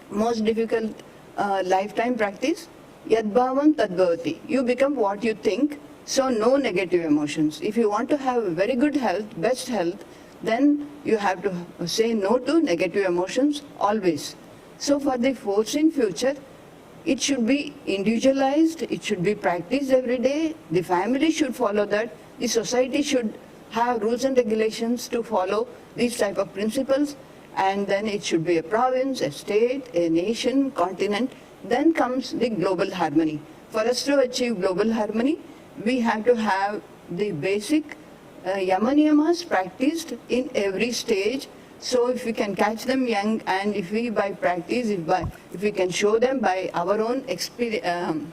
most difficult lifetime practice, yadbhavam tadbhavati. You become what you think, so no negative emotions. If you want to have very good health, best health, then you have to say no to negative emotions always. So for the Foreseen future, it should be individualized, it should be practiced every day, the family should follow that, the society should have rules and regulations to follow these type of principles, and then it should be a province, a state, a nation, continent. Then comes the global harmony. For us to achieve global harmony, we have to have the basic yama niyamas practiced in every stage. So if we can catch them young, and if we by practice, if we can show them by our own experience,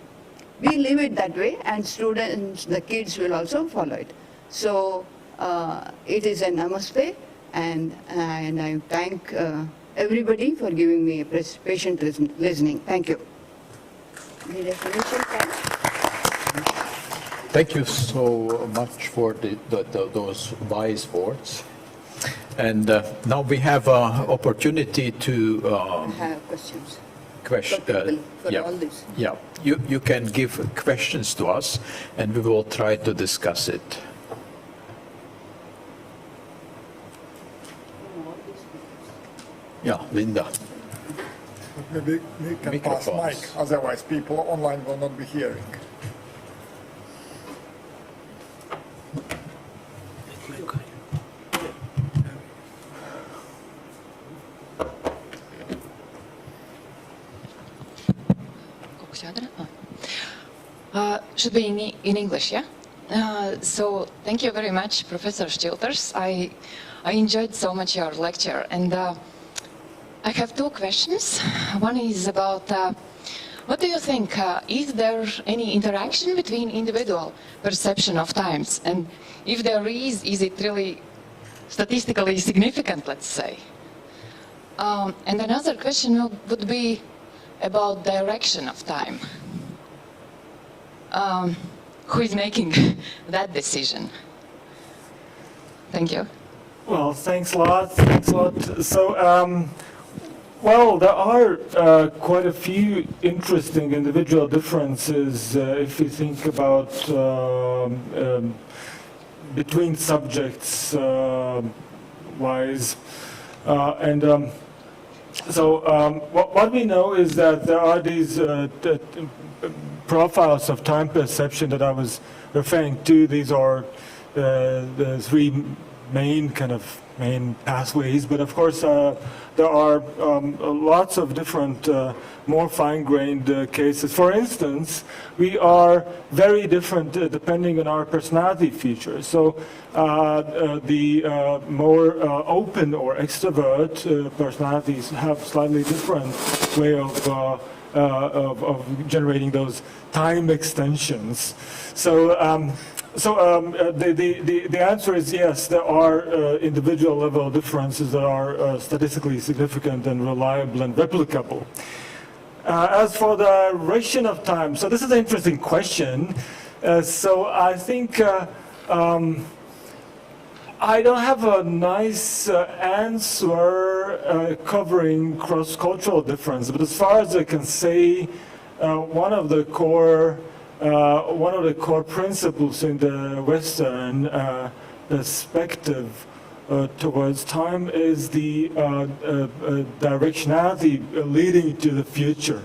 we live it that way, and students, the kids will also follow it. So it is a namaste, and I thank everybody for giving me a patient listening. Thank you. The definition, Thank you so much for those wise words. And now we have an opportunity to I have questions. question. For all this. Yeah, you can give questions to us, and we will try to discuss it. Yeah, Linda. Maybe we can pass mic, otherwise people online will not be hearing. Should be in English, yeah? So thank you very much, Professor Stilters. I enjoyed so much your lecture, and I have two questions. One is about what do you think, is there any interaction between individual perception of times? And if there is it really statistically significant, let's say? And another question would be about direction of time. Who is making that decision? Thank you. Well, thanks a lot. Thanks a lot. So, well, there are quite a few interesting individual differences if you think about between subjects wise. What we know is that there are these profiles of time perception that I was referring to. These are the three main pathways, but of course there are lots of different more fine-grained cases. For instance, we are very different depending on our personality features. So the more open or extrovert personalities have slightly different way of generating those time extensions. So the answer is yes, there are individual level differences that are statistically significant and reliable and replicable. As for the duration of time, so this is an interesting question. So I think I don't have a nice answer covering cross-cultural difference, but as far as I can say, one of the core principles in the Western perspective towards time is the directionality leading to the future.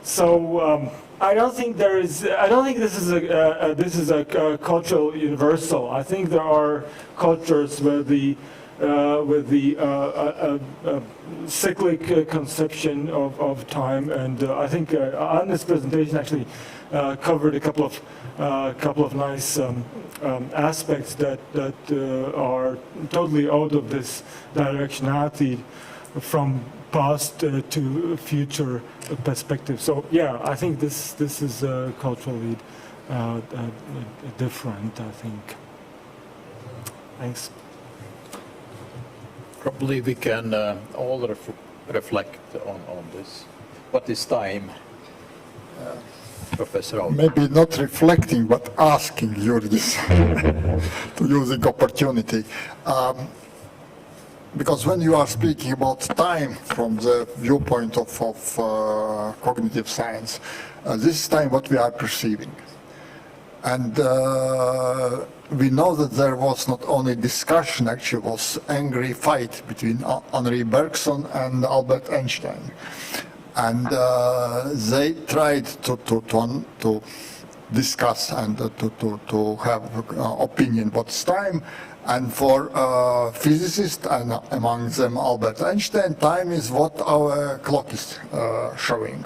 So I don't think this is a cultural universal. I think there are cultures where the cyclic conception of time, and I think on this presentation actually covered a couple of nice aspects that are totally out of this directionality from past to future perspective. So yeah, I think this is culturally different, I think. Thanks. Probably we can all reflect on this. What is time, Professor Alm? Maybe not reflecting, but asking Jurdis to using opportunity. Because when you are speaking about time from the viewpoint of cognitive science, this is time what we are perceiving. And we know that there was not only discussion, actually was angry fight between Henri Bergson and Albert Einstein. And they tried to discuss and to have opinion what's time. And for physicists, and among them Albert Einstein, time is what our clock is showing.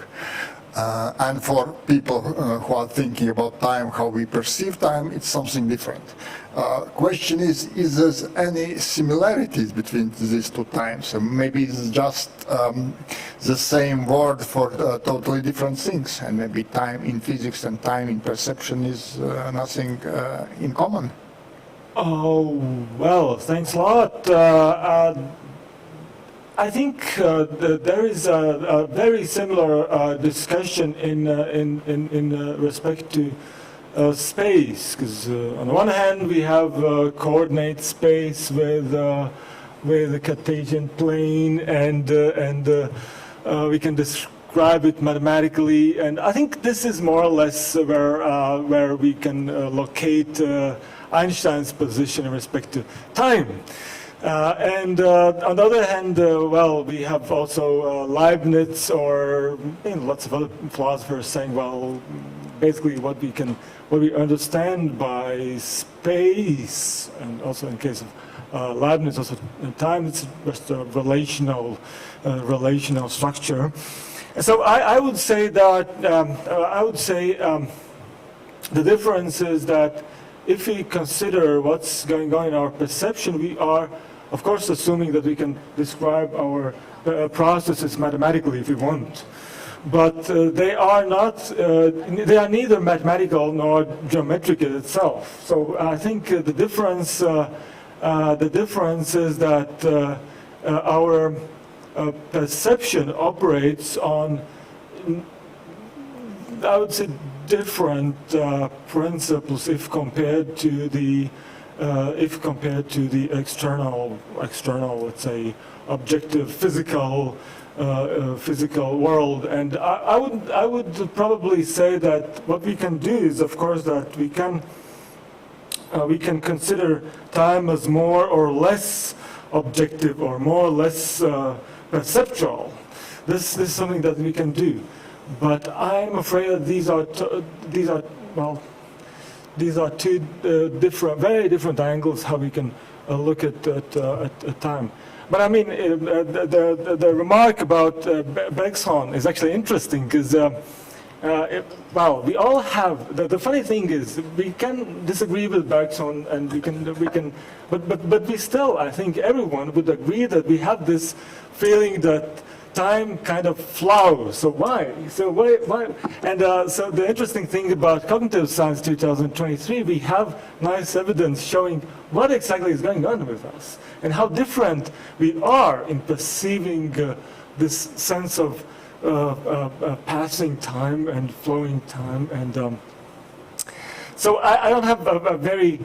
And for people who are thinking about time, how we perceive time, it's something different. Question is there any similarities between these two times? So maybe it's just the same word for totally different things, and maybe time in physics and time in perception is nothing in common. Oh, well, thanks a lot. I think there is a very similar discussion in respect to space, because on the one hand we have coordinate space with the Cartesian plane, and we can describe it mathematically, and I think this is more or less where we can locate Einstein's position in respect to time. And on the other hand, well, we have also Leibniz, or lots of other philosophers saying, well, basically what we understand by space, and also in case of Leibniz, also time, it's just a relational structure. And so I would say that the difference is that if we consider what's going on in our perception, we are, of course, assuming that we can describe our processes mathematically if we want. But they are neither mathematical nor geometric in itself. So I think the difference is that our perception operates on, I would say, different principles if compared to the external, let's say, objective physical world. And I would probably say that what we can do is, of course, that we can consider time as more or less objective or more or less perceptual. This is something that we can do. But I'm afraid that these are two very different angles how we can look at time. But I mean, the remark about Bergson is actually interesting, because well, we all have. The funny thing is, we can disagree with Bergson, and but we still, I think, everyone would agree that we have this feeling that time kind of flows. So why? So why? And so the interesting thing about Cognitive Science 2023, we have nice evidence showing what exactly is going on with us and how different we are in perceiving this sense of passing time and flowing time. And so I don't have a very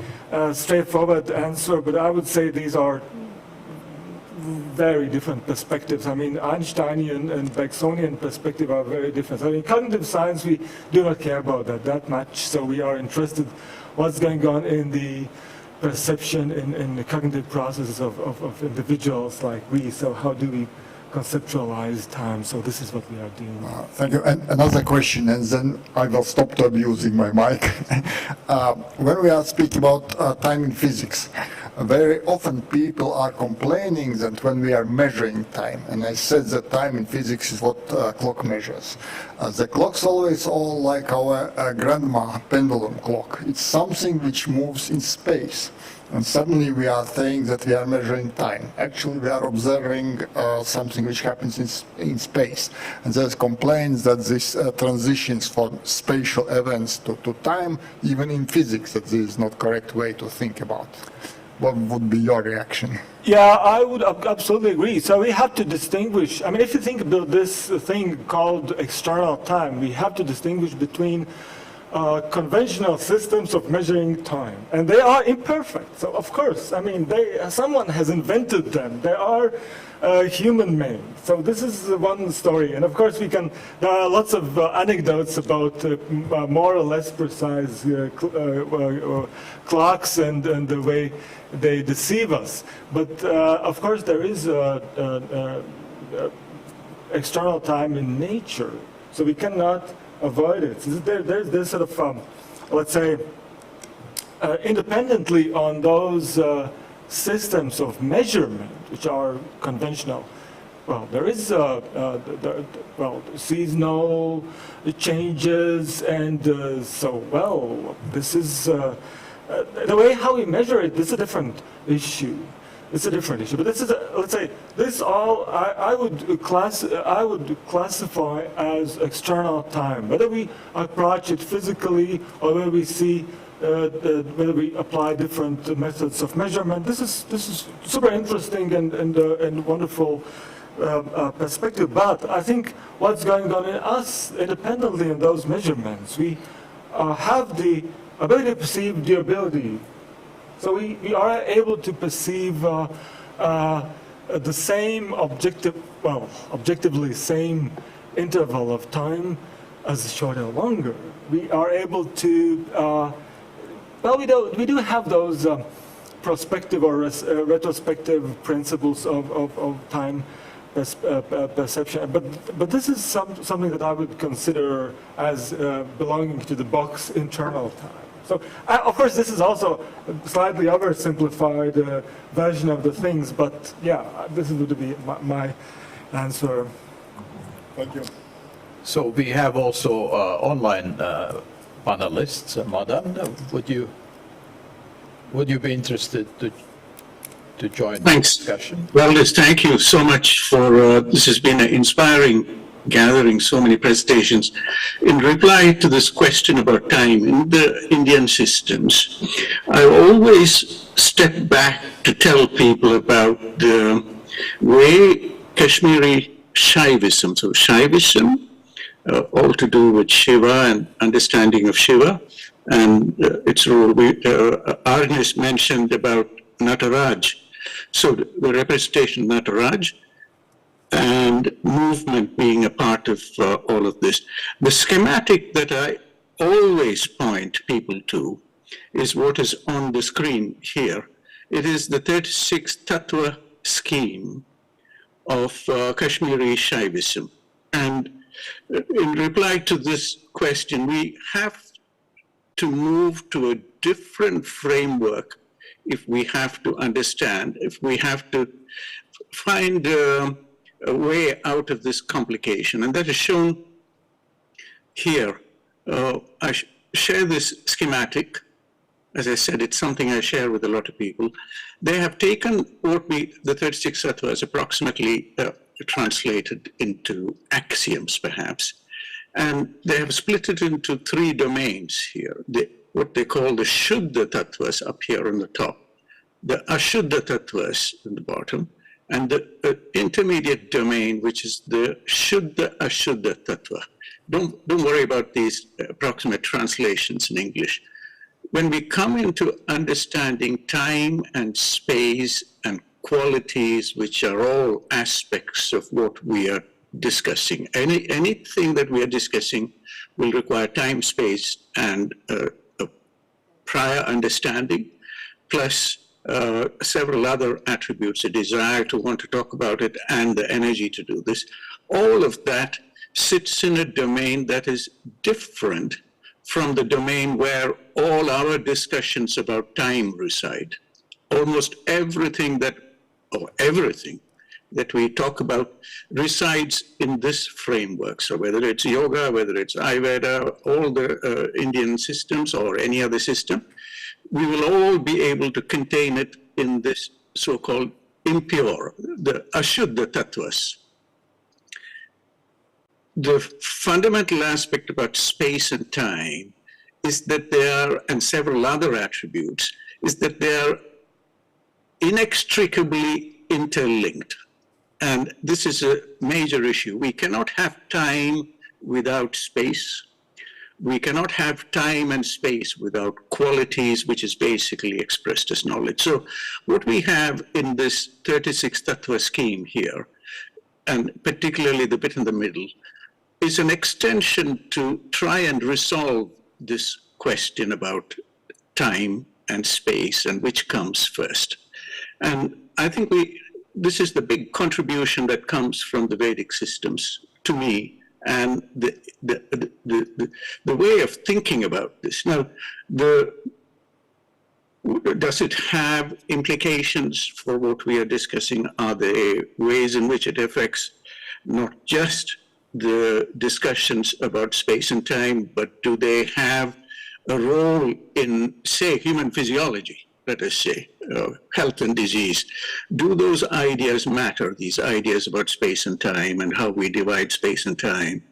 straightforward answer, but I would say these are very different perspectives. I mean, Einsteinian and Bergsonian perspective are very different. So in cognitive science, we do not care about that much. So we are interested what's going on in the perception, in the cognitive processes of individuals like we. So how do we conceptualize time? So this is what we are doing. Thank you. And another question, and then I will stop to abusing my mic. When we are speaking about time in physics, very often people are complaining that when we are measuring time, and I said that time in physics is what clock measures. The clock's always all like our grandma pendulum clock. It's something which moves in space. And suddenly we are saying that we are measuring time. Actually, we are observing something which happens in space. And there's complaints that this transitions from spatial events to time, even in physics, that this is not correct way to think about. What would be your reaction? Yeah, I would absolutely agree. So we have to distinguish. I mean, if you think about this thing called external time, we have to distinguish between conventional systems of measuring time, and they are imperfect. So of course, I mean, someone has invented them. They are human-made. So this is one story, and of course there are lots of anecdotes about more or less precise clocks and the way they deceive us. But of course, there is external time in nature, so we cannot avoid it. There's sort of, let's say, independently on those systems of measurement, which are conventional. Well, there is seasonal changes, and this is the way how we measure it. This is a different issue. It's a different issue, but this is, let's say, this all I would classify as external time. Whether we approach it physically or whether we see, whether we apply different methods of measurement, this is super interesting and wonderful perspective. But I think what's going on in us, independently in those measurements, we have the ability to perceive durability. So we are able to perceive the same objectively same interval of time as short or longer. We are able to, we do have those prospective or retrospective principles of time perception, but this is something that I would consider as belonging to the box internal time. So, of course, this is also a slightly oversimplified version of the things, but yeah, this would be my answer. Thank you. So we have also online panelists. Madan, would you be interested to join the discussion? Well, Liz, thank you so much for this has been an inspiring gathering, so many presentations. In reply to this question about time in the Indian systems, I always step back to tell people about the way Kashmiri Shaivism, so Shaivism, all to do with Shiva and understanding of Shiva, and its role. Arnis mentioned about Nataraj, so the representation of Nataraj, and movement being a part of all of this. The schematic that I always point people to is what is on the screen here. It is the 36 Tattva scheme of Kashmiri Shaivism. And in reply to this question, we have to move to a different framework if we have to understand, if we have to find a way out of this complication, and that is shown here. I share this schematic. As I said, it's something I share with a lot of people. They have taken what the 36 Tattvas approximately translated into axioms, perhaps, and they have split it into 3 domains here. What they call the Shuddha Tattvas up here on the top, the Ashuddha Tattvas in the bottom, and the intermediate domain, which is the Shuddha Ashuddha Tattva. Don't worry about these approximate translations in English. When we come into understanding time and space and qualities which are all aspects of what we are discussing. Anything that we are discussing will require time, space, and a prior understanding, plus several other attributes, a desire to want to talk about it and the energy to do this. All of that sits in a domain that is different from the domain where all our discussions about time reside. Almost everything that we talk about resides in this framework. So whether it's yoga, whether it's Ayurveda, all the Indian systems or any other system, we will all be able to contain it in this so-called impure, the Ashuddha Tattvas. The fundamental aspect about space and time is that they are, and several other attributes, is that they are inextricably interlinked. And this is a major issue. We cannot have time without space. We cannot have time and space without qualities, which is basically expressed as knowledge. So what we have in this 36 Tattva scheme here, and particularly the bit in the middle, is an extension to try and resolve this question about time and space and which comes first. And I think this is the big contribution that comes from the Vedic systems to me, and the way of thinking about this. Now, does it have implications for what we are discussing? Are there ways in which it affects not just the discussions about space and time, but do they have a role in, say, human physiology? Let us say, health and disease. Do those ideas matter, these ideas about space and time and how we divide space and time,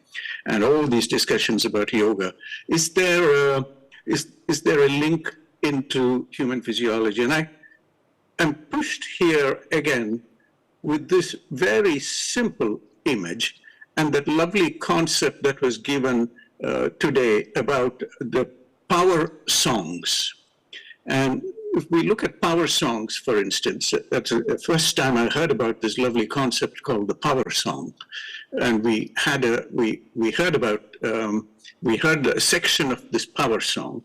and all these discussions about yoga? Is there a link into human physiology? And I am pushed here again with this very simple image and that lovely concept that was given today about the power songs. And if we look at power songs, for instance, that's the first time I heard about this lovely concept called the power song. And we heard a section of this power song.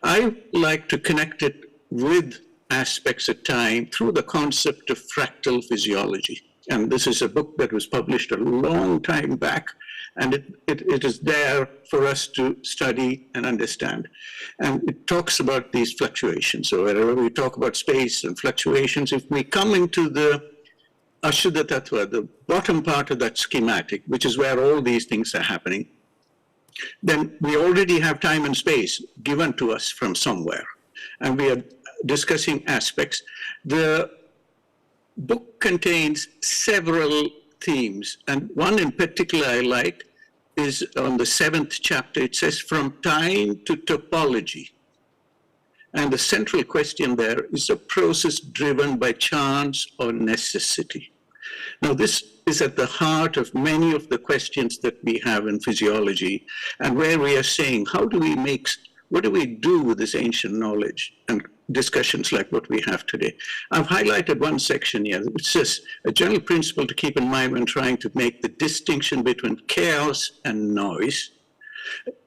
I like to connect it with aspects of time through the concept of fractal physiology. And this is a book that was published a long time back, and it is there for us to study and understand. And it talks about these fluctuations. So wherever we talk about space and fluctuations, if we come into the Ashuddha Tattva, the bottom part of that schematic, which is where all these things are happening, then we already have time and space given to us from somewhere. And we are discussing aspects. The book contains several themes, and one in particular I like is on the 7th chapter. It says, from time to topology. And the central question there is a process driven by chance or necessity. Now, this is at the heart of many of the questions that we have in physiology, and where we are saying, what do we do with this ancient knowledge and discussions like what we have today? I've highlighted one section here, which says a general principle to keep in mind when trying to make the distinction between chaos and noise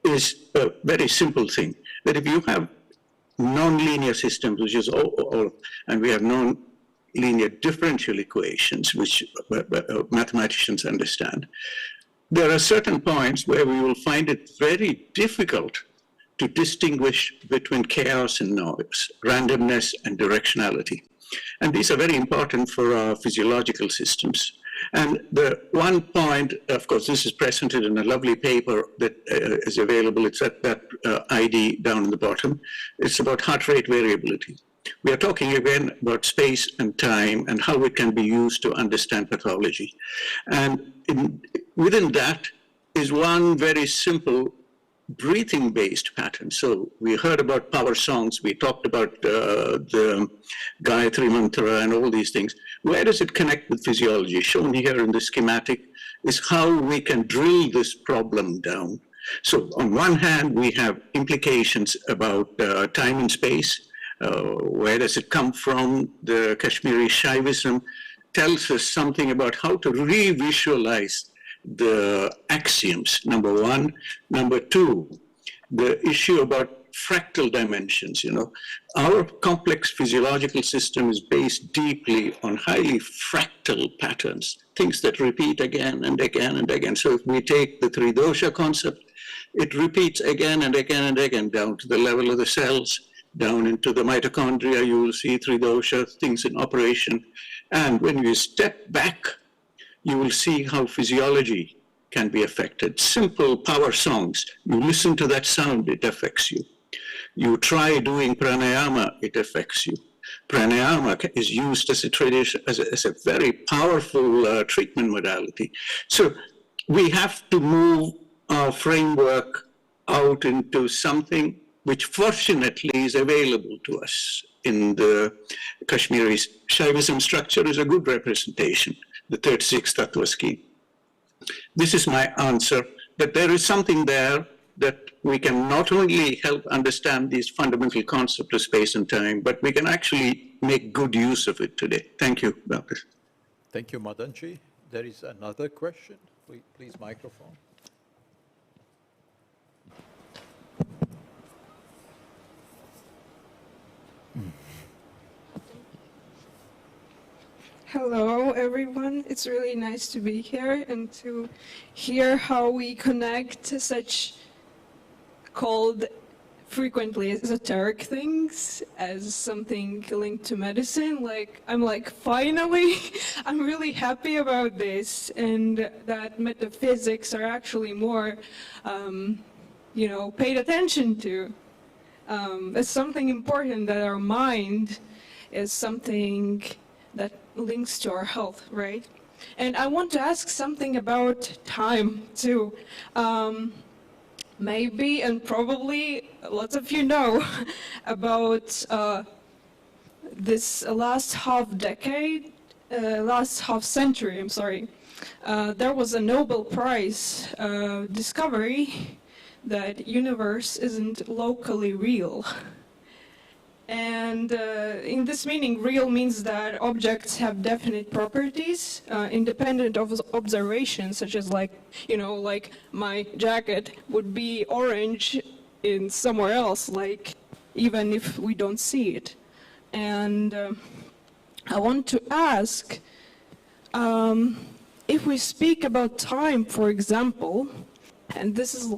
is a very simple thing, that if you have nonlinear systems, which is all, and we have nonlinear differential equations, which mathematicians understand, there are certain points where we will find it very difficult to distinguish between chaos and noise, randomness and directionality. And these are very important for our physiological systems. And the one point, of course, this is presented in a lovely paper that is available. It's at that ID down in the bottom. It's about heart rate variability. We are talking again about space and time and how it can be used to understand pathology. And within that is one very simple breathing-based pattern. So we heard about power songs, we talked about the Gayatri Mantra and all these things. Where does it connect with physiology? Shown here in the schematic is how we can drill this problem down. So on one hand, we have implications about time and space, Where does it come from? The Kashmiri Shaivism tells us something about how to re-visualize the axioms, number one. Number two, the issue about fractal dimensions, Our complex physiological system is based deeply on highly fractal patterns, things that repeat again and again and again. So if we take the three dosha concept, it repeats again and again and again down to the level of the cells, down into the mitochondria. You will see three dosha things in operation. And when you step back, you will see how physiology can be affected. Simple power songs, you listen to that sound, it affects you. You try doing pranayama, it affects you. Pranayama is used as a tradition, as a very powerful treatment modality. So we have to move our framework out into something which fortunately is available to us. In the Kashmiri Shaivism structure is a good representation, the 36 Tattva scheme. This is my answer, that there is something there that we can not only help understand these fundamental concepts of space and time, but we can actually make good use of it today. Thank you, Doctor. Thank you, Madanji. There is another question. Please, microphone. Hello, everyone. It's really nice to be here and to hear how we connect such called frequently esoteric things as something linked to medicine. I'm finally, I'm really happy about this, and that metaphysics are actually more, paid attention to. It's something important, that our mind is something that links to our health, right? And I want to ask something about time too. Maybe and probably lots of you know about this last half century, I'm sorry. There was a Nobel Prize discovery that universe isn't locally real. And in this meaning, real means that objects have definite properties, independent of observation, such as like my jacket would be orange in somewhere else, even if we don't see it. And I want to ask, if we speak about time, for example, and this is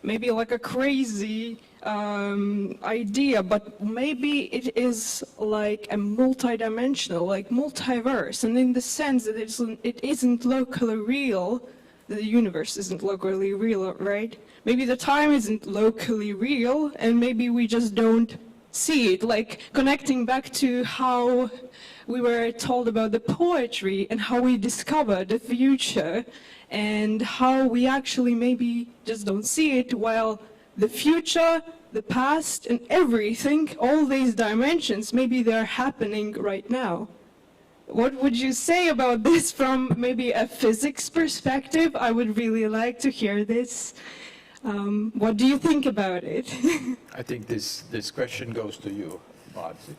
maybe a crazy idea, but maybe it is like a multidimensional, multiverse, and in the sense that it isn't locally real, the universe isn't locally real, right? Maybe the time isn't locally real, and maybe we just don't see it, connecting back to how we were told about the poetry and how we discover the future, and how we actually maybe just don't see it, while the future, the past, and everything, all these dimensions, maybe they're happening right now. What would you say about this from maybe a physics perspective? I would really like to hear this. What do you think about it? I think this question goes to you, Marzi.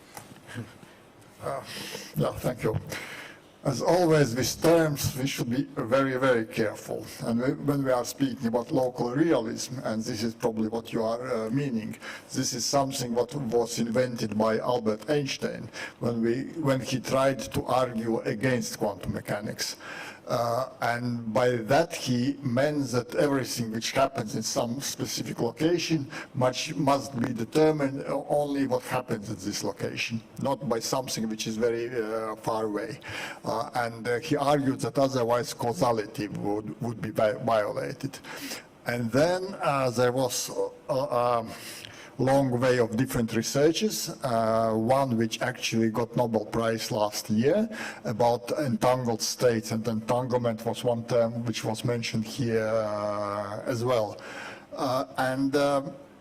Yeah, thank you. As always, with terms, we should be very, very careful. And when we are speaking about local realism, and this is probably what you are meaning, this is something what was invented by Albert Einstein when he tried to argue against quantum mechanics. And by that he meant that everything which happens in some specific location must be determined only what happens at this location, not by something which is very far away. And he argued that otherwise causality would be violated. And then there was long way of different researches, one which actually got Nobel Prize last year about entangled states, and entanglement was one term which was mentioned here as well.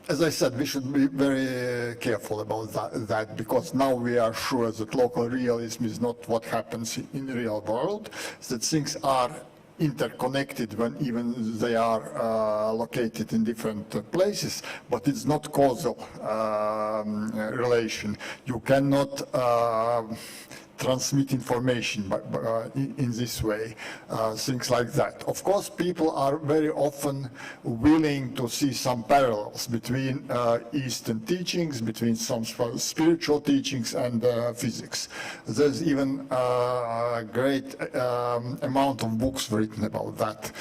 As I said, we should be very careful about that, because now we are sure that local realism is not what happens in the real world, that things are interconnected when even they are located in different places, but it's not causal relation. You cannot transmit information in this way, things like that. Of course, people are very often willing to see some parallels between Eastern teachings, between some spiritual teachings and physics. There's even a great amount of books written about that.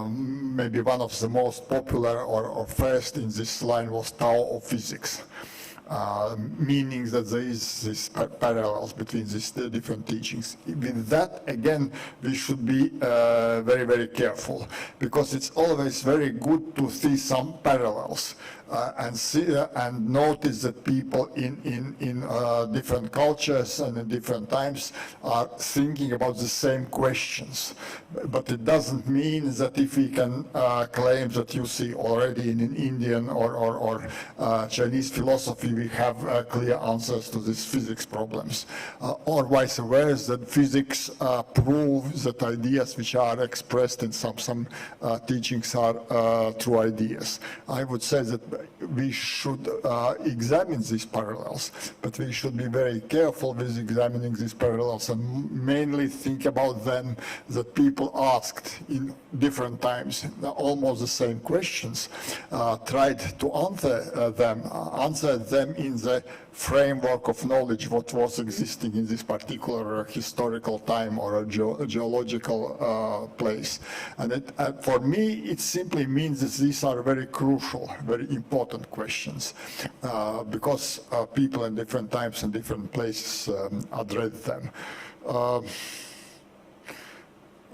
Maybe one of the most popular or first in this line was Tao of Physics. Meaning that there is this parallels between these different teachings. With that, again, we should be very, very careful, because it's always very good to see some parallels and notice that people in different cultures and in different times are thinking about the same questions. But it doesn't mean that if we can claim that you see already in Indian or Chinese philosophy we have clear answers to these physics problems, or vice versa, that physics proves that ideas which are expressed in some teachings are true ideas. I would say that we should examine these parallels, but we should be very careful with examining these parallels and mainly think about them that people asked in different times almost the same questions, tried to answer them in the framework of knowledge what was existing in this particular historical time or a geological place. And for me, it simply means that these are very crucial, very important questions, because people in different times and different places address them.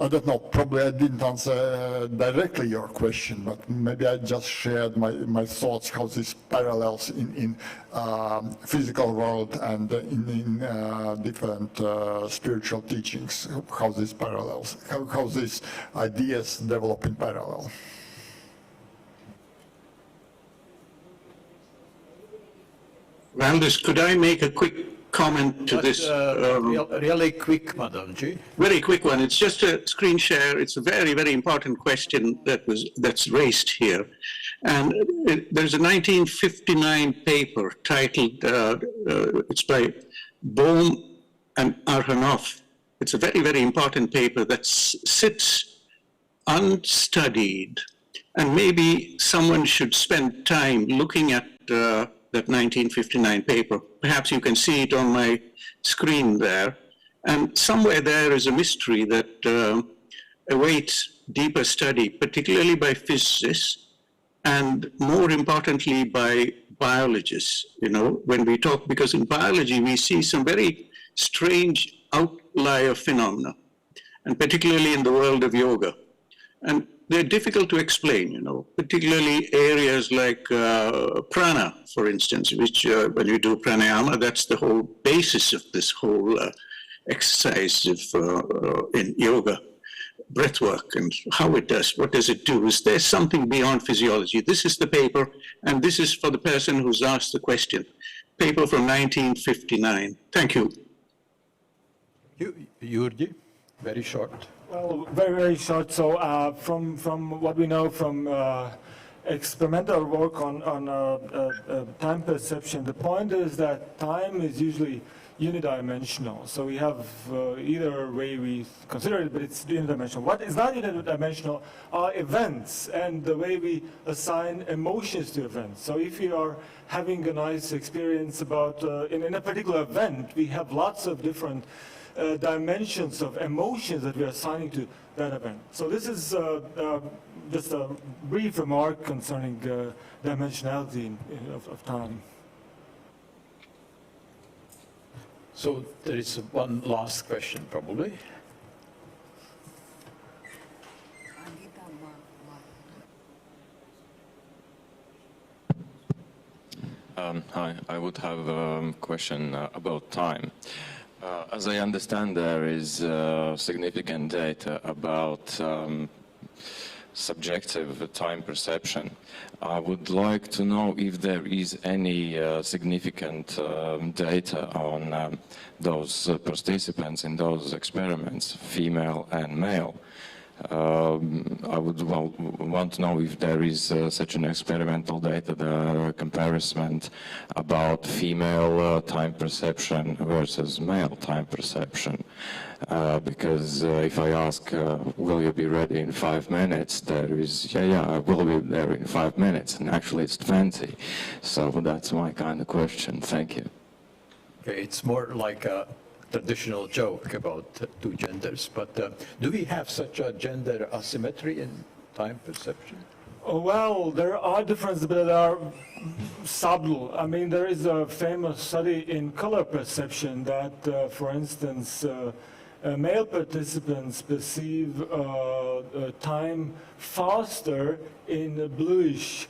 I don't know, probably I didn't answer directly your question, but maybe I just shared my thoughts how this parallels in physical world and in different spiritual teachings, how these parallels, how these ideas develop in parallel. Valdis, could I make a quick comment to this? Really quick, Madamji. Very quick one. It's just a screen share. It's a very, very important question that's raised here. And there's a 1959 paper titled, it's by Bohm and Arhanov. It's a very, very important paper that sits unstudied. And maybe someone should spend time looking at that 1959 paper. Perhaps you can see it on my screen there. And somewhere there is a mystery that awaits deeper study, particularly by physicists, and more importantly by biologists. You know, when we talk, because in biology we see some very strange outlier phenomena, and particularly in the world of yoga. And they're difficult to explain, you know, particularly areas like prana, for instance, which when you do pranayama, that's the whole basis of this whole exercise in yoga, breath work and how it does, what does it do? Is there something beyond physiology? This is the paper, and this is for the person who's asked the question. Paper from 1959. Thank you. Jyrki, very short. Well, very, very short. So from what we know from experimental work on time perception, the point is that time is usually unidimensional. So we have either way we consider it, but it's unidimensional. What is not unidimensional are events and the way we assign emotions to events. So if you are having a nice experience about, in a particular event, we have lots of different dimensions of emotions that we are assigning to that event. So this is just a brief remark concerning dimensionality of time. So there is one last question, probably. Hi, I would have a question about time. As I understand, there is significant data about subjective time perception. I would like to know if there is any significant data on those participants in those experiments, female and male, I would want to know if there is such an experimental data, the comparison about female time perception versus male time perception. Because if I ask, will you be ready in 5 minutes, there is, yeah, I will be there in 5 minutes, and actually it's 20. So that's my kind of question. Thank you. Okay, it's more like a traditional joke about two genders, but do we have such a gender asymmetry in time perception? Oh, well, there are differences, but they are subtle. I mean, there is a famous study in color perception that, for instance, male participants perceive time faster in bluish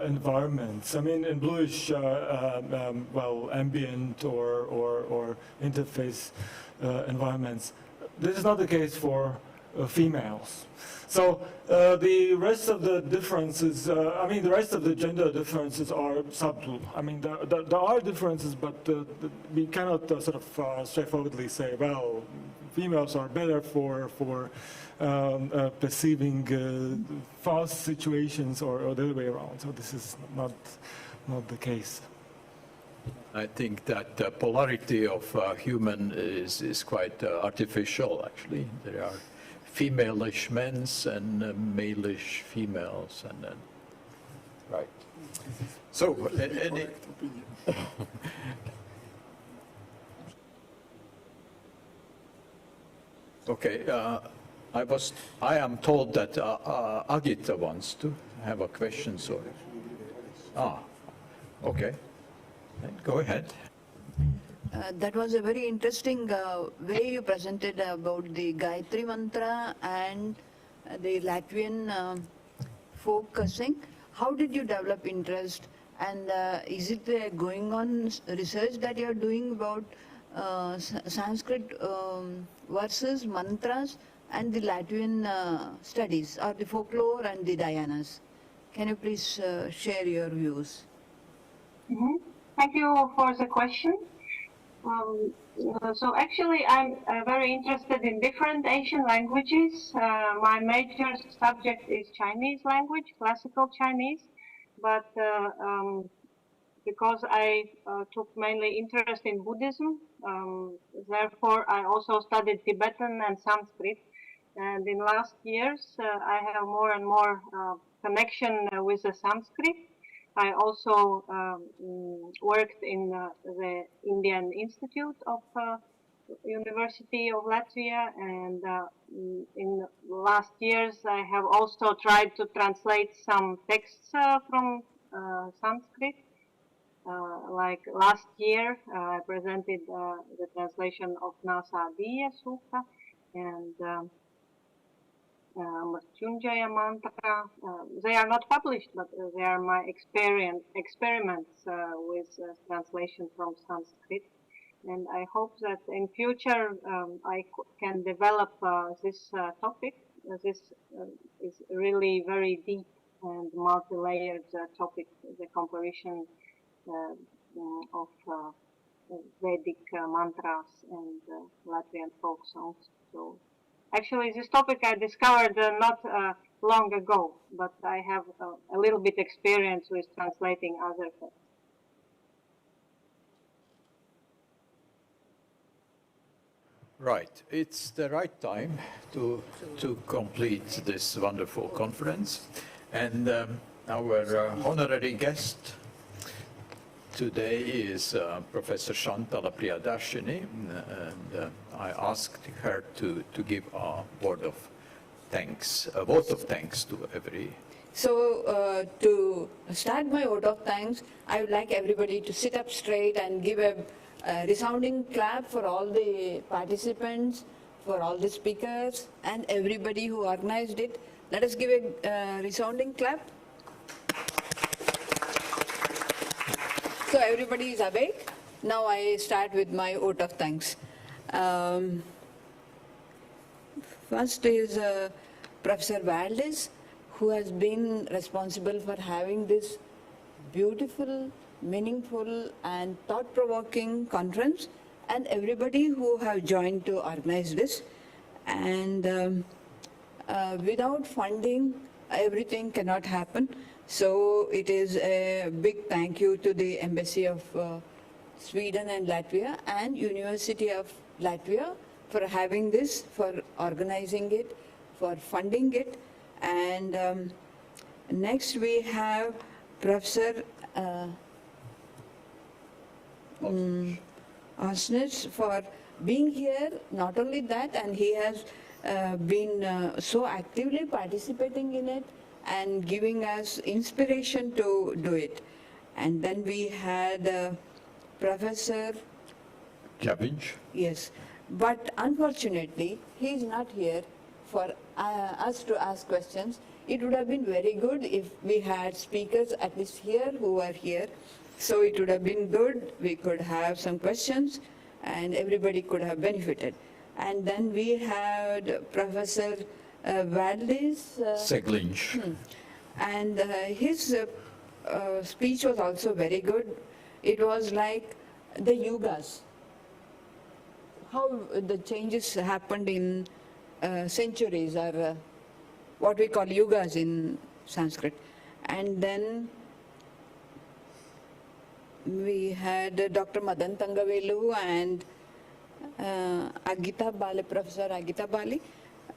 environments. I mean, in bluish, well, ambient or interface environments. This is not the case for females. So the rest of the differences, I mean, the rest of the gender differences are subtle. I mean, there are differences, but we cannot sort of straightforwardly say, well, females are better for perceiving fast situations or the other way around. So this is not the case. I think that the polarity of human is quite artificial, actually. There are female-ish men and male-ish females, and then, right. So, any... Okay, I am told that Agita wants to have a question, so... okay. Then go ahead. That was a very interesting way you presented about the Gayatri Mantra and the Latvian folk sing. How did you develop interest, and is it going on research that you are doing about Sanskrit verses, mantras, and the Latvian studies, or the folklore and the Dhyanas? Can you please share your views? Mm-hmm. Thank you for the question. So actually, I'm very interested in different ancient languages. My major subject is Chinese language, classical Chinese, but because I took mainly interest in Buddhism, therefore I also studied Tibetan and Sanskrit. And in last years, I have more and more connection with the Sanskrit. I also worked in the Indian Institute of University of Latvia, and in last years I have also tried to translate some texts from Sanskrit. Like last year, I presented the translation of Nasa Adiya Sutta and Mrityunjaya mantra. They are not published, but they are my experiments with translation from Sanskrit. And I hope that in future I can develop this topic. This is really very deep and multi-layered topic, the comparison of Vedic mantras and Latvian folk songs. So actually, this topic I discovered not long ago, but I have a little bit experience with translating other texts. Right, it's the right time to complete this wonderful conference. And our honorary guest today is Professor Shantala Priyadarshini, and I asked her to give a word of thanks, a vote of thanks to every. So to start my vote of thanks, I would like everybody to sit up straight and give a resounding clap for all the participants, for all the speakers, and everybody who organized it. Let us give a resounding clap. So everybody is awake. Now I start with my vote of thanks. First is Professor Valdez, who has been responsible for having this beautiful, meaningful and thought-provoking conference, and everybody who have joined to organize this. And Without funding, everything cannot happen. So it is a big thank you to the Embassy of Sweden and Latvia and University of Latvia for having this, for organizing it, for funding it. And next we have Professor Osnitz for being here. Not only that, and he has been so actively participating in it and giving us inspiration to do it. And then we had Professor Cabbage. Yes, but unfortunately, he is not here for us to ask questions. It would have been very good if we had speakers at least here who are here. So it would have been good. We could have some questions and everybody could have benefited. And then we had Professor Valdis Seglinch. And his speech was also very good. It was like the yugas, how the changes happened in centuries, or what we call yugas in Sanskrit. And then we had Dr. Madan Tangavelu and Agita Bali, Professor Agita Bali,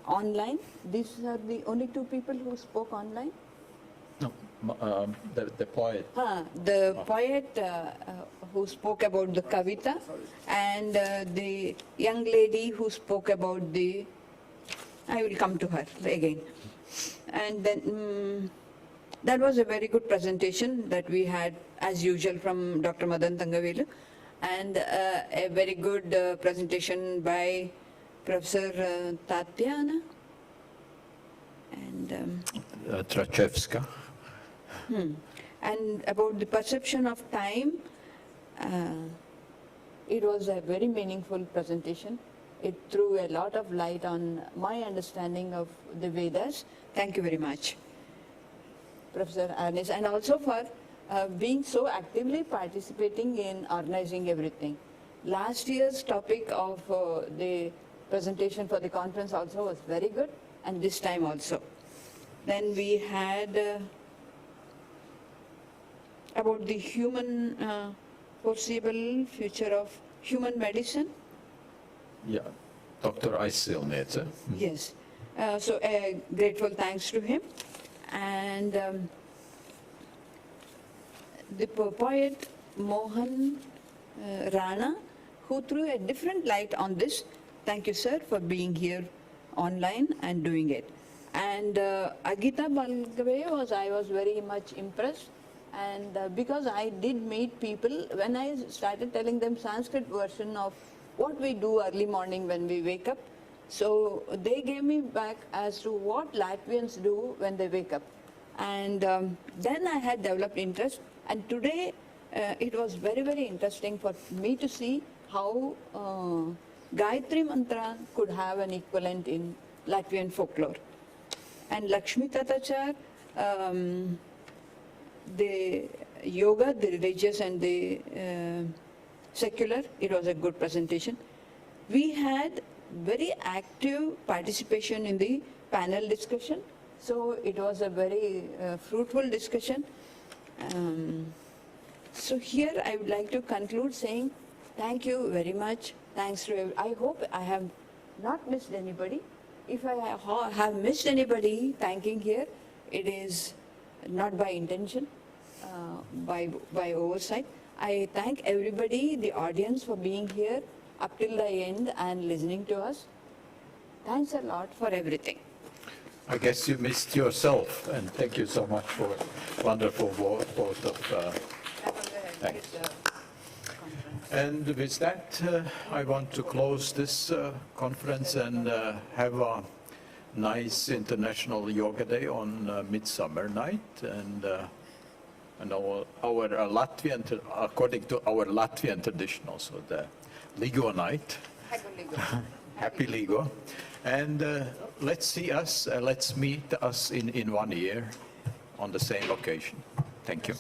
online. These are the only two people who spoke online. No, the poet. The poet who spoke about the Kavita, and the young lady who spoke about the, I will come to her again. And then that was a very good presentation that we had, as usual, from Dr. Madan Tangavelu, and a very good presentation by Professor Tatiana and Trachevska. And about the perception of time, it was a very meaningful presentation. It threw a lot of light on my understanding of the Vedas. Thank you very much, Professor Arnis, and also for being so actively participating in organizing everything. Last year's topic of the presentation for the conference also was very good, and this time also. Then we had about the human foreseeable future of human medicine. Yeah, Dr. Aisilnete. Yes, so grateful thanks to him. And the poet Mohan Rana, who threw a different light on this. Thank you, sir, for being here online and doing it. And Agita Balgave I was very much impressed. And because I did meet people, when I started telling them Sanskrit version of what we do early morning when we wake up, so they gave me back as to what Latvians do when they wake up. And then I had developed interest, and today it was very, very interesting for me to see how Gayatri Mantra could have an equivalent in Latvian folklore. And Lakshmi Tatachar, the yoga, the religious and the secular, it was a good presentation. We had very active participation in the panel discussion, so it was a very fruitful discussion. So here I would like to conclude saying thank you very much. Thanks to I hope I have not missed anybody. If I have missed anybody thanking here, it is not by intention, by oversight. I thank everybody, the audience, for being here up till the end and listening to us. Thanks a lot for everything. I guess you missed yourself, and thank you so much for wonderful vote of thanks. And with that, I want to close this conference and have a nice International Yoga Day on Midsummer Night, and our Latvian, according to our Latvian tradition, also the Ligo night. Happy Ligo. And let's meet us in 1 year on the same occasion. Thank you.